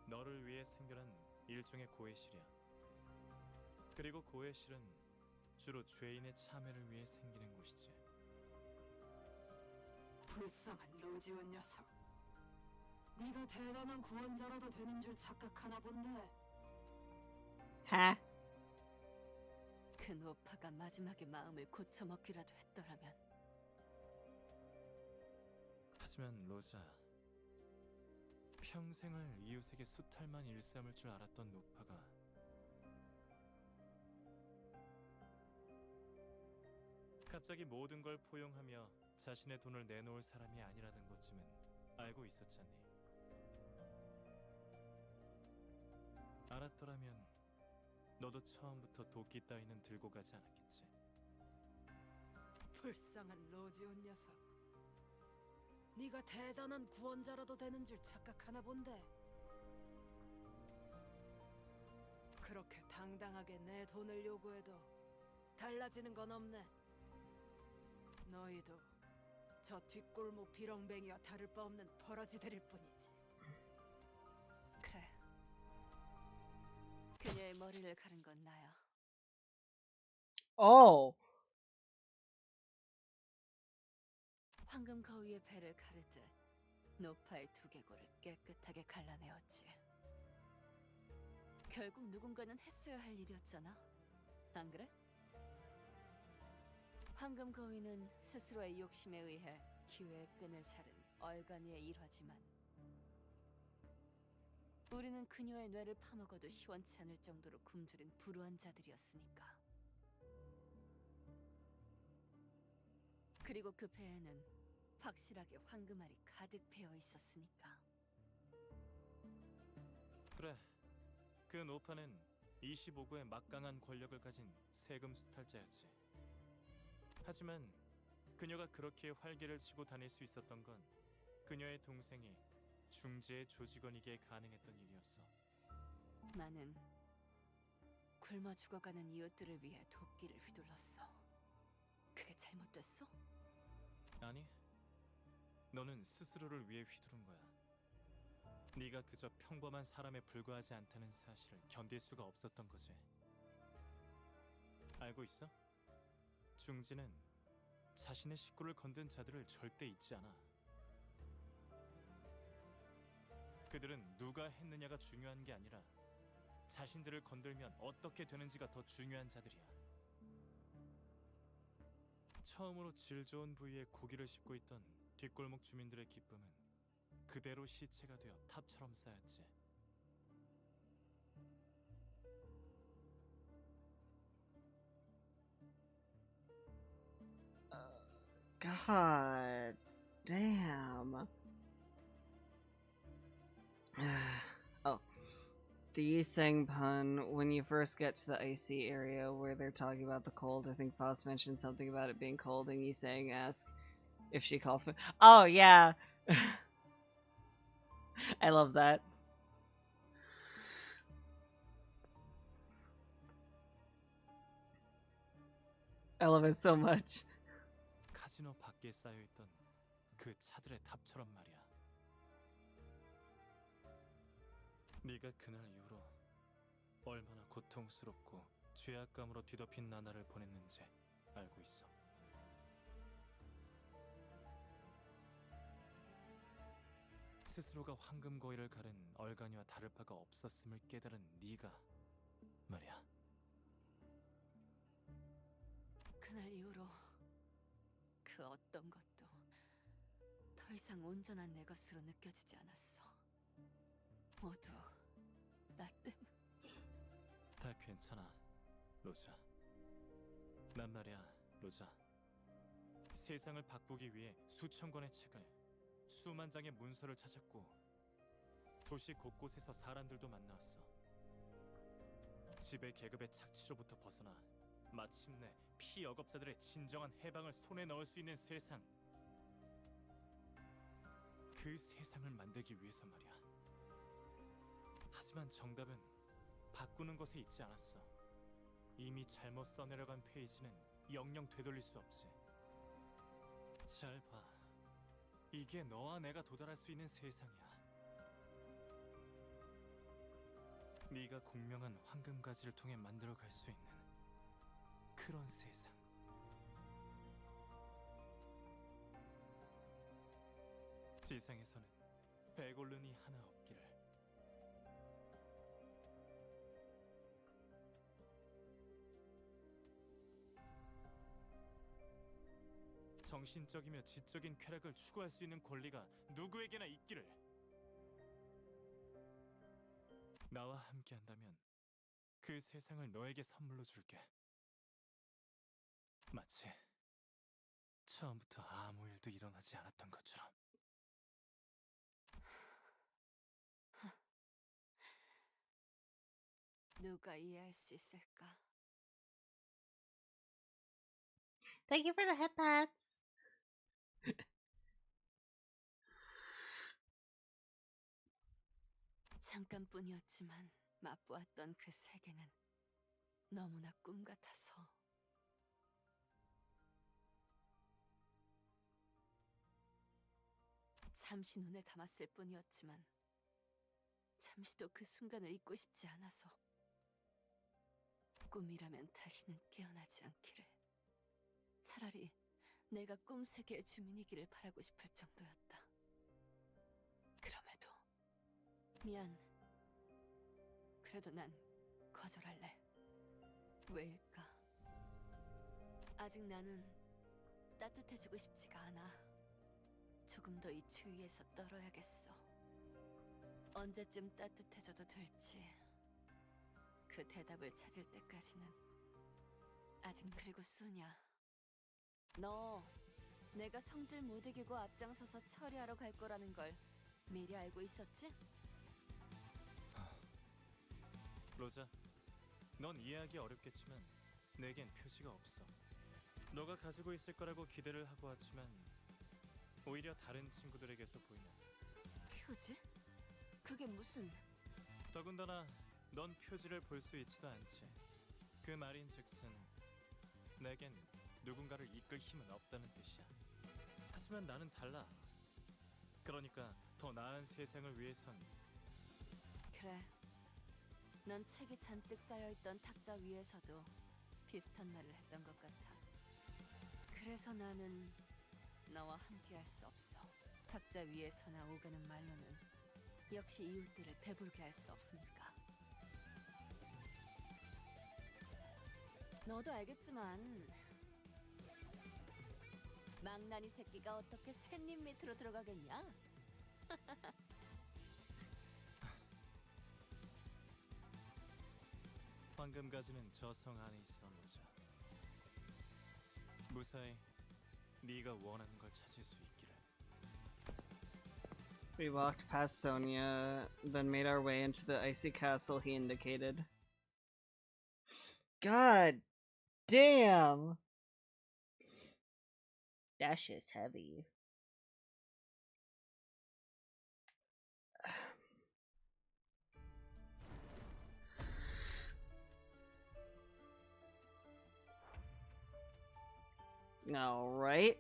너를 위해 생겨난 일종의 고해실이야. 그리고 고해실은 주로 죄인의 참회를 위해 생기는 곳이지. 불쌍한 로지온 녀석. 네가 대단한 구원자라도 되는 줄 착각하나 본데. 하? 그 노파가 마지막에 마음을 고쳐먹기라도 했더라면. 하지만 로자, 평생을 이웃에게 수탈만 일삼을 줄 알았던 노파가 갑자기 모든 걸 포용하며 자신의 돈을 내놓을 사람이 아니라는 것쯤은 알고 있었잖니. 알았더라면 너도 처음부터 도끼 따위는 들고 가지 않았겠지. 불쌍한 로지온 녀석. 네가 대단한 구원자라도 되는 줄 착각하나 본데. 그렇게 당당하게 내 돈을 요구해도 달라지는 건 없네. 너희도 저 뒷골목 비렁뱅이와 다를 바 없는 버러지들일 뿐이지. 그래. 그녀의 머리를 가른 건 나야. Oh. 황금 거위의 배를 가르듯 노파의 두개골을 깨끗하게 갈라내었지. 결국 누군가는 했어야 할 일이었잖아. 안 그래? 황금 거위는 스스로의 욕심에 의해 기회의 끈을 자른 얼간이의 일화지만 우리는 그녀의 뇌를 파먹어도 시원치 않을 정도로 굶주린 불우한 자들이었으니까. 그리고 그 배에는 확실하게 황금알이 가득 배어 있었으니까. 그래, 그 노파는 25구의 막강한 권력을 가진 세금 수탈자였지. 하지만 그녀가 그렇게 활개를 치고 다닐 수 있었던 건 그녀의 동생이 중지의 조직원이기에 가능했던 일이었어. 나는 굶어 죽어가는 이웃들을 위해 도끼를 휘둘렀어. 그게 잘못됐어? 아니, 너는 스스로를 위해 휘두른 거야. 네가 그저 평범한 사람에 불과하지 않다는 사실을 견딜 수가 없었던 거지. 알고 있어? 중지는 자신의 식구를 건든 자들을 절대 잊지 않아. 그들은 누가 했느냐가 중요한 게 아니라 자신들을 건들면 어떻게 되는지가 더 중요한 자들이야. 처음으로 질 좋은 부위에 고기를 씹고 있던 뒷골목 주민들의 기쁨은 그대로 시체가 되어 탑처럼 쌓였지. God damn. Oh. The Yiseng pun, when you first get to the icy area where they're talking about the cold, I think Faust mentioned something about it being cold, and Yiseng asked if she called for— Oh, yeah! I love that. I love it so much. 카지노 밖에 쌓여있던 그 차들의 탑처럼 말이야. 네가 그날 이후로 얼마나 고통스럽고 죄악감으로 뒤덮인 나날을 보냈는지 알고 있어. 스스로가 황금 거위를 가른 얼간이와 다를 바가 없었음을 깨달은 네가 말이야. 그날 이후로 그 어떤 것도 더 이상 온전한 내 것으로 느껴지지 않았어. 모두 나 때문. 다 괜찮아, 로자. 난 말이야, 로자. 세상을 바꾸기 위해 수천 권의 책을 수만 장의 문서를 찾았고 도시 곳곳에서 사람들도 만나왔어. 지배 계급의 착취로부터 벗어나 마침내 피역업자들의 진정한 해방을 손에 넣을 수 있는 세상. 그 세상을 만들기 위해서 말이야. 하지만 정답은 바꾸는 것에 있지 않았어. 이미 잘못 써내려간 페이지는 영영 되돌릴 수 없지. 잘 봐. 이게 너와 내가 도달할 수 있는 세상이야. 네가 공명한 황금가지를 통해 만들어갈 수 있는 그런 세상. 지상에서는 배골른이 하나 없기를. 정신적이며 지적인 쾌락을 추구할 수 있는 권리가 누구에게나 있기를. 나와 함께한다면 그 세상을 너에게 선물로 줄게. 마치 처음부터 아무 일도 일어나지 않았던 것처럼. 누가 이해할 수 있을까? Thank you for the head pats. 잠깐뿐이었지만 맛보았던 그 세계는 너무나 꿈 같아서. 잠시 눈에 담았을 뿐이었지만 잠시도 그 순간을 잊고 싶지 않아서. 꿈이라면 다시는 깨어나지 않기를. 차라리 내가 꿈세계의 주민이기를 바라고 싶을 정도였다. 그럼에도 미안. 그래도 난 거절할래. 왜일까? 아직 나는 따뜻해지고 싶지가 않아. 조금 더 이 추위에서 떨어야겠어. 언제쯤 따뜻해져도 될지 그 대답을 찾을 때까지는 아직. 그리고 수냐, 너 내가 성질 못 이기고 앞장서서 처리하러 갈 거라는 걸 미리 알고 있었지? 로자, 넌 이해하기 어렵겠지만 내겐 표지가 없어. 너가 가지고 있을 거라고 기대를 하고 왔지만 오히려 다른 친구들에게서 보이는 표지? 그게 무슨... 더군다나 넌 표지를 볼 수 있지도 않지. 그 말인즉슨 내겐 누군가를 이끌 힘은 없다는 뜻이야. 하지만 나는 달라. 그러니까 더 나은 세상을 위해선. 그래. 넌 책이 잔뜩 쌓여있던 탁자 위에서도 비슷한 말을 했던 것 같아. 그래서 나는 너와 함께할 수 없어. 탁자 위에서나 오가는 말로는 역시 이웃들을 배부르게 할 수 없으니까. 너도 알겠지만 망나니 새끼가 어떻게 샌잎 밑으로 들어가겠냐? 황금가지는 저 성 안에 있어, 로자. 무사히 네가 원하는 걸 찾을 수 있기를. We walked past Sonia, then made our way into the icy castle he indicated. God damn! That shit's heavy. All right.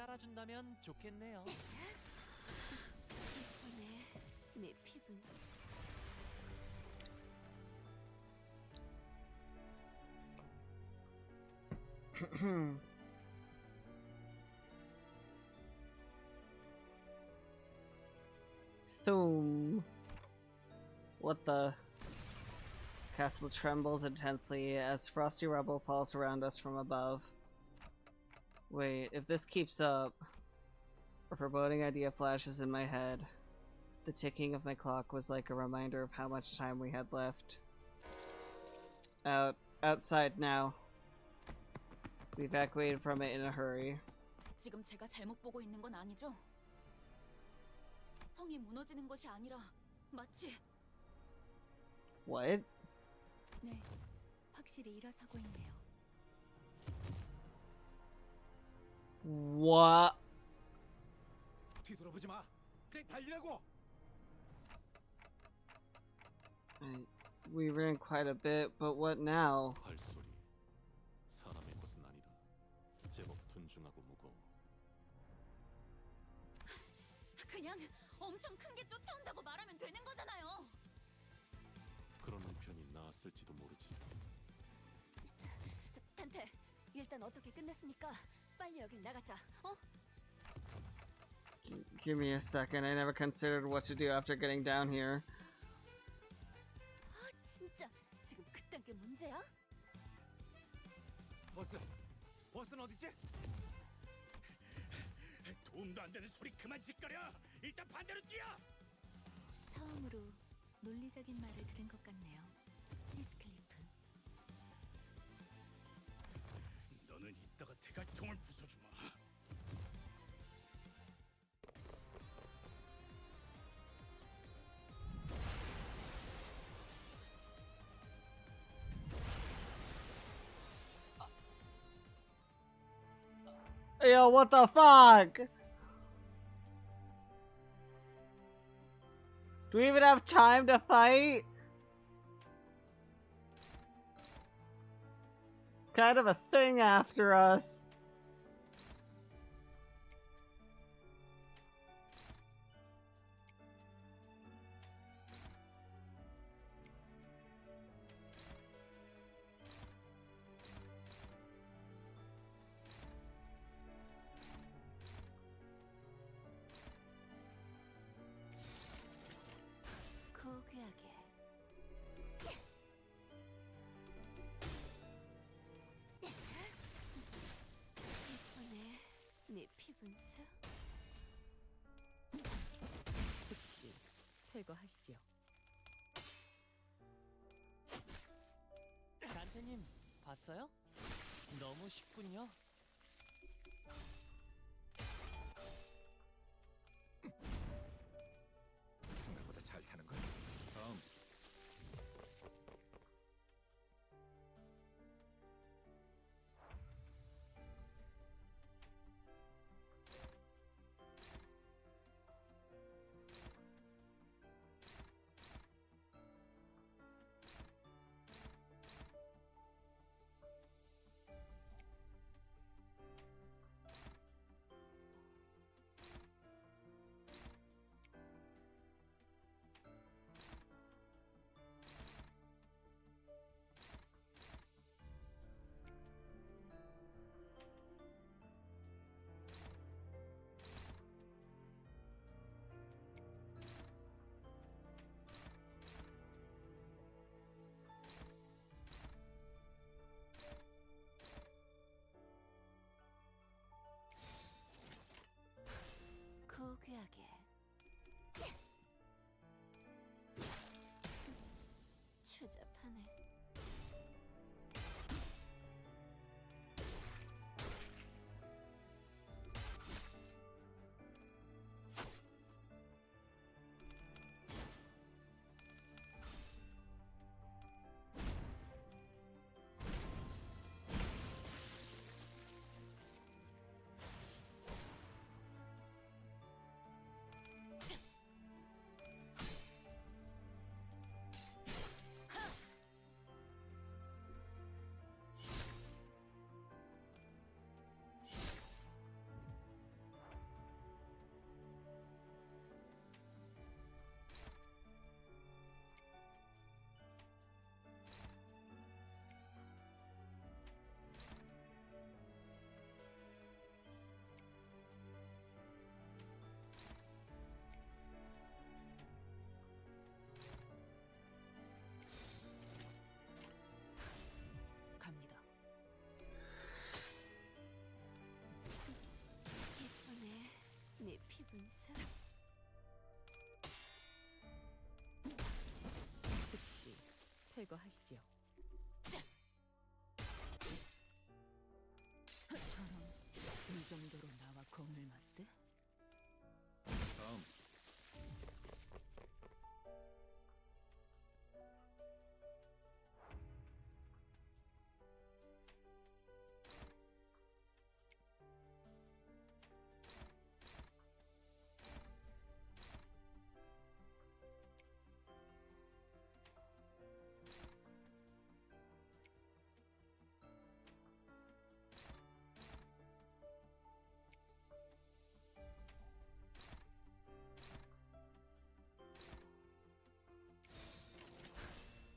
따라준다면 좋겠네요. 이번에 내 피부는 Thoom. What the? Castle trembles intensely as frosty rubble falls around us from above. Wait, if this keeps up, a foreboding idea flashes in my head. The ticking of my clock was like a reminder of how much time we had left. Outside now. We evacuated from it in a hurry. 지금 제가 잘못 보고 있는 건 아니죠? 성이 무너지는 것이 아니라 마치 What? 네, 확실히 일어서고 있네요. What? 뒤돌아보지 마. 그냥 달리라고. We ran quite a bit, but what now? 발소리. 사람의 것은 아니다. 제법 둔중하고 무거워. 그냥 엄청 큰 게 쫓아온다고 말하면 되는 거잖아요. 그러는 편이 나았을지도 모르지. 탄테, 일단 어떻게 끝냈으니까 빨리 여길 나가자. 어? Give me a second. I never considered what to do after getting down here. 아, 진짜 지금 그딴 게 문제야? 버스는 어디지? 도움도 안 되는 소리 그만 짓거려. 일단 반대로 뛰어. 처음으로 논리적인 말을 들은 것 같네요. 히스클리프. 너는 이따가 대갈통을 부숴주마. Yo, what the fuck? Do we even have time to fight? It's kind of a thing after us. 고귀하게. 이번에 내 피분수. 즉시 퇴거하시지요. 간태님 봤어요? 너무 쉽군요. 생각보다 잘 타는 걸. 다음. 고귀하게. 추잡하네. 퇴거하시지요. 저런 이 정도로 나와 공을 맞대? 다음.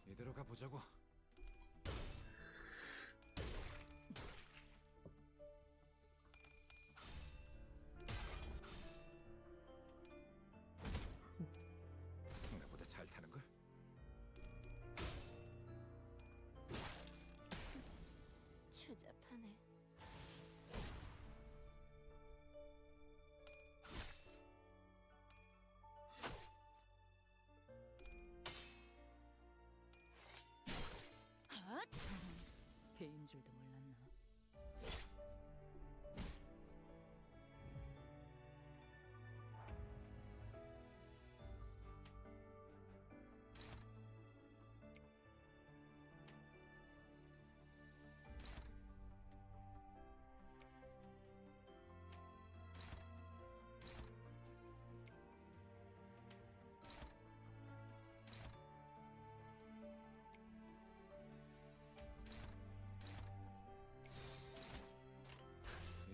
이대로 가보자고. 생각보다 잘 타는 걸. 추잡하네. 아, 저런 배인 줄도 몰랐나.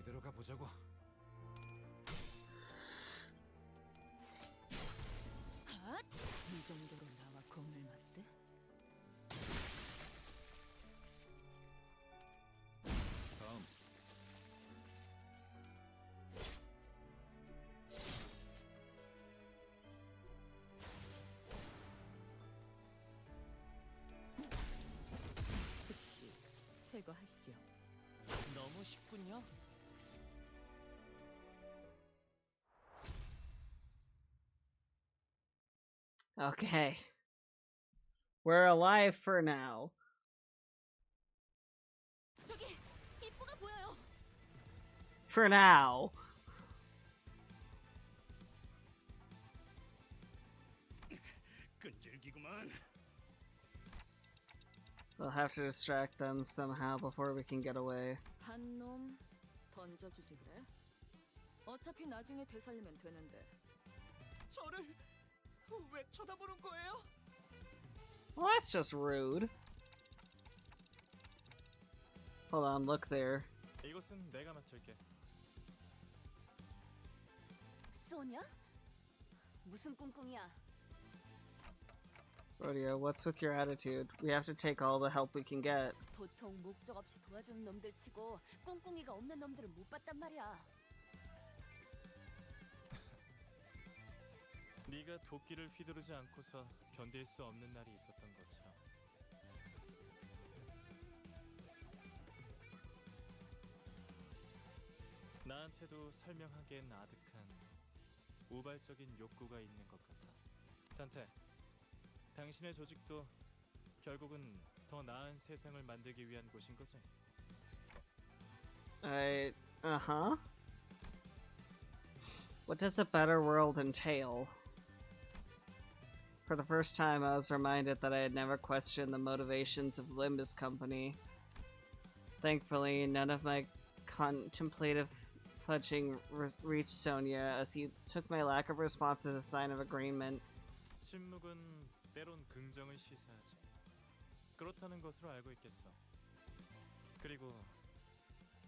이대로 가보자고. 아, 이 정도로 나와 공을 맞대? 다음. 즉시 퇴거하시지요. 너무 쉽군요. Okay. We're alive for now. 저기 입구가 보여요. For now. 끈질기구만. We'll have to distract them somehow before we can get away. 한 놈 던져주지 그래? 어차피 나중에 되살리면 되는데. 저를 왜 쳐다보는 거예요? Well, that's just rude. Hold on, look there. 이것은 내가 맡을게. 소냐? 무슨 꿍꿍이야? Rodeo, what's with your attitude? We have to take all the help we can get. 보통 목적 없이 도와주는 놈들 치고 꿍꿍이가 없는 놈들은 못 봤단 말이야. 네가 도끼를 휘두르지 않고서 견딜 수 없는 날이 있었던 것처럼. 나한테도 설명하기엔 아득한 우발적인 욕구가 있는 것 같아. 단테, 당신의 조직도 결국은 더 나은 세상을 만들기 위한 곳인 거지? Uh-huh. What does a better world entail? For the first time, I was reminded that I had never questioned the motivations of Limbus Company. Thankfully, none of my contemplative fudging reached Sonia, as he took my lack of response as a sign of agreement. 침묵은 때론 긍정을 시사하지. 그렇다는 것으로 알고 있겠어. 그리고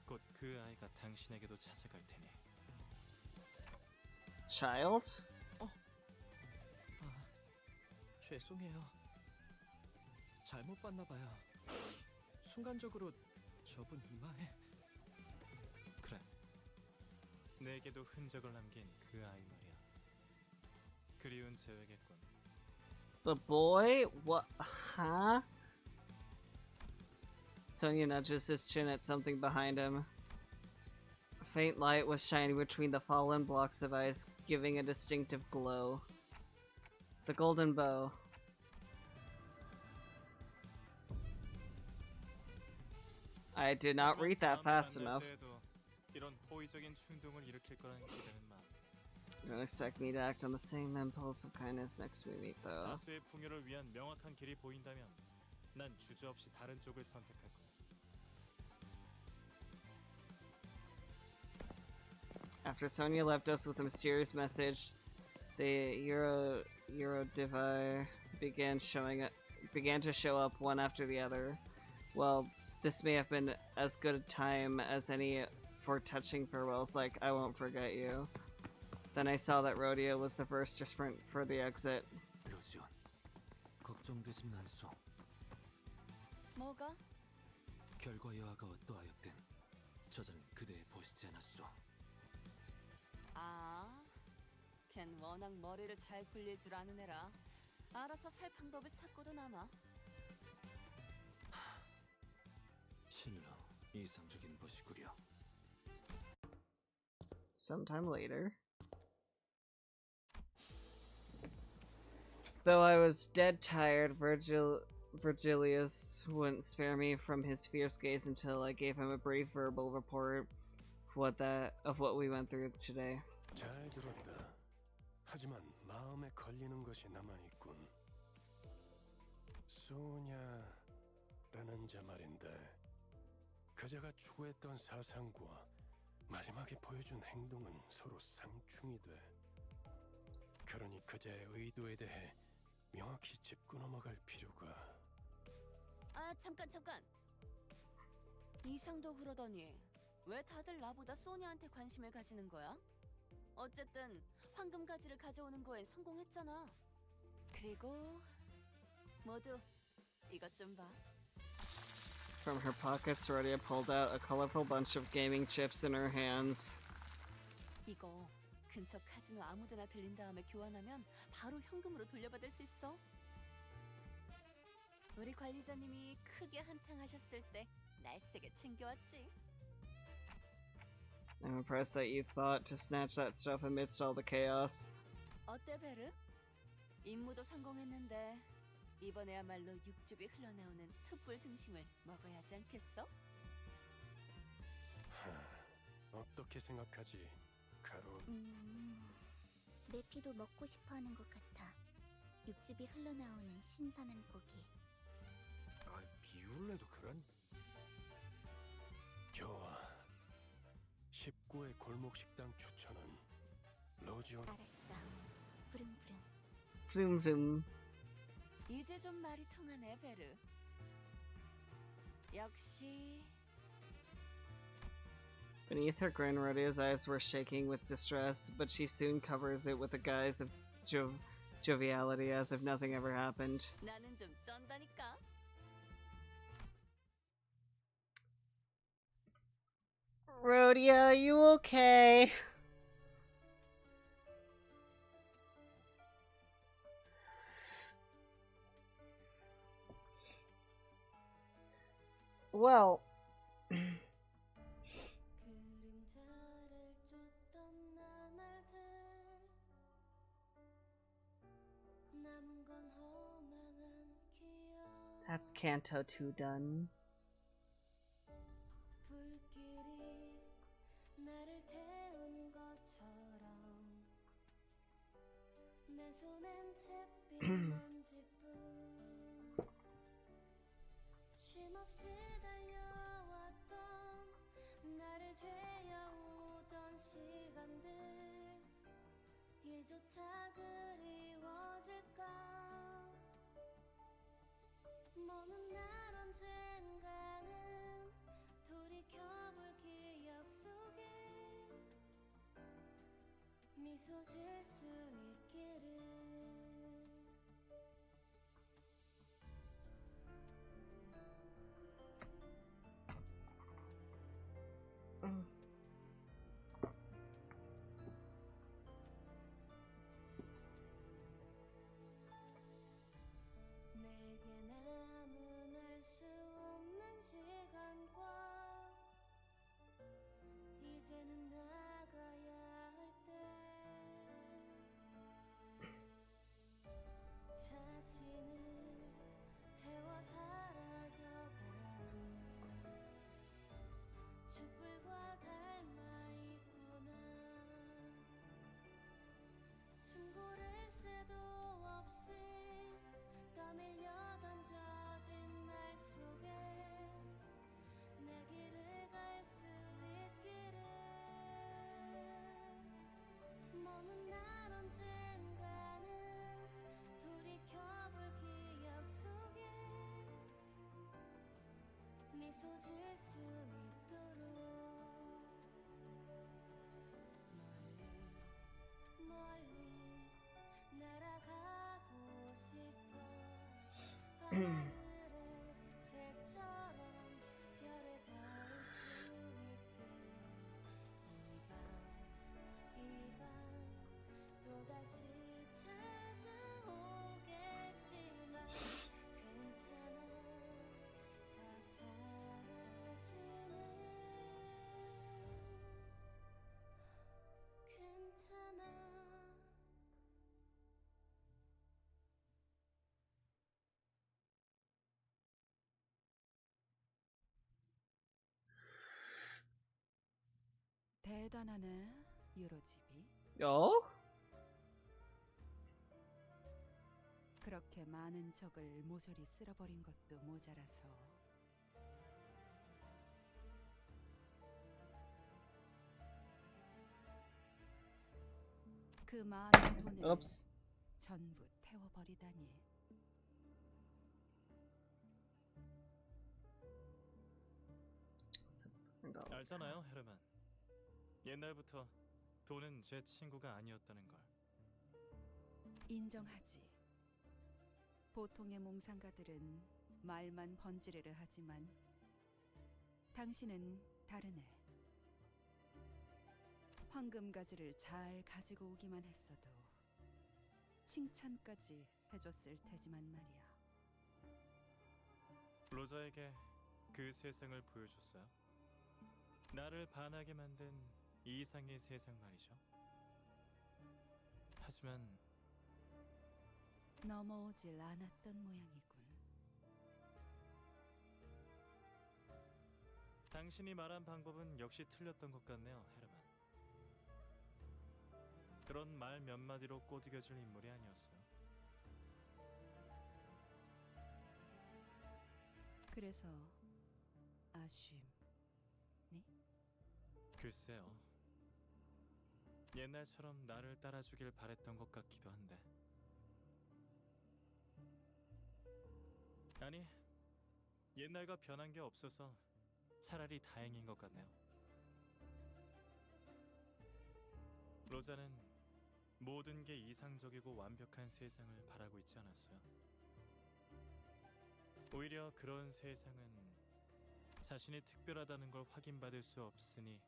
곧 그 아이가 당신에게도 찾아갈 테니. Child? 죄송해요. 잘못 봤나 봐요. 순간적으로 저분 이마에. 그래. 내게도 흔적을 남긴 그 아이 말이야. 그리운 재회겠군. The boy? What? Huh? Sonia nudges his chin at something behind him. A faint light was shining between the fallen blocks of ice, giving a distinctive glow. The golden bow. I did not read that fast enough. 이런 호의적인 충동을 일으킬 거라는 기대는 마. Don't expect me to act on the same impulse of kindness next we meet, though. 다수의 풍요를 위한 명확한 길이 보인다면 난 주저없이 다른 쪽을 선택할 거야. After Sonia left us with a mysterious message, the Eurodivi began to show up one after the other. Well, this may have been as good a time as any for touching farewells like I won't forget you. Then I saw that Rodeo was the first to sprint for the exit. 료지온, 걱정되지는 않소. 뭐가? 결과 여하가 어떠하였든 저자는 그대에 보시지 않았소. 아, 걘 워낙 머리를 잘 굴릴 줄 아는 애라 알아서 살 방법을 찾고도 남아. 실로 이상적인 것이구려. Sometime later. Though I was dead tired, Virgilius wouldn't spare me from his fierce gaze until I gave him a brief verbal report of what we went through today. 잘 들었다. 하지만 마음에 걸리는 것이 남아 있군. 소냐라는 자 말인데 그자가 추구했던 사상과 마지막에 보여준 행동은 서로 상충이 돼. 그러니 그자의 의도에 대해 명확히 짚고 넘어갈 필요가. 아, 잠깐. 이상도 그러더니 왜 다들 나보다 소냐한테 관심을 가지는 거야? 어쨌든 황금 가지를 가져오는 거엔 성공했잖아. 그리고 모두 이것 좀 봐. From her pockets, Rodia pulled out a colorful bunch of gaming chips in her hands. 이거 근처 카지노 아무데나 들린 다음에 교환하면 바로 현금으로 돌려받을 수 있어. 우리 관리자님이 크게 한탕하셨을 때 날쌔게 챙겨왔지. I'm impressed that you thought to snatch that stuff amidst all the chaos. 어때, 베르? 임무도 성공했는데 이번에야말로 육즙이 흘러나오는 툭불 등심을 먹어야 하지 않겠어? 어떻게 생각하지, 가론? 내피도 먹고 싶어하는 것 같아. 육즙이 흘러나오는 신선한 고기. 아, 비울래도 그런? 좋아. 19회 골목 식당 추천은 로지온. 알았어. 부릉부릉. Vroom. 이제 좀 말이 통하네, 베르. 역시. Beneath her grin, Rodia's eyes were shaking with distress, but she soon covers it with a guise of joviality as if nothing ever happened. 나는 좀 쩐다니까. Rhodia, are you okay? Well, that's Canto II done. 이조차 그리워질까 먼 날 언젠가는 돌이켜볼 기억 속에 미소 질 수 있기를 이제는 나가야 할 때 멀리 날아가고 싶어 밤하늘의 새처럼 별에 닿을 수 있게 이 밤 또다시 찾아오겠지만 괜찮아 다 사라지네 괜찮아 대단하네, 유로집이. 어? 그렇게 많은 적을 모조리 쓸어버린 것도 모자라서 그 많은 돈을 Oops. 전부 태워버리다니. 알잖아요, 헤르만. 옛날부터 돈은 제 친구가 아니었다는 걸. 인정하지. 보통의 몽상가들은 말만 번지르르 하지만 당신은 다르네. 황금가지를 잘 가지고 오기만 했어도 칭찬까지 해줬을 테지만 말이야. 로자에게 그 세상을 보여줬어요. 나를 반하게 만든 이상의 세상 말이죠. 하지만 넘어오질 않았던 모양이군. 당신이 말한 방법은 역시 틀렸던 것 같네요, 헤르만. 그런 말 몇 마디로 꼬드겨줄 인물이 아니었어요. 그래서 아쉬움니? 글쎄요. 옛날처럼 나를 따라주길 바랬던 것 같기도 한데. 아니, 옛날과 변한 게 없어서 차라리 다행인 것 같네요. 로자는 모든 게 이상적이고 완벽한 세상을 바라고 있지 않았어요. 오히려 그런 세상은 자신이 특별하다는 걸 확인받을 수 없으니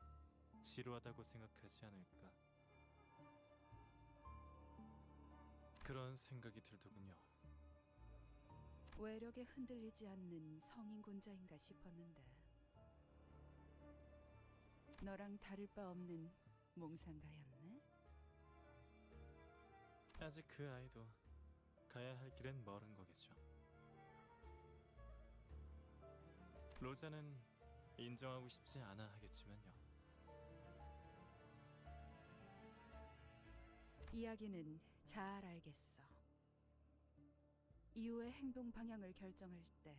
지루하다고 생각하지 않을까. 그런 생각이 들더군요. 외력에 흔들리지 않는 성인군자인가 싶었는데 너랑 다를 바 없는 몽상가였네? 아직 그 아이도 가야 할 길은 멀은 거겠죠. 로자는 인정하고 싶지 않아 하겠지만요. 이야기는 잘 알겠어. 이후의 행동 방향을 결정할 때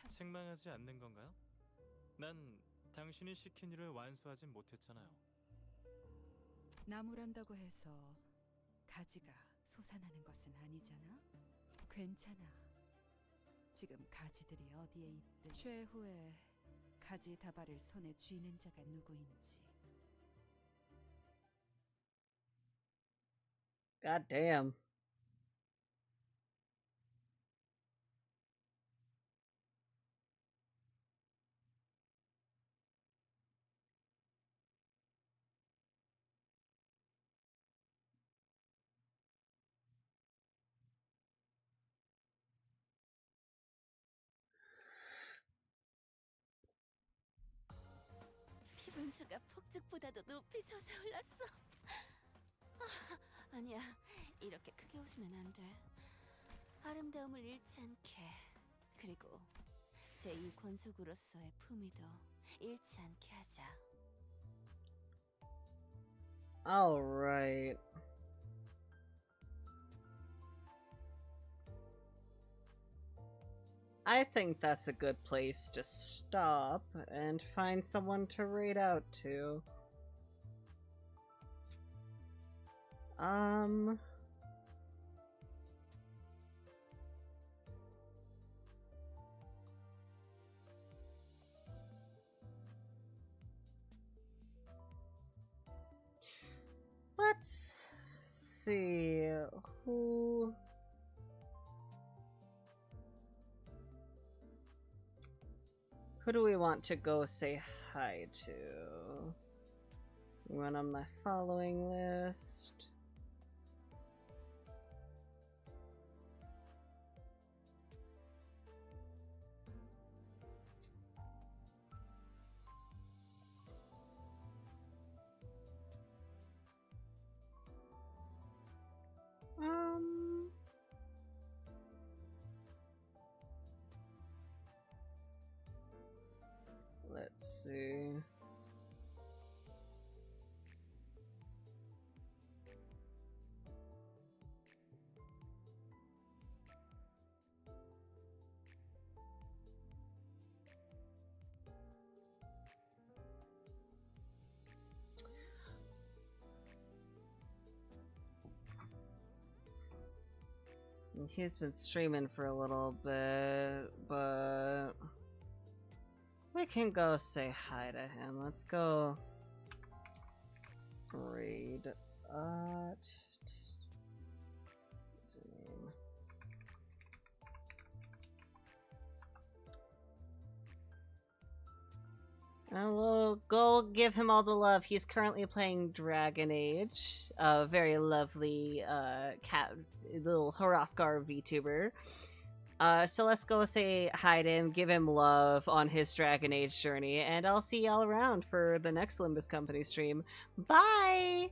책망하지 않는 건가요? 난 당신이 시킨 일을 완수하진 못했잖아요. 나무란다고 해서 가지가 솟아나는 것은 아니잖아. 괜찮아. 지금 가지들이 어디에 있든 최후의 가지 다발을 손에 쥐는 자가 누구인지. God damn. 피분수가 폭죽보다도 높이 솟아올랐어. 아니야, 이렇게 크게 웃으면 안 돼. 아름다움을 잃지 않게, 그리고 제2 권속으로서의 품위도 잃지 않게 하자. Alright. I think that's a good place to stop and find someone to read out to. Let's see. Who do we want to go say hi to? Run on my following list. Let's see. He's been streaming for a little bit, but we can go say hi to him. Let's go raid. What's his name? And we'll go give him all the love. He's currently playing Dragon Age, a very lovely little Hrothgar VTuber. So let's go say hi to him, give him love on his Dragon Age journey, and I'll see y'all around for the next Limbus Company stream. Bye!